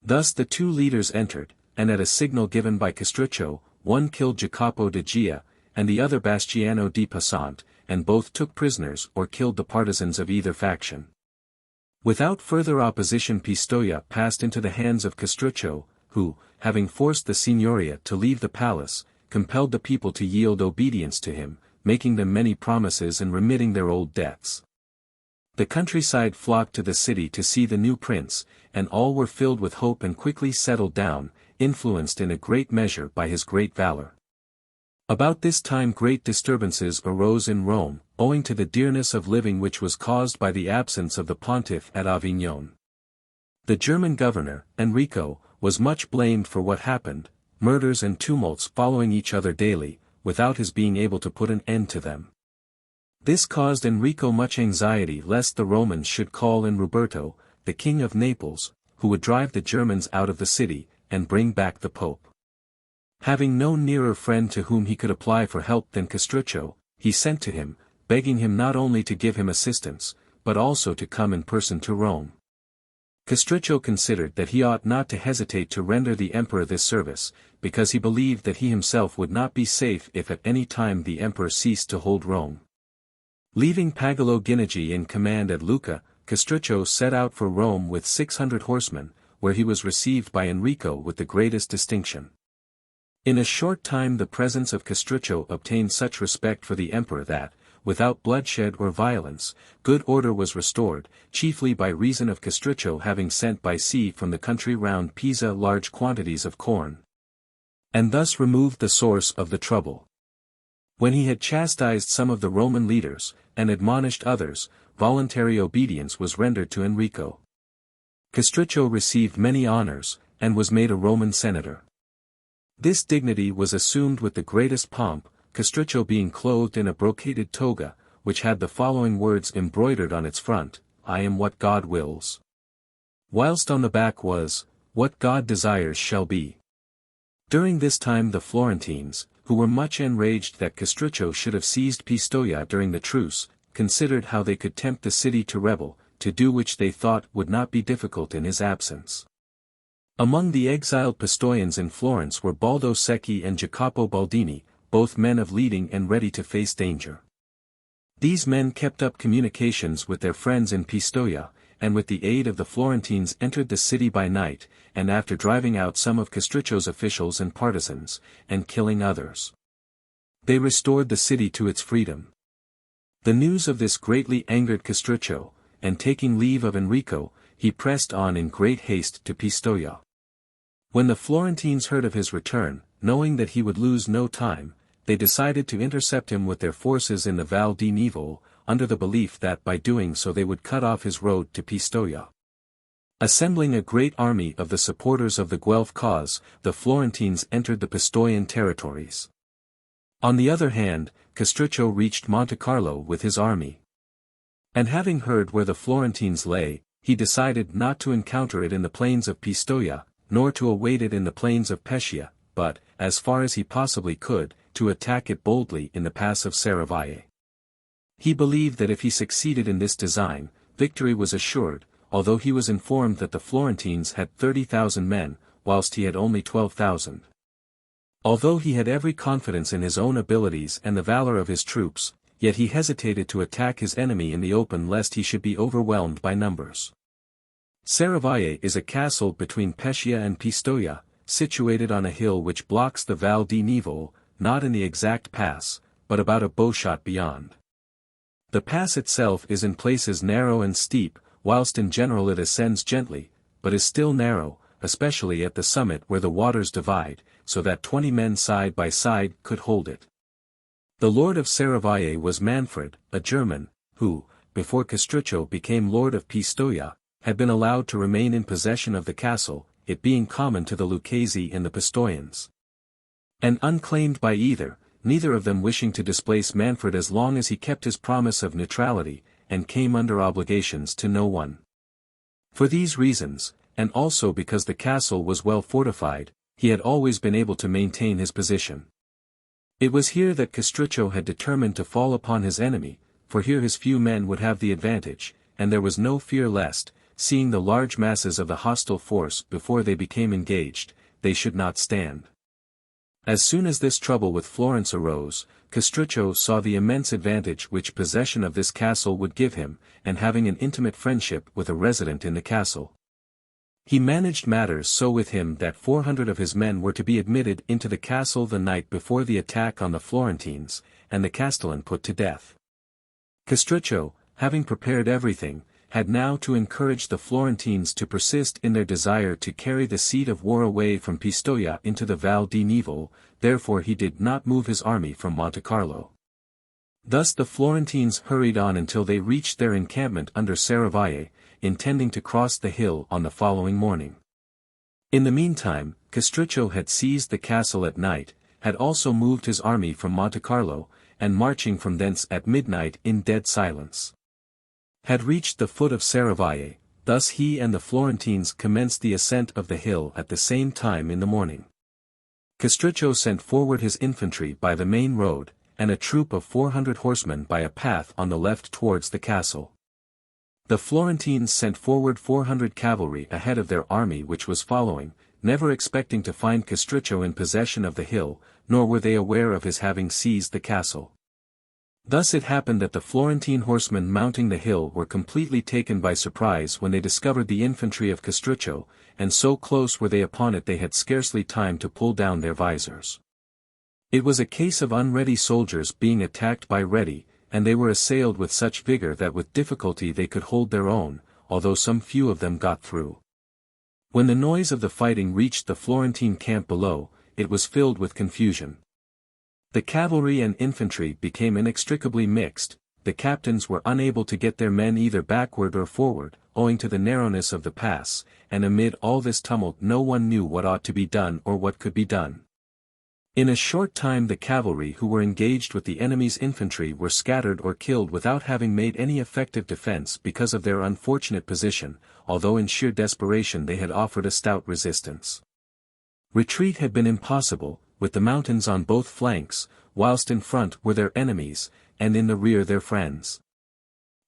Thus the two leaders entered, and at a signal given by Castruccio, one killed Jacopo de Gia, and the other Bastiano di Passant, and both took prisoners or killed the partisans of either faction. Without further opposition Pistoia passed into the hands of Castruccio, who, having forced the signoria to leave the palace, compelled the people to yield obedience to him, making them many promises and remitting their old debts. The countryside flocked to the city to see the new prince, and all were filled with hope and quickly settled down, influenced in a great measure by his great valor. About this time great disturbances arose in Rome, owing to the dearness of living which was caused by the absence of the pontiff at Avignon. The German governor, Enrico, was much blamed for what happened, murders and tumults following each other daily, without his being able to put an end to them. This caused Enrico much anxiety lest the Romans should call in Roberto, the king of Naples, who would drive the Germans out of the city, and bring back the Pope. Having no nearer friend to whom he could apply for help than Castruccio, he sent to him, begging him not only to give him assistance, but also to come in person to Rome. Castruccio considered that he ought not to hesitate to render the emperor this service, because he believed that he himself would not be safe if at any time the emperor ceased to hold Rome. Leaving Pagolo Guinigi in command at Lucca, Castruccio set out for Rome with 600 horsemen, where he was received by Enrico with the greatest distinction. In a short time the presence of Castruccio obtained such respect for the emperor that, without bloodshed or violence, good order was restored, chiefly by reason of Castruccio having sent by sea from the country round Pisa large quantities of corn, and thus removed the source of the trouble. When he had chastised some of the Roman leaders, and admonished others, voluntary obedience was rendered to Enrico. Castruccio received many honors, and was made a Roman senator. This dignity was assumed with the greatest pomp, Castruccio being clothed in a brocaded toga, which had the following words embroidered on its front, "I am what God wills." Whilst on the back was, "What God desires shall be." During this time the Florentines, who were much enraged that Castruccio should have seized Pistoia during the truce, considered how they could tempt the city to rebel, to do which they thought would not be difficult in his absence. Among the exiled Pistoians in Florence were Baldo Secchi and Jacopo Baldini, both men of leading and ready to face danger. These men kept up communications with their friends in Pistoia, and with the aid of the Florentines entered the city by night, and after driving out some of Castruccio's officials and partisans, and killing others, they restored the city to its freedom. The news of this greatly angered Castruccio, and taking leave of Enrico, he pressed on in great haste to Pistoia. When the Florentines heard of his return, knowing that he would lose no time, they decided to intercept him with their forces in the Val di Nivo, under the belief that by doing so they would cut off his road to Pistoia. Assembling a great army of the supporters of the Guelph cause, the Florentines entered the Pistoian territories. On the other hand, Castruccio reached Monte Carlo with his army. And having heard where the Florentines lay, he decided not to encounter it in the plains of Pistoia, nor to await it in the plains of Pescia, but, as far as he possibly could, to attack it boldly in the pass of Serravalle. He believed that if he succeeded in this design, victory was assured, although he was informed that the Florentines had 30,000 men, whilst he had only 12,000. Although he had every confidence in his own abilities and the valor of his troops, yet he hesitated to attack his enemy in the open lest he should be overwhelmed by numbers. Serravalle is a castle between Pescia and Pistoia, situated on a hill which blocks the Val di Nivo, not in the exact pass, but about a bowshot beyond. The pass itself is in places narrow and steep, whilst in general it ascends gently, but is still narrow, especially at the summit where the waters divide, so that 20 men side by side could hold it. The lord of Serravalle was Manfred, a German, who, before Castruccio became lord of Pistoia, had been allowed to remain in possession of the castle, it being common to the Lucchesi and the Pistoians. And unclaimed by either, neither of them wishing to displace Manfred as long as he kept his promise of neutrality, and came under obligations to no one. For these reasons, and also because the castle was well fortified, he had always been able to maintain his position. It was here that Castruccio had determined to fall upon his enemy, for here his few men would have the advantage, and there was no fear lest, seeing the large masses of the hostile force before they became engaged, they should not stand. As soon as this trouble with Florence arose, Castruccio saw the immense advantage which possession of this castle would give him, and having an intimate friendship with a resident in the castle. He managed matters so with him that 400 of his men were to be admitted into the castle the night before the attack on the Florentines, and the castellan put to death. Castruccio, having prepared everything, had now to encourage the Florentines to persist in their desire to carry the seat of war away from Pistoia into the Val di Nivo, therefore he did not move his army from Monte Carlo. Thus the Florentines hurried on until they reached their encampment under Serravalle, intending to cross the hill on the following morning. In the meantime, Castruccio had seized the castle at night, had also moved his army from Monte Carlo, and marching from thence at midnight in dead silence, had reached the foot of Serravalle. Thus he and the Florentines commenced the ascent of the hill at the same time in the morning. Castruccio sent forward his infantry by the main road, and a troop of 400 horsemen by a path on the left towards the castle. The Florentines sent forward 400 cavalry ahead of their army which was following, never expecting to find Castruccio in possession of the hill, nor were they aware of his having seized the castle. Thus it happened that the Florentine horsemen mounting the hill were completely taken by surprise when they discovered the infantry of Castruccio, and so close were they upon it they had scarcely time to pull down their visors. It was a case of unready soldiers being attacked by ready, and they were assailed with such vigor that with difficulty they could hold their own, although some few of them got through. When the noise of the fighting reached the Florentine camp below, it was filled with confusion. The cavalry and infantry became inextricably mixed, the captains were unable to get their men either backward or forward, owing to the narrowness of the pass, and amid all this tumult no one knew what ought to be done or what could be done. In a short time the cavalry who were engaged with the enemy's infantry were scattered or killed without having made any effective defense because of their unfortunate position, although in sheer desperation they had offered a stout resistance. Retreat had been impossible, with the mountains on both flanks, whilst in front were their enemies, and in the rear their friends.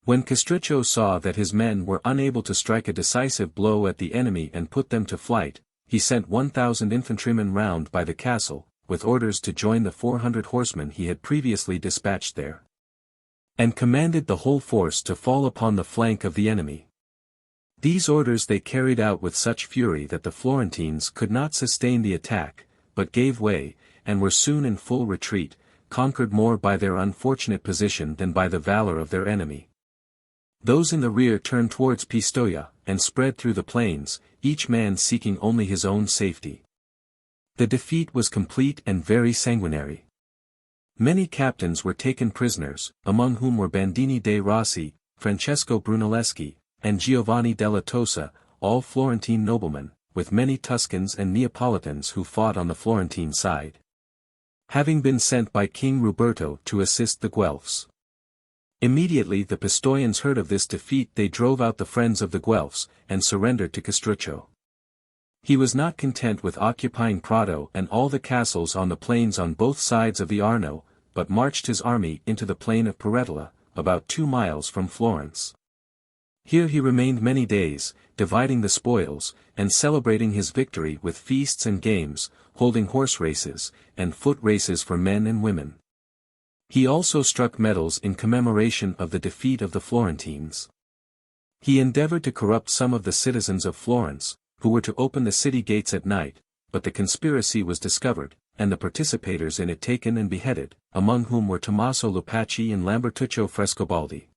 When Castruccio saw that his men were unable to strike a decisive blow at the enemy and put them to flight, he sent 1,000 infantrymen round by the castle, with orders to join the 400 horsemen he had previously dispatched there, and commanded the whole force to fall upon the flank of the enemy. These orders they carried out with such fury that the Florentines could not sustain the attack, but gave way, and were soon in full retreat, conquered more by their unfortunate position than by the valor of their enemy. Those in the rear turned towards Pistoia, and spread through the plains, each man seeking only his own safety. The defeat was complete and very sanguinary. Many captains were taken prisoners, among whom were Bandini dei Rossi, Francesco Brunelleschi, and Giovanni della Tosa, all Florentine noblemen, with many Tuscans and Neapolitans who fought on the Florentine side, having been sent by King Ruberto to assist the Guelphs. Immediately the Pistoians heard of this defeat, they drove out the friends of the Guelphs, and surrendered to Castruccio. He was not content with occupying Prato and all the castles on the plains on both sides of the Arno, but marched his army into the plain of Peretola, about 2 miles from Florence. Here he remained many days, dividing the spoils, and celebrating his victory with feasts and games, holding horse races, and foot races for men and women. He also struck medals in commemoration of the defeat of the Florentines. He endeavored to corrupt some of the citizens of Florence, who were to open the city gates at night, but the conspiracy was discovered, and the participators in it taken and beheaded, among whom were Tommaso Lupacci and Lambertuccio Frescobaldi.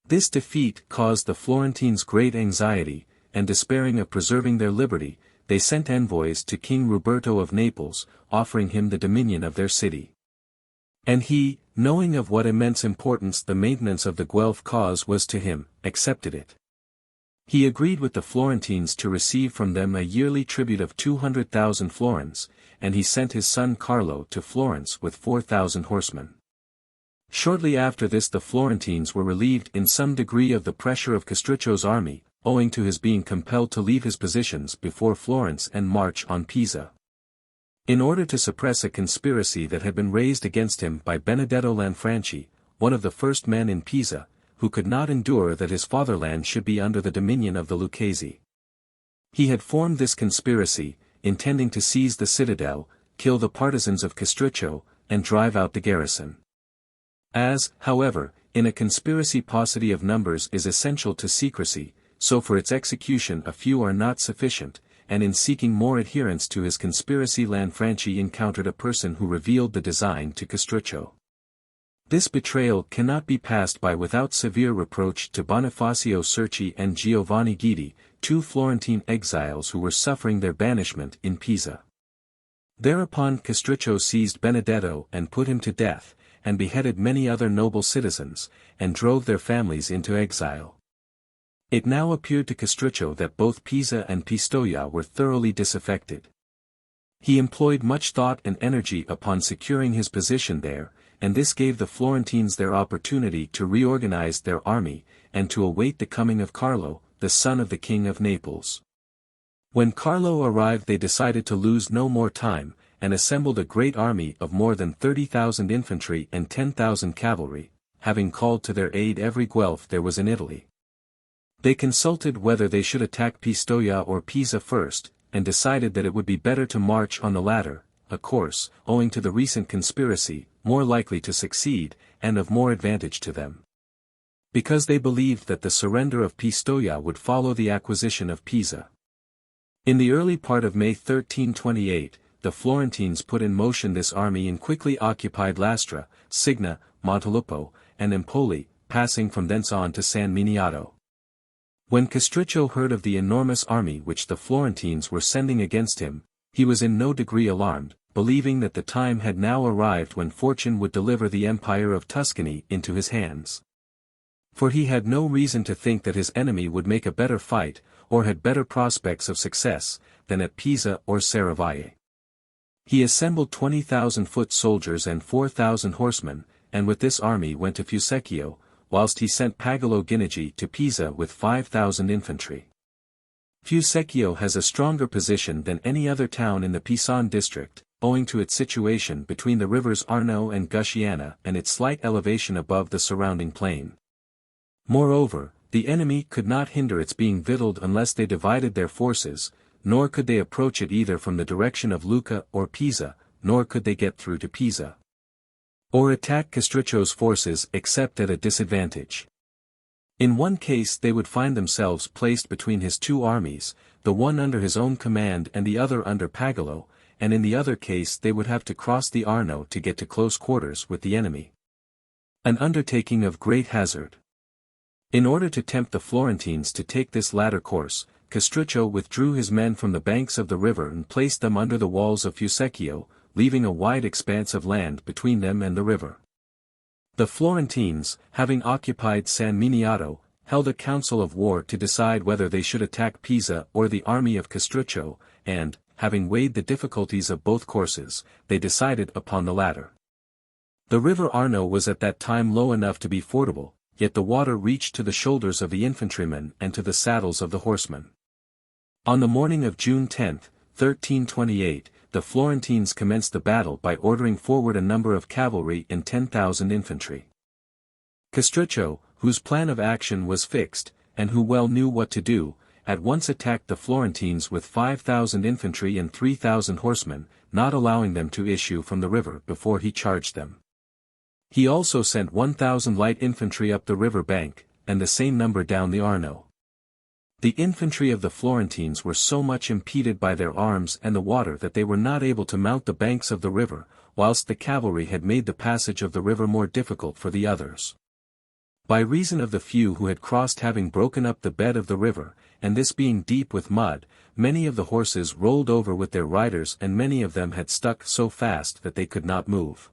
This defeat caused the Florentines great anxiety, and despairing of preserving their liberty, they sent envoys to King Ruberto of Naples, offering him the dominion of their city. And he, knowing of what immense importance the maintenance of the Guelph cause was to him, accepted it. He agreed with the Florentines to receive from them a yearly tribute of 200,000 florins, and he sent his son Carlo to Florence with 4,000 horsemen. Shortly after this the Florentines were relieved in some degree of the pressure of Castruccio's army, owing to his being compelled to leave his positions before Florence and march on Pisa. In order to suppress a conspiracy that had been raised against him by Benedetto Lanfranchi, one of the first men in Pisa, who could not endure that his fatherland should be under the dominion of the Lucchese. He had formed this conspiracy, intending to seize the citadel, kill the partisans of Castruccio, and drive out the garrison. As, however, in a conspiracy paucity of numbers is essential to secrecy, so for its execution a few are not sufficient, and in seeking more adherents to his conspiracy Lanfranchi encountered a person who revealed the design to Castruccio. This betrayal cannot be passed by without severe reproach to Bonifacio Cerci and Giovanni Guidi, 2 Florentine exiles who were suffering their banishment in Pisa. Thereupon Castruccio seized Benedetto and put him to death, and beheaded many other noble citizens, and drove their families into exile. It now appeared to Castruccio that both Pisa and Pistoia were thoroughly disaffected. He employed much thought and energy upon securing his position there, and this gave the Florentines their opportunity to reorganize their army, and to await the coming of Carlo, the son of the King of Naples. When Carlo arrived they decided to lose no more time, and assembled a great army of more than 30,000 infantry and 10,000 cavalry, having called to their aid every Guelph there was in Italy. They consulted whether they should attack Pistoia or Pisa first, and decided that it would be better to march on the latter, a course, owing to the recent conspiracy, more likely to succeed, and of more advantage to them. Because they believed that the surrender of Pistoia would follow the acquisition of Pisa. In the early part of May 1328, the Florentines put in motion this army and quickly occupied Lastra, Signa, Montelupo, and Empoli, passing from thence on to San Miniato. When Castruccio heard of the enormous army which the Florentines were sending against him, he was in no degree alarmed, believing that the time had now arrived when fortune would deliver the empire of Tuscany into his hands. For he had no reason to think that his enemy would make a better fight, or had better prospects of success, than at Pisa or Serravalle. He assembled 20,000 foot soldiers and 4,000 horsemen, and with this army went to Fusecchio, whilst he sent Pagolo Ginigi to Pisa with 5,000 infantry. Fusecchio has a stronger position than any other town in the Pisan district, owing to its situation between the rivers Arno and Gusciana and its slight elevation above the surrounding plain. Moreover, the enemy could not hinder its being victualled unless they divided their forces, nor could they approach it either from the direction of Lucca or Pisa, nor could they get through to Pisa, or attack Castruccio's forces except at a disadvantage. In one case they would find themselves placed between his 2 armies, the one under his own command and the other under Pagolo, and in the other case they would have to cross the Arno to get to close quarters with the enemy. An undertaking of great hazard. In order to tempt the Florentines to take this latter course, Castruccio withdrew his men from the banks of the river and placed them under the walls of Fusecchio, leaving a wide expanse of land between them and the river. The Florentines, having occupied San Miniato, held a council of war to decide whether they should attack Pisa or the army of Castruccio, and, having weighed the difficulties of both courses, they decided upon the latter. The river Arno was at that time low enough to be fordable, yet the water reached to the shoulders of the infantrymen and to the saddles of the horsemen. On the morning of June 10, 1328, the Florentines commenced the battle by ordering forward a number of cavalry and 10,000 infantry. Castruccio, whose plan of action was fixed, and who well knew what to do, at once attacked the Florentines with 5,000 infantry and 3,000 horsemen, not allowing them to issue from the river before he charged them. He also sent 1,000 light infantry up the river bank, and the same number down the Arno. The infantry of the Florentines were so much impeded by their arms and the water that they were not able to mount the banks of the river, whilst the cavalry had made the passage of the river more difficult for the others. By reason of the few who had crossed having broken up the bed of the river, and this being deep with mud, many of the horses rolled over with their riders and many of them had stuck so fast that they could not move.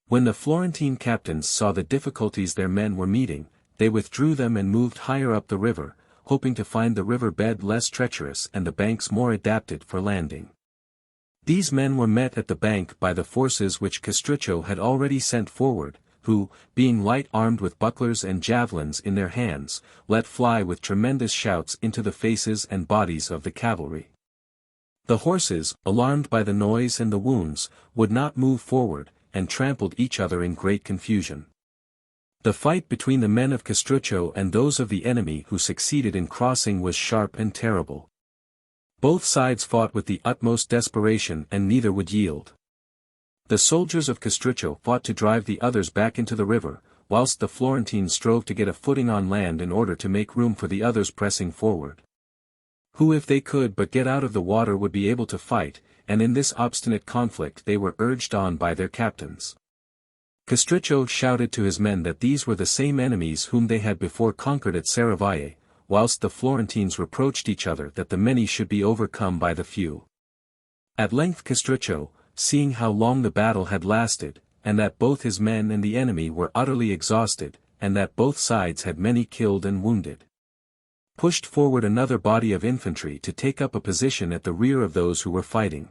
When the Florentine captains saw the difficulties their men were meeting, they withdrew them and moved higher up the river, hoping to find the river bed less treacherous and the banks more adapted for landing. These men were met at the bank by the forces which Castruccio had already sent forward, who, being light armed with bucklers and javelins in their hands, let fly with tremendous shouts into the faces and bodies of the cavalry. The horses, alarmed by the noise and the wounds, would not move forward, and trampled each other in great confusion. The fight between the men of Castruccio and those of the enemy who succeeded in crossing was sharp and terrible. Both sides fought with the utmost desperation and neither would yield. The soldiers of Castruccio fought to drive the others back into the river, whilst the Florentines strove to get a footing on land in order to make room for the others pressing forward. Who if they could but get out of the water would be able to fight, and in this obstinate conflict they were urged on by their captains. Castruccio shouted to his men that these were the same enemies whom they had before conquered at Serravalle, whilst the Florentines reproached each other that the many should be overcome by the few. At length Castruccio, seeing how long the battle had lasted, and that both his men and the enemy were utterly exhausted, and that both sides had many killed and wounded, pushed forward another body of infantry to take up a position at the rear of those who were fighting.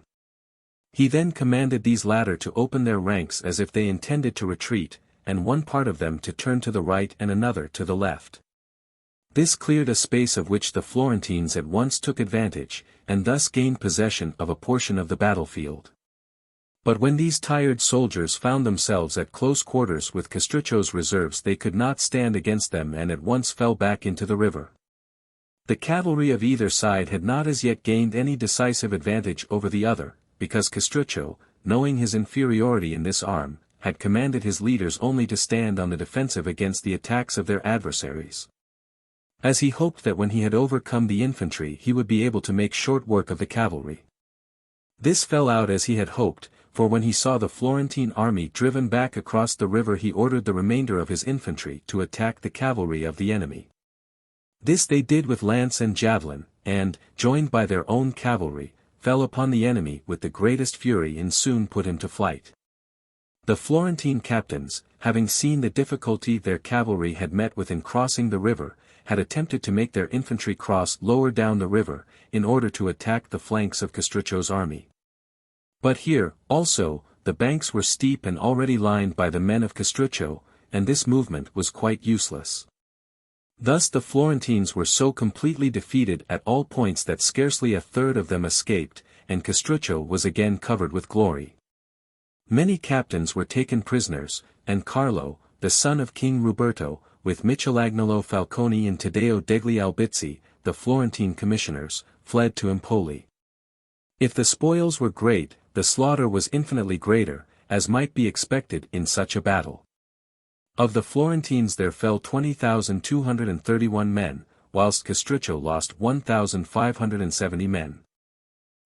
He then commanded these latter to open their ranks as if they intended to retreat, and one part of them to turn to the right and another to the left. This cleared a space of which the Florentines at once took advantage, and thus gained possession of a portion of the battlefield. But when these tired soldiers found themselves at close quarters with Castruccio's reserves they could not stand against them and at once fell back into the river. The cavalry of either side had not as yet gained any decisive advantage over the other, because Castruccio, knowing his inferiority in this arm, had commanded his leaders only to stand on the defensive against the attacks of their adversaries. As he hoped that when he had overcome the infantry he would be able to make short work of the cavalry. This fell out as he had hoped, for when he saw the Florentine army driven back across the river he ordered the remainder of his infantry to attack the cavalry of the enemy. This they did with lance and javelin, and, joined by their own cavalry, fell upon the enemy with the greatest fury and soon put him to flight. The Florentine captains, having seen the difficulty their cavalry had met with in crossing the river, had attempted to make their infantry cross lower down the river, in order to attack the flanks of Castruccio's army. But here, also, the banks were steep and already lined by the men of Castruccio, and this movement was quite useless. Thus the Florentines were so completely defeated at all points that scarcely a third of them escaped, and Castruccio was again covered with glory. Many captains were taken prisoners, and Carlo, the son of King Ruberto, with Michelagnolo Falconi and Taddeo degli Albizzi, the Florentine commissioners, fled to Empoli. If the spoils were great, the slaughter was infinitely greater, as might be expected in such a battle. Of the Florentines there fell 20,231 men, whilst Castruccio lost 1,570 men.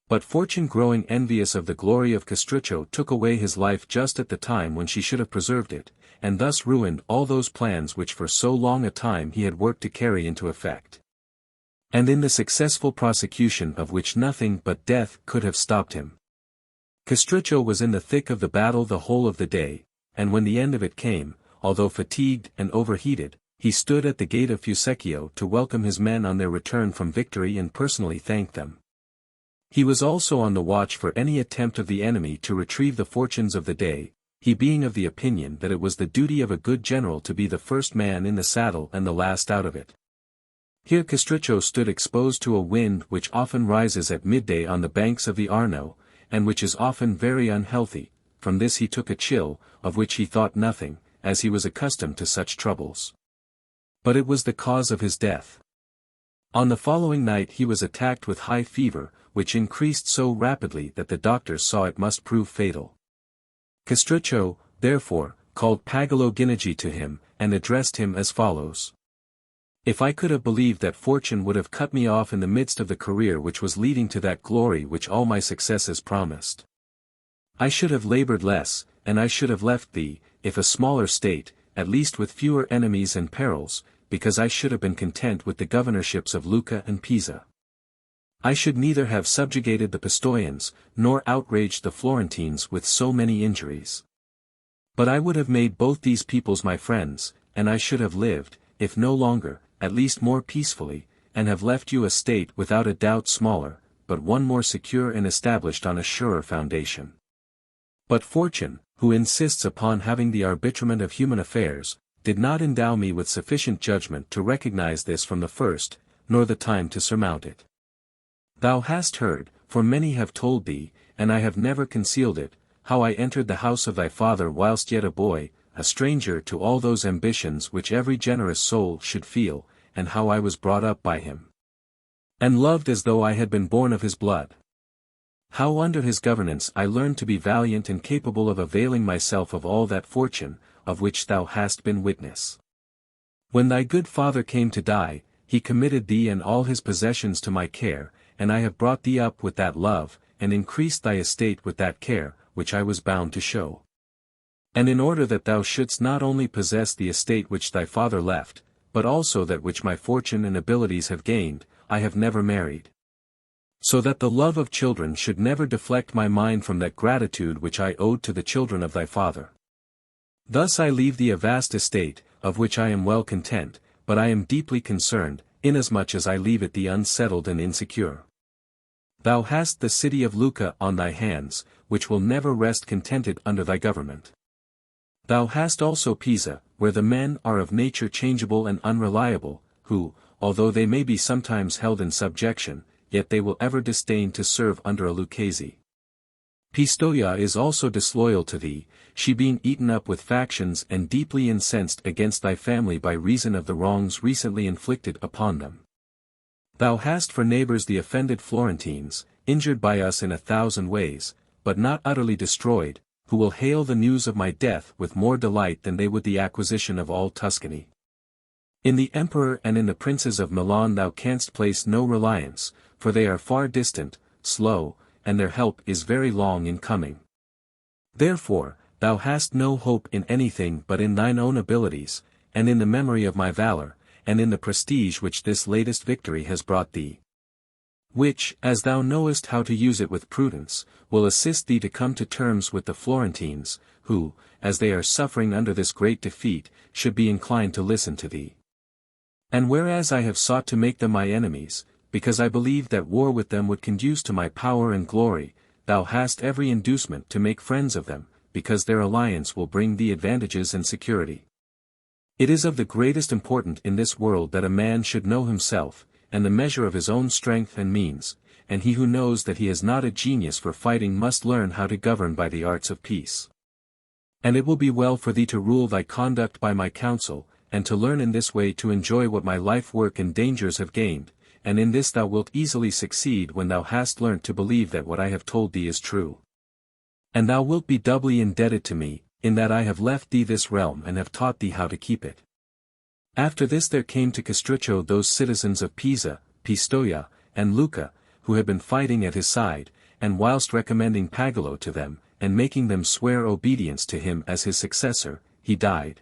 But fortune, growing envious of the glory of Castruccio, took away his life just at the time when she should have preserved it, and thus ruined all those plans which for so long a time he had worked to carry into effect. And in the successful prosecution of which nothing but death could have stopped him. Castruccio was in the thick of the battle the whole of the day, and when the end of it came, although fatigued and overheated, he stood at the gate of Fucecchio to welcome his men on their return from victory and personally thank them. He was also on the watch for any attempt of the enemy to retrieve the fortunes of the day, he being of the opinion that it was the duty of a good general to be the first man in the saddle and the last out of it. Here Castruccio stood exposed to a wind which often rises at midday on the banks of the Arno, and which is often very unhealthy. From this he took a chill, of which he thought nothing, as he was accustomed to such troubles. But it was the cause of his death. On the following night he was attacked with high fever, which increased so rapidly that the doctors saw it must prove fatal. Castruccio, therefore, called Pagolo Guinigi to him, and addressed him as follows. If I could have believed that fortune would have cut me off in the midst of the career which was leading to that glory which all my successes promised, I should have labored less, and I should have left thee, if a smaller state, at least with fewer enemies and perils, because I should have been content with the governorships of Lucca and Pisa. I should neither have subjugated the Pistoians, nor outraged the Florentines with so many injuries. But I would have made both these peoples my friends, and I should have lived, if no longer, at least more peacefully, and have left you a state without a doubt smaller, but one more secure and established on a surer foundation. But fortune, who insists upon having the arbitrament of human affairs, did not endow me with sufficient judgment to recognize this from the first, nor the time to surmount it. Thou hast heard, for many have told thee, and I have never concealed it, how I entered the house of thy father whilst yet a boy, a stranger to all those ambitions which every generous soul should feel, and how I was brought up by him, and loved as though I had been born of his blood. How under his governance I learned to be valiant and capable of availing myself of all that fortune, of which thou hast been witness. When thy good father came to die, he committed thee and all his possessions to my care, and I have brought thee up with that love, and increased thy estate with that care, which I was bound to show. And in order that thou shouldst not only possess the estate which thy father left, but also that which my fortune and abilities have gained, I have never married. So that the love of children should never deflect my mind from that gratitude which I owed to the children of thy father. Thus I leave thee a vast estate, of which I am well content, but I am deeply concerned, inasmuch as I leave it thee unsettled and insecure. Thou hast the city of Lucca on thy hands, which will never rest contented under thy government. Thou hast also Pisa, where the men are of nature changeable and unreliable, who, although they may be sometimes held in subjection, yet they will ever disdain to serve under a Lucchese. Pistoia is also disloyal to thee, she being eaten up with factions and deeply incensed against thy family by reason of the wrongs recently inflicted upon them. Thou hast for neighbors the offended Florentines, injured by us in 1,000 ways, but not utterly destroyed, who will hail the news of my death with more delight than they would the acquisition of all Tuscany. In the emperor and in the princes of Milan thou canst place no reliance, for they are far distant, slow, and their help is very long in coming. Therefore, thou hast no hope in anything but in thine own abilities, and in the memory of my valor, and in the prestige which this latest victory has brought thee. Which, as thou knowest how to use it with prudence, will assist thee to come to terms with the Florentines, who, as they are suffering under this great defeat, should be inclined to listen to thee. And whereas I have sought to make them my enemies, because I believed that war with them would conduce to my power and glory, thou hast every inducement to make friends of them, because their alliance will bring thee advantages and security. It is of the greatest importance in this world that a man should know himself, and the measure of his own strength and means, and he who knows that he has not a genius for fighting must learn how to govern by the arts of peace. And it will be well for thee to rule thy conduct by my counsel, and to learn in this way to enjoy what my life work and dangers have gained, and in this thou wilt easily succeed when thou hast learnt to believe that what I have told thee is true. And thou wilt be doubly indebted to me, in that I have left thee this realm and have taught thee how to keep it. After this there came to Castruccio those citizens of Pisa, Pistoia, and Lucca, who had been fighting at his side, and whilst recommending Pagolo to them, and making them swear obedience to him as his successor, he died.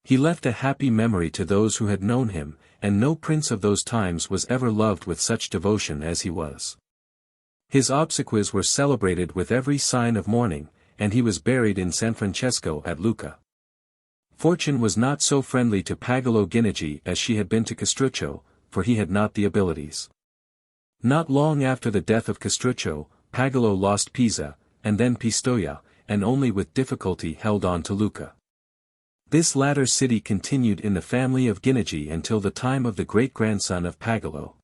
He left a happy memory to those who had known him, and no prince of those times was ever loved with such devotion as he was. His obsequies were celebrated with every sign of mourning, and he was buried in San Francesco at Lucca. Fortune was not so friendly to Pagolo Guinigi as she had been to Castruccio, for he had not the abilities. Not long after the death of Castruccio, Pagolo lost Pisa, and then Pistoia, and only with difficulty held on to Lucca. This latter city continued in the family of Guinigi until the time of the great-grandson of Pagolo.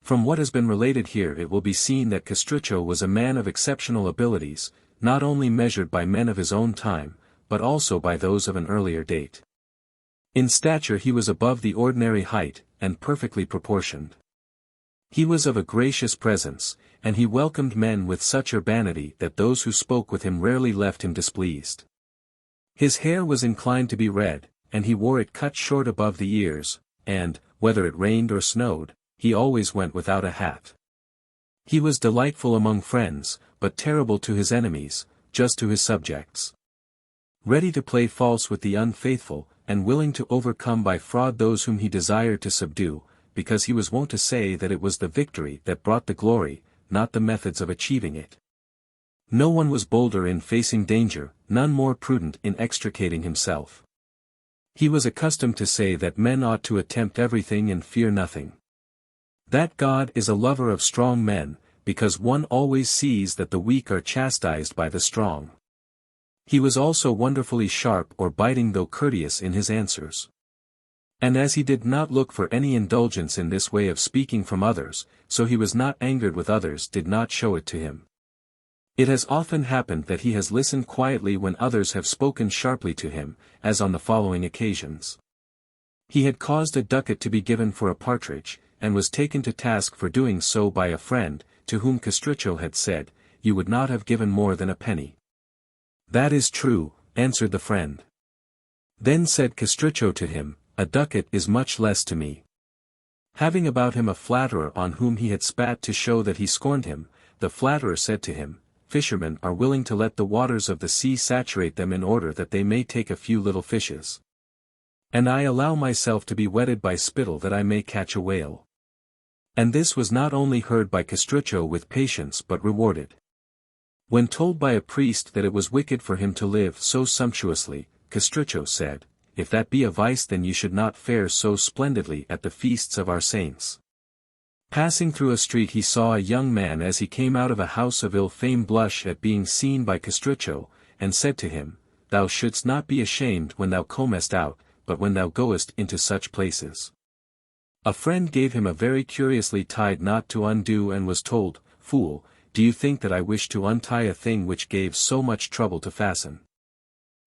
From what has been related here it will be seen that Castruccio was a man of exceptional abilities, not only measured by men of his own time, but also by those of an earlier date. In stature he was above the ordinary height, and perfectly proportioned. He was of a gracious presence, and he welcomed men with such urbanity that those who spoke with him rarely left him displeased. His hair was inclined to be red, and he wore it cut short above the ears, and, whether it rained or snowed, he always went without a hat. He was delightful among friends, but terrible to his enemies, just to his subjects. Ready to play false with the unfaithful, and willing to overcome by fraud those whom he desired to subdue, because he was wont to say that it was the victory that brought the glory, not the methods of achieving it. No one was bolder in facing danger, none more prudent in extricating himself. He was accustomed to say that men ought to attempt everything and fear nothing. That God is a lover of strong men, because one always sees that the weak are chastised by the strong. He was also wonderfully sharp or biting though courteous in his answers. And as he did not look for any indulgence in this way of speaking from others, so he was not angered with others did not show it to him. It has often happened that he has listened quietly when others have spoken sharply to him, as on the following occasions. He had caused a ducat to be given for a partridge, and was taken to task for doing so by a friend, to whom Castruccio had said, "You would not have given more than a penny." "That is true," answered the friend. Then said Castruccio to him, "A ducat is much less to me." Having about him a flatterer on whom he had spat to show that he scorned him, the flatterer said to him, "Fishermen are willing to let the waters of the sea saturate them in order that they may take a few little fishes. And I allow myself to be wetted by spittle that I may catch a whale." And this was not only heard by Castruccio with patience but rewarded. When told by a priest that it was wicked for him to live so sumptuously, Castruccio said, "If that be a vice then you should not fare so splendidly at the feasts of our saints." Passing through a street he saw a young man as he came out of a house of ill fame blush at being seen by Castruccio, and said to him, "Thou shouldst not be ashamed when thou comest out, but when thou goest into such places." A friend gave him a very curiously tied knot to undo and was told, "Fool, do you think that I wish to untie a thing which gave so much trouble to fasten?"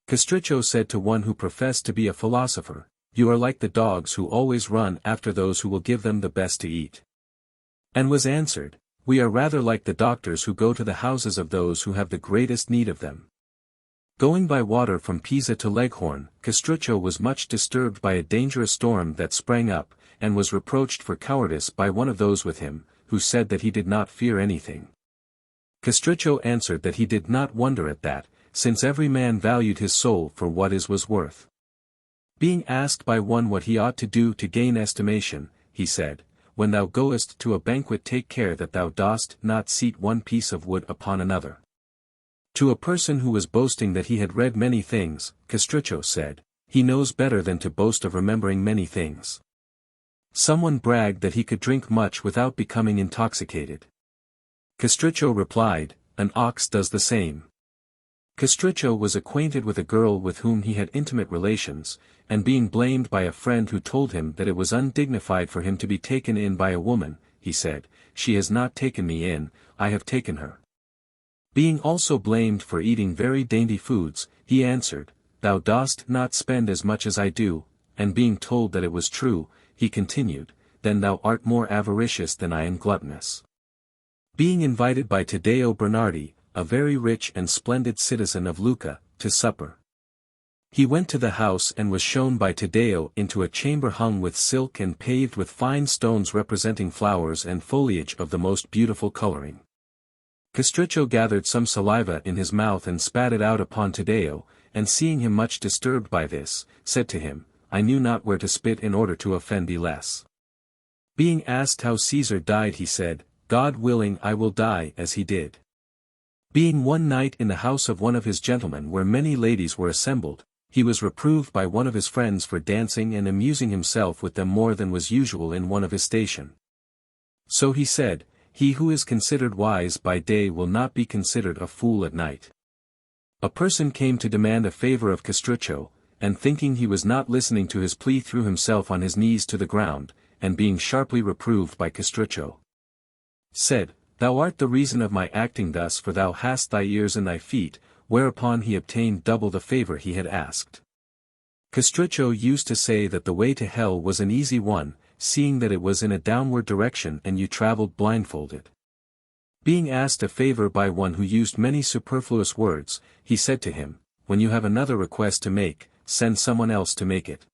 Castruccio said to one who professed to be a philosopher, "You are like the dogs who always run after those who will give them the best to eat." And was answered, "We are rather like the doctors who go to the houses of those who have the greatest need of them." Going by water from Pisa to Leghorn, Castruccio was much disturbed by a dangerous storm that sprang up, and was reproached for cowardice by one of those with him, who said that he did not fear anything. Castruccio answered that he did not wonder at that, since every man valued his soul for what his was worth. Being asked by one what he ought to do to gain estimation, he said, "When thou goest to a banquet take care that thou dost not seat one piece of wood upon another." To a person who was boasting that he had read many things, Castruccio said, "He knows better than to boast of remembering many things." Someone bragged that he could drink much without becoming intoxicated. Castruccio replied, "An ox does the same." Castruccio was acquainted with a girl with whom he had intimate relations, and being blamed by a friend who told him that it was undignified for him to be taken in by a woman, he said, "She has not taken me in, I have taken her." Being also blamed for eating very dainty foods, he answered, "Thou dost not spend as much as I do," and being told that it was true, he continued, "Then thou art more avaricious than I am gluttonous." Being invited by Taddeo Bernardi, a very rich and splendid citizen of Lucca, to supper, he went to the house and was shown by Taddeo into a chamber hung with silk and paved with fine stones representing flowers and foliage of the most beautiful coloring. Castruccio gathered some saliva in his mouth and spat it out upon Taddeo, and seeing him much disturbed by this, said to him, I knew not where to spit in order to offend thee less. Being asked how Caesar died, he said, God willing, I will die as he did. Being one night in the house of one of his gentlemen where many ladies were assembled, he was reproved by one of his friends for dancing and amusing himself with them more than was usual in one of his station. So he said, He who is considered wise by day will not be considered a fool at night. A person came to demand a favor of Castruccio, and thinking he was not listening to his plea threw himself on his knees to the ground, and being sharply reproved by Castruccio, said, Thou art the reason of my acting thus, for thou hast thy ears and thy feet, whereupon he obtained double the favor he had asked. Castruccio used to say that the way to hell was an easy one, seeing that it was in a downward direction and you traveled blindfolded. Being asked a favor by one who used many superfluous words, he said to him, When you have another request to make, send someone else to make it.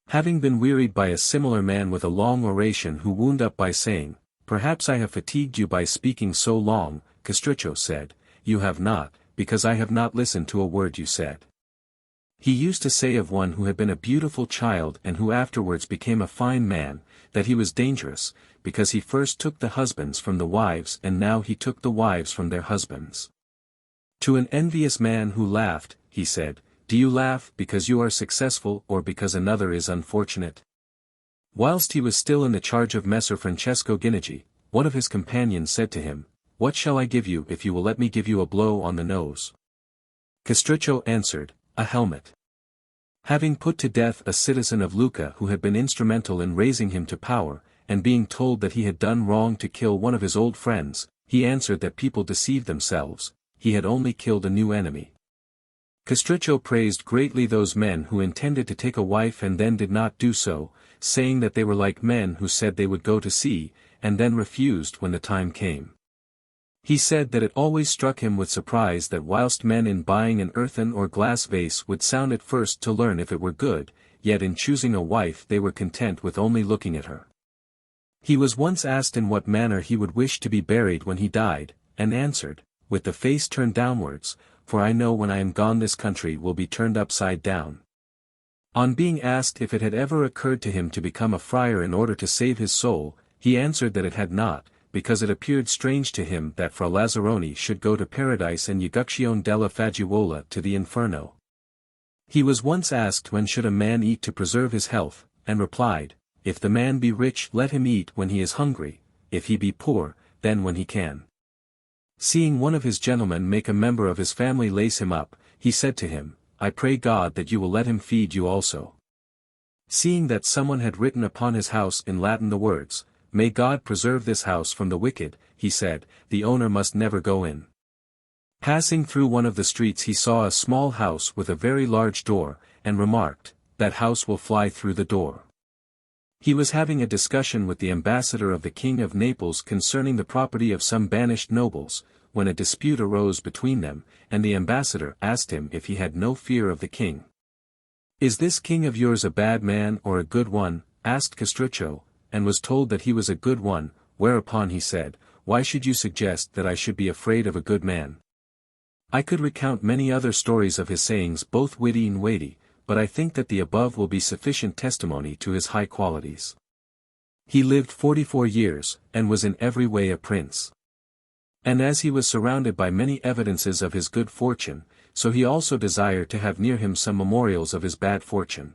Having been wearied by a similar man with a long oration who wound up by saying, Perhaps I have fatigued you by speaking so long, Castruccio said, You have not, because I have not listened to a word you said. He used to say of one who had been a beautiful child and who afterwards became a fine man, that he was dangerous, because he first took the husbands from the wives and now he took the wives from their husbands. To an envious man who laughed, he said, Do you laugh because you are successful or because another is unfortunate? Whilst he was still in the charge of Messer Francesco Guinigi, one of his companions said to him, What shall I give you if you will let me give you a blow on the nose? Castruccio answered, A helmet. Having put to death a citizen of Lucca who had been instrumental in raising him to power, and being told that he had done wrong to kill one of his old friends, he answered that people deceived themselves, he had only killed a new enemy. Castruccio praised greatly those men who intended to take a wife and then did not do so, saying that they were like men who said they would go to sea, and then refused when the time came. He said that it always struck him with surprise that whilst men in buying an earthen or glass vase would sound at first to learn if it were good, yet in choosing a wife they were content with only looking at her. He was once asked in what manner he would wish to be buried when he died, and answered, With the face turned downwards, for I know when I am gone this country will be turned upside down. On being asked if it had ever occurred to him to become a friar in order to save his soul, he answered that it had not, because it appeared strange to him that Fra Lazzaroni should go to paradise and Uguccione della Fagiuola to the inferno. He was once asked when should a man eat to preserve his health, and replied, If the man be rich let him eat when he is hungry, if he be poor, then when he can. Seeing one of his gentlemen make a member of his family lace him up, he said to him, I pray God that you will let him feed you also. Seeing that someone had written upon his house in Latin the words, May God preserve this house from the wicked, he said, the owner must never go in. Passing through one of the streets he saw a small house with a very large door, and remarked, That house will fly through the door. He was having a discussion with the ambassador of the King of Naples concerning the property of some banished nobles, when a dispute arose between them, and the ambassador asked him if he had no fear of the king. Is this king of yours a bad man or a good one? Asked Castruccio, and was told that he was a good one, whereupon he said, Why should you suggest that I should be afraid of a good man? I could recount many other stories of his sayings both witty and weighty, but I think that the above will be sufficient testimony to his high qualities. He lived 44 years, and was in every way a prince. And as he was surrounded by many evidences of his good fortune, so he also desired to have near him some memorials of his bad fortune.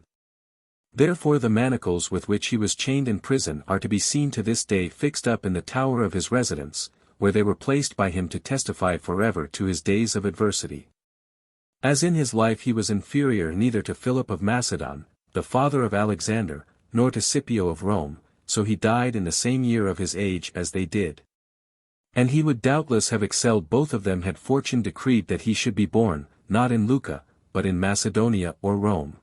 Therefore the manacles with which he was chained in prison are to be seen to this day fixed up in the tower of his residence, where they were placed by him to testify forever to his days of adversity. As in his life he was inferior neither to Philip of Macedon, the father of Alexander, nor to Scipio of Rome, so he died in the same year of his age as they did. And he would doubtless have excelled both of them had fortune decreed that he should be born, not in Lucca, but in Macedonia or Rome.